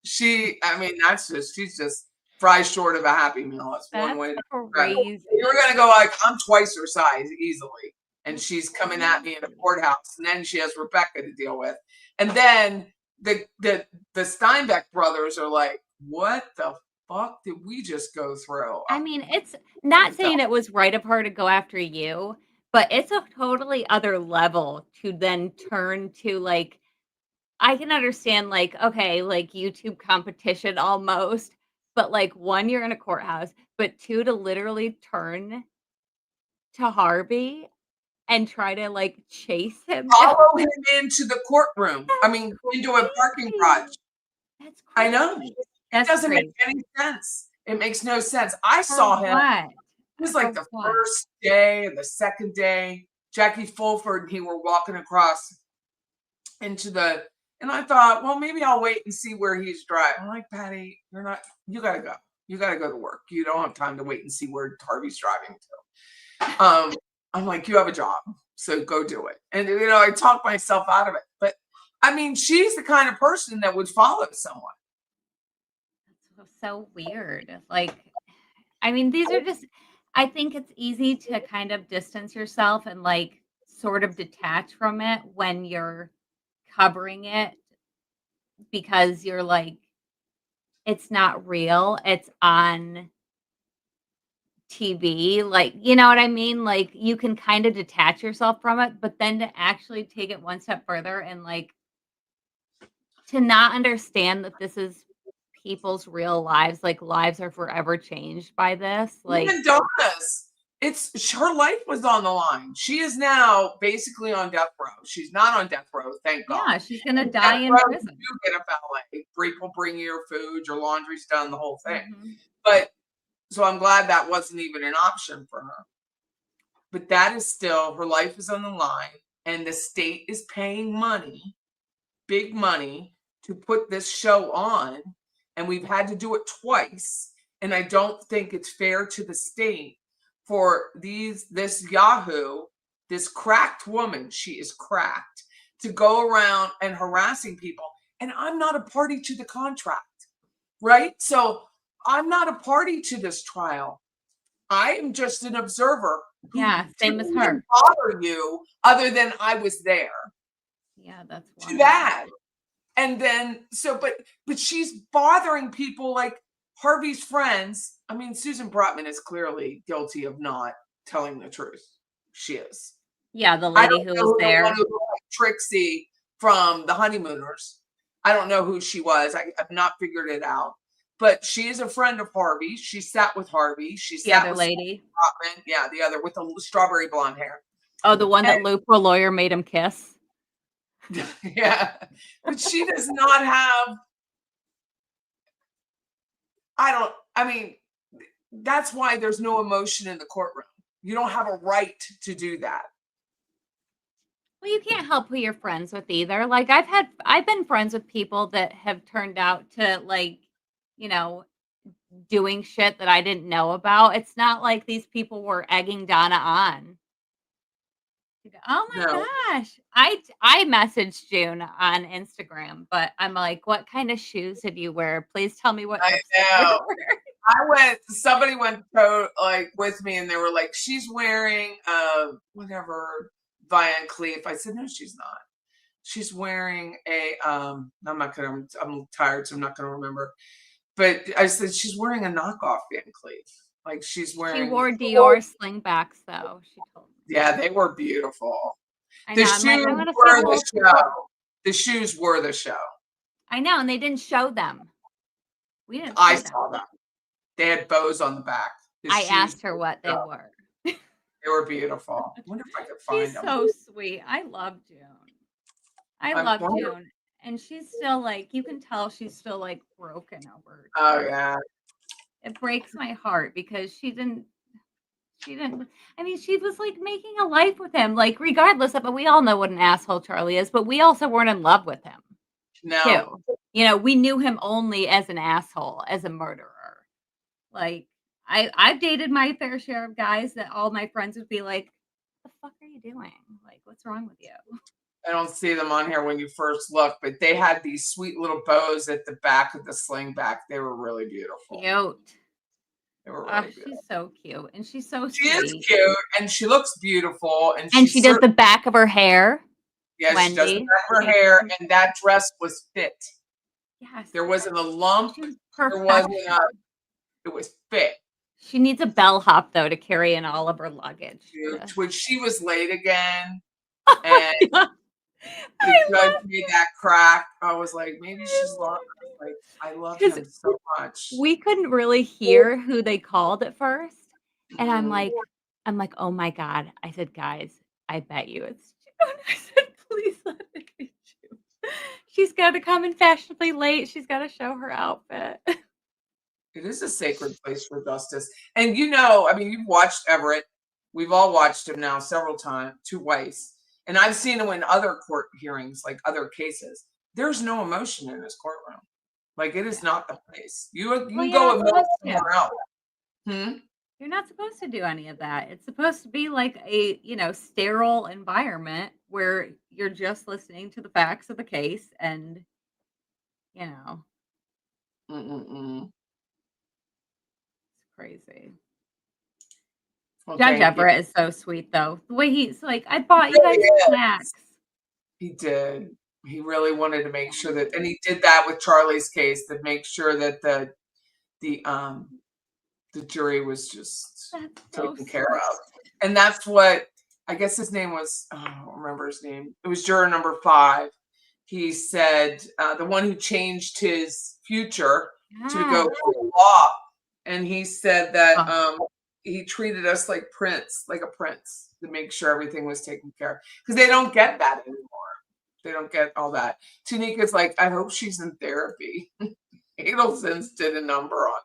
I mean, she's just fry short of a Happy Meal. That's one way to describe it. You're going to go like, I'm twice her size easily. And she's coming at me in a courthouse. And then she has Rebecca to deal with. And then the Steinbeck brothers are like, what the fuck did we just go through? I mean, it's not saying it was right of her to go after you, but it's a totally other level to then turn to, like, I can understand, like, okay, like YouTube competition almost, but like, 1, you're in a courthouse, but 2, to literally turn to Harvey and try to, like, chase him down. Follow him into the courtroom. Into a parking garage. That's crazy. I know. It doesn't make any sense. It makes no sense. I saw him. It was like the first day and the second day. Jackie Fulford and he were walking across into the, and I thought, well, maybe I'll wait and see where he's driving. I'm like, Patty, you gotta go. You gotta go to work. You don't have time to wait and see where Harvey's driving to. I'm like, you have a job, so go do it. And I talked myself out of it. But I mean, she's the kind of person that would follow someone. That's so weird. Like, I mean, these are just, I think it's easy to kind of distance yourself and, like, sort of detach from it when you're covering it, because you're like, it's not real. It's on TV. Like, you know what I mean? Like, you can kind of detach yourself from it, but then to actually take it one step further and, like, to not understand that this is people's real lives, like, lives are forever changed by this. Like, even Donna's, her life was on the line. She is now basically on death row. She's not on death row, thank God. Yeah, she's gonna die in prison. You get a valet. People bring you your food, your laundry's done, the whole thing. Mm-hmm. But so I'm glad that wasn't even an option for her. But that is still, her life is on the line, and the state is paying money, big money, to put this show on, and we've had to do it twice. And I don't think it's fair to the state for this Yahoo this cracked woman, she is cracked, to go around and harassing people. And I'm not a party to the contract, right? So I'm not a party to this trial. I am just an observer. Yeah, same as her. Bother you other than I was there. Yeah, that's too bad. And then but she's bothering people like Harvey's friends. I mean, Susan Brotman is clearly guilty of not telling the truth. She is. Yeah, the lady who was there. Trixie from the Honeymooners. I don't know who she was. I've not figured it out. But she is a friend of Harvey. She sat with Harvey. She sat with lady. Brotman. Yeah, the other with the strawberry blonde hair. Oh, the one that Lou, pro lawyer, made him kiss. Yeah, but she does not have. I mean, that's why there's no emotion in the courtroom. You don't have a right to do that. Well, you can't help who you're friends with either. Like I've been friends with people that have turned out to like, you know, doing shit that I didn't know about. It's not like these people were egging Donna on. Oh my gosh. I messaged June on Instagram, but I'm like, what kind of shoes did you wear? Please tell me what. I know. Somebody went like with me and they were like, she's wearing whatever Van Cleef. I said, no, she's not. She's wearing a I'm tired, so I'm not gonna remember. But I said she's wearing a knockoff Van Cleef. Like she wore Dior slingbacks though. She told me. Yeah, they were beautiful. I The know, shoes were the show. The shoes were the show. I know, and they didn't show them. We didn't. I saw them. They had bows on the back. I asked her what they were. They were beautiful. I wonder if I could find She's them. so sweet. I love June. I love June. And she's still like, you can tell she's still like broken over. Oh yeah. It breaks my heart because she didn't, I mean, she was like making a life with him, like regardless of it. We all know what an asshole Charlie is, but we also weren't in love with him. No. Too. You know, we knew him only as an asshole, as a murderer. Like, I've dated my fair share of guys that all my friends would be like, what the fuck are you doing? Like, what's wrong with you? I don't see them on here when you first look, but they had these sweet little bows at the back of the sling back. They were really beautiful. Cute. They were really she's so cute. And she's so She sweet. is cute and she looks beautiful. And she does the back of her hair. Yes, Wendy. she does the back of her hair, and that dress was fit. Yes. There wasn't a lump. There wasn't it was fit. She needs a bellhop though to carry in all of her luggage. When she was late again, and the judge made that crack, I was like, maybe she's lost. Like, I love him so much. We couldn't really hear who they called at first, and I'm like, oh my god! I said, guys, I bet you it's June. I said, please let it be June. She's got to come in fashionably late. She's got to show her outfit. It is a sacred place for justice. And you know, I mean, you've watched Everett. We've all watched him now several times, twice. And I've seen him in other court hearings, like other cases. There's no emotion in his courtroom. Like, it is not the place. You go and somewhere else. You're not supposed to do any of that. It's supposed to be like a, sterile environment where you're just listening to the facts of the case and, Crazy. Well, Judge Everett is so sweet, though. The way he's like, I bought you guys snacks. He did. He really wanted to make sure that, and he did that with Charlie's case to make sure that the jury was just taken care of. And that's what, I guess his name was, I don't remember his name. It was juror number 5. He said, the one who changed his future to go for law. And he said that he treated us like a prince, to make sure everything was taken care of. Because they don't get that anymore. They don't get all that. Tanika's like, I hope she's in therapy. Adelson's did a number on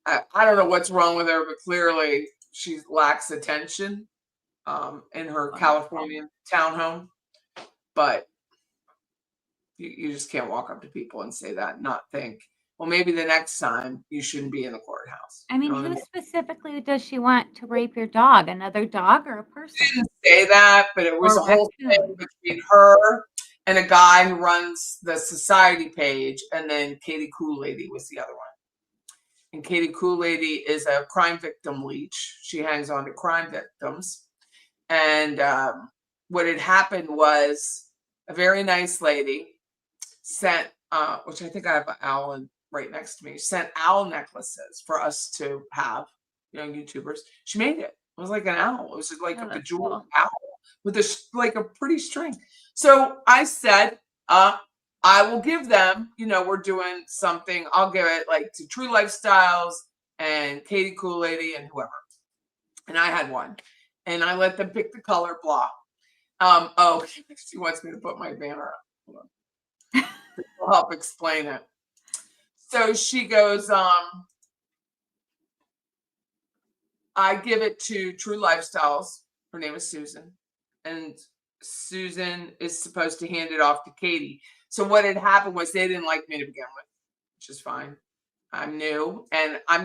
her. I don't know what's wrong with her, but clearly she lacks attention in her Californian townhome. But you just can't walk up to people and say that and not think well, maybe the next time you shouldn't be in the courthouse. I mean, You know what who specifically does she want to rape your dog? Another dog or a person? She didn't say that, but it was Or a whole raccoon. thing between her and a guy who runs the society page, and then Katie Cool Lady was the other one. And Katie Cool Lady is a crime victim leech. She hangs on to crime victims. And what had happened was a very nice lady sent, which I think I have an owl right next to me, sent owl necklaces for us to have, YouTubers. She made it. It was like an owl. It was like a bejeweled owl with a pretty string. So I said, I will give them, we're doing something. I'll give it like to True Lifestyles and Katie Cool Lady and whoever. And I had one. And I let them pick the color, blah. She wants me to put my banner up. Hold on. I'll help explain it. So she goes, I give it to True Lifestyles. Her name is Susan. And Susan is supposed to hand it off to Katie. So what had happened was they didn't like me to begin with, which is fine. I'm new and I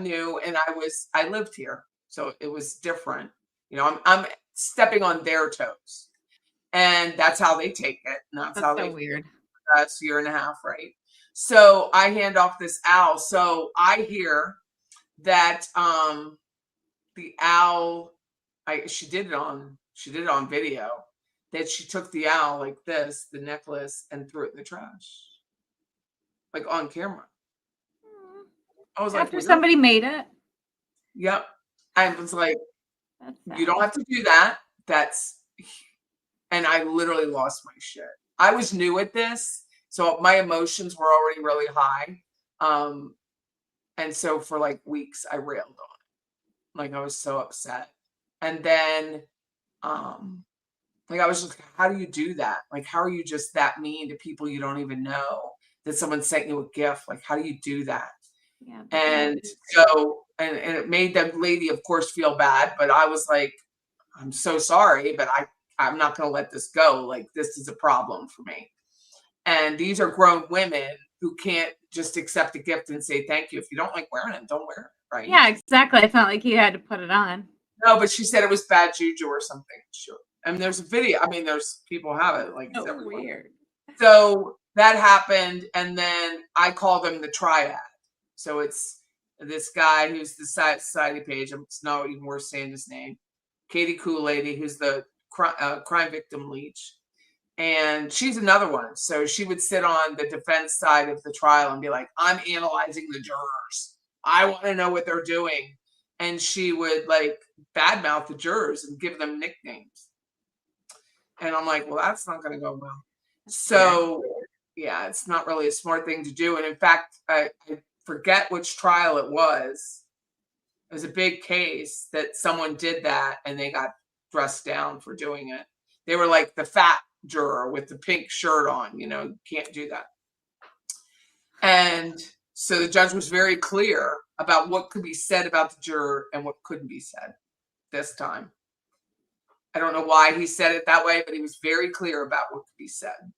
lived here. So it was different. I'm stepping on their toes. And that's how they take it. And that's how so they weird. That's a year and a half, right? So I hand off this owl. So I hear that the owl, she did it on video, that she took the owl like this, the necklace, and threw it in the trash. Like on camera. I was After like, somebody made it. Yep. I was like, you don't have to do that. And I literally lost my shit. I was new at this, so my emotions were already really high. And so for like weeks I railed on it. Like I was so upset. And then I was just like, how do you do that? Like, how are you just that mean to people you don't even know? That someone sent you a gift? Like, how do you do that? Yeah. And so, and it made the lady, of course, feel bad. But I was like, I'm so sorry, but I'm not going to let this go. Like, this is a problem for me. And these are grown women who can't just accept a gift and say thank you. If you don't like wearing it, don't wear it, right? Yeah, exactly. It's not like you had to put it on. No, but she said it was bad juju or something. Sure. I mean, there's a video. I mean, there's people have it. Like, it's everywhere. Weird. So that happened. And then I call them the triad. So it's this guy who's the society page. It's not even worth saying his name. Katie Cool Lady, who's the crime victim leech. And she's another one. So she would sit on the defense side of the trial and be like, I'm analyzing the jurors. I want to know what they're doing. And she would like badmouth the jurors and give them nicknames. And I'm like, well, that's not going to go well. So yeah, it's not really a smart thing to do. And in fact, I forget which trial it was. It was a big case that someone did that and they got dressed down for doing it. They were like the fat juror with the pink shirt on, can't do that. And so the judge was very clear about what could be said about the juror and what couldn't be said this time. I don't know why he said it that way, but he was very clear about what could be said.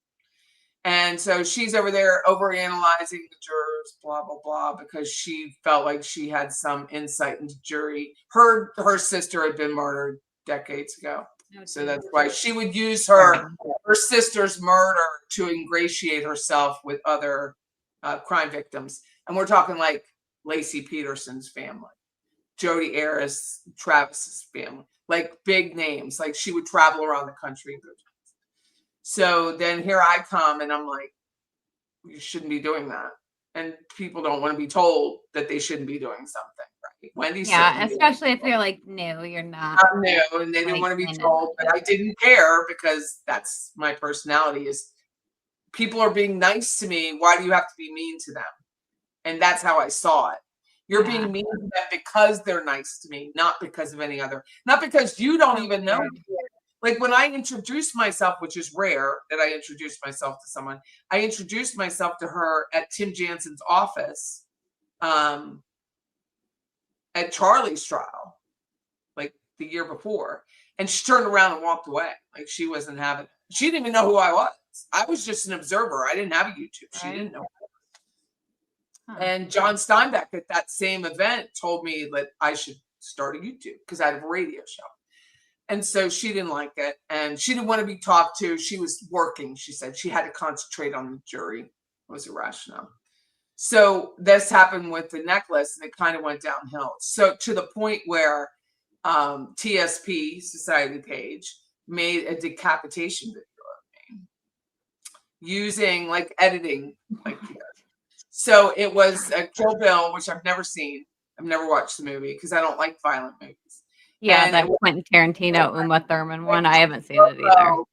And so she's over there overanalyzing the jurors, blah, blah, blah, because she felt like she had some insight into jury. Her sister had been murdered decades ago. So that's why she would use her sister's murder to ingratiate herself with other crime victims. And we're talking like Lacey Peterson's family, Jodi Arias, Travis's family, like big names. Like she would travel around the country. So then here I come and I'm like, you shouldn't be doing that. And people don't want to be told that they shouldn't be doing something, right? Wendy, yeah, especially if you're like new, you're not. I'm new, and they didn't want to be told, but I didn't care because that's my personality. Is people are being nice to me. Why do you have to be mean to them? And that's how I saw it. You're being mean to them because they're nice to me, not because of any other, not because you don't even know. Like when I introduced myself, which is rare that I introduce myself to someone, I introduced myself to her at Tim Jansen's office at Charlie's trial, like the year before. And she turned around and walked away. Like she wasn't having it. She didn't even know who I was. I was just an observer. I didn't have a YouTube. She didn't know. And John Steinbeck at that same event told me that I should start a YouTube because I have a radio show. And so she didn't like it and she didn't want to be talked to. She was working. She said she had to concentrate on the jury. Was irrational. So this happened with the necklace and it kind of went downhill. So to the point where TSP, Society Page, made a decapitation video of me using like editing. So it was a Kill Bill, which I've never seen. I've never watched the movie because I don't like violent movies. Yeah, And that Quentin Tarantino, Uma Thurman one. I haven't seen it either.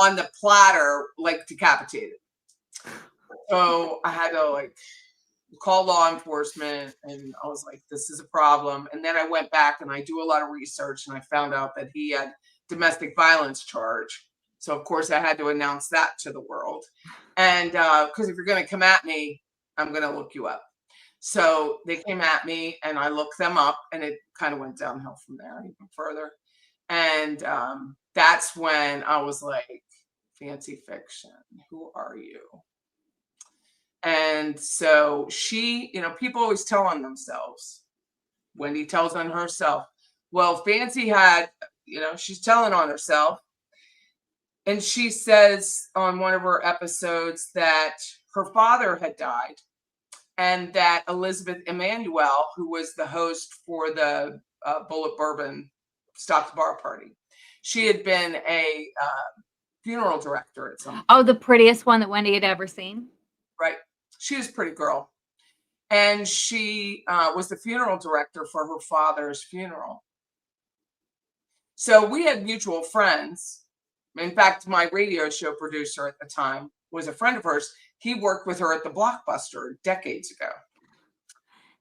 On the platter, like decapitated. So I had to like call law enforcement and I was like, this is a problem. And then I went back and I do a lot of research and I found out that he had domestic violence charge. So of course I had to announce that to the world. And because if you're going to come at me, I'm going to look you up. So they came at me and I looked them up and it kind of went downhill from there even further. And that's when I was like, fancy fiction, who are you? And so she, you know, people always tell on themselves. Wendy tells on herself. Well, Fancy had, you know, she's telling on herself. And she says on one of her episodes that her father had died and that Elizabeth Emanuel, who was the host for the Bullet Bourbon Stop the Bar Party, she had been a funeral director at some point. Oh, the prettiest one that Wendy had ever seen? Right. She was a pretty girl. And she was the funeral director for her father's funeral. So we had mutual friends. In fact, my radio show producer at the time was a friend of hers. He worked with her at the Blockbuster decades ago.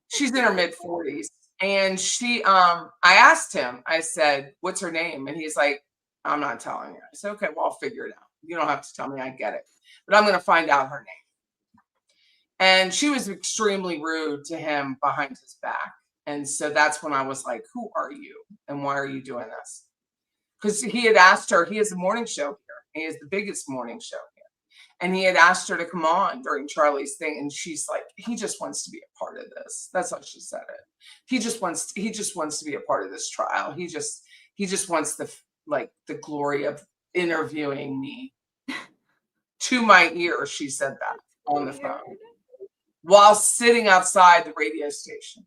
She's in her mid-40s. And she, I asked him, I said, what's her name? And he's like, I'm not telling you. I said, okay, well, I'll figure it out. You don't have to tell me, I get it. But I'm going to find out her name. And she was extremely rude to him behind his back. And so that's when I was like, who are you? And why are you doing this? Because he had asked her, he has a morning show here. He has the biggest morning show here. And he had asked her to come on during Charlie's thing. And she's like, he just wants to be a part of this. That's how she said it. He just wants to be a part of this trial. He just wants the glory of interviewing me. To my ear, she said that on the phone while sitting outside the radio station.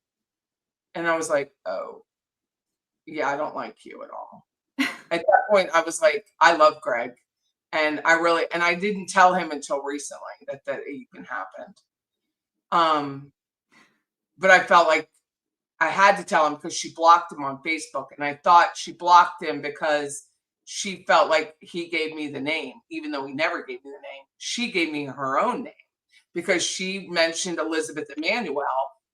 And I was like, oh, yeah, I don't like you at all. At that point, I was like, I love Greg. And I didn't tell him until recently that even happened. But I felt like I had to tell him because she blocked him on Facebook. And I thought she blocked him because she felt like he gave me the name, even though he never gave me the name. She gave me her own name because she mentioned Elizabeth Emanuel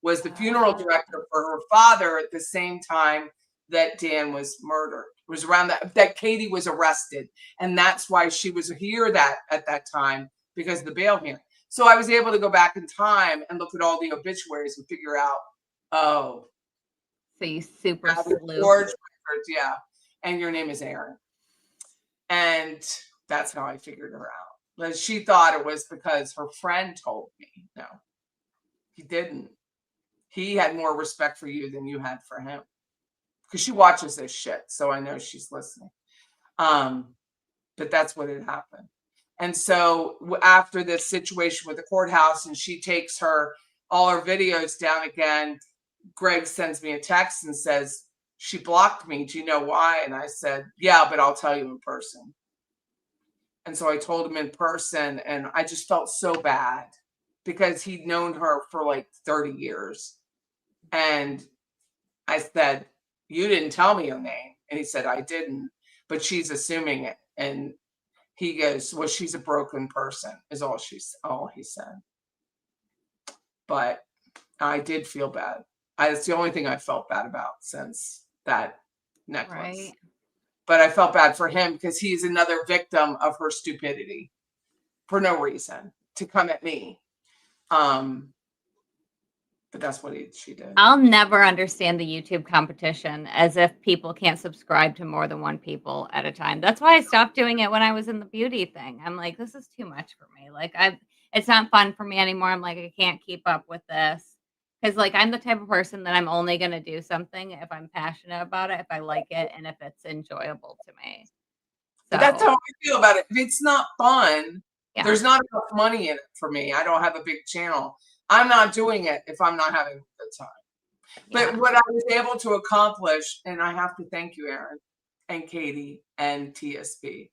was the funeral director for her father at the same time that Dan was murdered. It was around that Katie was arrested. And that's why she was here at that time, because of the bail hearing. So I was able to go back in time and look at all the obituaries and figure out, oh. So you super sleuth. George, yeah. And your name is Aaron. And that's how I figured her out. But she thought it was because her friend told me. No, he didn't. He had more respect for you than you had for him. Because she watches this shit, so I know she's listening. But that's what had happened. And so after this situation with the courthouse, and she takes all her videos down again, Greg sends me a text and says, she blocked me. Do you know why? And I said, yeah, but I'll tell you in person. And so I told him in person, and I just felt so bad because he'd known her for like 30 years. And I said, you didn't tell me her name. And he said, I didn't, but she's assuming it. And he goes, well, she's a broken person is all he said. But I did feel bad. It's the only thing I felt bad about since that necklace. Right. But I felt bad for him because he's another victim of her stupidity for no reason to come at me. But that's what she did. I'll never understand the YouTube competition, as if people can't subscribe to more than one people at a time. That's why I stopped doing it when I was in the beauty thing. I'm like, this is too much for me. Like it's not fun for me anymore. I'm like, I can't keep up with this. Because like I'm the type of person that I'm only gonna do something if I'm passionate about it, if I like it, and if it's enjoyable to me. So That's how I feel about it. If it's not fun, yeah. there's not enough money in it for me. I don't have a big channel. I'm not doing it if I'm not having a good time. But what I was able to accomplish, and I have to thank you, Aaron, and Katie, and TSP,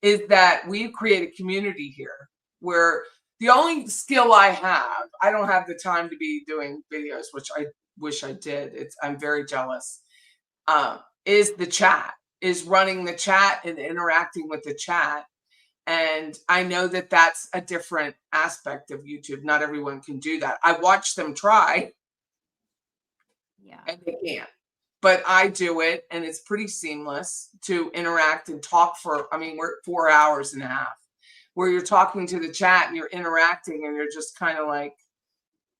is that we've created a community here where the only skill I have, I don't have the time to be doing videos, which I wish I did. I'm very jealous, is the chat, is running the chat and interacting with the chat. And I know that that's a different aspect of YouTube. Not everyone can do that. I watch them try. Yeah. And they can't. But I do it, and it's pretty seamless to interact and talk for, I mean, we're 4.5 hours, where you're talking to the chat and you're interacting and you're just kind of like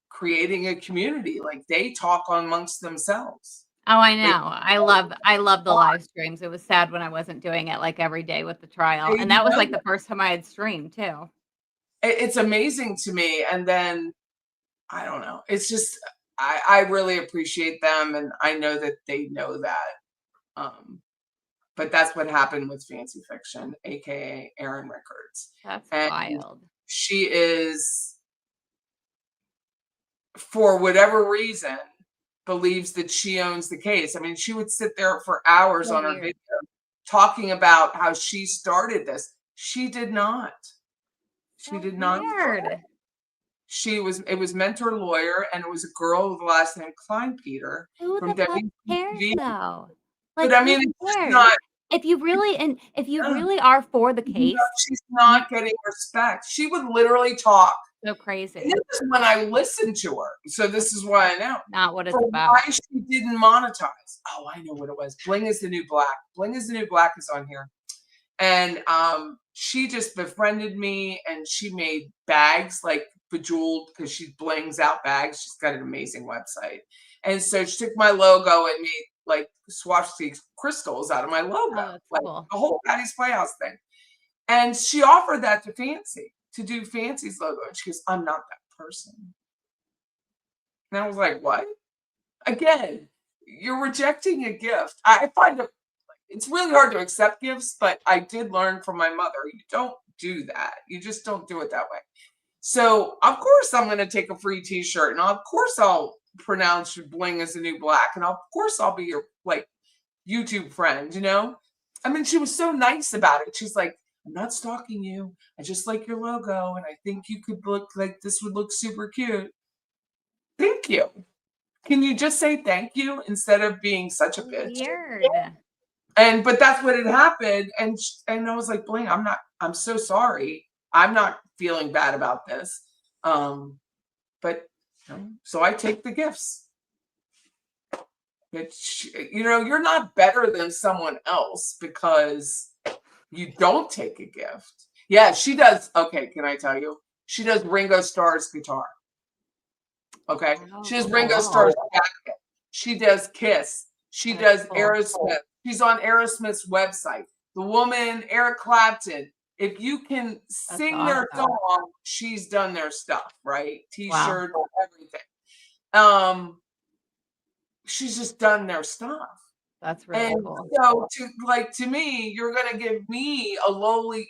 creating a community. Like they talk amongst themselves. Oh, I know. I love the live streams. It was sad when I wasn't doing it like every day with the trial. And that was like the first time I had streamed too. It's amazing to me. And then, I don't know. It's just, I really appreciate them, and I know that they know that. But that's what happened with Fancy Fiction, aka Erin Rickards. That's and wild. She is, for whatever reason, believes that she owns the case. I mean, she would sit there for hours So on her weird. video talking about how she started this. She did not. She did not. Weird. It was Mentor Lawyer, and it was a girl with the last name Klein Peter from Who the fuck cares WTV. though? But Like, I mean, who it's just cares? not. If you really are for the case, She's not getting respect. She would literally talk. So crazy. And this is when I listened to her. So this is why I know. Not what it's For about. why she didn't monetize. Oh, I know what it was. Bling is the New Black. Bling is the New Black is on here. And she just befriended me, and she made bags, like bejeweled, because she blings out bags. She's got an amazing website. And so she took my logo and made like swastika crystals out of my logo. That's Like cool. the whole Patty's Playhouse thing. And she offered that to Fancy, to do Fancy's logo. And she goes, I'm not that person. And I was like, what? Again, you're rejecting a gift. I find it's really hard to accept gifts, but I did learn from my mother, you don't do that. You just don't do it that way. So of course I'm going to take a free t-shirt, and of course I'll pronounce Bling as the New Black. And of course I'll be your like YouTube friend, you know? I mean, she was so nice about it. She's like, I'm not stalking you. I just like your logo, and I think you could look like this would look super cute. Thank you. Can you just say thank you instead of being such a bitch? Weird. But that's what had happened. And I was like, Bling, I'm so sorry. I'm not feeling bad about this. But so I take the gifts. You're not better than someone else because you don't take a gift. Yeah, she does. Okay, can I tell you? She does Ringo Starr's guitar. Okay. She does Ringo Starr's jacket. She does Kiss. She does Aerosmith. She's on Aerosmith's website. The woman, Eric Clapton. If you can sing their song, she's done their stuff, right? T-shirt, everything. She's just done their stuff. That's really cool. So to me, you're gonna give me a lowly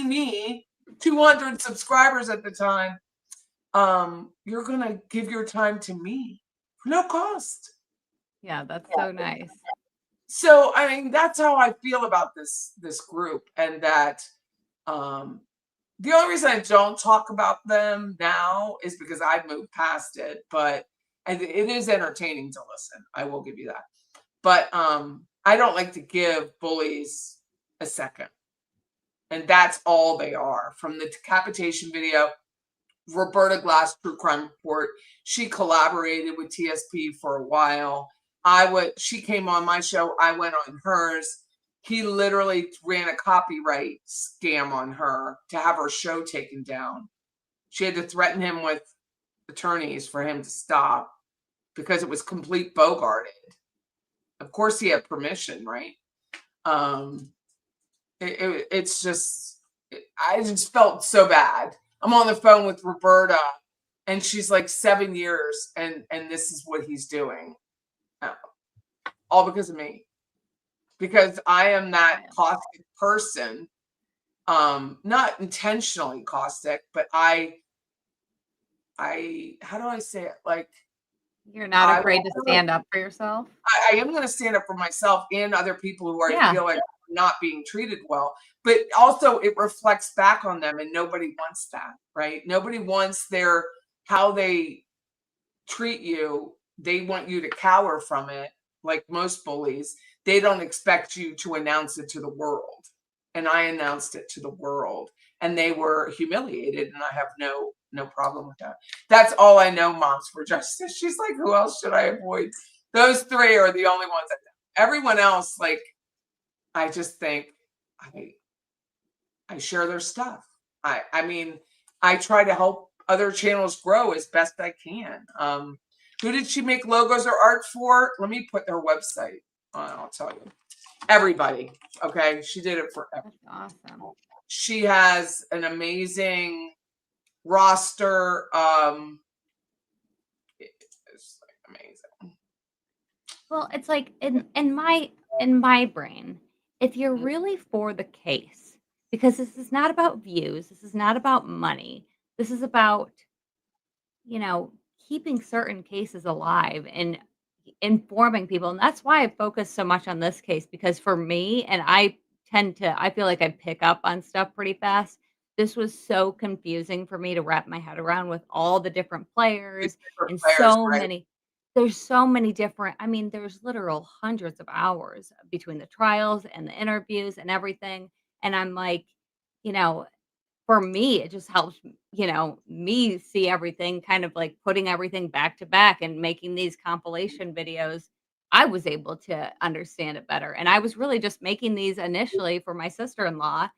me, 200 subscribers at the time. You're gonna give your time to me for no cost. Yeah, that's so nice. So I mean, that's how I feel about this group, and that the only reason I don't talk about them now is because I've moved past it. But it is entertaining to listen. I will give you that. But I don't like to give bullies a second, and that's all they are. From the decapitation video, Roberta Glass True Crime Report. She collaborated with TSP for a while. She came on my show. I went on hers. He literally ran a copyright scam on her to have her show taken down. She had to threaten him with attorneys for him to stop because it was complete bogarted. Of course, he had permission, right? It's just, I just felt so bad. I'm on the phone with Roberta, and she's like 7 years, and this is what he's doing, all because of me, because I am that caustic person, not intentionally caustic, but I how do I say it? Like, you're not afraid to stand up for yourself. I am going to stand up for myself and other people who I Yeah. feel like are not being treated well, but also it reflects back on them, and nobody wants that, right? Nobody wants how they treat you. They want you to cower from it, like most bullies. They don't expect you to announce it to the world, and I announced it to the world, and they were humiliated, and I have no problem with that. That's all I know, Moms for Justice. She's like, who else should I avoid? Those three are the only ones I know. Everyone else, like, I just think I share their stuff. I mean, I try to help other channels grow as best I can. Who did she make logos or art for? Let me put their website on, I'll tell you. Everybody. Okay. She did it for everybody. That's awesome. She has an amazing roster. It's like amazing. Well, it's like in my brain, if you're really for the case, because this is not about views, this is not about money, this is about, keeping certain cases alive and informing people. And that's why I focus so much on this case, because for me, and I feel like I pick up on stuff pretty fast. This was so confusing for me to wrap my head around with all the different players and so many. There's so many different, there's literal hundreds of hours between the trials and the interviews and everything. And I'm like, for me, it just helps, me see everything, kind of like putting everything back to back and making these compilation videos. I was able to understand it better. And I was really just making these initially for my sister-in-law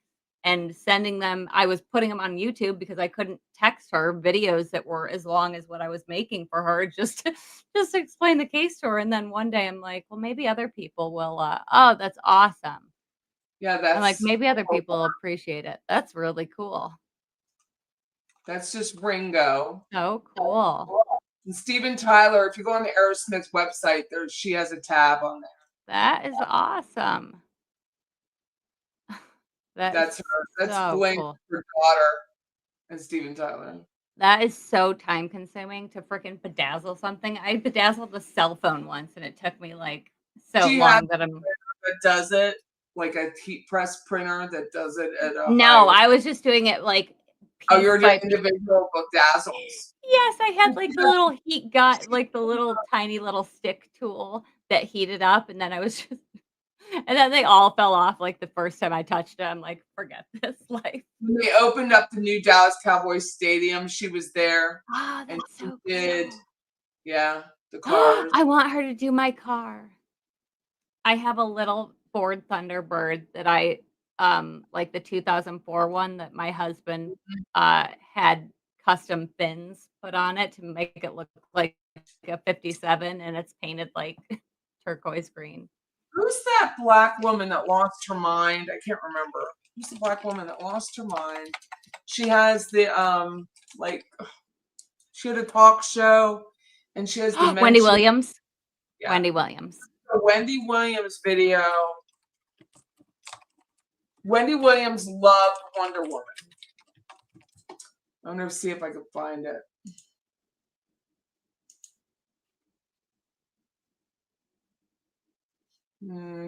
and sending them. I was putting them on YouTube because I couldn't text her videos that were as long as what I was making for her, just to explain the case to her. And then one day I'm like, well, maybe other people will, oh, that's awesome. Yeah, that's I'm like, maybe other people appreciate it. That's really cool. That's just Ringo. Oh, cool. And Steven Tyler, if you go on the Aerosmith's website, she has a tab on there. That is awesome. That's her. That's so Blaine, cool. her daughter, and Steven Tyler. That is so time consuming to freaking bedazzle something. I bedazzled a cell phone once, and it took me like so Do you long have that I'm. that does it, like a heat press printer that does it at a No, high- I was just doing it like. Oh, you're piece by doing individual bedazzles. Yes, I had like the little heat gun, like the little tiny little stick tool that heated up, and then I was just, and then they all fell off like the first time I touched it. I'm like, forget this life. When they opened up the new Dallas Cowboys stadium, she was there. Oh, and that's so did, cool. yeah, the cars. I want her to do my car. I have a little Ford Thunderbird that I like the 2004 one that my husband had custom fins put on it to make it look like a 57, and it's painted like turquoise green. Who's that black woman that lost her mind? I can't remember. Who's the black woman that lost her mind? She has the she had a talk show, and she has the Wendy Williams. Yeah. Wendy Williams. The Wendy Williams video. Wendy Williams loved Wonder Woman. I'm gonna see if I can find it.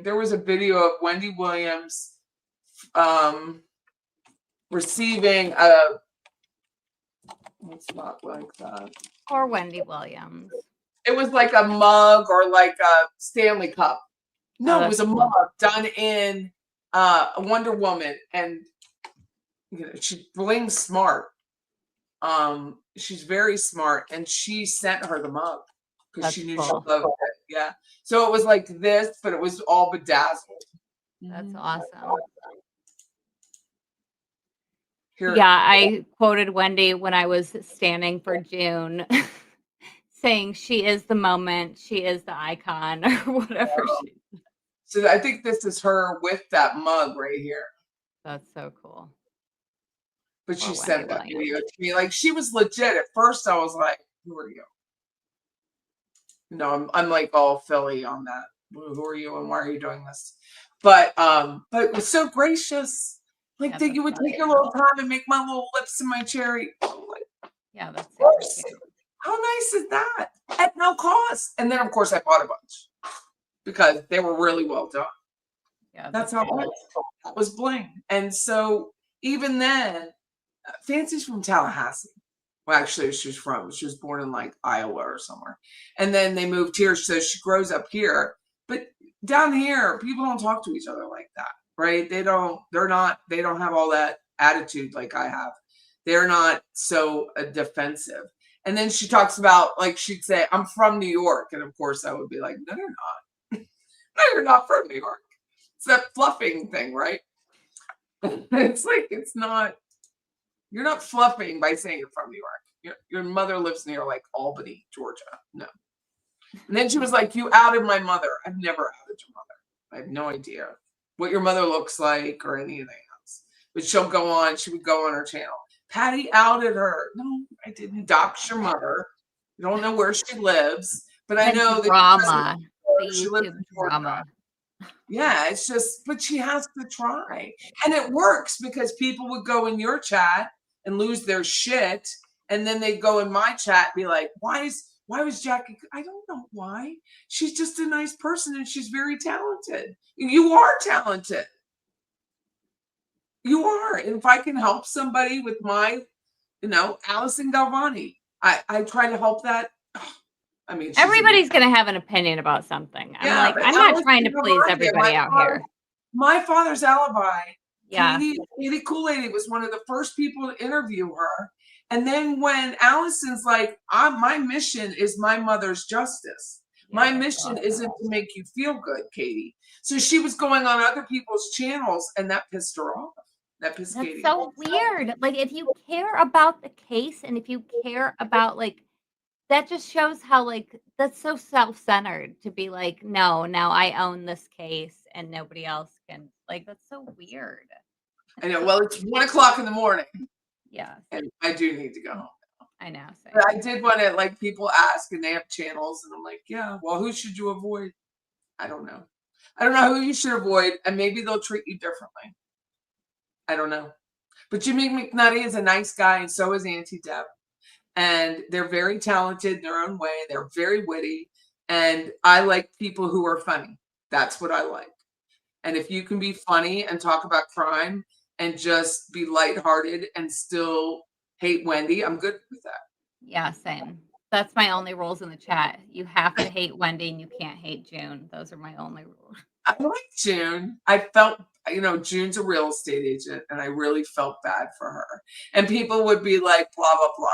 There was a video of Wendy Williams receiving a. It's not like that. Or Wendy Williams. It was like a mug or like a Stanley Cup. No, it was a mug done in Wonder Woman, and she blings smart. She's very smart, and she sent her the mug because she knew she loved it. Yeah, so it was like this, but it was all bedazzled. That's awesome. Here. Yeah, I quoted Wendy when I was standing for June, saying she is the moment, she is the icon, or whatever. So I think this is her with that mug right here. That's so cool. But she Poor sent Wendy that Williams. video to me. Like, she was legit. At first, I was like, who are you? No, I'm like all Philly on that. Who are you and why are you doing this? But it was so gracious. Like, that you would take your little time and make my little lips and my cherry. I'm like, yeah, that's super cute. how nice is that? At no cost. And then, of course, I bought a bunch because they were really well done. Yeah, that's how it was. That was bling. And so even then, Fancy's from Tallahassee. Well, actually, she was born in like Iowa or somewhere. And then they moved here. So she grows up here. But down here, people don't talk to each other like that, right? They don't have all that attitude like I have. They're not so defensive. And then she talks about, like, she'd say, I'm from New York. And of course, I would be like, no, you're not. No, you're not from New York. It's that fluffing thing, right? It's like, you're not fluffing by saying you're from New York. Your mother lives near like Albany, Georgia. No. And then she was like, you outed my mother. I've never outed your mother. I have no idea what your mother looks like or anything else. But she would go on her channel. Patty outed her. No, I didn't dox your mother. I don't know where she lives, but I know drama. that she lives in Georgia. Yeah, it's just, but she has to try. And it works because people would go in your chat and lose their shit. And then they go in my chat and be like, why was Jackie? I don't know why. She's just a nice person and she's very talented. You are talented. You are. And if I can help somebody with my, Allison Galvani, I try to help that. I mean, everybody's going to have an opinion about something. Yeah, I'm not trying to please everybody out here. My father's alibi. Yeah. Katie Kool-Lady was one of the first people to interview her. And then when Allison's like, my mission is my mother's justice. My mission isn't to make you feel good, Katie. So she was going on other people's channels and that pissed her off. That pissed Katie off. That's so weird. Like, if you care about the case and if you care about, like, that just shows how, like, that's so self-centered to be like, no, now I own this case and nobody else can. Like, that's so weird. I know. Well, it's 1 o'clock in the morning. Yeah. And I do need to go home now. I know. Same. But I did want to, like, people ask and they have channels and I'm like, yeah, well, who should you avoid? I don't know. I don't know who you should avoid and maybe they'll treat you differently. I don't know. But Jimmy McNutty is a nice guy and so is Auntie Deb. And they're very talented in their own way. They're very witty. And I like people who are funny. That's what I like. And if you can be funny and talk about crime and just be lighthearted and still hate Wendy, I'm good with that. Yeah, same. That's my only rules in the chat. You have to hate Wendy and you can't hate June. Those are my only rules. I like June. I felt, June's a real estate agent and I really felt bad for her. And people would be like, blah, blah, blah.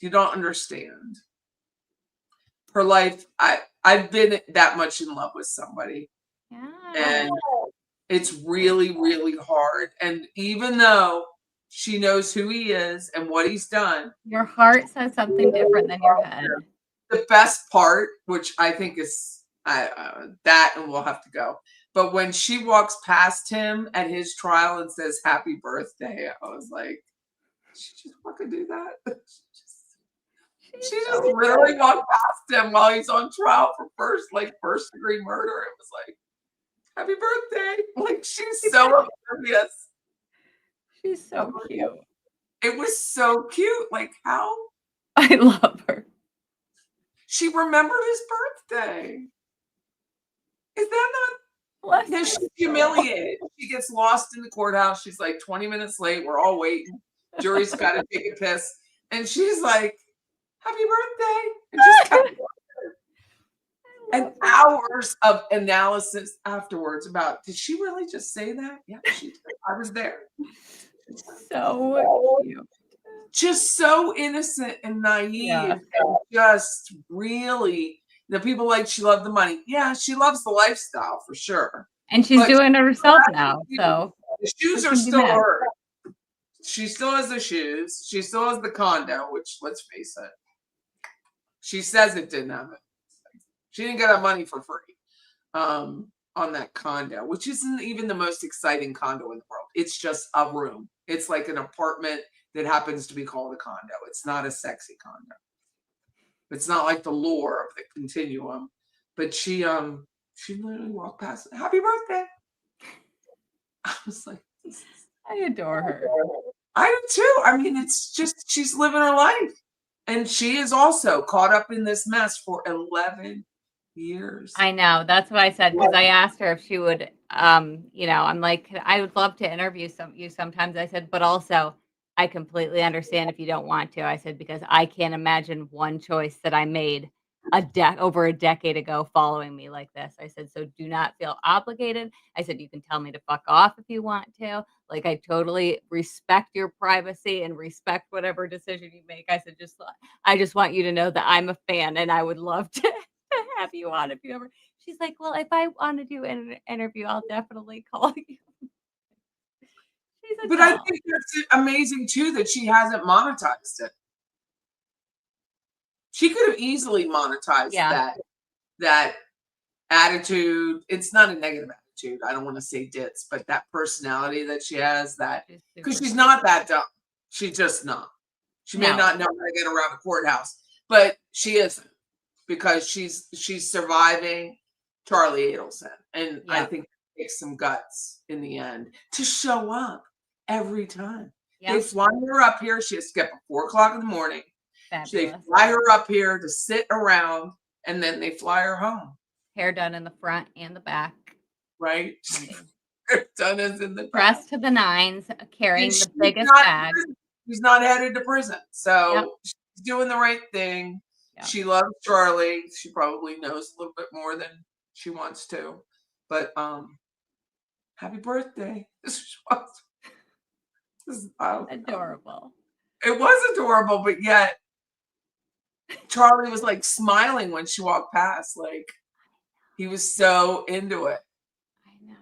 You don't understand her life. I've been that much in love with somebody. Yeah. And it's really, really hard. And even though she knows who he is and what he's done, your heart says something different than your head. The best part, which I think is that, and we'll have to go. But when she walks past him at his trial and says, happy birthday, I was like, she just fucking do that. She just literally walked past him while he's on trial for first degree murder. It was like, happy birthday. Like, she's so oblivious. She's so cute. It was so cute. Like, how? I love her. She remembered his birthday. Is that not? No, she's humiliated. She gets lost in the courthouse. She's like 20 minutes late. We're all waiting. Jury's got to take a piss. And she's like, happy birthday. And just kind of and hours of analysis afterwards about, did she really just say that? Yeah, she did. I was there. So cute. Just so innocent and naive. Yeah. And just really, people like she loved the money. Yeah, she loves the lifestyle for sure. And she's doing it herself now. So the shoes are still hers. She still has the shoes. She still has the condo, which, let's face it, she says it didn't have it. She didn't get that money for free on that condo, which isn't even the most exciting condo in the world. It's just a room. It's like an apartment that happens to be called a condo. It's not a sexy condo. It's not like the lore of the continuum. But she literally walked past. Happy birthday! I was like, I adore her. I do too. I mean, it's just she's living her life, and she is also caught up in this mess for 11 years. I know. That's what I said because I asked her if she would. You know, I'm like, I would love to interview you sometimes. I said, but also, I completely understand if you don't want to. I said because I can't imagine one choice that I made over a decade ago following me like this. I said, so do not feel obligated. I said, you can tell me to fuck off if you want to. Like, I totally respect your privacy and respect whatever decision you make. I said, I just want you to know that I'm a fan and I would love to have you on if you ever. She's like, well, if I want to do an interview, I'll definitely call you. But I think that's amazing too that she hasn't monetized it. She could have easily monetized that attitude. It's not a negative attitude. I don't want to say ditz, but that personality that she has, that because she's not that dumb. She's just not. She may not know how to get around the courthouse, but she isn't because she's surviving Charlie Adelson, and I think it takes some guts in the end to show up every time. They fly her up here. She has to get up at 4 o'clock in the morning. Fabulous. They fly her up here to sit around, and then they fly her home. Hair done in the front and the back. Right? Hair done is in the back. Dressed to the nines, carrying the biggest bag. She's not headed to prison. So she's doing the right thing. Yep. She loves Charlie. She probably knows a little bit more than she wants to. But happy birthday. This is adorable. It was adorable, but yet Charlie was like smiling when she walked past. Like he was so into it. I know.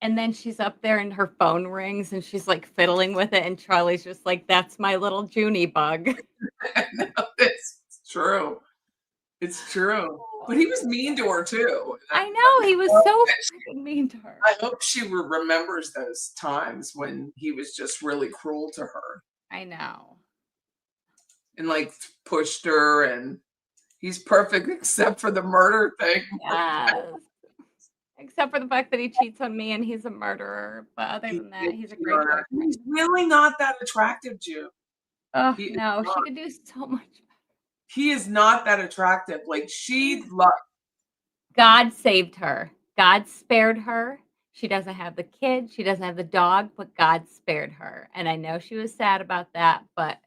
And then she's up there and her phone rings and she's like fiddling with it. And Charlie's just like, that's my little Junie bug. I know, it's true. It's true. But he was mean to her too. I know. He was so mean to her. I hope she remembers those times when he was just really cruel to her. I know. And like pushed her, and he's perfect except for the murder thing. Yes. Except for the fact that he cheats on me and he's a murderer. But other than that, he's a great person. He's really not that attractive, Jew. Oh, no. She could do so much. He is not that attractive. Like she loved. God saved her. God spared her. She doesn't have the kid. She doesn't have the dog, but God spared her. And I know she was sad about that, but.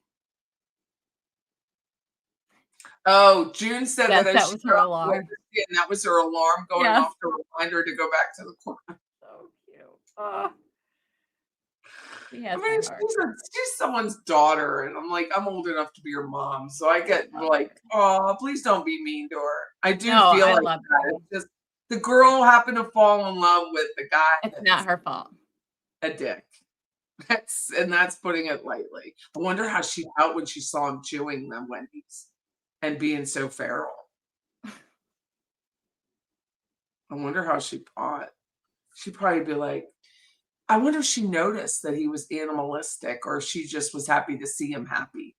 Oh, June said that was her alarm. And that was her alarm going off to remind her to go back to the courthouse. So cute. Oh. I mean, she's someone's daughter, and I'm like, I'm old enough to be your mom, so I get like, oh, please don't be mean to her. I do feel like that. It's just the girl happened to fall in love with the guy. It's not her fault. A dick. That's putting it lightly. I wonder how she felt when she saw him chewing them Wendy's and being so feral. I wonder how she thought. She'd probably be like, I wonder if she noticed that he was animalistic, or she just was happy to see him happy.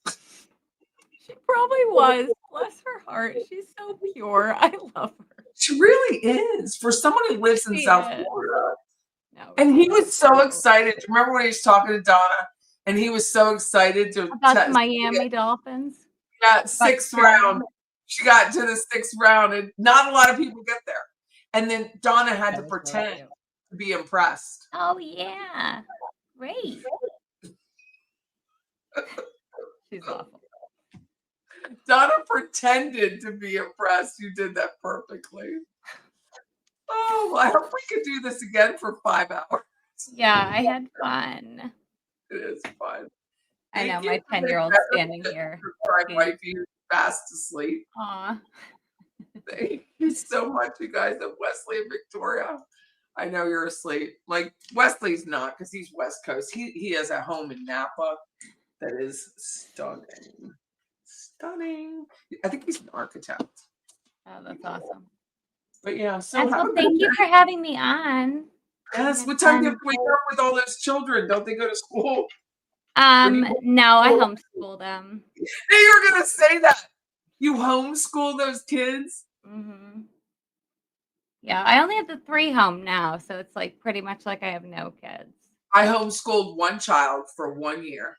She probably was. Bless her heart. She's so pure. I love her. She really is. For someone who lives in South Florida. No, and he was so excited. Remember when he was talking to Donna and he was so excited to about the Miami Dolphins? Yeah, sixth round. She got to the 6th round, and not a lot of people get there. And then Donna had to pretend to be impressed. Oh yeah. Great. She's awful. Donna pretended to be impressed. You did that perfectly. Oh, I hope we could do this again for 5 hours. Yeah, I had fun. It is fun. I know, my 10-year-old standing here. I might be fast asleep. Aw. Thank you so much, you guys, of Wesley and Victoria. I know you're asleep. Like, Wesley's not, because he's West Coast. He has a home in Napa that is stunning. Stunning. I think he's an architect. Oh, that's awesome. But yeah, so well, thank you for having me on. Yes. What time do you have to wake up with all those children? Don't they go to school? No, I homeschool them. Hey, you're gonna say that. You homeschool those kids? Mm-hmm. Yeah, I only have the 3 home now, so it's like pretty much like I have no kids. I homeschooled one child for 1 year.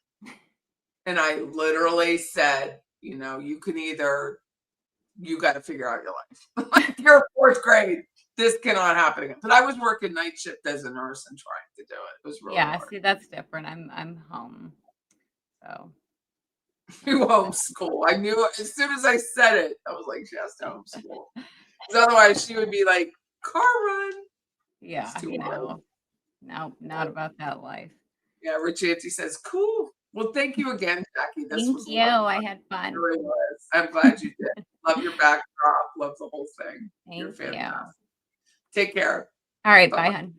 And I literally said, you can either, you got to figure out your life. Like, you're 4th grade. This cannot happen again. But I was working night shift as a nurse and trying to do it. It was really hard. See, that's different. I'm home. So you homeschool. I knew as soon as I said it, I was like, she has to homeschool. Because otherwise she would be like, car run. Yeah, no, not about that life. Yeah, Rich Auntie says, cool. Well, thank you again, Jackie. This was Thank you. I had fun. It really was. I'm glad you did. Love your backdrop. Love the whole thing. You're Thank you. fantastic. Take care. All right. Bye, hon.